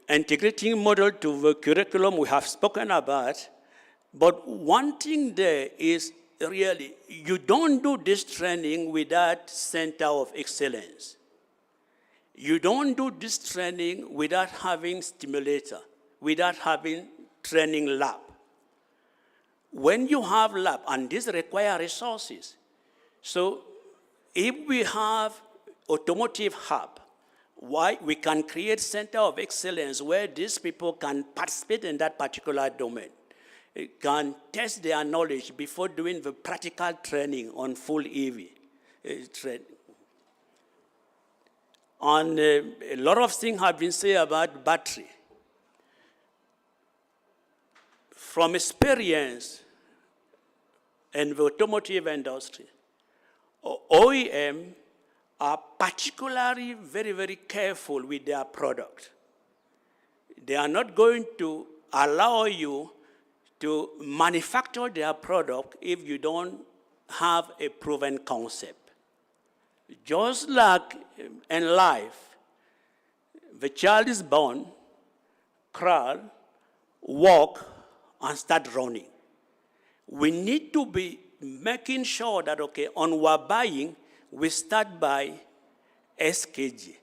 S1: Integrating model to the curriculum we have spoken about, but one thing there is really, you don't do this training without center of excellence. You don't do this training without having stimulator, without having training lab. When you have lab, and this requires resources, so if we have automotive hub, why we can create center of excellence where these people can participate in that particular domain, can test their knowledge before doing the practical training on full EV training. And a lot of things have been said about battery. From experience in the automotive industry, OEM are particularly very, very careful with their product. They are not going to allow you to manufacture their product if you don't have a proven concept. Just like in life, the child is born, crawl, walk, and start running. We need to be making sure that, okay, on our buying, we start by SKG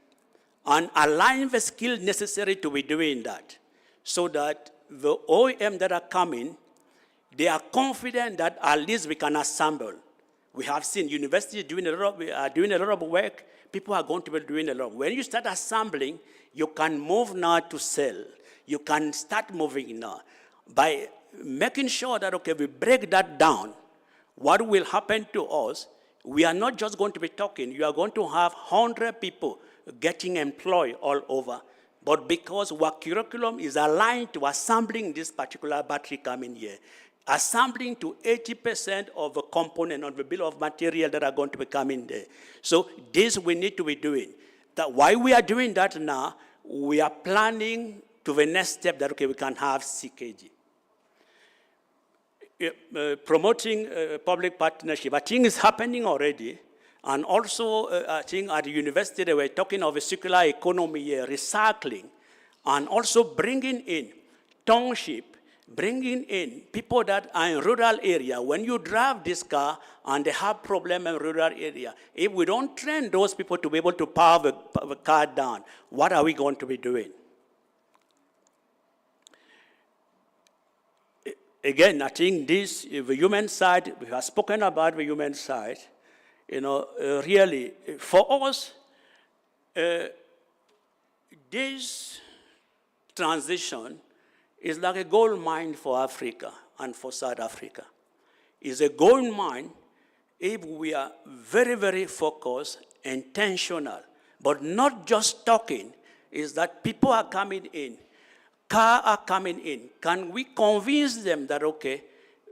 S1: and align the skill necessary to be doing that so that the OEM that are coming, they are confident that at least we can assemble. We have seen universities doing a lot of work. People are going to be doing a lot. When you start assembling, you can move now to sell. You can start moving now. By making sure that, okay, we break that down, what will happen to us, we are not just going to be talking. You are going to have 100 people getting employed all over. But because our curriculum is aligned to assembling this particular battery coming here, assembling to 80% of the component on the bill of material that are going to be coming there. So this we need to be doing. That why we are doing that now, we are planning to the next step that, okay, we can have CKG. Promoting public partnership, I think it's happening already. And also, I think at the university, they were talking of a circular economy, recycling, and also bringing in township, bringing in people that are in rural area. When you drive this car and they have problem in rural area, if we don't train those people to be able to power the car down, what are we going to be doing? Again, I think this, the human side, we have spoken about the human side, really, for us, this transition is like a gold mine for Africa and for South Africa. It's a gold mine if we are very, very focused, intentional, but not just talking, is that people are coming in, cars are coming in. Can we convince them that, okay,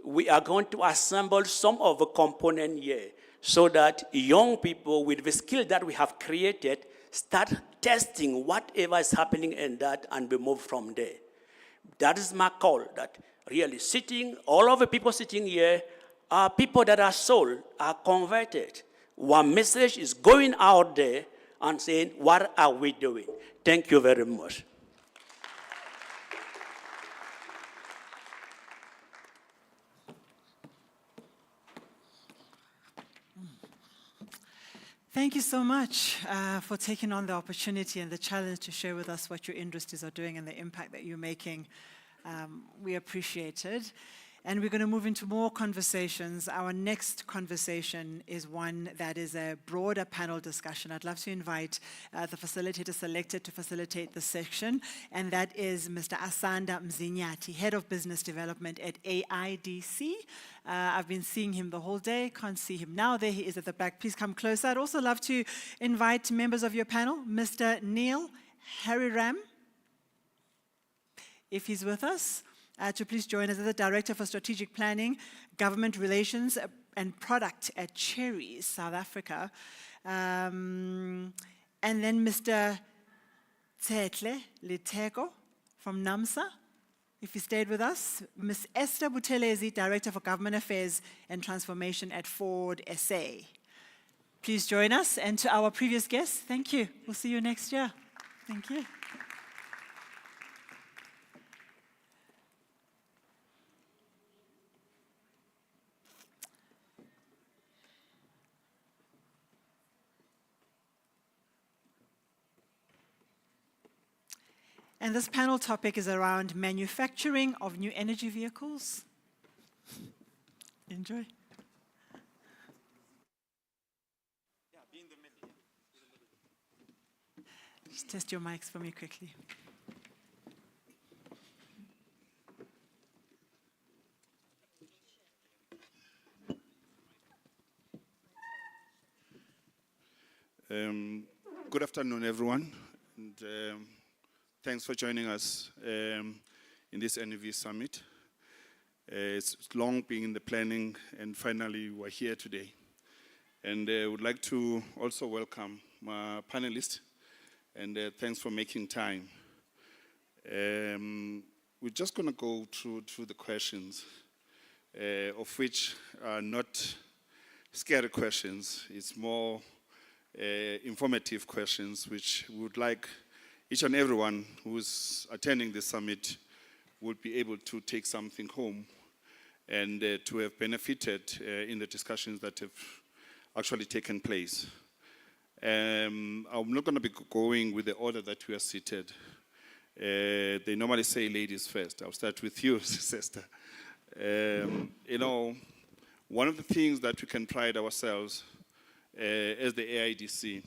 S1: we are going to assemble some of the components here so that young people with the skill that we have created start testing whatever is happening in that and we move from there. That is my call, that really sitting, all of the people sitting here are people that are sold, are converted. One message is going out there and saying, what are we doing? Thank you very much.
S2: Thank you so much for taking on the opportunity and the challenge to share with us what your industries are doing and the impact that you're making. We appreciate it. And we're going to move into more conversations. Our next conversation is one that is a broader panel discussion. I'd love to invite the facilitator selected to facilitate the section, and that is Mr. Asanda Mzinyati, Head of Business Development at AIDC. I've been seeing him the whole day, can't see him now. There he is at the back. Please come closer. I'd also love to invite members of your panel, Mr. Neil Hariram, if he's with us. To please join us as the Director for Strategic Planning, Government Relations and Product at Cherries, South Africa. And then Mr. Tsetle Liteko from NAMSA. if you stayed with us, Ms. Esther Buthelezi, Director for Government Affairs and Transformation at Ford SA. Please join us, and to our previous guests, thank you. We'll see you next year. Thank you. And this panel topic is around manufacturing of new energy vehicles. Enjoy. Just test your mics for me quickly.
S6: Good afternoon, everyone. And, thanks for joining us in this NEV Summit. It's long been in the planning, and finally we're here today. And I would like to also welcome my panelists, and thanks for making time. We're just going to go through the questions, of which are not scary questions. It's more informative questions, which we would like each and everyone who's attending the summit would be able to take something home and to have benefited in the discussions that have actually taken place. I'm not going to be going with the order that we are seated. They normally say ladies first. I'll start with you, sister. You know, one of the things that we can pride ourselves as the AIDC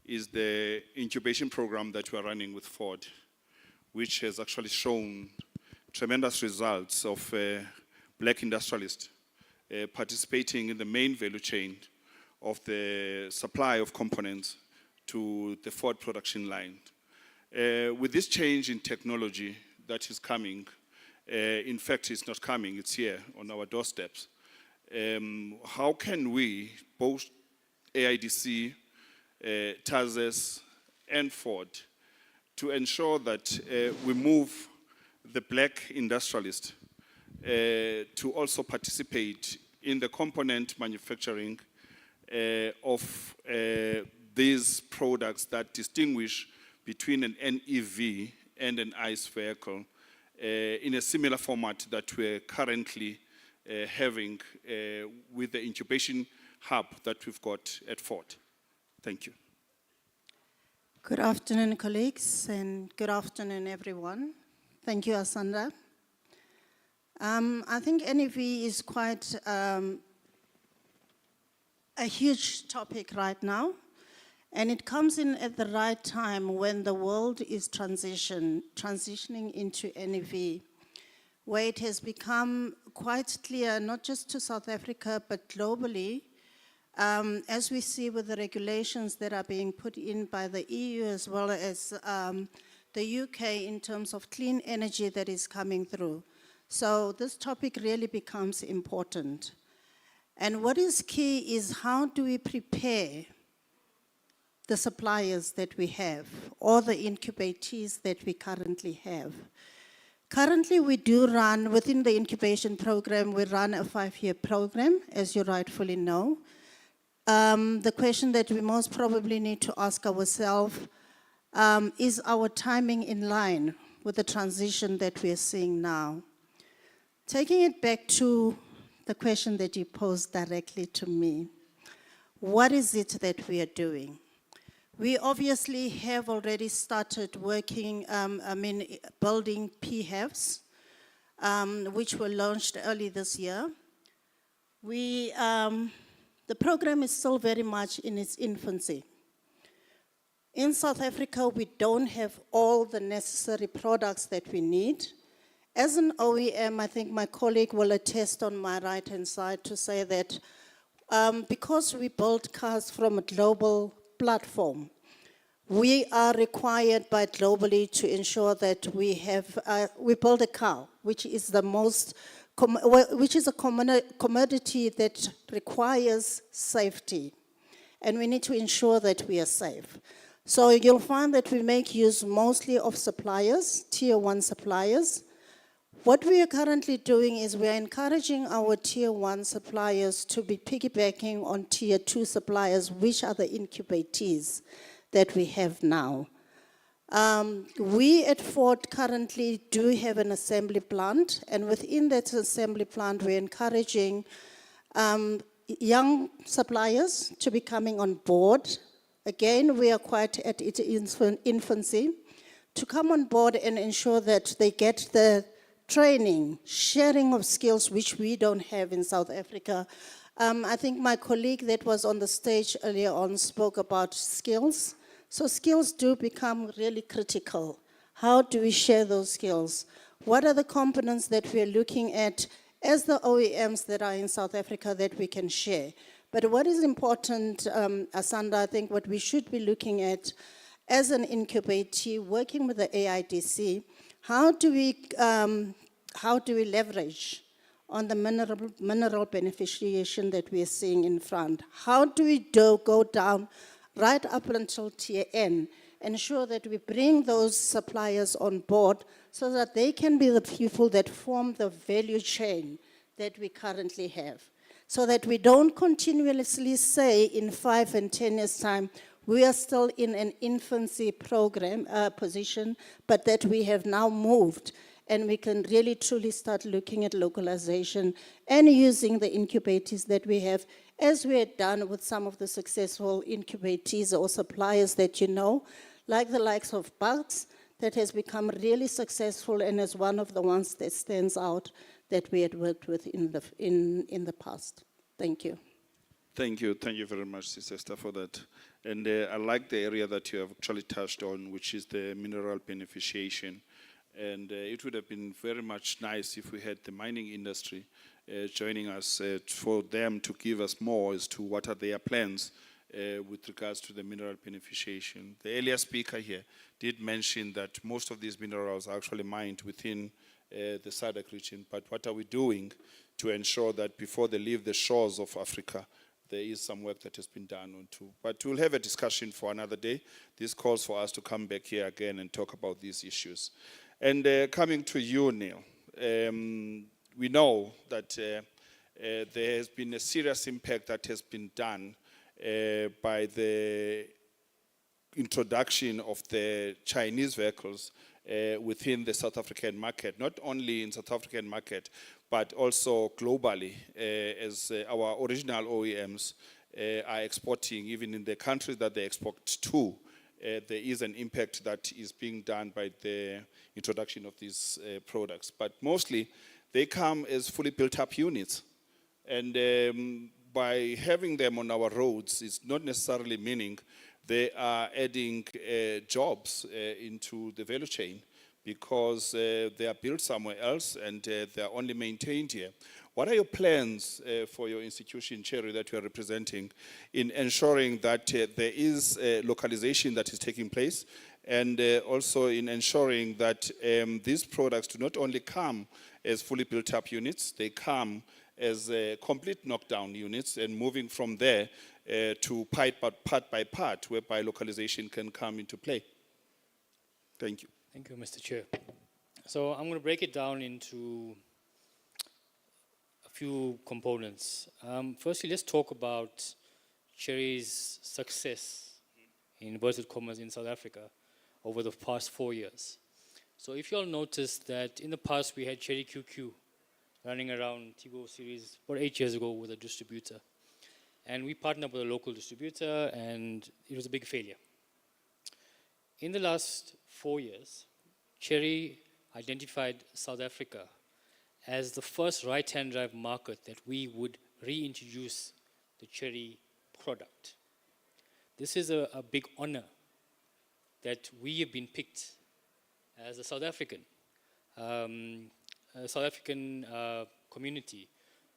S6: is the incubation program that we are running with Ford, which has actually shown tremendous results of black industrialists participating in the main value chain of the supply of components to the Ford production line. With this change in technology that is coming, in fact it's not coming, it's here on our doorsteps. How can we, both AIDC, TASES, and Ford, to ensure that we move the black industrialist to also participate in the component manufacturing of these products that distinguish between an NEV and an ICE vehicle in a similar format that we're currently having with the incubation hub that we've got at Ford. Thank you.
S22: Good afternoon, colleagues, and good afternoon, everyone. Thank you, Asanda. I think NEV is quite a huge topic right now, and it comes in at the right time when the world is transitioning into NEV, where it has become quite clear, not just to South Africa, but globally, as we see with the regulations that are being put in by the EU as well as the UK in terms of clean energy that is coming through. So this topic really becomes important. And what is key is how do we prepare the suppliers that we have or the incubatees that we currently have. Currently, we do run, within the incubation program, we run a 5-year program, as you rightfully know. The question that we most probably need to ask ourselves, is our timing in line with the transition that we are seeing now? Taking it back to the question that you posed directly to me, what is it that we are doing? We obviously have already started working, building PHEVs, which were launched early this year. The program is still very much in its infancy. In South Africa, we don't have all the necessary products that we need. As an OEM, I think my colleague will attest on my right-hand side to say that because we build cars from a global platform, we are required by globally to ensure that we build a car, which is the most, which is a commodity that requires safety. And we need to ensure that we are safe. So you'll find that we make use mostly of suppliers, tier 1 suppliers, What we are currently doing is we are encouraging our tier 1 suppliers to be piggybacking on tier 2 suppliers, which are the incubatees that we have now. We at Ford currently do have an assembly plant, and within that assembly plant, we're encouraging young suppliers to be coming on board. Again, we are quite at its infancy, to come on board and ensure that they get the training, sharing of skills, which we don't have in South Africa. I think my colleague that was on the stage earlier on spoke about skills. So skills do become really critical. How do we share those skills? What are the components that we are looking at as the OEMs that are in South Africa that we can share? But what is important, Asanda, I think what we should be looking at as an incubator, working with the AIDC, how do we leverage on the mineral beneficiation that we are seeing in front? How do we go down right up until tier N, ensure that we bring those suppliers on board so that they can be the people that form the value chain that we currently have, so that we don't continuously say in 5 and 10 years' time, we are still in an infancy program position, but that we have now moved and we can really truly start looking at localization and using the incubators that we have, as we had done with some of the successful incubators or suppliers that you know, like the likes of BRICS, that has become really successful and is one of the ones that stands out that we had worked with in the past. Thank you.
S6: Thank you very much, Sister Esther, for that. And I like the area that you have actually touched on, which is the mineral beneficiation. And it would have been very much nice if we had the mining industry joining us for them to give us more as to what are their plans with regards to the mineral beneficiation. The earlier speaker here did mention that most of these minerals are actually mined within the SADC region, but what are we doing to ensure that before they leave the shores of Africa, there is some work that has been done on too. But we'll have a discussion for another day. This calls for us to come back here again and talk about these issues. And coming to you, Neil, we know that there has been a serious impact that has been done by the introduction of the Chinese vehicles within the South African market, not only in South African market, but also globally, as our original OEMs are exporting, even in the countries that they export to. There is an impact that is being done by the introduction of these products. But mostly, they come as fully built-up units. And by having them on our roads, it's not necessarily meaning they are adding jobs into the value chain, because they are built somewhere else and they are only maintained here. What are your plans for your institution, Cherry, that you are representing, in ensuring that there is localization that is taking place, and also in ensuring that these products do not only come as fully built-up units, they come as complete knockdown units, and moving from there to part by part, whereby localization can come into play? Thank you.
S3: Thank you, Mr. Chair. So I'm going to break it down into a few components. Firstly, let's talk about Cherry's success, in inverted commas, in South Africa over the past 4 years. So if you all noticed that in the past we had Cherry QQ running around Tigo series about 8 years ago with a distributor. And we partnered with a local distributor, and it was a big failure. In the last 4 years, Cherry identified South Africa as the first right-hand drive market that we would reintroduce the Cherry product. This is a big honor that we have been picked as a South African community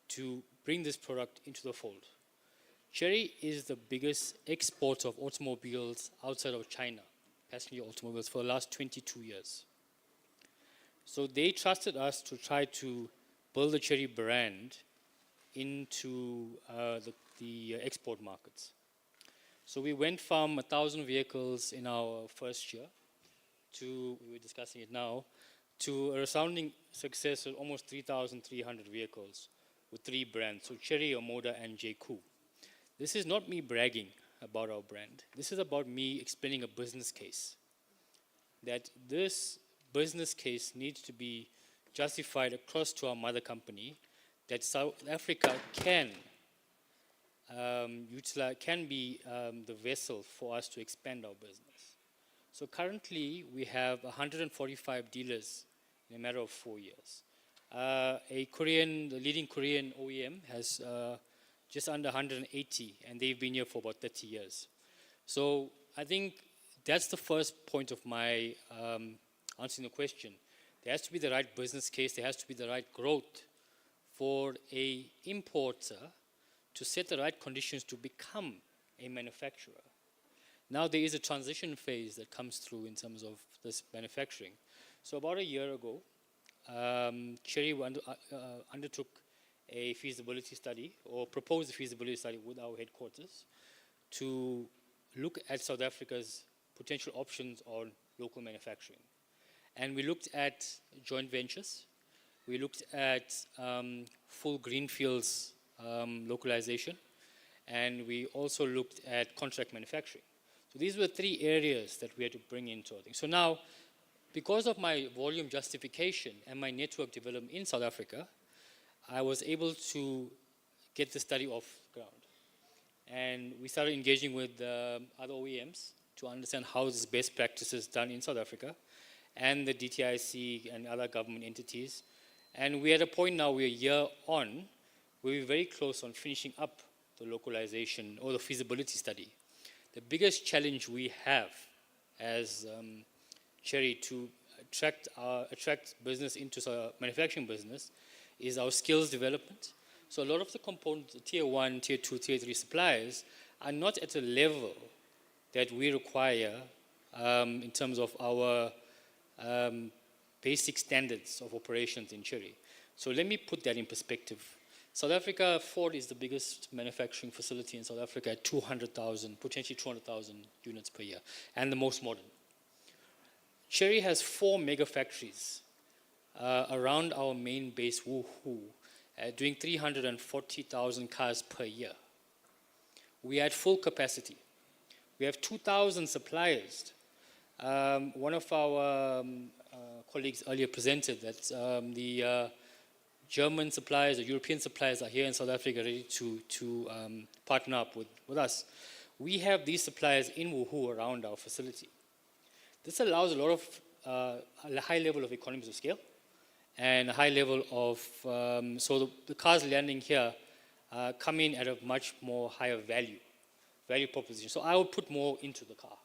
S3: to bring this product into the fold. Cherry is the biggest exporter of automobiles outside of China, passenger automobiles, for the last 22 years. So they trusted us to try to build the Cherry brand into the export markets. So we went from 1,000 vehicles in our first year to, we were discussing it now, to a resounding success of almost 3,300 vehicles with 3 brands, so Chery, Omoda, and JQ. This is not me bragging about our brand. This is about me explaining a business case. That this business case needs to be justified across to our mother company, that South Africa can be the vessel for us to expand our business. So currently, we have 145 dealers in a matter of 4 years. The leading Korean OEM has just under 180, and they've been here for about 30 years. So I think that's the first point of my answering the question. There has to be the right business case, there has to be the right growth for an importer to set the right conditions to become a manufacturer. Now there is a transition phase that comes through in terms of this manufacturing. So about a year ago, Chery undertook a feasibility study, or proposed a feasibility study with our headquarters to look at South Africa's potential options on local manufacturing. And we looked at joint ventures, we looked at full greenfields localization, and we also looked at contract manufacturing. So these were 3 areas that we had to bring into it. So now, because of my volume justification and my network development in South Africa, I was able to get the study off ground. And we started engaging with other OEMs to understand how this best practices done in South Africa, and the DTIC and other government entities. And we're at a point now, we're a year on, where we're very close on finishing up the localization or the feasibility study. The biggest challenge we have as Chery to attract business into the manufacturing business is our skills development. So a lot of the components, tier 1, tier 2, tier 3 suppliers are not at a level that we require in terms of our basic standards of operations in Chery. So let me put that in perspective. South Africa, Ford is the biggest manufacturing facility in South Africa at 200,000, potentially 200,000 units per year, and the most modern. Chery has 4 mega factories around our main base, Wuhu, doing 340,000 cars per year. We are at full capacity. We have 2,000 suppliers. One of our colleagues earlier presented that the German suppliers or European suppliers are here in South Africa ready to partner up with us. We have these suppliers in Wuhu around our facility. This allows a lot of a high level of economies of scale and a high level of, so the cars landing here come in at a much more higher value proposition. So I would put more into the car.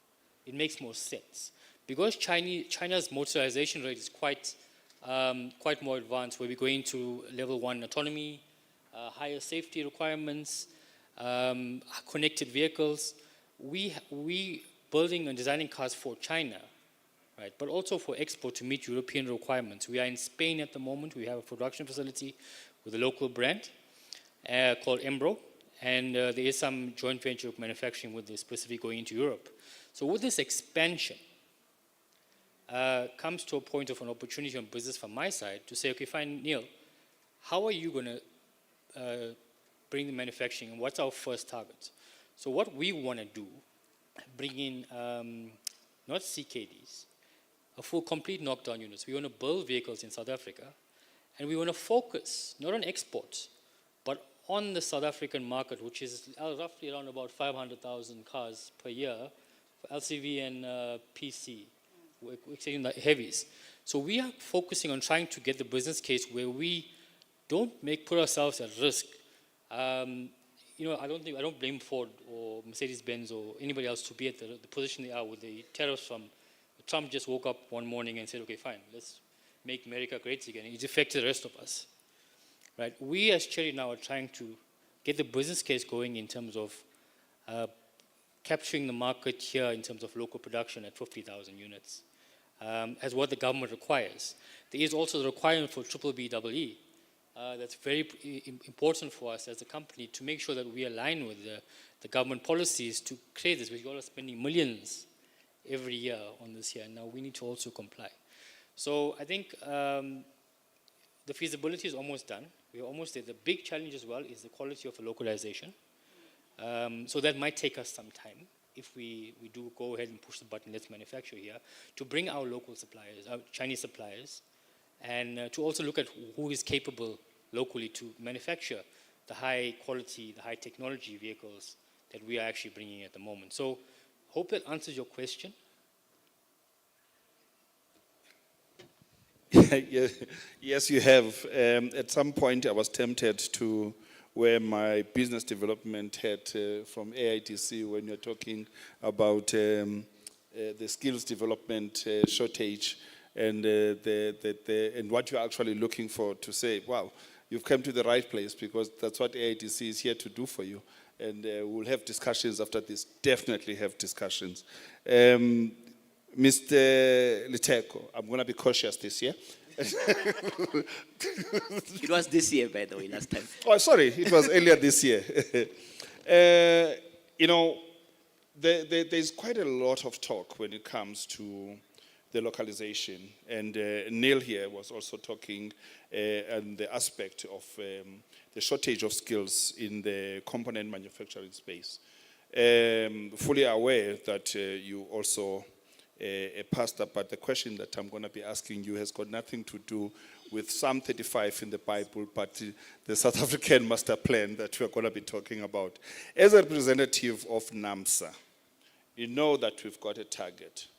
S3: It makes more sense. Because China's motorization rate is quite more advanced, where we're going to level 1 autonomy, higher safety requirements, connected vehicles. We building and designing cars for China, right, but also for export to meet European requirements. We are in Spain at the moment. We have a production facility with a local brand called Embro, and there is some joint venture manufacturing with this specific going into Europe. So with this expansion, comes to a point of an opportunity on business from my side to say, okay, fine, Neil, how are you going to bring the manufacturing, and what's our first target? So what we want to do, bring in not CKDs, a full complete knockdown units. We want to build vehicles in South Africa, and we want to focus not on exports, but on the South African market, which is roughly around about 500,000 cars per year for LCV and PC. We're taking the heavies. So we are focusing on trying to get the business case where we don't put ourselves at risk. You know, I don't blame Ford or Mercedes-Benz or anybody else to be at the position they are with the tariffs from Trump. Just woke up one morning and said, okay, fine, let's make America great again. It affected the rest of us, right? We as Chery now are trying to get the business case going in terms of capturing the market here in terms of local production at 50,000 units. As what the government requires. There is also the requirement for BBBEE. That's very important for us as a company to make sure that we align with the government policies to create this. We're spending millions every year on this here, and now we need to also comply. So I think the feasibility is almost done. We're almost there. The big challenge as well is the quality of the localization. So that might take us some time if we do go ahead and push the button, let's manufacture here, to bring our local suppliers, our Chinese suppliers, and to also look at who is capable locally to manufacture the high quality, the high technology vehicles that we are actually bringing at the moment. So hope that answers your question.
S6: Yes, you have. At some point, I was tempted to wear my business development hat from AITC when you're talking about the skills development shortage and, and what you're actually looking for to say, wow, you've come to the right place, because that's what AITC is here to do for you. And we'll have discussions after this, definitely have discussions. Mr. Liteko, I'm going to be cautious this year.
S7: It was this year, by the way, last time.
S6: Oh, sorry, it was earlier this year. You know, there's quite a lot of talk when it comes to the localization. And Neil here was also talking on the aspect of the shortage of skills in the component manufacturing space. Fully aware that you also a pastor, but the question that I'm going to be asking you has got nothing to do with Psalm 35 in the Bible, but the South African master plan that we're going to be talking about. As a representative of NAMSA, you know that we've got a target,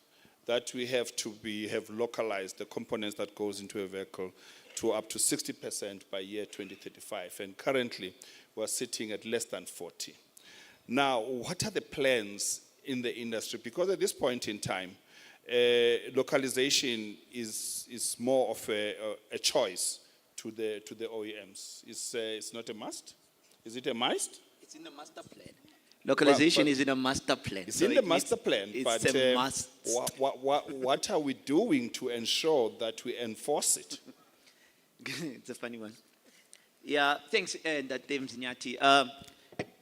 S6: that we have to have localized the components that goes into a vehicle to up to 60% by year 2035. And currently, we're sitting at less than 40. Now, what are the plans in the industry? Because at this point in time, localization is more of a choice to the OEMs. It's not a must. Is it a must?
S7: It's in the master plan. Localization is in a master plan.
S6: It's in the master plan,
S7: it's
S6: but
S7: a must.
S6: what are we doing to ensure that we enforce it?
S7: It's a funny one. Yeah, thanks, Dr. Mzinyati.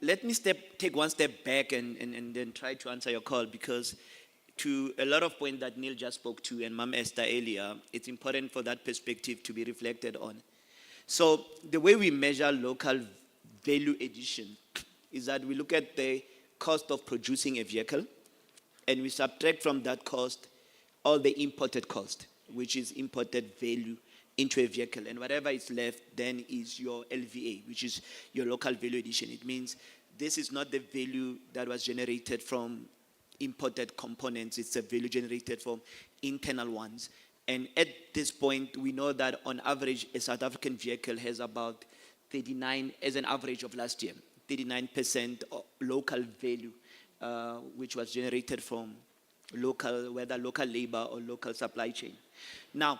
S7: Let me take one step back and then try to answer your call, because to a lot of points that Neil just spoke to and Ma'am Esther earlier, it's important for that perspective to be reflected on. So the way we measure local value addition is that we look at the cost of producing a vehicle, and we subtract from that cost all the imported cost, which is imported value into a vehicle. And whatever is left then is your LVA, which is your local value addition. It means this is not the value that was generated from imported components, it's a value generated from internal ones. And at this point, we know that on average, a South African vehicle has about 39, as an average of last year, 39% local value, which was generated from local, whether local labor or local supply chain. Now,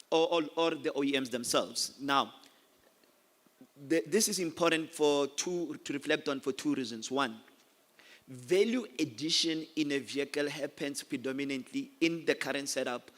S7: or the OEMs themselves. Now, this is important to reflect on for two reasons. One, value addition in a vehicle happens predominantly in the current setup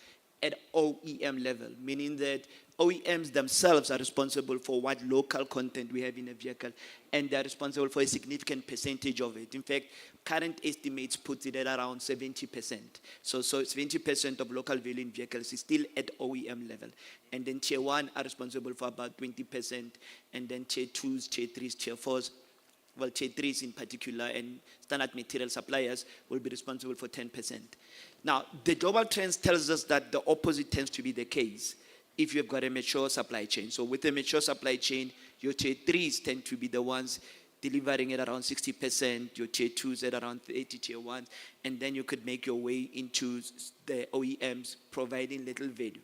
S7: at OEM level, meaning that OEMs themselves are responsible for what local content we have in a vehicle, and they're responsible for a significant percentage of it. In fact, current estimates put it at around 70%. So 70% of local value in vehicles is still at OEM level. And then Tier 1 are responsible for about 20%, and then Tier 2s, Tier 3s, Tier 4s, well, Tier 3s in particular, and standard material suppliers will be responsible for 10%. Now, the global trends tells us that the opposite tends to be the case if you've got a mature supply chain. So with a mature supply chain, your Tier 3s tend to be the ones delivering at around 60%, your Tier 2s at around 80, Tier 1s, and then you could make your way into the OEMs providing little value.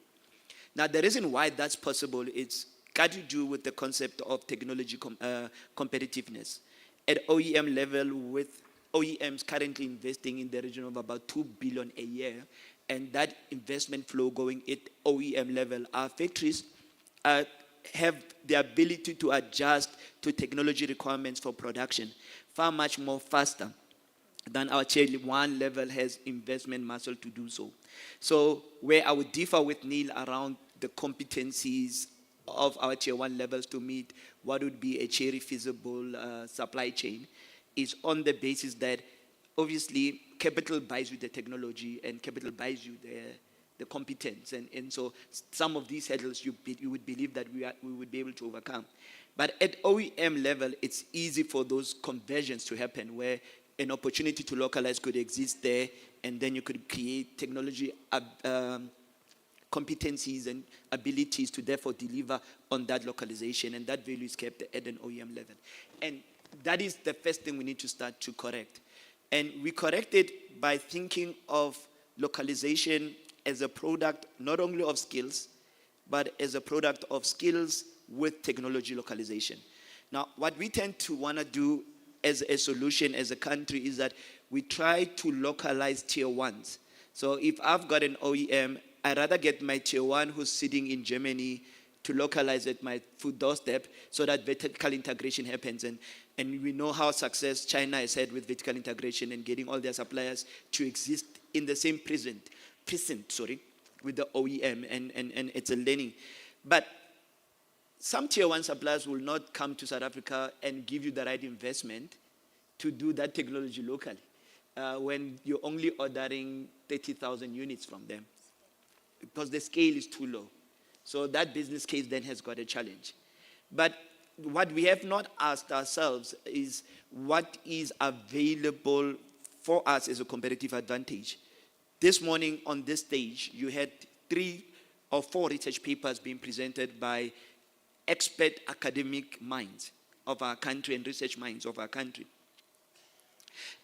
S7: Now, the reason why that's possible, it's got to do with the concept of technology competitiveness. At OEM level, with OEMs currently investing in the region of about 2 billion a year, and that investment flow going at OEM level, our factories have the ability to adjust to technology requirements for production far much more faster than our Tier 1 level has investment muscle to do so. So where I would differ with Neil around the competencies of our Tier 1 levels to meet what would be a cherry feasible supply chain is on the basis that obviously capital buys you the technology and capital buys you the competence. And so some of these hurdles you would believe that we would be able to overcome. But at OEM level, it's easy for those conversions to happen where an opportunity to localize could exist there, and then you could create technology competencies and abilities to therefore deliver on that localization, and that value is kept at an OEM level. And that is the first thing we need to start to correct. And we correct it by thinking of localization as a product not only of skills, but as a product of skills with technology localization. Now, what we tend to want to do as a solution as a country is that we try to localize tier ones. So if I've got an OEM, I'd rather get my tier one who's sitting in Germany to localize at my food doorstep so that vertical integration happens. And we know how success China has had with vertical integration and getting all their suppliers to exist in the same precinct with the OEM, and it's a learning. But some tier one suppliers will not come to South Africa and give you the right investment to do that technology locally when you're only ordering 30,000 units from them because the scale is too low. So that business case then has got a challenge. But what we have not asked ourselves is what is available for us as a competitive advantage. This morning on this stage, you had 3 or 4 research papers being presented by expert academic minds of our country and research minds of our country.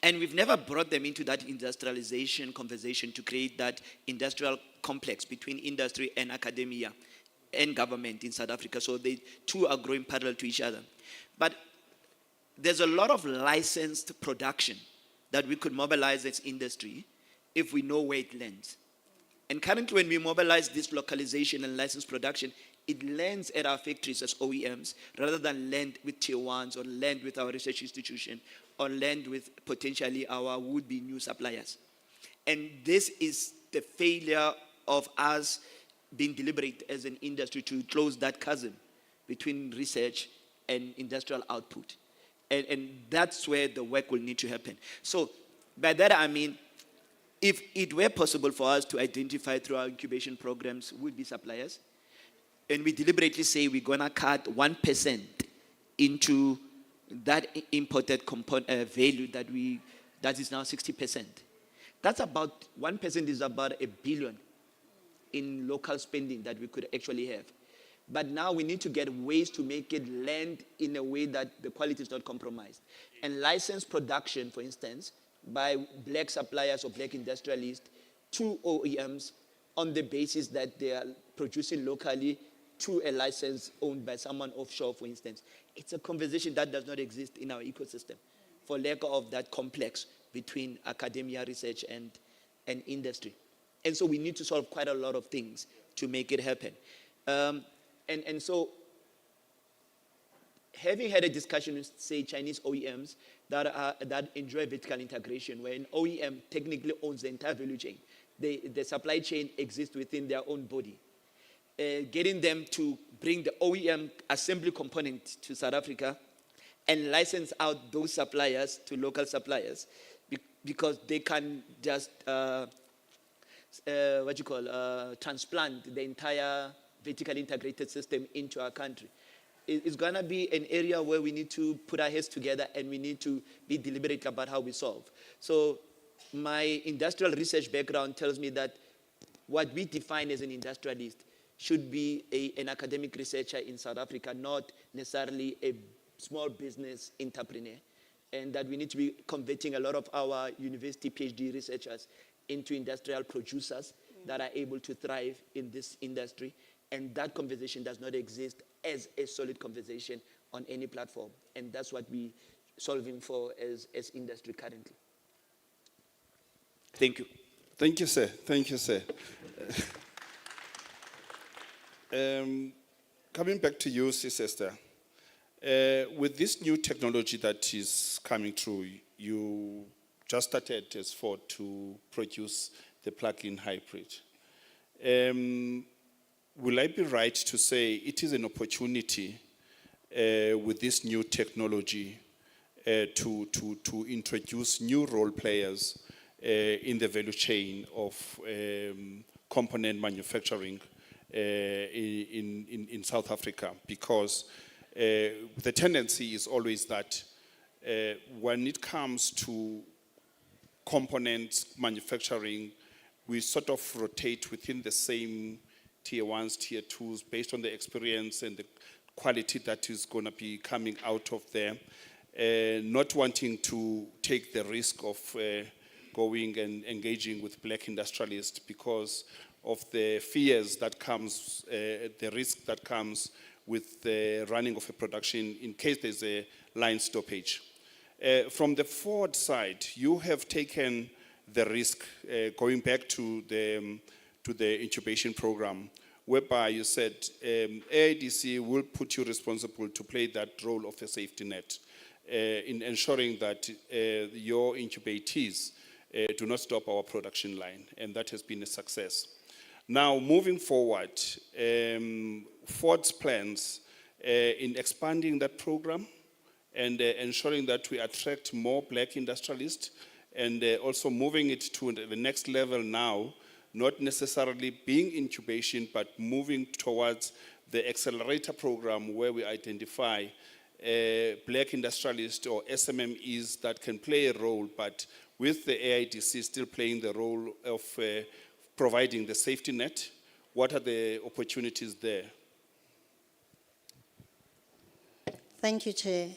S7: And we've never brought them into that industrialization conversation to create that industrial complex between industry and academia and government in South Africa. So they two are growing parallel to each other. But there's a lot of licensed production that we could mobilize as industry if we know where it lands. And currently when we mobilize this localization and licensed production, it lands at our factories as OEMs rather than land with tier ones or land with our research institution or land with potentially our would-be new suppliers. And this is the failure of us being deliberate as an industry to close that chasm between research and industrial output. And that's where the work will need to happen. So by that I mean, if it were possible for us to identify through our incubation programs would-be suppliers, and we deliberately say we're going to cut 1% into that imported component value that is now 60%. That's about, 1% is about $1 billion in local spending that we could actually have. But now we need to get ways to make it land in a way that the quality is not compromised. And licensed production, for instance, by black suppliers or black industrialists to OEMs on the basis that they are producing locally to a license owned by someone offshore, for instance. It's a conversation that does not exist in our ecosystem for lack of that complex between academia, research, and industry. And so we need to solve quite a lot of things to make it happen. And so having had a discussion with, say, Chinese OEMs that enjoy vertical integration, where an OEM technically owns the entire value chain, the supply chain exists within their own body. Getting them to bring the OEM assembly component to South Africa and license out those suppliers to local suppliers because they can just transplant the entire vertically integrated system into our country. It's going to be an area where we need to put our heads together and we need to be deliberate about how we solve. So my industrial research background tells me that what we define as an industrialist should be an academic researcher in South Africa, not necessarily a small business entrepreneur. And that we need to be converting a lot of our university PhD researchers into industrial producers that are able to thrive in this industry. And that conversation does not exist as a solid conversation on any platform. And that's what we're solving for as industry currently. Thank you.
S6: Thank you, sir. Thank you, sir. Coming back to you, Sis Esther, with this new technology that is coming through, you just started as Ford to produce the plug-in hybrid. Will I be right to say it is an opportunity with this new technology to introduce new role players in the value chain of component manufacturing in South Africa, because the tendency is always that when it comes to components manufacturing, we sort of rotate within the same tier ones, tier twos, based on the experience and the quality that is going to be coming out of there, not wanting to take the risk of going and engaging with black industrialists because of the fears that comes, the risk that comes with the running of a production in case there's a line stoppage. From the Ford side, you have taken the risk going back to the incubation program, whereby you said AIDC will put you responsible to play that role of a safety net in ensuring that your incubatees do not stop our production line, and that has been a success. Now, moving forward, Ford's plans in expanding that program and ensuring that we attract more black industrialists, and also moving it to the next level now, not necessarily being incubation, but moving towards the accelerator program where we identify black industrialists or SMMEs that can play a role, but with the AIDC still playing the role of providing the safety net. What are the opportunities there?
S22: Thank you, Chair.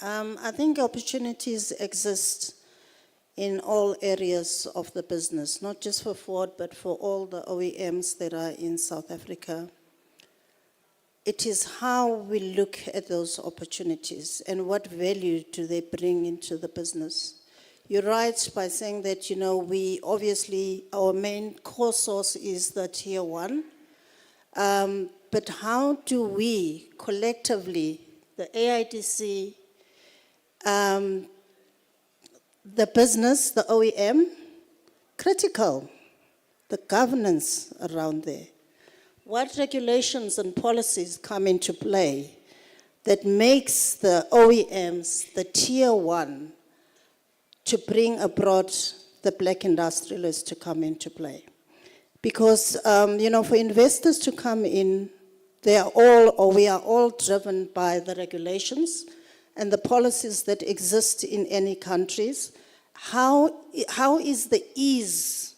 S22: I think opportunities exist in all areas of the business, not just for Ford, but for all the OEMs that are in South Africa. It is how we look at those opportunities and what value do they bring into the business. You're right by saying that, you know, we obviously, our main core source is the tier one. But how do we collectively, the AIDC, the business, the OEM, critical, the governance around there. What regulations and policies come into play that makes the OEMs, the tier one, to bring abroad the black industrialists to come into play? Because, you know, for investors to come in, they are all, or we are all driven by the regulations and the policies that exist in any countries. How is the ease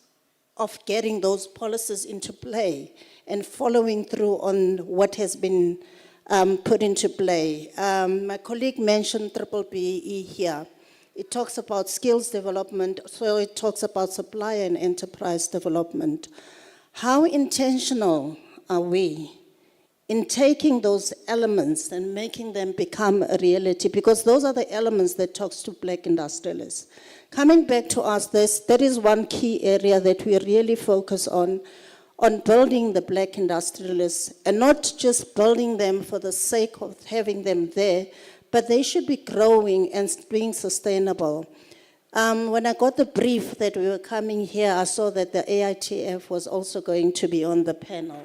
S22: of getting those policies into play and following through on what has been put into play? My colleague mentioned BBBE here. It talks about skills development, so it talks about supply and enterprise development. How intentional are we in taking those elements and making them become a reality? Because those are the elements that talks to black industrialists. Coming back to us, that is one key area that we really focus on building the black industrialists, and not just building them for the sake of having them there, but they should be growing and being sustainable. When I got the brief that we were coming here, I saw that the AITF was also going to be on the panel.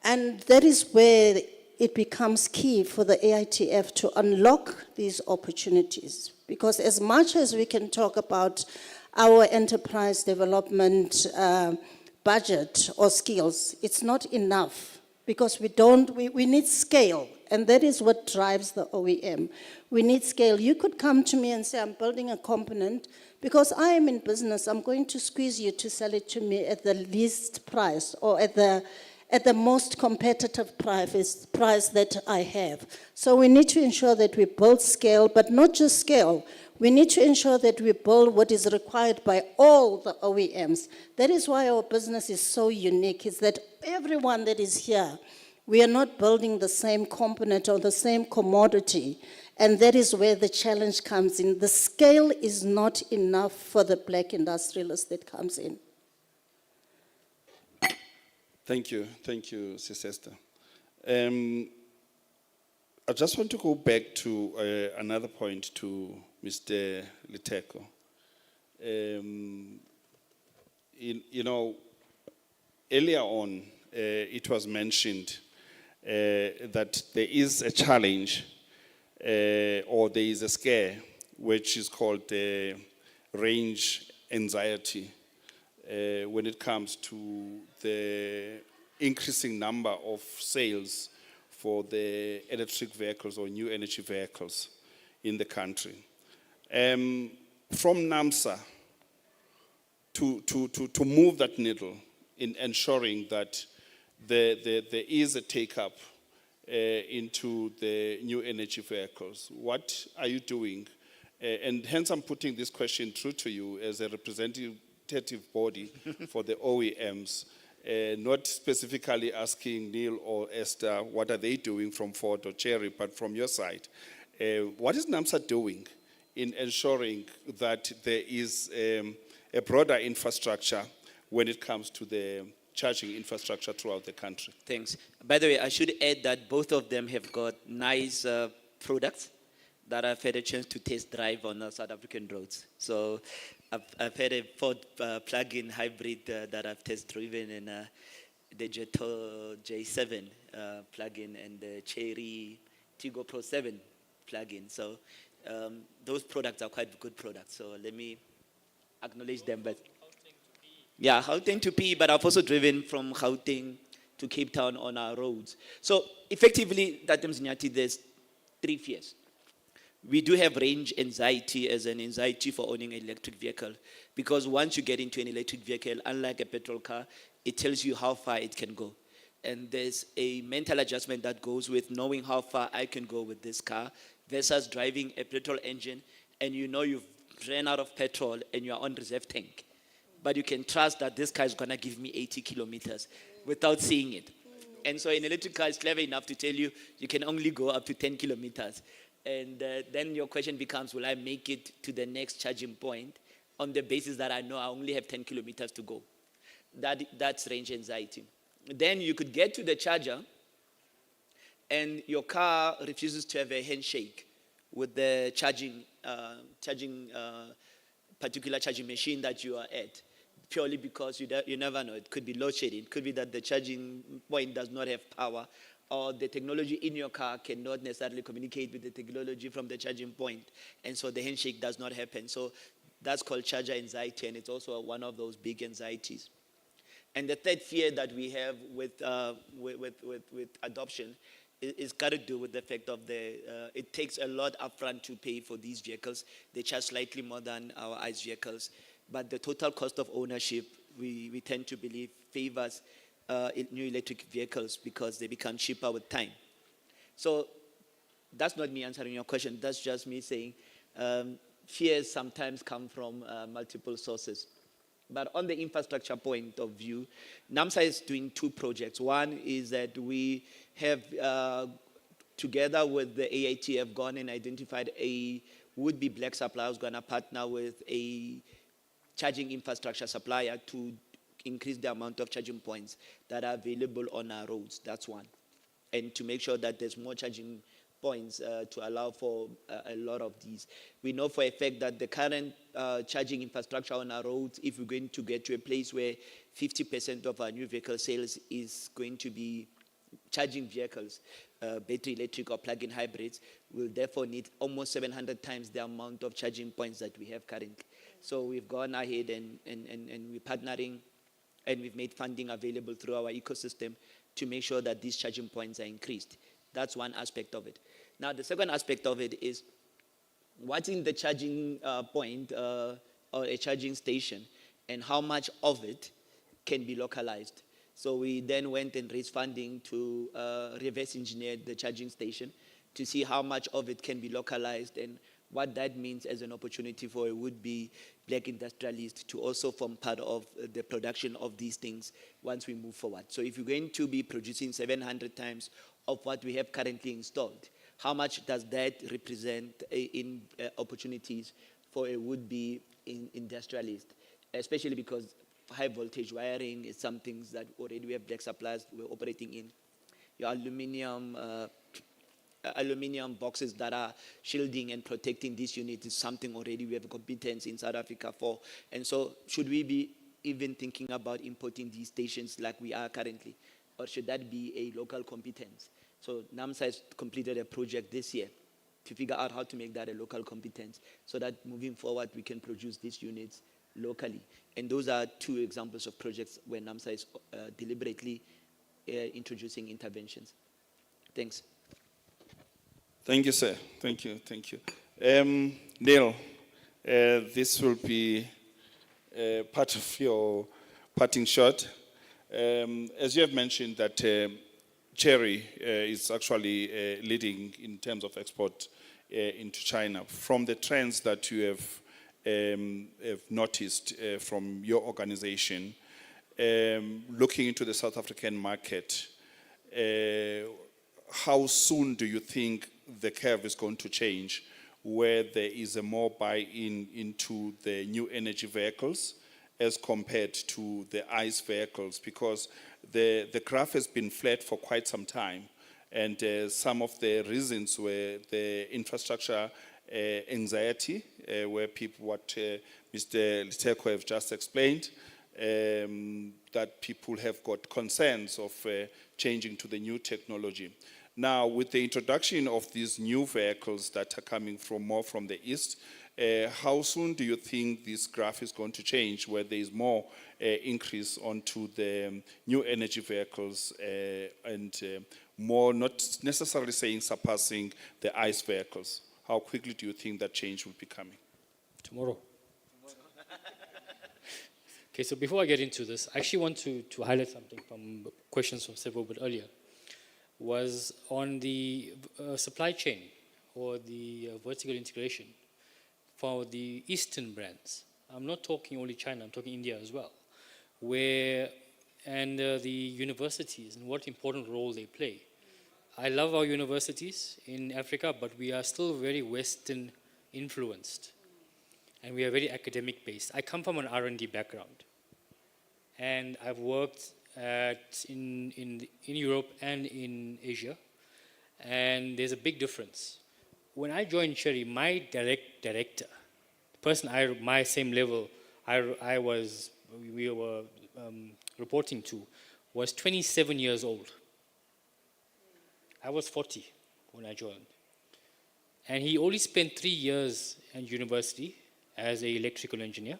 S22: And that is where it becomes key for the AITF to unlock these opportunities. Because as much as we can talk about our enterprise development budget or skills, it's not enough. Because we need scale. And that is what drives the OEM. We need scale. You could come to me and say, I'm building a component. Because I am in business, I'm going to squeeze you to sell it to me at the least price or at the most competitive price that I have. So we need to ensure that we build scale, but not just scale. We need to ensure that we build what is required by all the OEMs. That is why our business is so unique, is that everyone that is here, we are not building the same component or the same commodity. And that is where the challenge comes in. The scale is not enough for the black industrialist that comes in.
S6: Thank you, Sis Esther. I just want to go back to another point to Mr. Liteko. You know, earlier on, it was mentioned that there is a challenge or there is a scare which is called range anxiety. when it comes to the increasing number of sales for the electric vehicles or new energy vehicles in the country. From NAMSA, to move that needle in ensuring that there is a take-up into the new energy vehicles. What are you doing? And hence I'm putting this question through to you as a representative body for the OEMs, not specifically asking Neil or Esther what are they doing from Ford or Cherry, but from your side. What is NAMSA doing in ensuring that there is a broader infrastructure when it comes to the charging infrastructure throughout the country?
S7: Thanks. By the way, I should add that both of them have got nice products that I've had a chance to test drive on South African roads. So I've had a Ford plug-in hybrid that I've test driven, and the Jetto J7 plug-in, and the Cherry Tiggo Pro 7 plug-in. So those products are quite good products. So let me acknowledge them. But yeah, Gauteng to P, but I've also driven from Gauteng to Cape Town on our roads. So effectively, Tatem Zinyati, there's 3 fears. We do have range anxiety as an anxiety for owning an electric vehicle, because once you get into an electric vehicle, unlike a petrol car, it tells you how far it can go. And there's a mental adjustment that goes with knowing how far I can go with this car versus driving a petrol engine and you know you've ran out of petrol and you're on reserve tank. But you can trust that this car is going to give me 80 kilometers without seeing it. And so an electric car is clever enough to tell you you can only go up to 10 kilometers. And then your question becomes, will I make it to the next charging point on the basis that I know I only have 10 kilometers to go? That's range anxiety. Then you could get to the charger and your car refuses to have a handshake with the particular charging machine that you are at, purely because you never know. It could be load shedding. It could be that the charging point does not have power, or the technology in your car cannot necessarily communicate with the technology from the charging point, and so the handshake does not happen. So that's called charger anxiety, and it's also one of those big anxieties. And the third fear that we have with adoption is got to do with the fact of it takes a lot upfront to pay for these vehicles. They charge slightly more than our ICE vehicles, but the total cost of ownership, we tend to believe, favors new electric vehicles because they become cheaper with time. So that's not me answering your question. That's just me saying fears sometimes come from multiple sources. But on the infrastructure point of view, NAMSA is doing 2 projects. One is that we have, together with the AIT, gone and identified a would-be black supplier who's going to partner with a charging infrastructure supplier to increase the amount of charging points that are available on our roads. That's one. And to make sure that there's more charging points to allow for a lot of these. We know for a fact that the current charging infrastructure on our roads, if we're going to get to a place where 50% of our new vehicle sales is going to be charging vehicles, battery electric or plug-in hybrids, we'll therefore need almost 700 times the amount of charging points that we have currently. So we've gone ahead and we're partnering, and we've made funding available through our ecosystem to make sure that these charging points are increased. That's one aspect of it. Now, the second aspect of it is what's in the charging point or a charging station, and how much of it can be localized. So we then went and raised funding to reverse engineer the charging station to see how much of it can be localized and what that means as an opportunity for a would-be black industrialist to also form part of the production of these things once we move forward. So if you're going to be producing 700 times of what we have currently installed, how much does that represent in opportunities for a would-be industrialist, especially because high voltage wiring is some things that already we have black suppliers we're operating in. Your aluminum boxes that are shielding and protecting this unit is something already we have competence in South Africa for. And so should we be even thinking about importing these stations like we are currently? Or should that be a local competence? So NAMSA has completed a project this year to figure out how to make that a local competence so that moving forward we can produce these units locally. And those are two examples of projects where NAMSA is deliberately introducing interventions. Thanks.
S6: Thank you, sir. Thank you. Thank you. Neil, this will be part of your parting shot. As you have mentioned that Cherry is actually leading in terms of export into China. From the trends that you have noticed from your organization, looking into the South African market, how soon do you think the curve is going to change where there is a more buy-in into the new energy vehicles as compared to the ICE vehicles? Because the graph has been flat for quite some time, and some of the reasons were the infrastructure anxiety, where people, what Mr. Liteko have just explained, that people have got concerns of changing to the new technology. Now, with the introduction of these new vehicles that are coming more from the east, how soon do you think this graph is going to change, where there is more increase onto the new energy vehicles and more, not necessarily saying surpassing the ICE vehicles? How quickly do you think that change will be coming?
S3: Tomorrow. Okay, so before I get into this, I actually want to highlight something from questions from several bit earlier, was on the supply chain or the vertical integration for the Eastern brands. I'm not talking only China, I'm talking India as well, where, and the universities and what important role they play. I love our universities in Africa, but we are still very Western influenced, and we are very academic based. I come from an R&D background, and I've worked in Europe and in Asia, and there's a big difference. When I joined Cherry, my director, the person my same level we were reporting to, was 27 years old. I was 40 when I joined. And he only spent 3 years in university as an electrical engineer.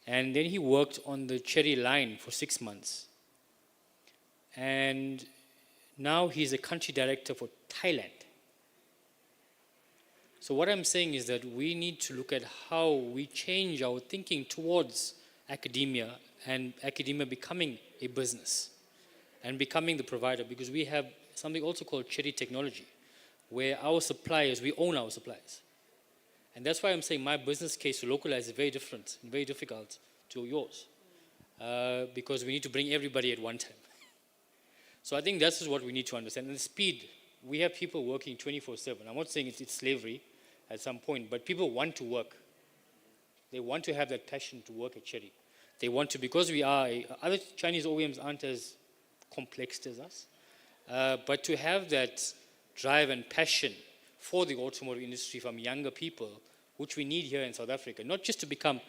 S3: And then he worked on the Cherry line for 6 months. And now he's a country director for Thailand. So what I'm saying is that we need to look at how we change our thinking towards academia, and academia becoming a business and becoming the provider, because we have something also called Cherry technology, where our suppliers, we own our suppliers. And that's why I'm saying my business case to localize is very different and very difficult to yours, because we need to bring everybody at one time. So I think that's what we need to understand. And the speed, we have people working 24/7. I'm not saying it's slavery at some point, but people want to work. They want to have that passion to work at Cherry. They want to, because we are, other Chinese OEMs aren't as complex as us, but to have that drive and passion for the automotive industry from younger people, which we need here in South Africa, not just to become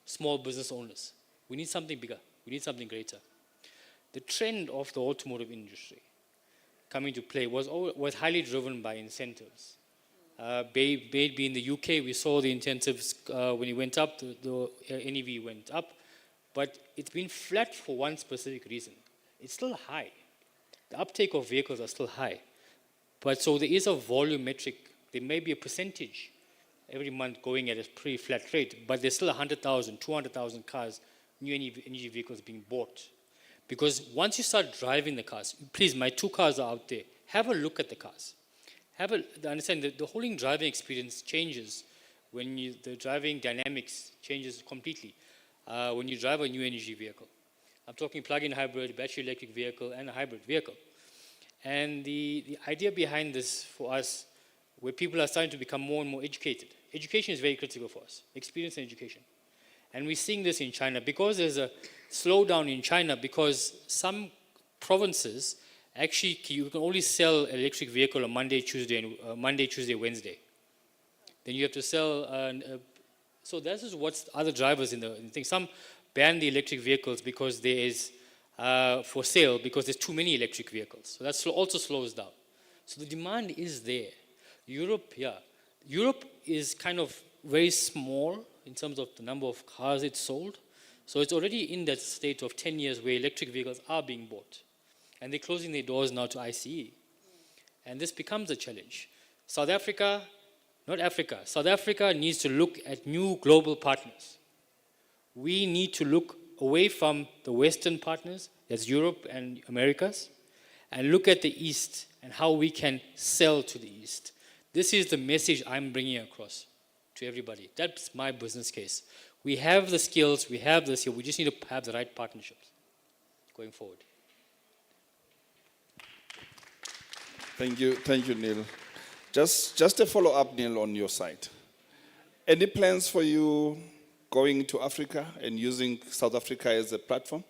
S3: small business owners. We need something bigger. We need something greater. The trend of the automotive industry coming to play was highly driven by incentives. Maybe in the UK, we saw the incentives when it went up, the NEV went up, but it's been flat for one specific reason. It's still high. The uptake of vehicles are still high. But so there is a volumetric, there may be a percentage every month going at a pretty flat rate, but there's still 100,000, 200,000 cars, new energy vehicles being bought. Because once you start driving the cars, please, my 2 cars are out there, have a look at the cars. Understand that the whole driving experience changes when the driving dynamics changes completely when you drive a new energy vehicle. I'm talking plug-in hybrid, battery electric vehicle, and a hybrid vehicle. And the idea behind this for us, where people are starting to become more and more educated. Education is very critical for us, experience and education. And we're seeing this in China because there's a slowdown in China, because some provinces, actually, you can only sell an electric vehicle on Monday, Tuesday, Wednesday. Then you have to sell, so this is what's other drivers in the thing. Some ban the electric vehicles because there is, for sale, because there's too many electric vehicles. So that also slows down. So the demand is there. Europe is kind of very small in terms of the number of cars it's sold. So it's already in that state of 10 years where electric vehicles are being bought. And they're closing their doors now to ICE. And this becomes a challenge. South Africa needs to look at new global partners. We need to look away from the Western partners, that's Europe and Americas, and look at the East and how we can sell to the East. This is the message I'm bringing across to everybody. That's my business case. We have the skills, we have this here, we just need to have the right partnerships going forward.
S6: Thank you, Neil. Just a follow-up, Neil, on your side. Any plans for you going to Africa and using South Africa as a platform?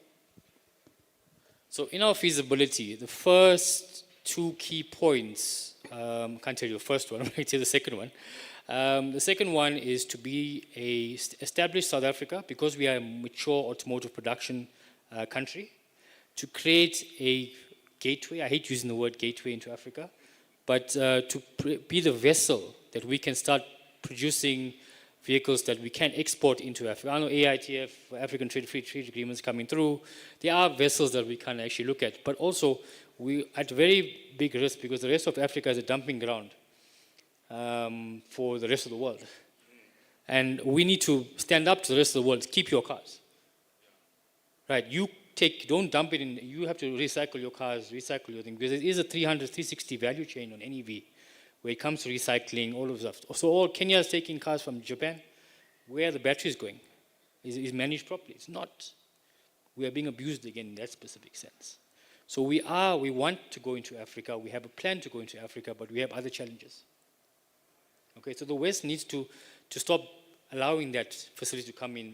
S3: So in our feasibility, the first two key points, I can't tell you the first one, I'm going to tell you the second one. The second one is to be a established South Africa, because we are a mature automotive production country, to create a gateway, I hate using the word gateway into Africa, but to be the vessel that we can start producing vehicles that we can export into Africa. I know AITF, African Free Trade Agreements coming through. There are vessels that we can actually look at, but also we at very big risk, because the rest of Africa is a dumping ground for the rest of the world. And we need to stand up to the rest of the world. Keep your cars. Right, don't dump it in, you have to recycle your cars, recycle your things, because it is a 360 value chain on NEV, where it comes to recycling, all of that. So all Kenya is taking cars from Japan, where are the batteries going? Is managed properly? It's not. We are being abused again in that specific sense. So we want to go into Africa, we have a plan to go into Africa, but we have other challenges. Okay, so the West needs to stop allowing that facility to come in,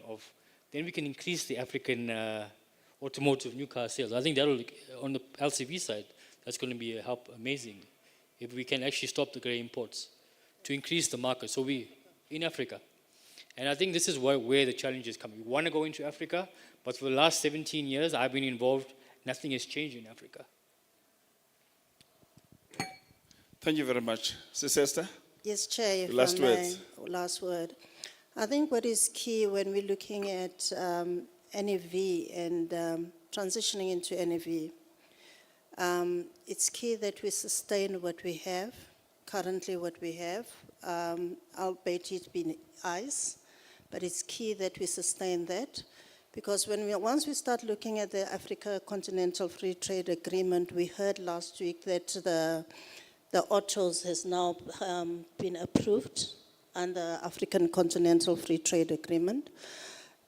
S3: then we can increase the African automotive new car sales. I think that will, on the LCV side, that's going to be a help amazing if we can actually stop the grey imports to increase the market. So in Africa. And I think this is where the challenge is coming. We want to go into Africa, but for the last 17 years I've been involved, nothing has changed in Africa.
S6: Thank you very much. Sister Esther?
S22: Yes, Chair.
S6: Your last words.
S22: Last word. I think what is key when we're looking at NEV and transitioning into NEV, it's key that we sustain what we have, currently what we have, albeit it being ICE, but it's key that we sustain that, because once we start looking at the Africa Continental Free Trade Agreement, we heard last week that the autos has now been approved under African Continental Free Trade Agreement.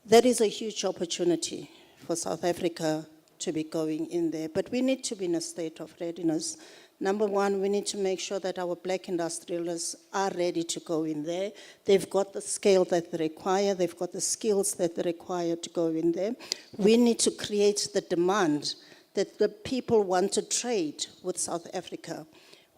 S22: That is a huge opportunity for South Africa to be going in there, but we need to be in a state of readiness. Number one, we need to make sure that our black industrialists are ready to go in there. They've got the scale that they require, they've got the skills that they require to go in there. We need to create the demand that the people want to trade with South Africa.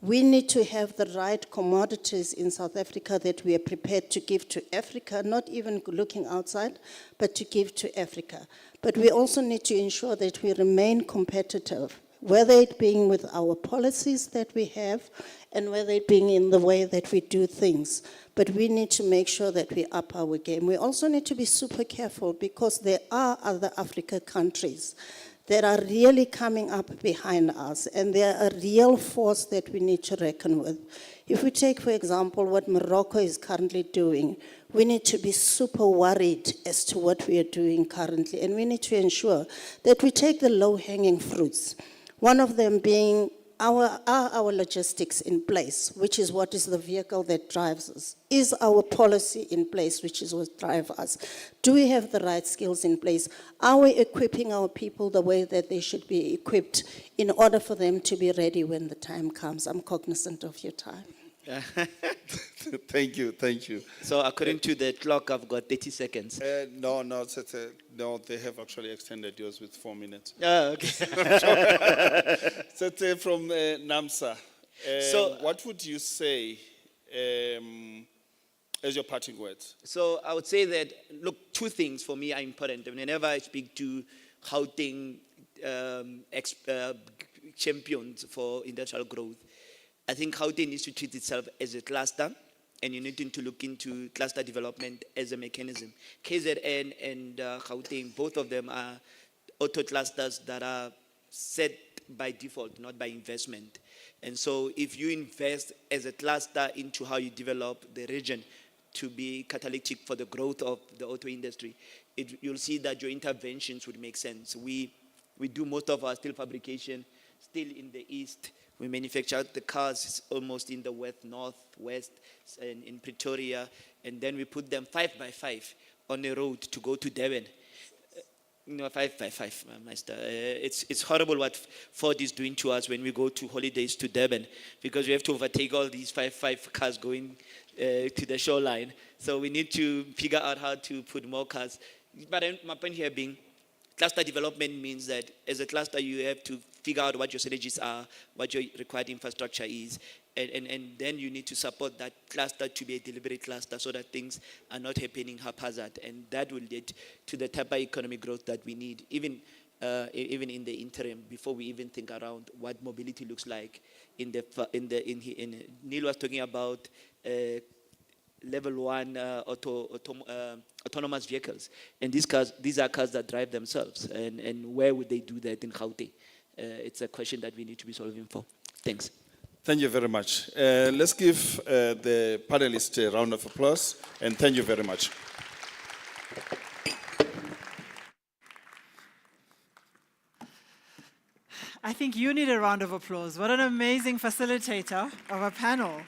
S22: We need to have the right commodities in South Africa that we are prepared to give to Africa, not even looking outside, but to give to Africa. But we also need to ensure that we remain competitive, whether it being with our policies that we have and whether it being in the way that we do things. But we need to make sure that we up our game. We also need to be super careful, because there are other African countries that are really coming up behind us, and they are a real force that we need to reckon with. If we take, for example, what Morocco is currently doing, we need to be super worried as to what we are doing currently, and we need to ensure that we take the low-hanging fruits. One of them being our logistics in place, which is what is the vehicle that drives us? Is our policy in place, which is what drives us? Do we have the right skills in place? Are we equipping our people the way that they should be equipped in order for them to be ready when the time comes? I'm cognizant of your time.
S6: Thank you.
S7: So according to the clock, I've got 30 seconds.
S6: No, they have actually extended yours with 4 minutes.
S7: Okay.
S6: So from NAMSA,
S7: So,
S6: what would you say as your parting words?
S7: So I would say that, look, two things for me are important. Whenever I speak to Gauteng champions for industrial growth, I think Gauteng needs to treat itself as a cluster and you need to look into cluster development as a mechanism. KZN and Gauteng, both of them are auto clusters that are set by default, not by investment. And so if you invest as a cluster into how you develop the region to be catalytic for the growth of the auto industry, you'll see that your interventions would make sense. We do most of our steel fabrication still in the east. We manufacture the cars almost in the west, northwest, and in Pretoria, and then we put them 5 by 5 on the road to go to Durban. 5 by 5, Master. It's horrible what Ford is doing to us when we go to holidays to Durban, because we have to overtake all these 5 cars going to the shoreline. So we need to figure out how to put more cars. But my point here being, cluster development means that as a cluster, you have to figure out what your synergies are, what your required infrastructure is, and then you need to support that cluster to be a deliberate cluster so that things are not happening haphazard, and that will lead to the type of economic growth that we need, even in the interim, before we even think around what mobility looks like. Neil was talking about level 1 autonomous vehicles, and these are cars that drive themselves, and where would they do that in Gauteng? It's a question that we need to be solving for. Thanks.
S6: Thank you very much. Let's give the panelists a round of applause, and thank you very much.
S2: I think you need a round of applause. What an amazing facilitator of a panel.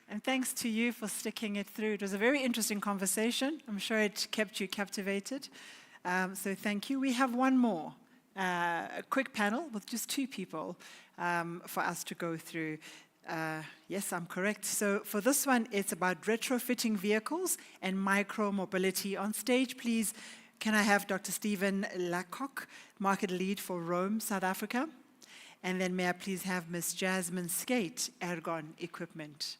S2: And thanks to you for sticking it through. It was a very interesting conversation. I'm sure it kept you captivated. So thank you. We have one more, a quick panel with just 2 people for us to go through. Yes, I'm correct. So for this one, it's about retrofitting vehicles and micro-mobility. On stage, please, can I have Dr. Stephen Lacock, Market Lead for Rome, South Africa? And then may I please have Ms. Jasmine Skate, Ergon Equipment.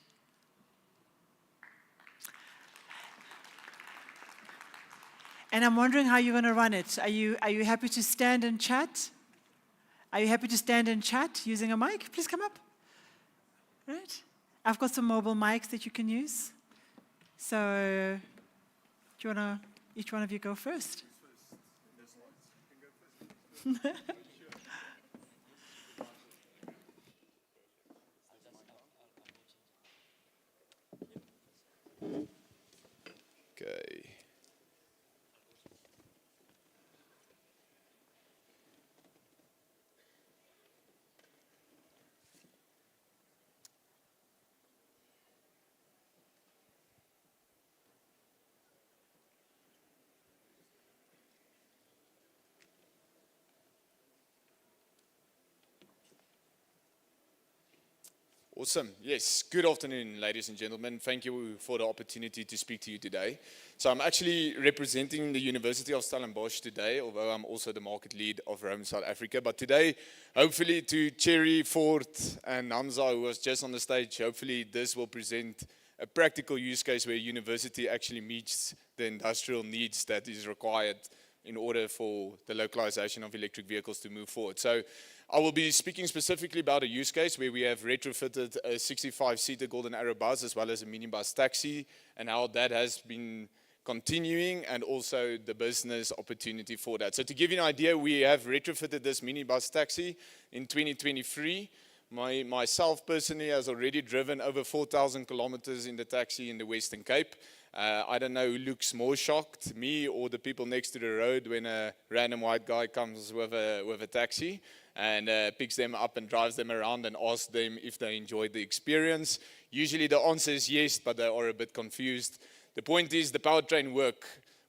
S2: And I'm wondering how you're going to run it. Are you happy to stand and chat? Are you happy to stand and chat using a mic? Please come up. Right? I've got some mobile mics that you can use. So, do you want to, each one of you go first?
S8: Okay. Awesome. Yes. Good afternoon, ladies and gentlemen. Thank you for the opportunity to speak to you today. So I'm actually representing the University of Stellenbosch today, although I'm also the market lead of Rome, South Africa. But today, hopefully to Cherry, Ford, and Hamza, who was just on the stage, hopefully this will present a practical use case where university actually meets the industrial needs that is required in order for the localization of electric vehicles to move forward. So I will be speaking specifically about a use case where we have retrofitted a 65-seater Golden Arrow bus as well as a minibus taxi, and how that has been continuing, and also the business opportunity for that. So to give you an idea, we have retrofitted this minibus taxi in 2023. Myself personally has already driven over 4,000 kilometers in the taxi in the Western Cape. I don't know who looks more shocked, me or the people next to the road, when a random white guy comes with a taxi and picks them up and drives them around and asks them if they enjoyed the experience. Usually the answer is yes, but they are a bit confused. The point is the powertrain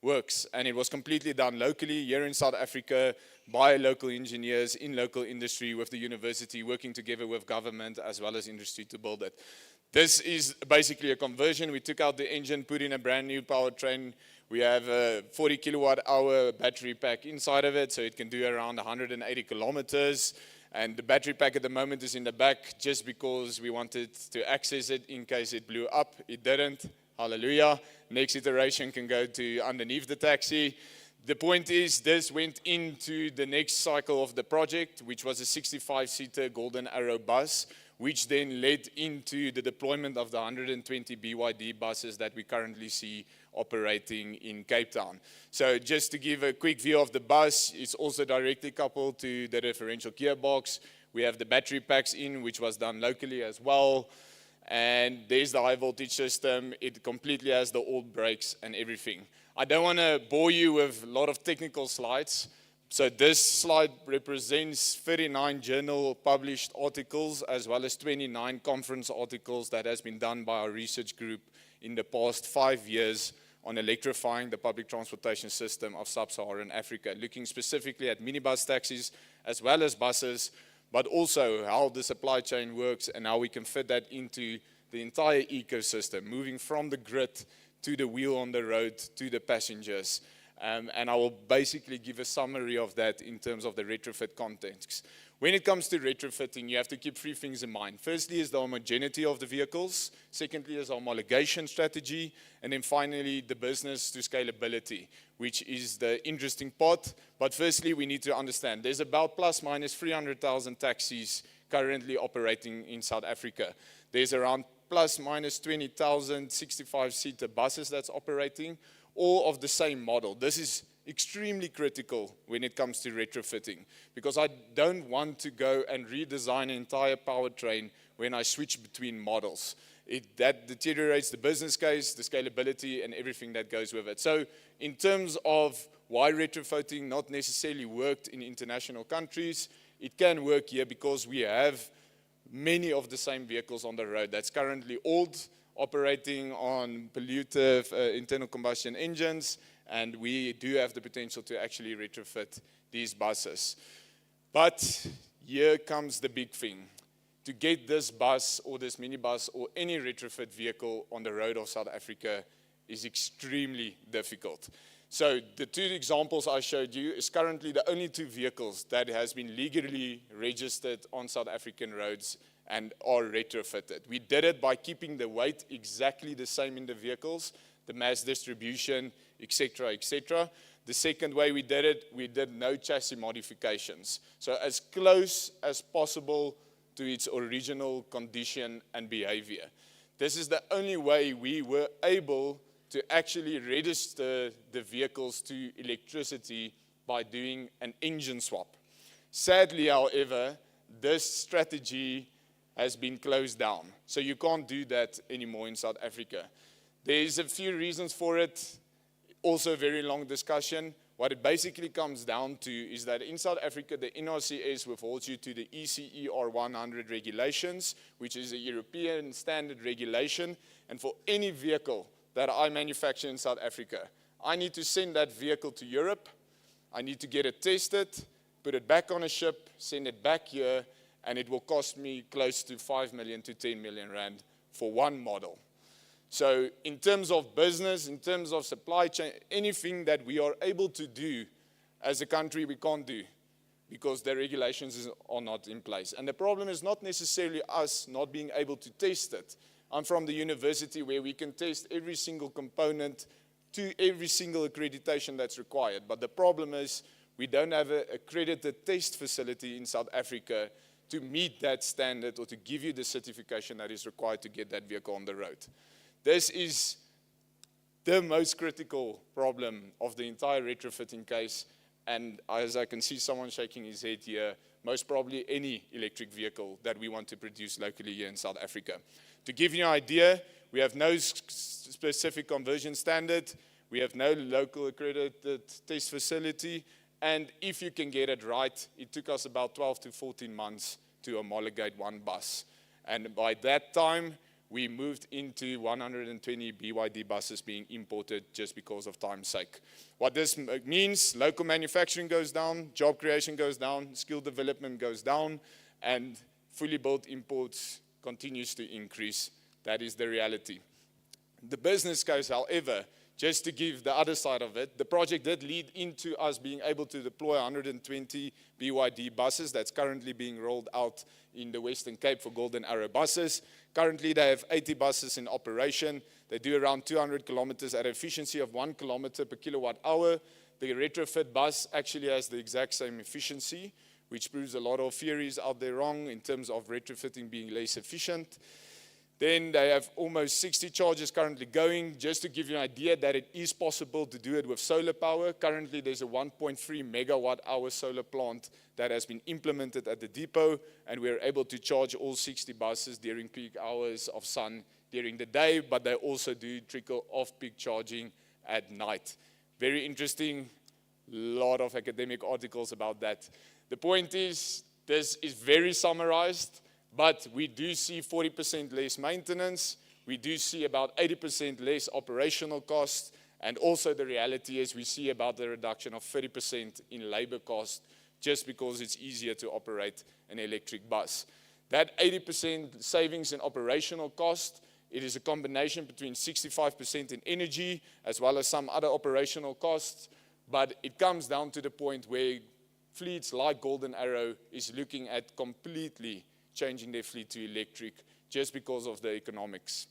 S8: works, and it was completely done locally here in South Africa by local engineers in local industry with the university, working together with government as well as industry to build it. This is basically a conversion. We took out the engine, put in a brand new powertrain. We have a 40 kilowatt hour battery pack inside of it, so it can do around 180 kilometers. And the battery pack at the moment is in the back just because we wanted to access it in case it blew up. It didn't. Hallelujah. Next iteration can go to underneath the taxi. The point is, this went into the next cycle of the project, which was a 65-seater Golden Arrow bus, which then led into the deployment of the 120 BYD buses that we currently see operating in Cape Town. So just to give a quick view of the bus, it's also directly coupled to the differential gearbox. We have the battery packs in, which was done locally as well. And there's the high voltage system. It completely has the old brakes and everything. I don't want to bore you with a lot of technical slides. So this slide represents 39 journal published articles as well as 29 conference articles that has been done by our research group in the past 5 years on electrifying the public transportation system of sub-Saharan Africa, looking specifically at minibus taxis as well as buses, but also how the supply chain works and how we can fit that into the entire ecosystem, moving from the grid to the wheel on the road to the passengers. And I will basically give a summary of that in terms of the retrofit context. When it comes to retrofitting, you have to keep 3 things in mind. Firstly is the homogeneity of the vehicles. Secondly is homologation strategy. And then finally, the business to scalability, which is the interesting part. But firstly, we need to understand there's about plus minus 300,000 taxis currently operating in South Africa. There's around plus minus 20,000 65-seater buses that's operating, all of the same model. This is extremely critical when it comes to retrofitting, because I don't want to go and redesign an entire powertrain when I switch between models. That deteriorates the business case, the scalability, and everything that goes with it. So in terms of why retrofitting not necessarily worked in international countries, it can work here because we have many of the same vehicles on the road that's currently old, operating on pollutive internal combustion engines, and we do have the potential to actually retrofit these buses. But here comes the big thing. To get this bus or this minibus or any retrofit vehicle on the road of South Africa is extremely difficult. So the 2 examples I showed you is currently the only 2 vehicles that has been legally registered on South African roads and are retrofitted. We did it by keeping the weight exactly the same in the vehicles, the mass distribution, etc., etc. The second way we did it, we did no chassis modifications. So as close as possible to its original condition and behavior. This is the only way we were able to actually register the vehicles to electricity by doing an engine swap. Sadly, however, this strategy has been closed down. So you can't do that anymore in South Africa. There's a few reasons for it, also a very long discussion. What it basically comes down to is that in South Africa, the NRCS withholds you to the ECER 100 regulations, which is a European standard regulation. And for any vehicle that I manufacture in South Africa, I need to send that vehicle to Europe. I need to get it tested, put it back on a ship, send it back here, and it will cost me close to 5 million to 10 million rand for one model. So in terms of business, in terms of supply chain, anything that we are able to do as a country, we can't do because the regulations are not in place. And the problem is not necessarily us not being able to test it. I'm from the university where we can test every single component to every single accreditation that's required. But the problem is we don't have an accredited test facility in South Africa to meet that standard or to give you the certification that is required to get that vehicle on the road. This is the most critical problem of the entire retrofitting case. And as I can see someone shaking his head here, most probably any electric vehicle that we want to produce locally here in South Africa. To give you an idea, we have no specific conversion standard. We have no local accredited test facility. And if you can get it right, it took us about 12 to 14 months to homologate one bus. And by that time, we moved into 120 BYD buses being imported just because of time's sake. What this means, local manufacturing goes down, job creation goes down, skill development goes down, and fully built imports continues to increase. That is the reality. The business case, however, just to give the other side of it, the project did lead into us being able to deploy 120 BYD buses that's currently being rolled out in the Western Cape for Golden Arrow buses. Currently, they have 80 buses in operation. They do around 200 kilometers at an efficiency of 1 kilometer per kilowatt hour. The retrofit bus actually has the exact same efficiency, which proves a lot of theories out there wrong in terms of retrofitting being less efficient. Then they have almost 60 chargers currently going. Just to give you an idea that it is possible to do it with solar power. Currently there's a 1.3 megawatt hour solar plant that has been implemented at the depot, and we're able to charge all 60 buses during peak hours of sun during the day, but they also do trickle off-peak charging at night. Very interesting, lot of academic articles about that. The point is, this is very summarized, but we do see 40% less maintenance, we do see about 80% less operational costs, and also the reality is we see about the reduction of 30% in labor cost just because it's easier to operate an electric bus. That 80% savings in operational cost, it is a combination between 65% in energy as well as some other operational costs, but it comes down to the point where fleets like Golden Arrow is looking at completely changing their fleet to electric just because of the economics.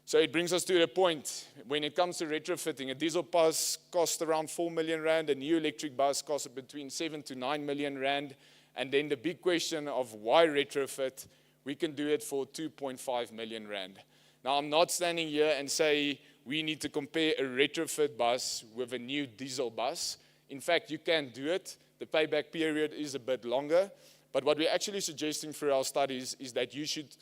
S8: So it brings us to the point, when it comes to retrofitting, a diesel bus costs around 4 million rand, a new electric bus costs between 7 to 9 million rand, and then the big question of why retrofit, we can do it for 2.5 million rand. Now I'm not standing here and say we need to compare a retrofit bus with a new diesel bus. In fact, you can do it. The payback period is a bit longer, but what we're actually suggesting through our studies is that you should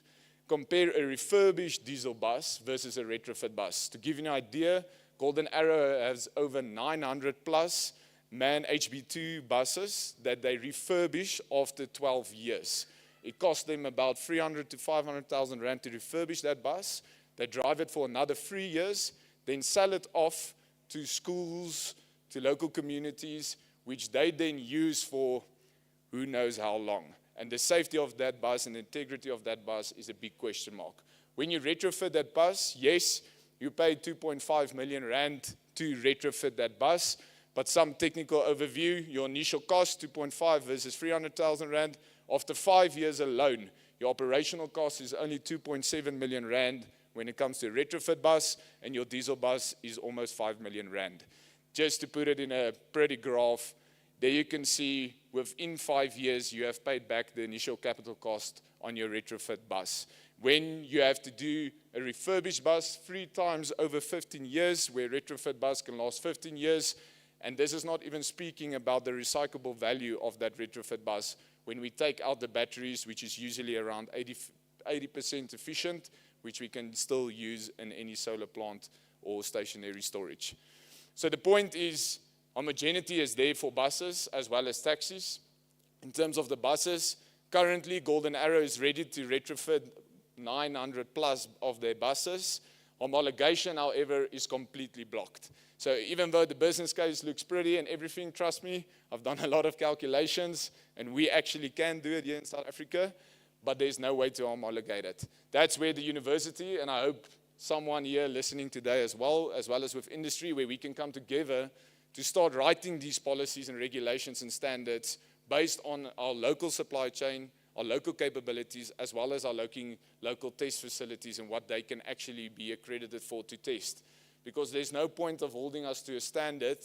S8: compare a refurbished diesel bus versus a retrofit bus. To give you an idea, Golden Arrow has over 900 plus MAN HB2 buses that they refurbish after 12 years. It costs them about 300 to 500,000 rand to refurbish that bus. They drive it for another 3 years, then sell it off to schools, to local communities, which they then use for who knows how long. And the safety of that bus and the integrity of that bus is a big question mark. When you retrofit that bus, yes, you pay 2.5 million rand to retrofit that bus, but some technical overview, your initial cost, 2.5 versus 300,000 rand. After 5 years alone, your operational cost is only 2.7 million rand when it comes to a retrofit bus, and your diesel bus is almost 5 million rand. Just to put it in a pretty graph, there you can see within 5 years, you have paid back the initial capital cost on your retrofit bus. When you have to do a refurbished bus 3 times over 15 years, where a retrofit bus can last 15 years, and this is not even speaking about the recyclable value of that retrofit bus. When we take out the batteries, which is usually around 80% efficient, which we can still use in any solar plant or stationary storage. So the point is, homogeneity is there for buses as well as taxis. In terms of the buses, currently Golden Arrow is ready to retrofit 900 plus of their buses. Homologation, however, is completely blocked. So even though the business case looks pretty and everything, trust me, I've done a lot of calculations and we actually can do it here in South Africa, but there's no way to homologate it. That's where the university, and I hope someone here listening today as well as with industry, where we can come together to start writing these policies and regulations and standards based on our local supply chain, our local capabilities, as well as our local test facilities and what they can actually be accredited for to test. Because there's no point of holding us to a standard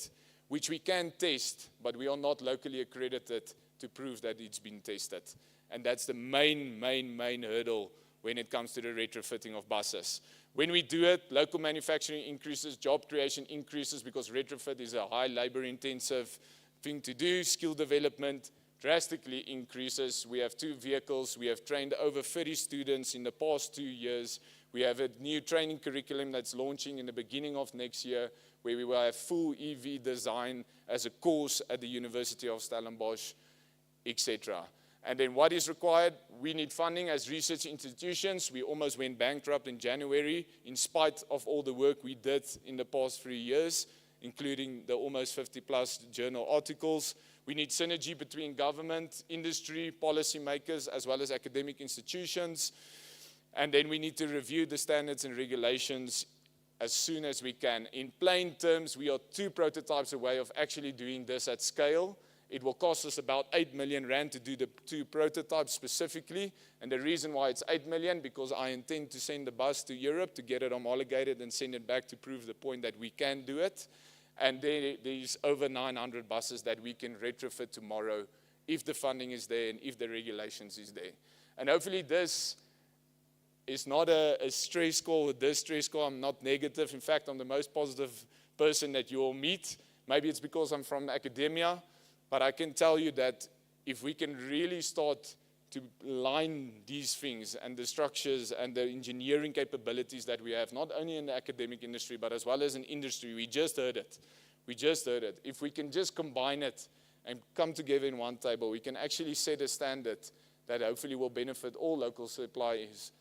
S8: which we can test, but we are not locally accredited to prove that it's been tested. And that's the main hurdle when it comes to the retrofitting of buses. When we do it, local manufacturing increases, job creation increases because retrofit is a high labor-intensive thing to do. Skill development drastically increases. We have 2 vehicles. We have trained over 30 students in the past 2 years. We have a new training curriculum that's launching in the beginning of next year, where we will have full EV design as a course at the University of Stellenbosch, etc. And then what is required? We need funding as research institutions. We almost went bankrupt in January in spite of all the work we did in the past 3 years, including the almost 50 plus journal articles. We need synergy between government, industry, policymakers, as well as academic institutions. And then we need to review the standards and regulations as soon as we can. In plain terms, we are 2 prototypes away of actually doing this at scale. It will cost us about 8 million rand to do the 2 prototypes specifically. And the reason why it's 8 million, because I intend to send the bus to Europe to get it homologated and send it back to prove the point that we can do it. And there's over 900 buses that we can retrofit tomorrow if the funding is there and if the regulations is there. And hopefully this is not a stress call, a distress call. I'm not negative. In fact, I'm the most positive person that you will meet. Maybe it's because I'm from academia, but I can tell you that if we can really start to line these things and the structures and the engineering capabilities that we have, not only in the academic industry, but as well as in industry, we just heard it. We just heard it. If we can just combine it and come together in one table, we can actually set a standard that hopefully will benefit all local suppliers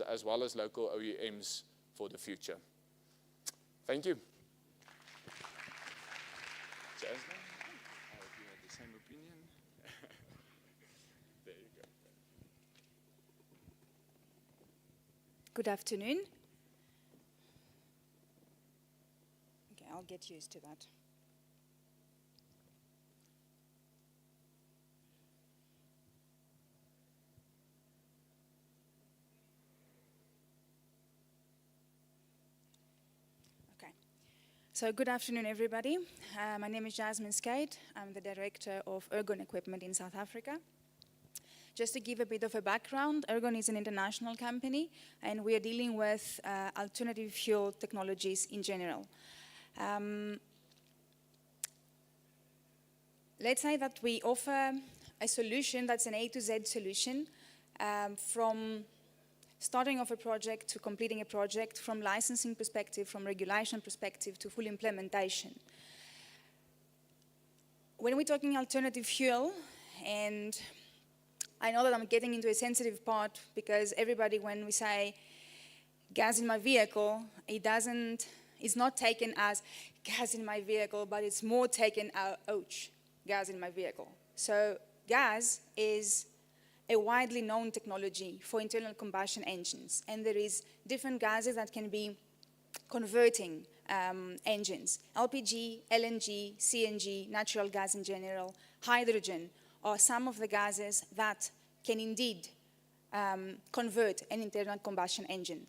S8: as well as local OEMs for the future. Thank you. Jasmine, I hope you had the same opinion. There you go.
S4: Good afternoon. Okay, I'll get used to that. So good afternoon, everybody. My name is Jasmine Skate. I'm the director of Ergon Equipment in South Africa. Just to give a bit of a background, Ergon is an international company, and we are dealing with alternative fuel technologies in general. Let's say that we offer a solution that's an A to Z solution, from starting off a project to completing a project, from licensing perspective, from regulation perspective to full implementation. When we're talking alternative fuel, and I know that I'm getting into a sensitive part because everybody, when we say gas in my vehicle, it's not taken as gas in my vehicle, but it's more taken as, ouch, gas in my vehicle. So gas is a widely known technology for internal combustion engines, and there is different gases that can be converting engines. LPG, LNG, CNG, natural gas in general, hydrogen are some of the gases that can indeed convert an internal combustion engine.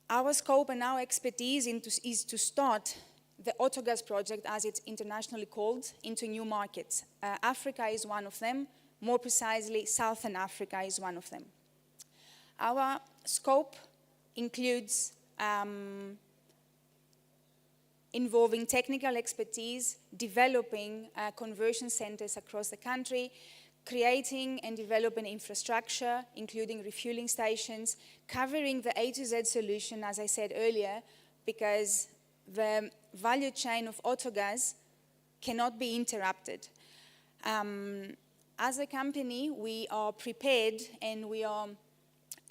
S4: Our scope and our expertise is to start the Autogas project, as it's internationally called, into new markets. Africa is one of them. More precisely, Southern Africa is one of them. Our scope includes involving technical expertise, developing conversion centers across the country, creating and developing infrastructure, including refueling stations, covering the A to Z solution, as I said earlier, because the value chain of Autogas cannot be interrupted. As a company, we are prepared and we are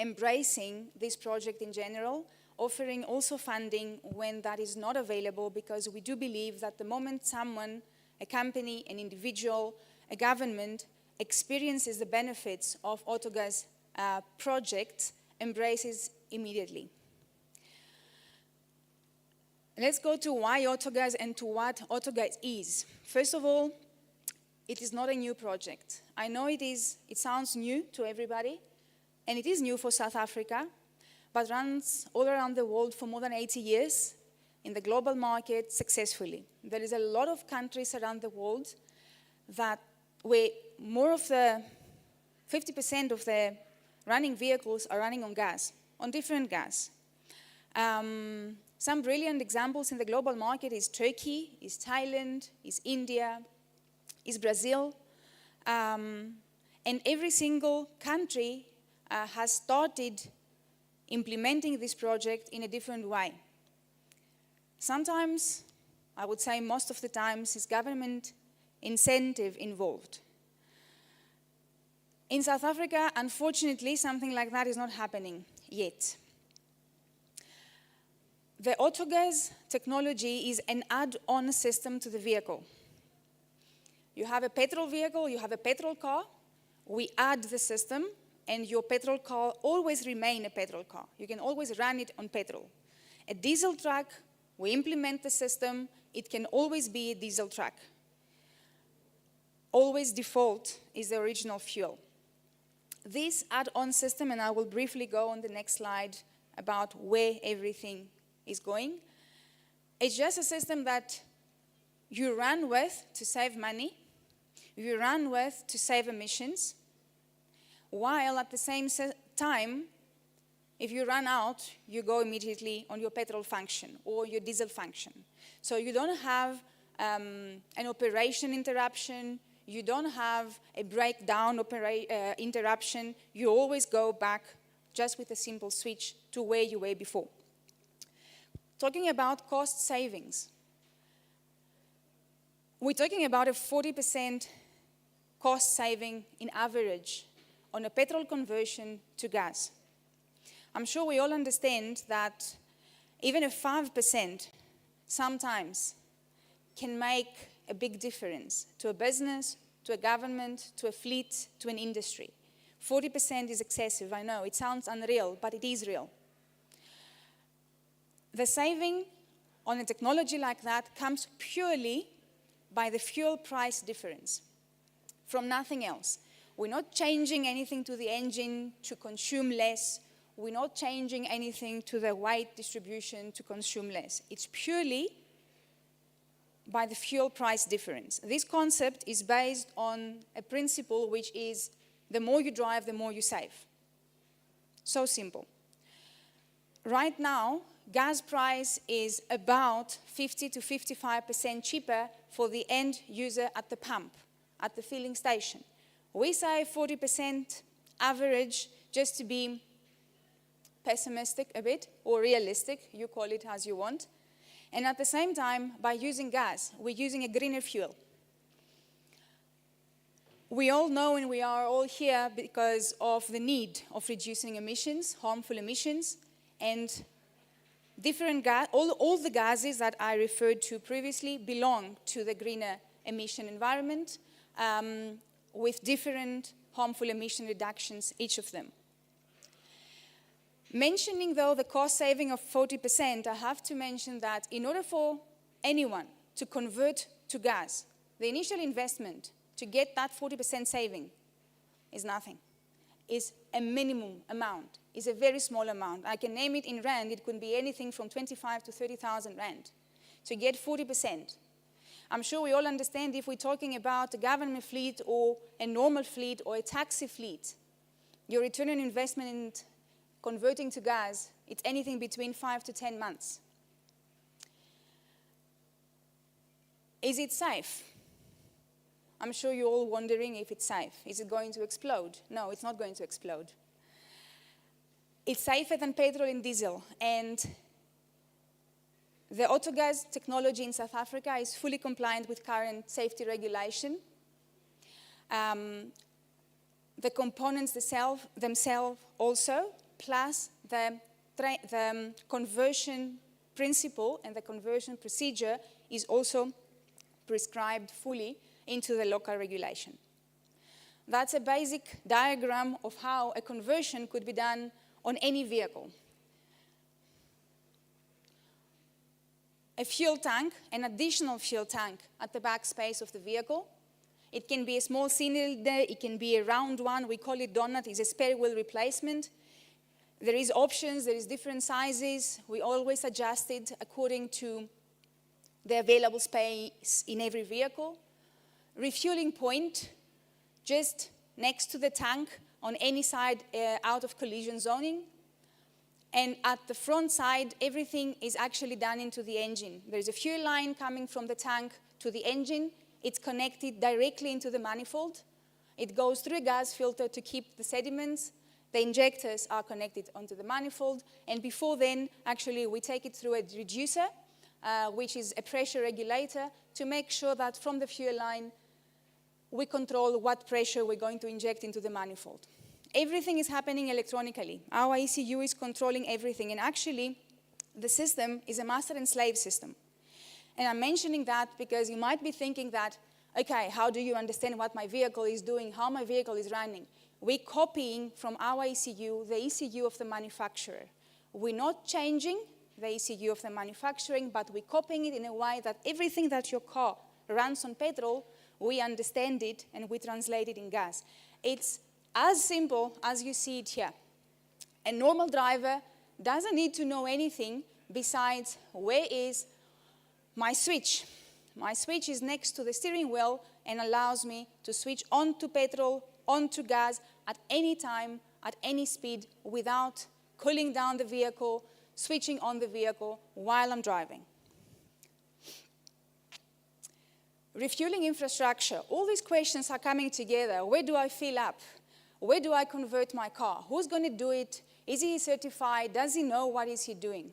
S4: embracing this project in general, offering also funding when that is not available, because we do believe that the moment someone, a company, an individual, a government, experiences the benefits of Autogas project, embraces immediately. Let's go to why Autogas and to what Autogas is. First of all, it is not a new project. I know it sounds new to everybody, and it is new for South Africa, but runs all around the world for more than 80 years in the global market successfully. There is a lot of countries around the world where more of the 50% of the running vehicles are running on gas, on different gas. Some brilliant examples in the global market is Turkey, is Thailand, is India, is Brazil, and every single country has started implementing this project in a different way. Sometimes, I would say most of the times, is government incentive involved. In South Africa, unfortunately, something like that is not happening yet. The Autogas technology is an add-on system to the vehicle. You have a petrol vehicle, you have a petrol car, we add the system, and your petrol car always remain a petrol car. You can always run it on petrol. A diesel truck, we implement the system, it can always be a diesel truck. Always default is the original fuel. This add-on system, and I will briefly go on the next slide about where everything is going, it's just a system that you run with to save money. you run with to save emissions, while at the same time, if you run out, you go immediately on your petrol function or your diesel function. So you don't have an operation interruption, you don't have a breakdown interruption, you always go back just with a simple switch to where you were before. Talking about cost savings, we're talking about a 40% cost saving in average on a petrol conversion to gas. I'm sure we all understand that even a 5% sometimes can make a big difference to a business, to a government, to a fleet, to an industry. 40% is excessive, I know, it sounds unreal, but it is real. The saving on a technology like that comes purely by the fuel price difference, from nothing else. We're not changing anything to the engine to consume less. We're not changing anything to the weight distribution to consume less. It's purely by the fuel price difference. This concept is based on a principle which is the more you drive, the more you save. So simple. Right now, gas price is about 50 to 55% cheaper for the end user at the pump, at the filling station. We say 40% average just to be pessimistic a bit, or realistic, you call it as you want. And at the same time, by using gas, we're using a greener fuel. We all know, and we are all here because of the need of reducing emissions, harmful emissions, and different all the gases that I referred to previously belong to the greener emission environment with different harmful emission reductions, each of them. Mentioning, though, the cost saving of 40%, I have to mention that in order for anyone to convert to gas, the initial investment to get that 40% saving is nothing. Is a minimum amount, is a very small amount. I can name it in rand, it could be anything from 25 to 30,000 rand to get 40%. I'm sure we all understand if we're talking about a government fleet or a normal fleet or a taxi fleet, your return on investment in converting to gas, it's anything between 5 to 10 months. Is it safe? I'm sure you're all wondering if it's safe. Is it going to explode? No, it's not going to explode. It's safer than petrol and diesel. And the autogas technology in South Africa is fully compliant with current safety regulation. The components themselves also, plus the conversion principle and the conversion procedure is also prescribed fully into the local regulation. That's a basic diagram of how a conversion could be done on any vehicle. A fuel tank, an additional fuel tank at the back space of the vehicle. It can be a small cylinder, it can be a round one, we call it donut, it's a spare wheel replacement. There is options, there is different sizes. We always adjust it according to the available space in every vehicle. Refueling point, just next to the tank on any side out of collision zoning. And at the front side, everything is actually done into the engine. There's a fuel line coming from the tank to the engine. It's connected directly into the manifold. It goes through a gas filter to keep the sediments. The injectors are connected onto the manifold. And before then, actually, we take it through a reducer, which is a pressure regulator, to make sure that from the fuel line, we control what pressure we're going to inject into the manifold. Everything is happening electronically. Our ECU is controlling everything. And actually, the system is a master and slave system. And I'm mentioning that because you might be thinking that, okay, how do you understand what my vehicle is doing, how my vehicle is running? We're copying from our ECU the ECU of the manufacturer. We're not changing the ECU of the manufacturing, but we're copying it in a way that everything that your car runs on petrol, we understand it and we translate it in gas. It's as simple as you see it here. A normal driver doesn't need to know anything besides where is my switch, My switch is next to the steering wheel and allows me to switch on to petrol, on to gas at any time, at any speed, without cooling down the vehicle, switching on the vehicle while I'm driving. Refueling infrastructure. All these questions are coming together. Where do I fill up? Where do I convert my car? Who's going to do it? Is he certified? Does he know what is he doing?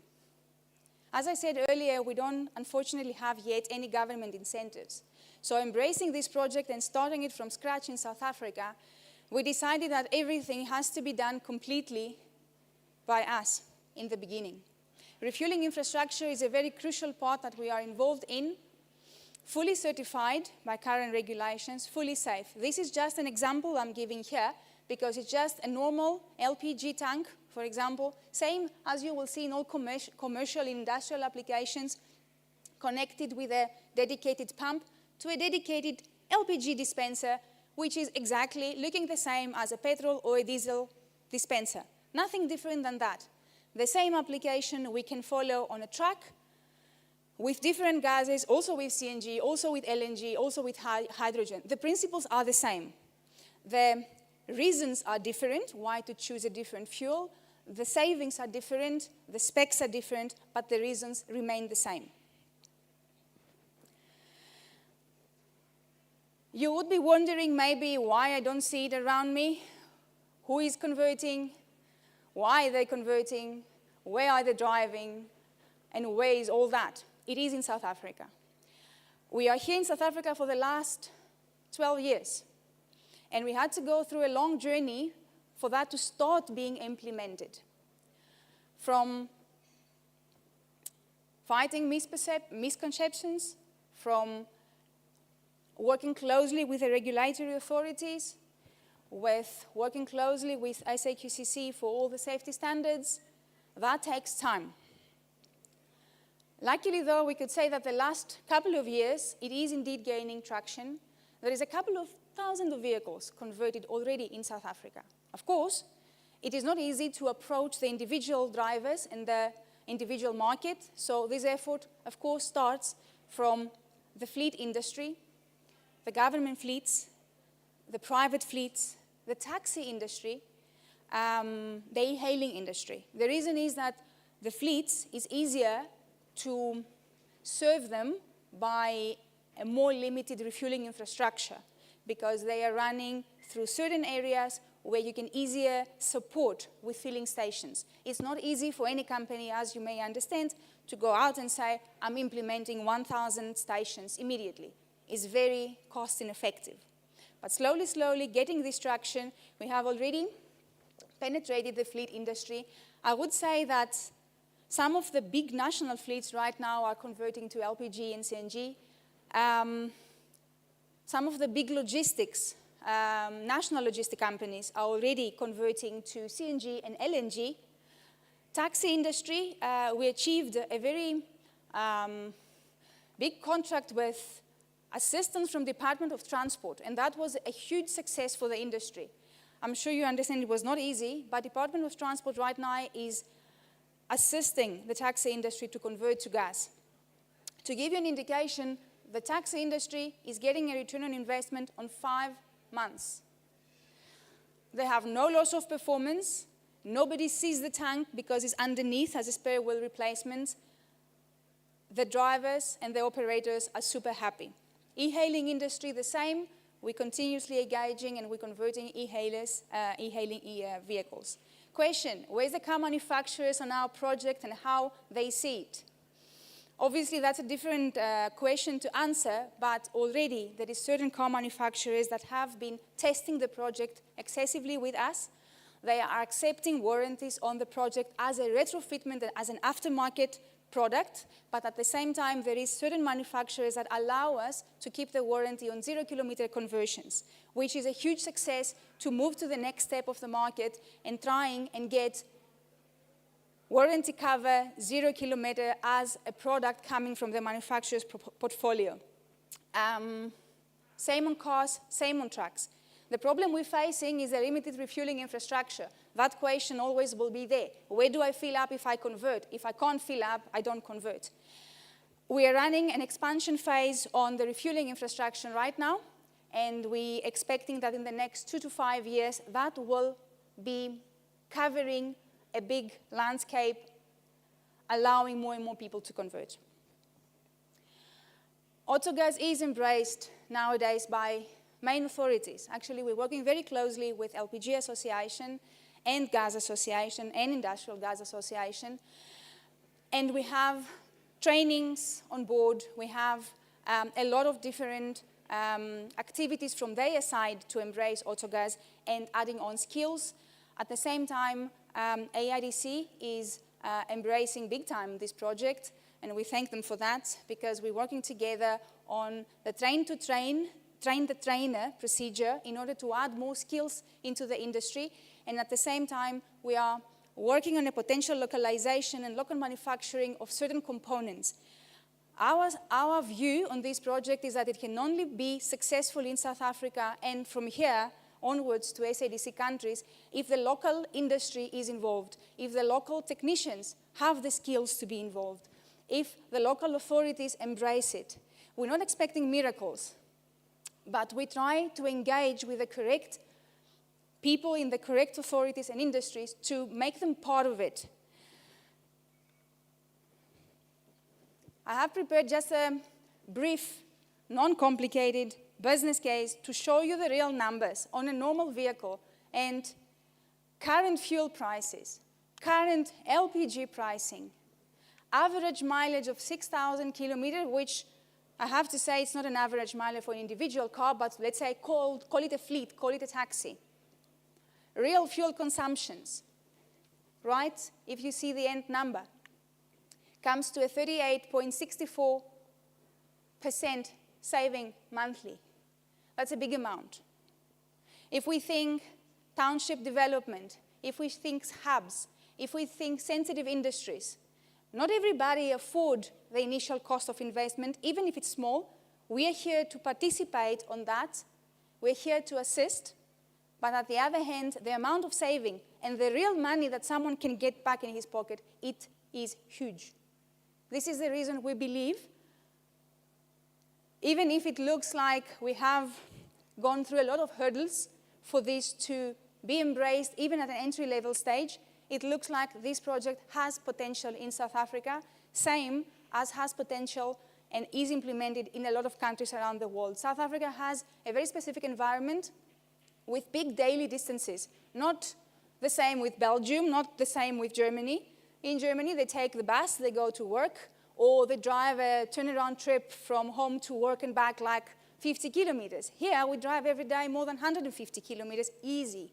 S4: As I said earlier, we don't unfortunately have yet any government incentives. So embracing this project and starting it from scratch in South Africa, we decided that everything has to be done completely by us in the beginning. Refueling infrastructure is a very crucial part that we are involved in, fully certified by current regulations, fully safe. This is just an example I'm giving here because it's just a normal LPG tank, for example, same as you will see in all commercial industrial applications, connected with a dedicated pump to a dedicated LPG dispenser, which is exactly looking the same as a petrol or a diesel dispenser. Nothing different than that. The same application we can follow on a truck with different gases, also with CNG, also with LNG, also with hydrogen. The principles are the same. The reasons are different, why to choose a different fuel. The savings are different, the specs are different, but the reasons remain the same. You would be wondering maybe why I don't see it around me. Who is converting? Why are they converting? Where are they driving? And where is all that? It is in South Africa. We are here in South Africa for the last 12 years. And we had to go through a long journey for that to start being implemented. From fighting misconceptions, from working closely with the regulatory authorities, with working closely with SAQCC for all the safety standards, that takes time. Luckily, though, we could say that the last couple of years, it is indeed gaining traction. There is a couple of thousands of vehicles converted already in South Africa. Of course, it is not easy to approach the individual drivers in the individual market, so this effort, of course, starts from the fleet industry, the government fleets, the private fleets, the taxi industry, the e-hailing industry. The reason is that the fleets is easier to serve them by a more limited refueling infrastructure because they are running through certain areas where you can easier support with filling stations. It's not easy for any company, as you may understand, to go out and say, I'm implementing 1,000 stations immediately. It's very cost ineffective. But slowly, slowly, getting this traction, we have already penetrated the fleet industry. I would say that some of the big national fleets right now are converting to LPG and CNG. Some of the big logistics, national logistic companies are already converting to CNG and LNG. Taxi industry, we achieved a very big contract with assistance from Department of Transport, and that was a huge success for the industry. I'm sure you understand it was not easy, but Department of Transport right now is assisting the taxi industry to convert to gas. To give you an indication, the taxi industry is getting a return on investment on 5 months. They have no loss of performance. Nobody sees the tank because it's underneath as a spare wheel replacement. The drivers and the operators are super happy. E-hailing industry, the same. We're continuously engaging and we're converting e-hailing vehicles. Question, where's the car manufacturers on our project and how they see it? Obviously, that's a different question to answer, but already there is certain car manufacturers that have been testing the project excessively with us. They are accepting warranties on the project as a retrofitment, as an aftermarket product, but at the same time, there is certain manufacturers that allow us to keep the warranty on 0-kilometer conversions, which is a huge success to move to the next step of the market and trying and get warranty cover 0-kilometer as a product coming from the manufacturer's portfolio. Same on cars, same on trucks. The problem we're facing is a limited refueling infrastructure. That question always will be there. Where do I fill up if I convert? If I can't fill up, I don't convert. We are running an expansion phase on the refueling infrastructure right now, and we're expecting that in the next 2 to 5 years, that will be covering a big landscape, allowing more and more people to convert. Autogas is embraced nowadays by main authorities. Actually, we're working very closely with LPG Association and Gas Association and Industrial Gas Association. And we have trainings on board. We have a lot of different activities from their side to embrace autogas and adding on skills. At the same time, AIDC is embracing big time this project, and we thank them for that because we're working together on the train-the-trainer procedure in order to add more skills into the industry. And at the same time, we are working on a potential localization and local manufacturing of certain components. Our view on this project is that it can only be successful in South Africa and from here onwards to SADC countries if the local industry is involved, if the local technicians have the skills to be involved, if the local authorities embrace it. We're not expecting miracles, but we try to engage with the correct people in the correct authorities and industries to make them part of it. I have prepared just a brief, non-complicated business case to show you the real numbers on a normal vehicle and current fuel prices, current LPG pricing, average mileage of 6,000 kilometers, which I have to say it's not an average mileage for an individual car, but let's say call it a fleet, call it a taxi. Real fuel consumptions, right? If you see the end number, comes to a 38.64% saving monthly. That's a big amount. If we think township development, if we think hubs, if we think sensitive industries, not everybody afford the initial cost of investment, even if it's small. We are here to participate on that. We're here to assist. But on the other hand, the amount of saving and the real money that someone can get back in his pocket, it is huge. This is the reason we believe, even if it looks like we have gone through a lot of hurdles for this to be embraced, even at an entry-level stage, it looks like this project has potential in South Africa, same as has potential and is implemented in a lot of countries around the world. South Africa has a very specific environment with big daily distances, not the same with Belgium, not the same with Germany. In Germany, they take the bus, they go to work, or they drive a turnaround trip from home to work and back like 50 kilometers. Here, we drive every day more than 150 kilometers, easy.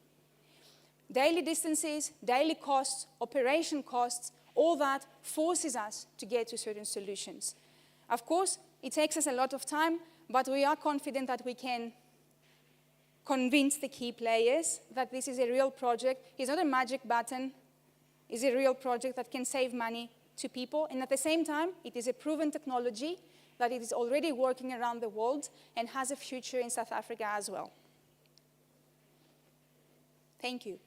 S4: Daily distances, daily costs, operation costs, all that forces us to get to certain solutions. Of course, it takes us a lot of time, but we are confident that we can convince the key players that this is a real project. It's not a magic button. It's a real project that can save money to people. And at the same time, it is a proven technology that it is already working around the world and has a future in South Africa as well. Thank you.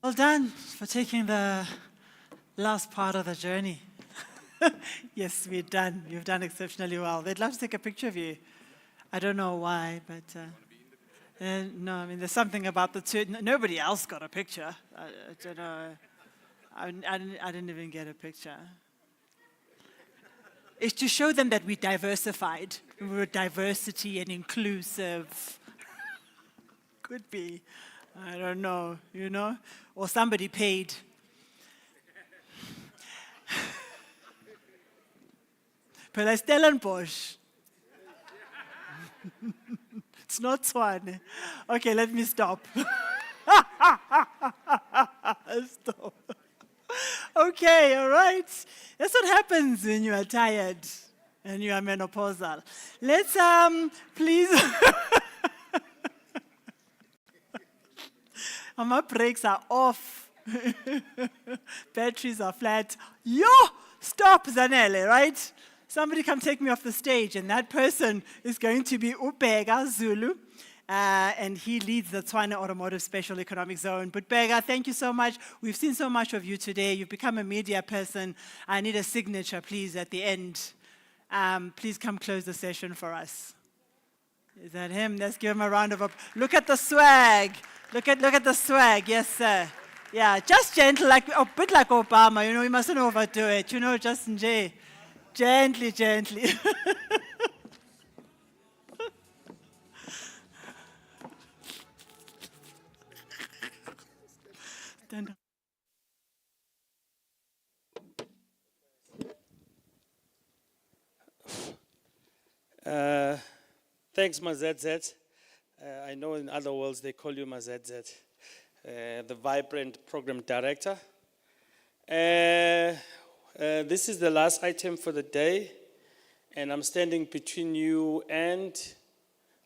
S2: Well done for taking the last part of the journey. Yes, we're done. You've done exceptionally well. They'd love to take a picture of you. I don't know why, but no, I mean, there's something about the two. Nobody else got a picture. I don't know. I didn't even get a picture. It's to show them that we're diversified. We're diversity and inclusive. Could be. I don't know, you know? Or somebody paid. But I Stellenbosch. It's not Swane. Okay, let me stop. Stop. Okay, all right. That's what happens when you are tired and you are menopausal. Let's please. My brakes are off. Batteries are flat. Yo, stop, Zanele, right? Somebody come take me off the stage, and that person is going to be Ubega Zulu. and he leads the Tshwane Automotive Special Economic Zone. But Bega, thank you so much. We've seen so much of you today. You've become a media person. I need a signature, please, at the end. Please come close the session for us. Is that him? Let's give him a round of applause. Look at the swag. Look at the swag. Yes, sir. Yeah, just gentle, like a bit like Obama. You know, you mustn't overdo it. You know, just gently, gently.
S9: Thanks, Mazz. I know in other worlds they call you Mazz, the Vibrant Program Director. This is the last item for the day, and I'm standing between you and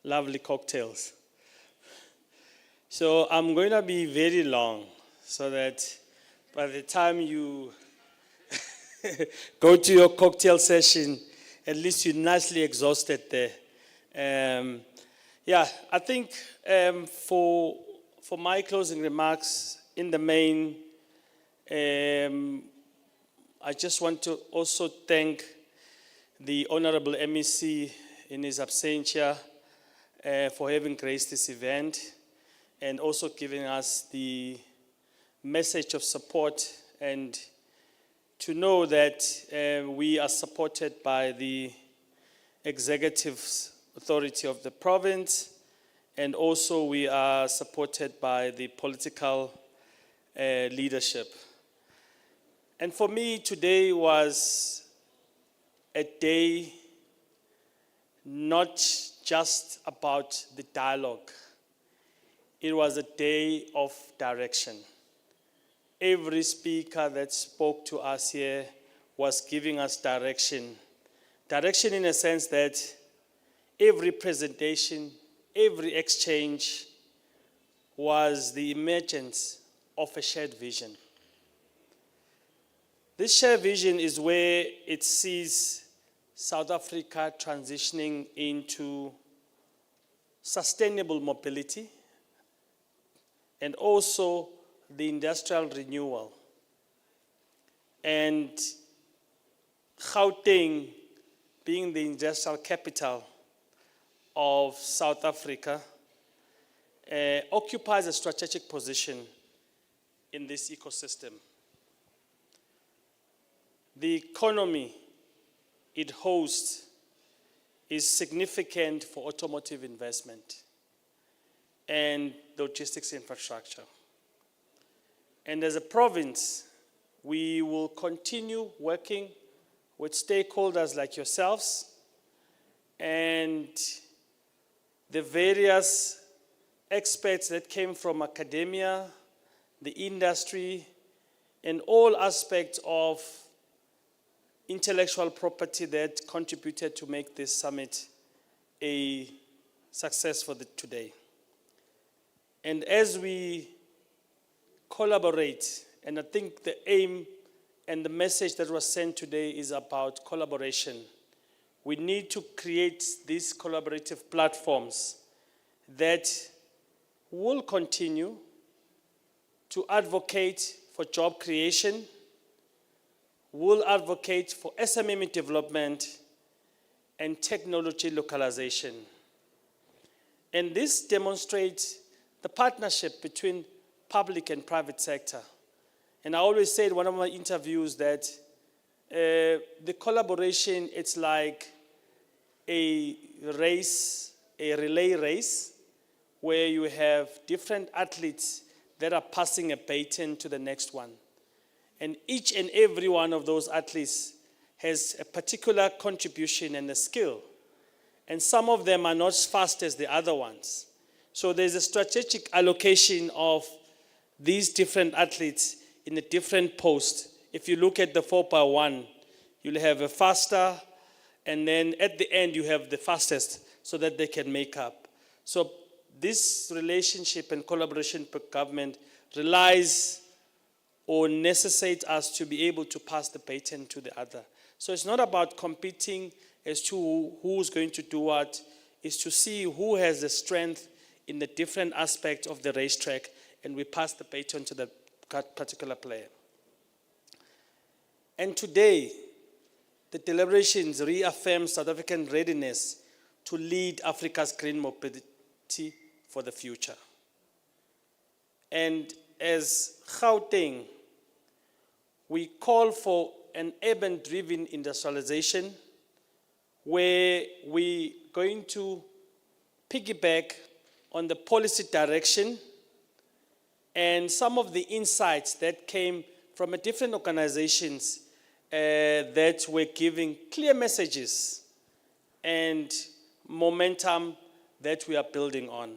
S9: lovely cocktails. So I'm going to be very long, so that by the time you go to your cocktail session, at least you're nicely exhausted there. Yeah, I think for my closing remarks, in the main, I just want to also thank the Honorable MEC in his absentia for having graced this event and also giving us the message of support and to know that we are supported by the executive authority of the province, and also we are supported by the political leadership. And for me, today was a day not just about the dialogue. It was a day of direction. Every speaker that spoke to us here was giving us direction. Direction in a sense that every presentation, every exchange was the emergence of a shared vision. This shared vision is where it sees South Africa transitioning into sustainable mobility and also the industrial renewal. And Gauteng, being the industrial capital of South Africa, occupies a strategic position in this ecosystem. The economy it hosts is significant for automotive investment and logistics infrastructure. And as a province, we will continue working with stakeholders like yourselves and the various experts that came from academia, the industry, and all aspects of intellectual property that contributed to make this summit a success for today. And as we collaborate, and I think the aim and the message that was sent today is about collaboration. We need to create these collaborative platforms that will continue to advocate for job creation, will advocate for SMME development and technology localization. And this demonstrates the partnership between public and private sector. And I always say in one of my interviews that the collaboration, it's like a race, a relay race, where you have different athletes that are passing a baton to the next one. And each and every one of those athletes has a particular contribution and a skill. And some of them are not as fast as the other ones. So there's a strategic allocation of these different athletes in a different post. If you look at the 4x1, you'll have a faster, and then at the end you have the fastest so that they can make up. So this relationship and collaboration with government relies or necessitates us to be able to pass the baton to the other. So it's not about competing as to who's going to do what, it's to see who has the strength in the different aspects of the racetrack, and we pass the baton to the particular player. And today, the deliberations reaffirm South African readiness to lead Africa's green mobility for the future. And as Gauteng, we call for an urban-driven industrialization where we're going to piggyback on the policy direction and some of the insights that came from different organizations that were giving clear messages and momentum that we are building on.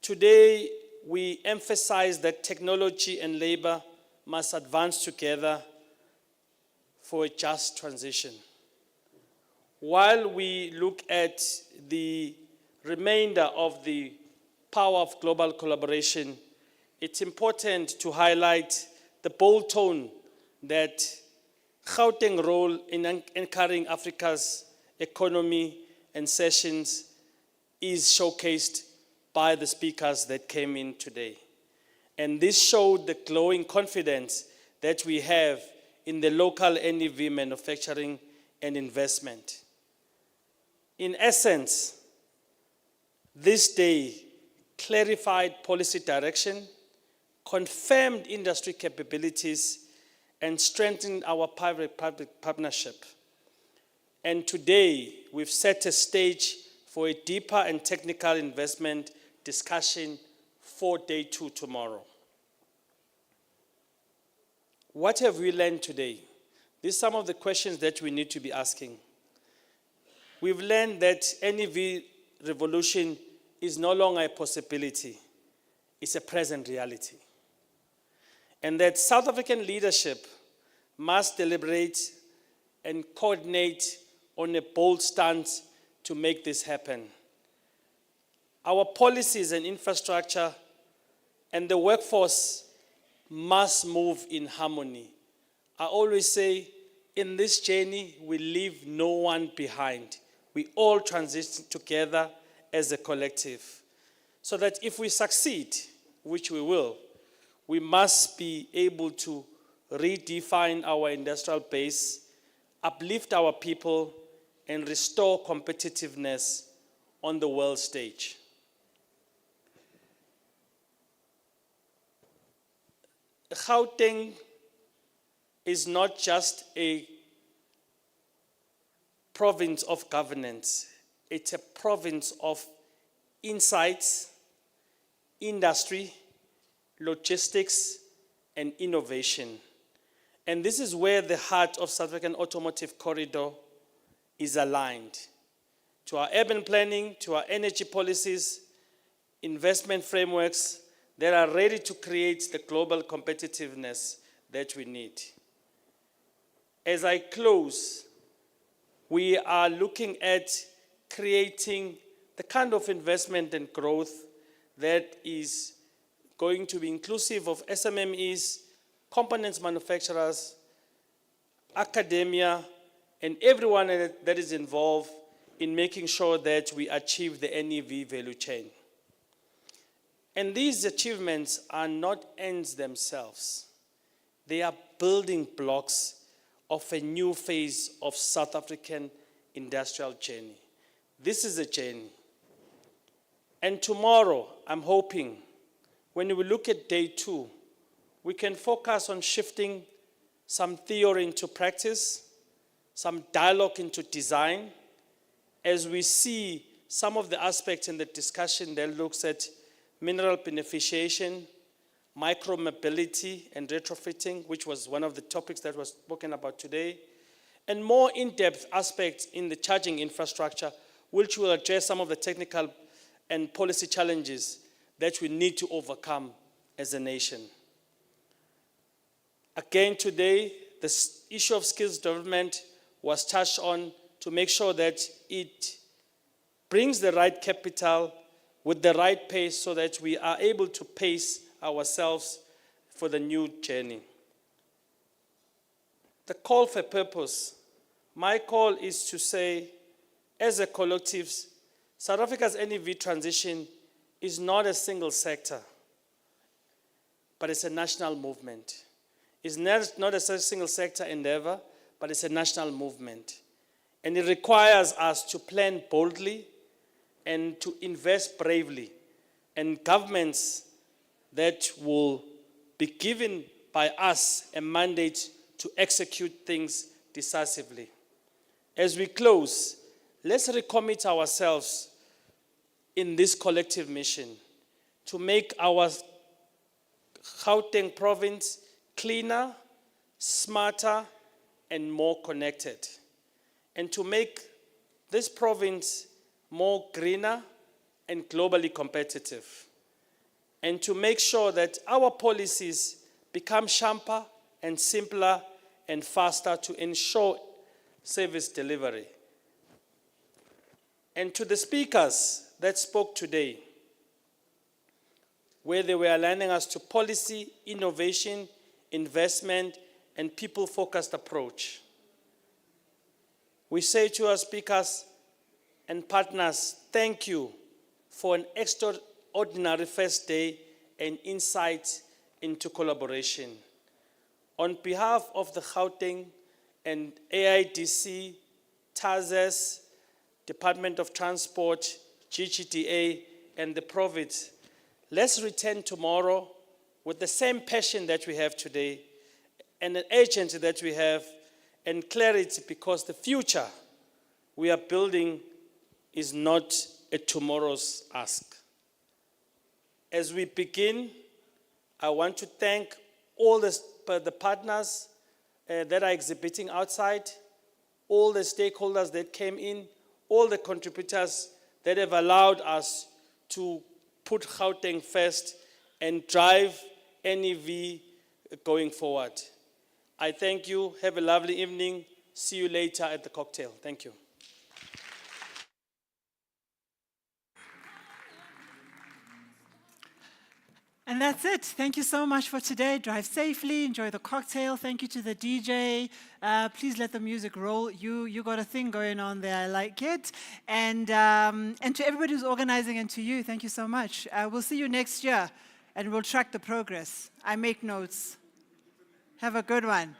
S9: Today, we emphasize that technology and labor must advance together for a just transition. While we look at the remainder of the power of global collaboration, it's important to highlight the bold tone that Gauteng's role in anchoring Africa's economy and sessions is showcased by the speakers that came in today. And this showed the glowing confidence that we have in the local NEV manufacturing and investment. In essence, this day clarified policy direction, confirmed industry capabilities, and strengthened our private-public partnership. And today, we've set a stage for a deeper and technical investment discussion for day 2 tomorrow. What have we learned today? These are some of the questions that we need to be asking. We've learned that NEV revolution is no longer a possibility, it's a present reality. And that South African leadership must deliberate and coordinate on a bold stance to make this happen. Our policies and infrastructure and the workforce must move in harmony. I always say, in this journey, we leave no one behind. We all transition together as a collective. So that if we succeed, which we will, we must be able to redefine our industrial base, uplift our people, and restore competitiveness on the world stage. Gauteng is not just a province of governance, it's a province of insights, industry, logistics, and innovation. And this is where the heart of South African Automotive Corridor is aligned to our urban planning, to our energy policies, investment frameworks that are ready to create the global competitiveness that we need. As I close, we are looking at creating the kind of investment and growth that is going to be inclusive of SMMEs, components manufacturers, academia, and everyone that is involved in making sure that we achieve the NEV value chain. And these achievements are not ends themselves. They are building blocks of a new phase of South African industrial journey. This is a journey. And tomorrow, I'm hoping, when we look at day 2, we can focus on shifting some theory into practice, some dialogue into design, as we see some of the aspects in the discussion that looks at mineral beneficiation, micro-mobility and retrofitting, which was one of the topics that was spoken about today, and more in-depth aspects in the charging infrastructure, which will address some of the technical and policy challenges that we need to overcome as a nation. Again today, the issue of skills development was touched on to make sure that it brings the right capital with the right pace so that we are able to pace ourselves for the new journey. The call for purpose. My call is to say, as a collective, South Africa's NEV transition is not a single sector, but it's a national movement. It's not a single sector endeavor, but it's a national movement. And it requires us to plan boldly and to invest bravely. And governments that will be given by us a mandate to execute things decisively. As we close, let's recommit ourselves in this collective mission to make our Gauteng province cleaner, smarter, and more connected. And to make this province more greener and globally competitive. And to make sure that our policies become sharper and simpler and faster to ensure service delivery. And to the speakers that spoke today, where they were aligning us to policy, innovation, investment, and people-focused approach. We say to our speakers and partners, thank you for an extraordinary first day and insight into collaboration. On behalf of the Gauteng and AIDC, TASES, Department of Transport, GGDA, and the province, let's return tomorrow with the same passion that we have today and an urgency that we have and clarity, because the future we are building is not a tomorrow's ask. As we begin, I want to thank all the partners that are exhibiting outside, all the stakeholders that came in, all the contributors that have allowed us to put Gauteng first and drive NEV going forward. I thank you. Have a lovely evening. See you later at the cocktail. Thank you.
S2: And that's it. Thank you so much for today. Drive safely, enjoy the cocktail. Thank you to the DJ. Please let the music roll. You got a thing going on there. I like it. And to everybody who's organizing and to you, thank you so much. We'll see you next year and we'll track the progress. I make notes. Have a good one.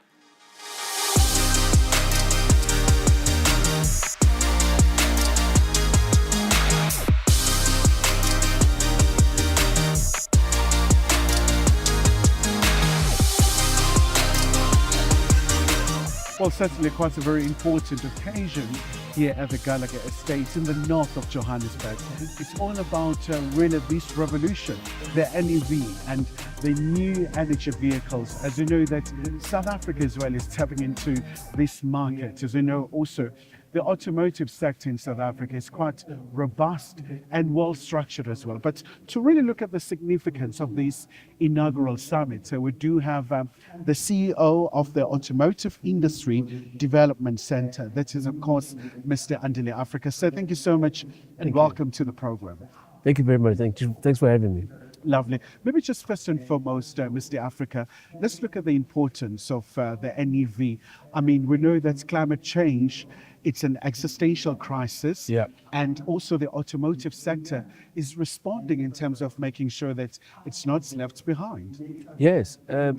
S5: Well, certainly quite a very important occasion here at the Gallagher estate in the north of Johannesburg. It's all about really this revolution, the NEV and the new energy vehicles. As you know that South Africa as well is tapping into this market. As you know also, the automotive sector in South Africa is quite robust and well structured as well. But to really look at the significance of this inaugural summit, so we do have the CEO of the Automotive Industry Development Center. That is, of course, Mr. Andile Africa. So thank you so much and welcome to the program.
S11: Thank you very much. Thank you. Thanks for having me.
S5: Lovely. Maybe just first and foremost, Mr. Africa, let's look at the importance of the NEV. I mean, we know that climate change, it's an existential crisis.
S11: Yeah.
S5: And also the automotive sector is responding in terms of making sure that it's not left behind.
S11: Yes. You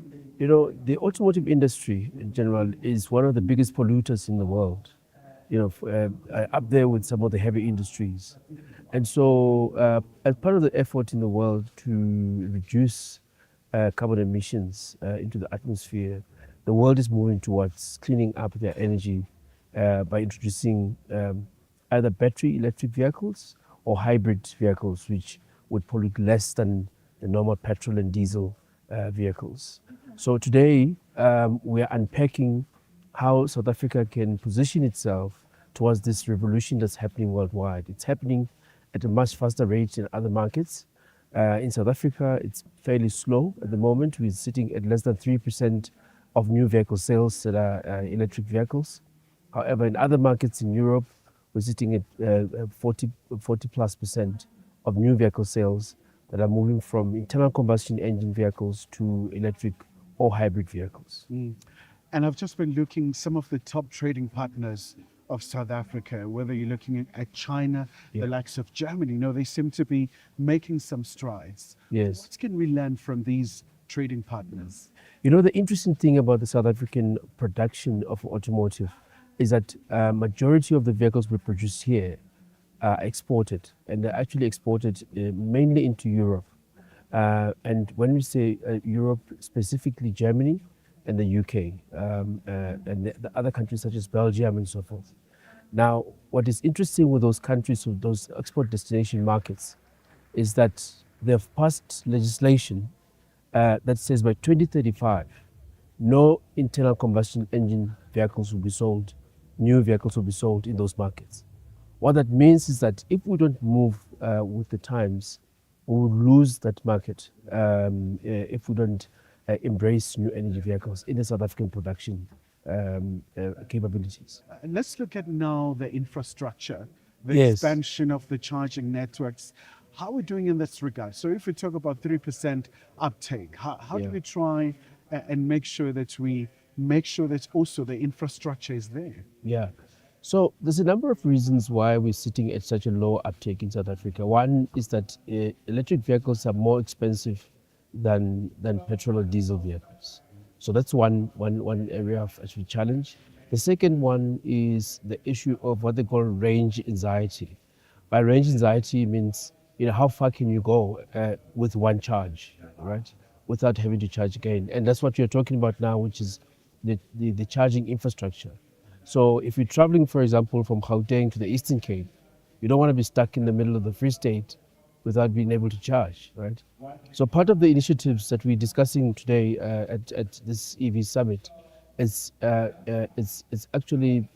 S11: know, the automotive industry in general is one of the biggest polluters in the world, you know, up there with some of the heavy industries. And so as part of the effort in the world to reduce carbon emissions into the atmosphere, the world is moving towards cleaning up their energy by introducing either battery electric vehicles or hybrid vehicles, which would pollute less than the normal petrol and diesel vehicles. So today we are unpacking how South Africa can position itself towards this revolution that's happening worldwide. It's happening at a much faster rate in other markets. In South Africa, it's fairly slow at the moment. We're sitting at less than 3% of new vehicle sales that are electric vehicles. However, in other markets in Europe, we're sitting at 40 plus % of new vehicle sales that are moving from internal combustion engine vehicles to electric or hybrid vehicles.
S5: And I've just been looking, some of the top trading partners of South Africa, whether you're looking at China,
S11: Yeah.
S5: the likes of Germany, they seem to be making some strides.
S11: Yes.
S5: What can we learn from these trading partners?
S11: The interesting thing about the South African production of automotive is that majority of the vehicles we produce here are exported, and they're actually exported mainly into Europe. And when we say Europe, specifically Germany and the UK, and the other countries such as Belgium and so forth. Now, what is interesting with those countries, with those export destination markets, is that they've passed legislation that says by 2035, no internal combustion engine vehicles will be sold, new vehicles will be sold in those markets. What that means is that if we don't move with the times, we will lose that market if we don't embrace new energy vehicles in the South African production capabilities.
S5: Let's look at now the infrastructure, the
S11: Yes.
S5: expansion of the charging networks. How are we doing in this regard? So if we talk about 3% uptake, how do
S11: Yeah.
S5: we try and make sure that also the infrastructure is there?
S11: Yeah. So there's a number of reasons why we're sitting at such a low uptake in South Africa. One is that electric vehicles are more expensive than petrol or diesel vehicles. So that's one area of actually challenge. The second one is the issue of what they call range anxiety. By range anxiety means how far can you go with one charge, right? Without having to charge again. And that's what you're talking about now, which is the charging infrastructure. So if you're traveling, for example, from Gauteng to the Eastern Cape, you don't want to be stuck in the middle of the Free State without being able to charge, right? So part of the initiatives that we're discussing today at this EV Summit is actually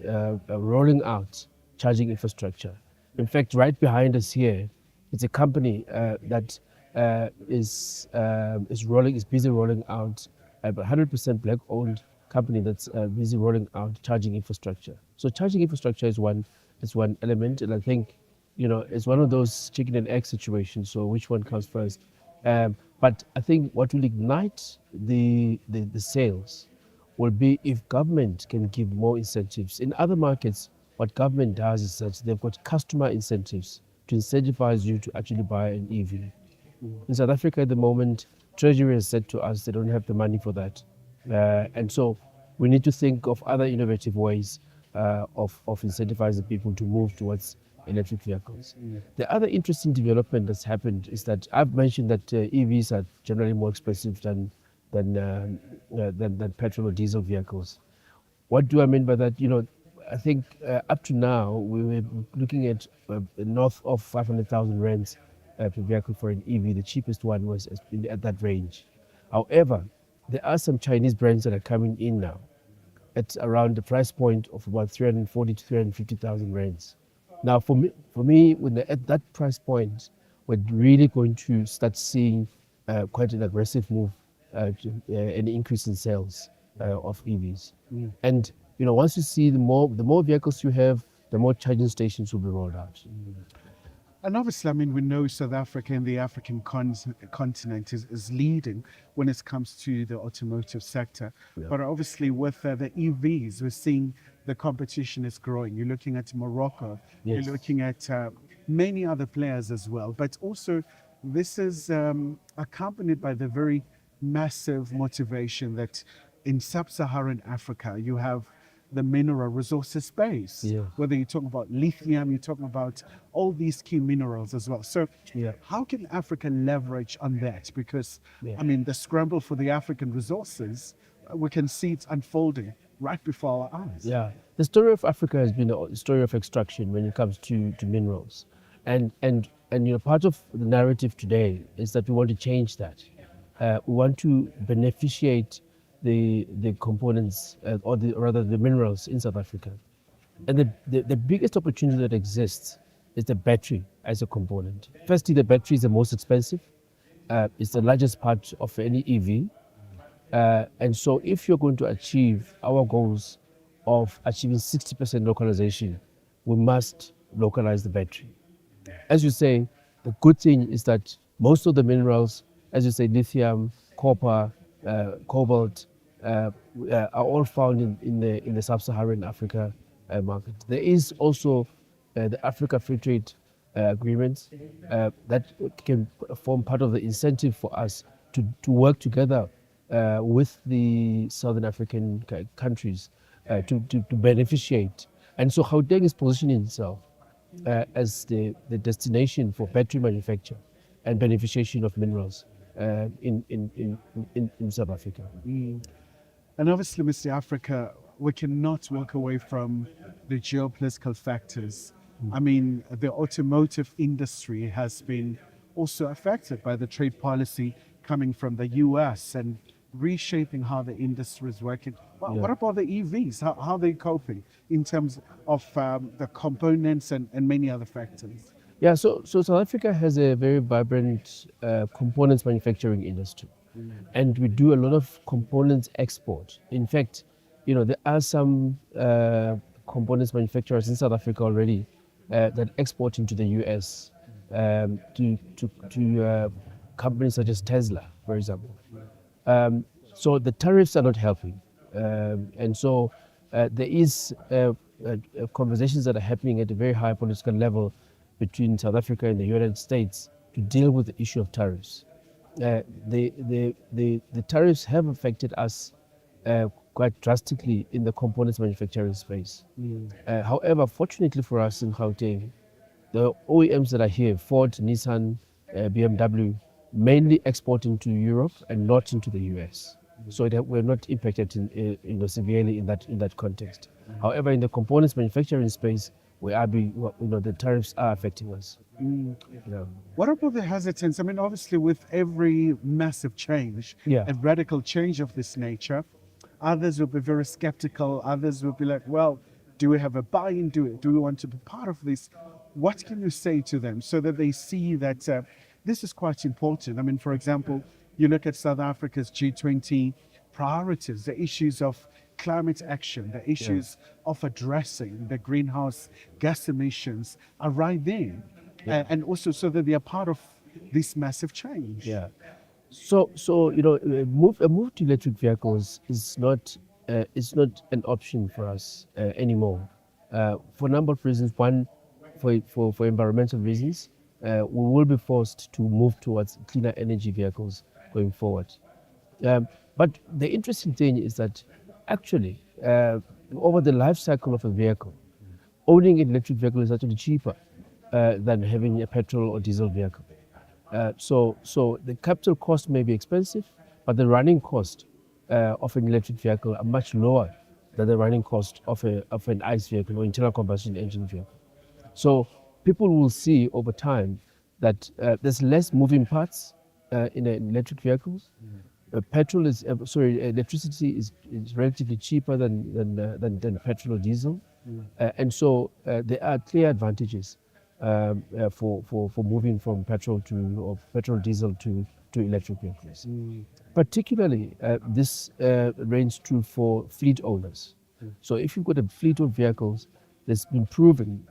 S11: rolling out charging infrastructure. In fact, right behind us here, it's a company that is busy rolling out a 100% black-owned company that's busy rolling out charging infrastructure. So charging infrastructure is one element, and I think it's one of those chicken and egg situations. So which one comes first? But I think what will ignite the sales will be if government can give more incentives. In other markets, what government does is that they've got customer incentives to incentivize you to actually buy an EV. In South Africa at the moment, Treasury has said to us they don't have the money for that. And so we need to think of other innovative ways of incentivizing people to move towards electric vehicles. The other interesting development that's happened is that I've mentioned that EVs are generally more expensive than petrol or diesel vehicles. What do I mean by that? I think up to now we were looking at north of 500,000 rands per vehicle for an EV. The cheapest one was at that range. However, there are some Chinese brands that are coming in now at around the price point of about 340 to 350,000 rands. Now, for me, at that price point, we're really going to start seeing quite an aggressive move, an increase in sales of EVs. And once you see the more vehicles you have, the more charging stations will be rolled out.
S5: And obviously, we know South Africa and the African continent is leading when it comes to the automotive sector.
S11: Yeah.
S5: But obviously, with the EVs, we're seeing the competition is growing. You're looking at Morocco,
S11: Yes.
S5: you're looking at many other players as well. But also, this is accompanied by the very massive motivation that in sub-Saharan Africa, you have the mineral resources space.
S11: Yeah.
S5: Whether you're talking about lithium, you're talking about all these key minerals as well. So
S11: Yeah.
S5: how can Africa leverage on that? Because,
S11: Yeah.
S5: the scramble for the African resources, we can see it's unfolding right before our eyes.
S11: Yeah, the story of Africa has been a story of extraction when it comes to minerals, and part of the narrative today is that we want to change that. We want to beneficiate the components or the minerals in South Africa, and the biggest opportunity that exists is the battery as a component. Firstly, the battery is the most expensive. It's the largest part of any EV. And so if you're going to achieve our goals of achieving 60% localization, we must localize the battery. As you say, the good thing is that most of the minerals, as you say, lithium, copper, cobalt, are all found in the sub-Saharan Africa market. There is also the Africa Free Trade Agreement that can form part of the incentive for us to work together with the Southern African countries to beneficiate. And so Gauteng is positioning itself as the destination for battery manufacture and beneficiation of minerals in South Africa.
S5: And obviously, Mr. Africa, we cannot walk away from the geopolitical factors. I mean, the automotive industry has been also affected by the trade policy coming from the US and reshaping how the industry is working. Well,
S11: Yeah.
S5: what about the EVs? How are they coping in terms of the components and many other factors?
S11: Yeah, so South Africa has a very vibrant components manufacturing industry. And we do a lot of components export. In fact, there are some components manufacturers in South Africa already that export into the US to companies such as Tesla, for example. So the tariffs are not helping. And so there is conversations that are happening at a very high political level between South Africa and the United States to deal with the issue of tariffs. The tariffs have affected us quite drastically in the components manufacturing space. However, fortunately for us in Gauteng, the OEMs that are here, Ford, Nissan, BMW, mainly exporting to Europe and not into the US. So we're not impacted severely in that context. However, in the components manufacturing space, the tariffs are affecting us.
S5: What about the hesitance? I mean, obviously, with every massive change and radical change of this nature, others will be very skeptical. Others will be like, well, do we have a buy-in? Do we want to be part of this? What can you say to them so that they see that this is quite important? I mean, for example, you look at South Africa's G20 priorities, the issues of climate action, the issues of addressing the greenhouse gas emissions are right there. And also so that they are part of this massive change.
S11: Yeah. So a move to electric vehicles is not an option for us anymore. For a number of reasons. One, for environmental reasons, we will be forced to move towards cleaner energy vehicles going forward. But the interesting thing is that actually, over the life cycle of a vehicle, owning an electric vehicle is actually cheaper than having a petrol or diesel vehicle. So the capital cost may be expensive, but the running cost of an electric vehicle are much lower than the running cost of an ICE vehicle or internal combustion engine vehicle. So people will see over time that there's less moving parts in electric vehicles. Electricity is relatively cheaper than petrol or diesel, and so there are clear advantages for moving from petrol diesel to electric vehicles. Particularly, this reigns true for fleet owners. So if you've got a fleet of vehicles that's been proven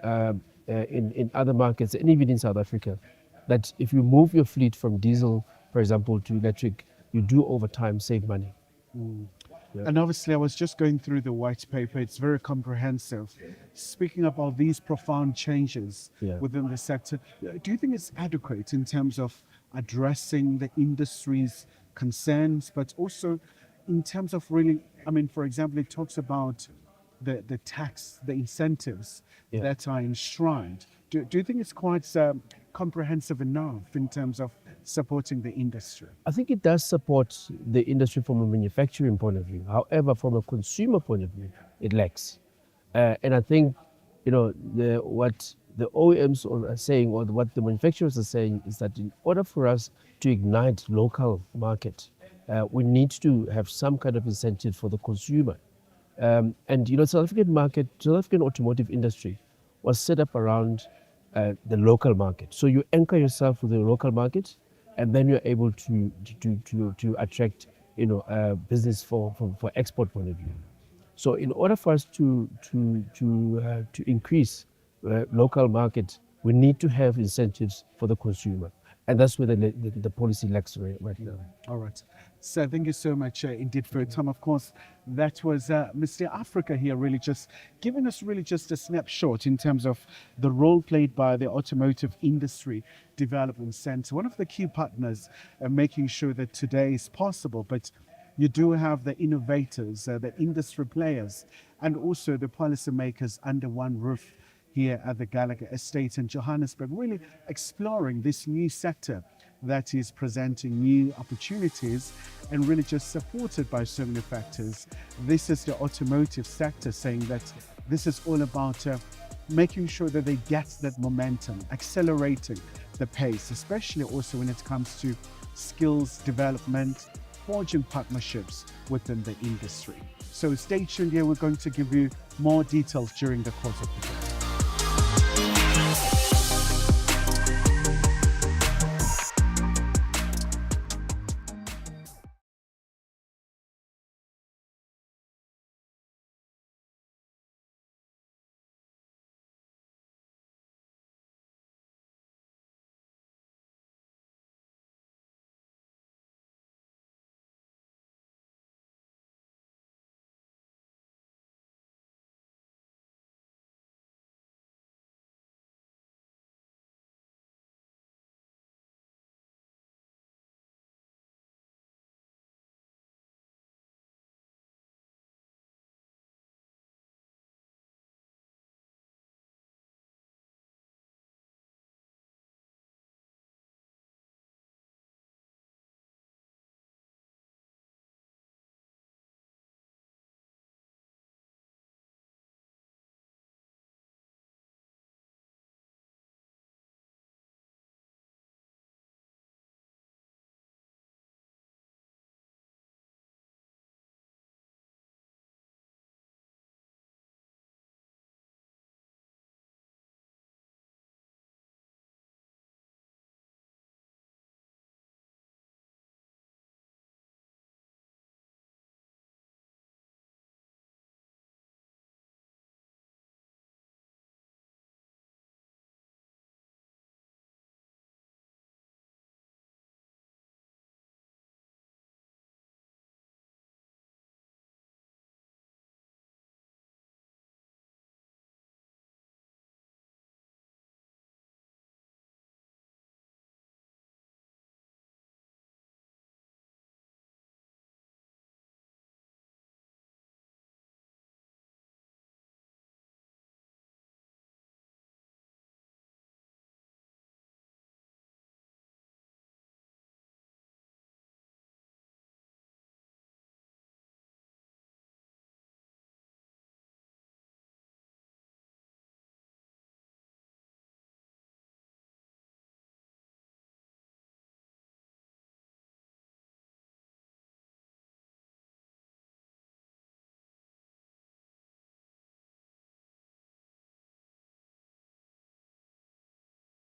S11: in other markets and even in South Africa, that if you move your fleet from diesel, for example, to electric, you do over time save money.
S5: And obviously, I was just going through the white paper. It's very comprehensive. Speaking about these profound changes within the sector, do you think it's adequate in terms of addressing the industry's concerns, but also in terms of really, I mean, for example, it talks about the tax, the incentives that are enshrined. Do you think it's quite comprehensive enough in terms of supporting the industry?
S11: I think it does support the industry from a manufacturing point of view. However, from a consumer point of view, it lacks. And I think, what the OEMs are saying, or what the manufacturers are saying, is that in order for us to ignite local market, we need to have some kind of incentive for the consumer. And South African automotive industry was set up around the local market. So you anchor yourself with the local market, and then you're able to attract business for export point of view. So in order for us to increase local market, we need to have incentives for the consumer. And that's where the policy lacks right now.
S5: All right. So thank you so much indeed for your time. Of course, that was Mr. Africa here really just giving us really just a snapshot in terms of the role played by the Automotive Industry Development Center, one of the key partners making sure that today is possible. But you do have the innovators, the industry players, and also the policymakers under one roof here at the Gallagher Estate in Johannesburg, really exploring this new sector that is presenting new opportunities and really just supported by so many factors. This is the automotive sector saying that this is all about making sure that they get that momentum, accelerating the pace, especially also when it comes to skills development, forging partnerships within the industry. So stay tuned here, we're going to give you more details during the course of the day.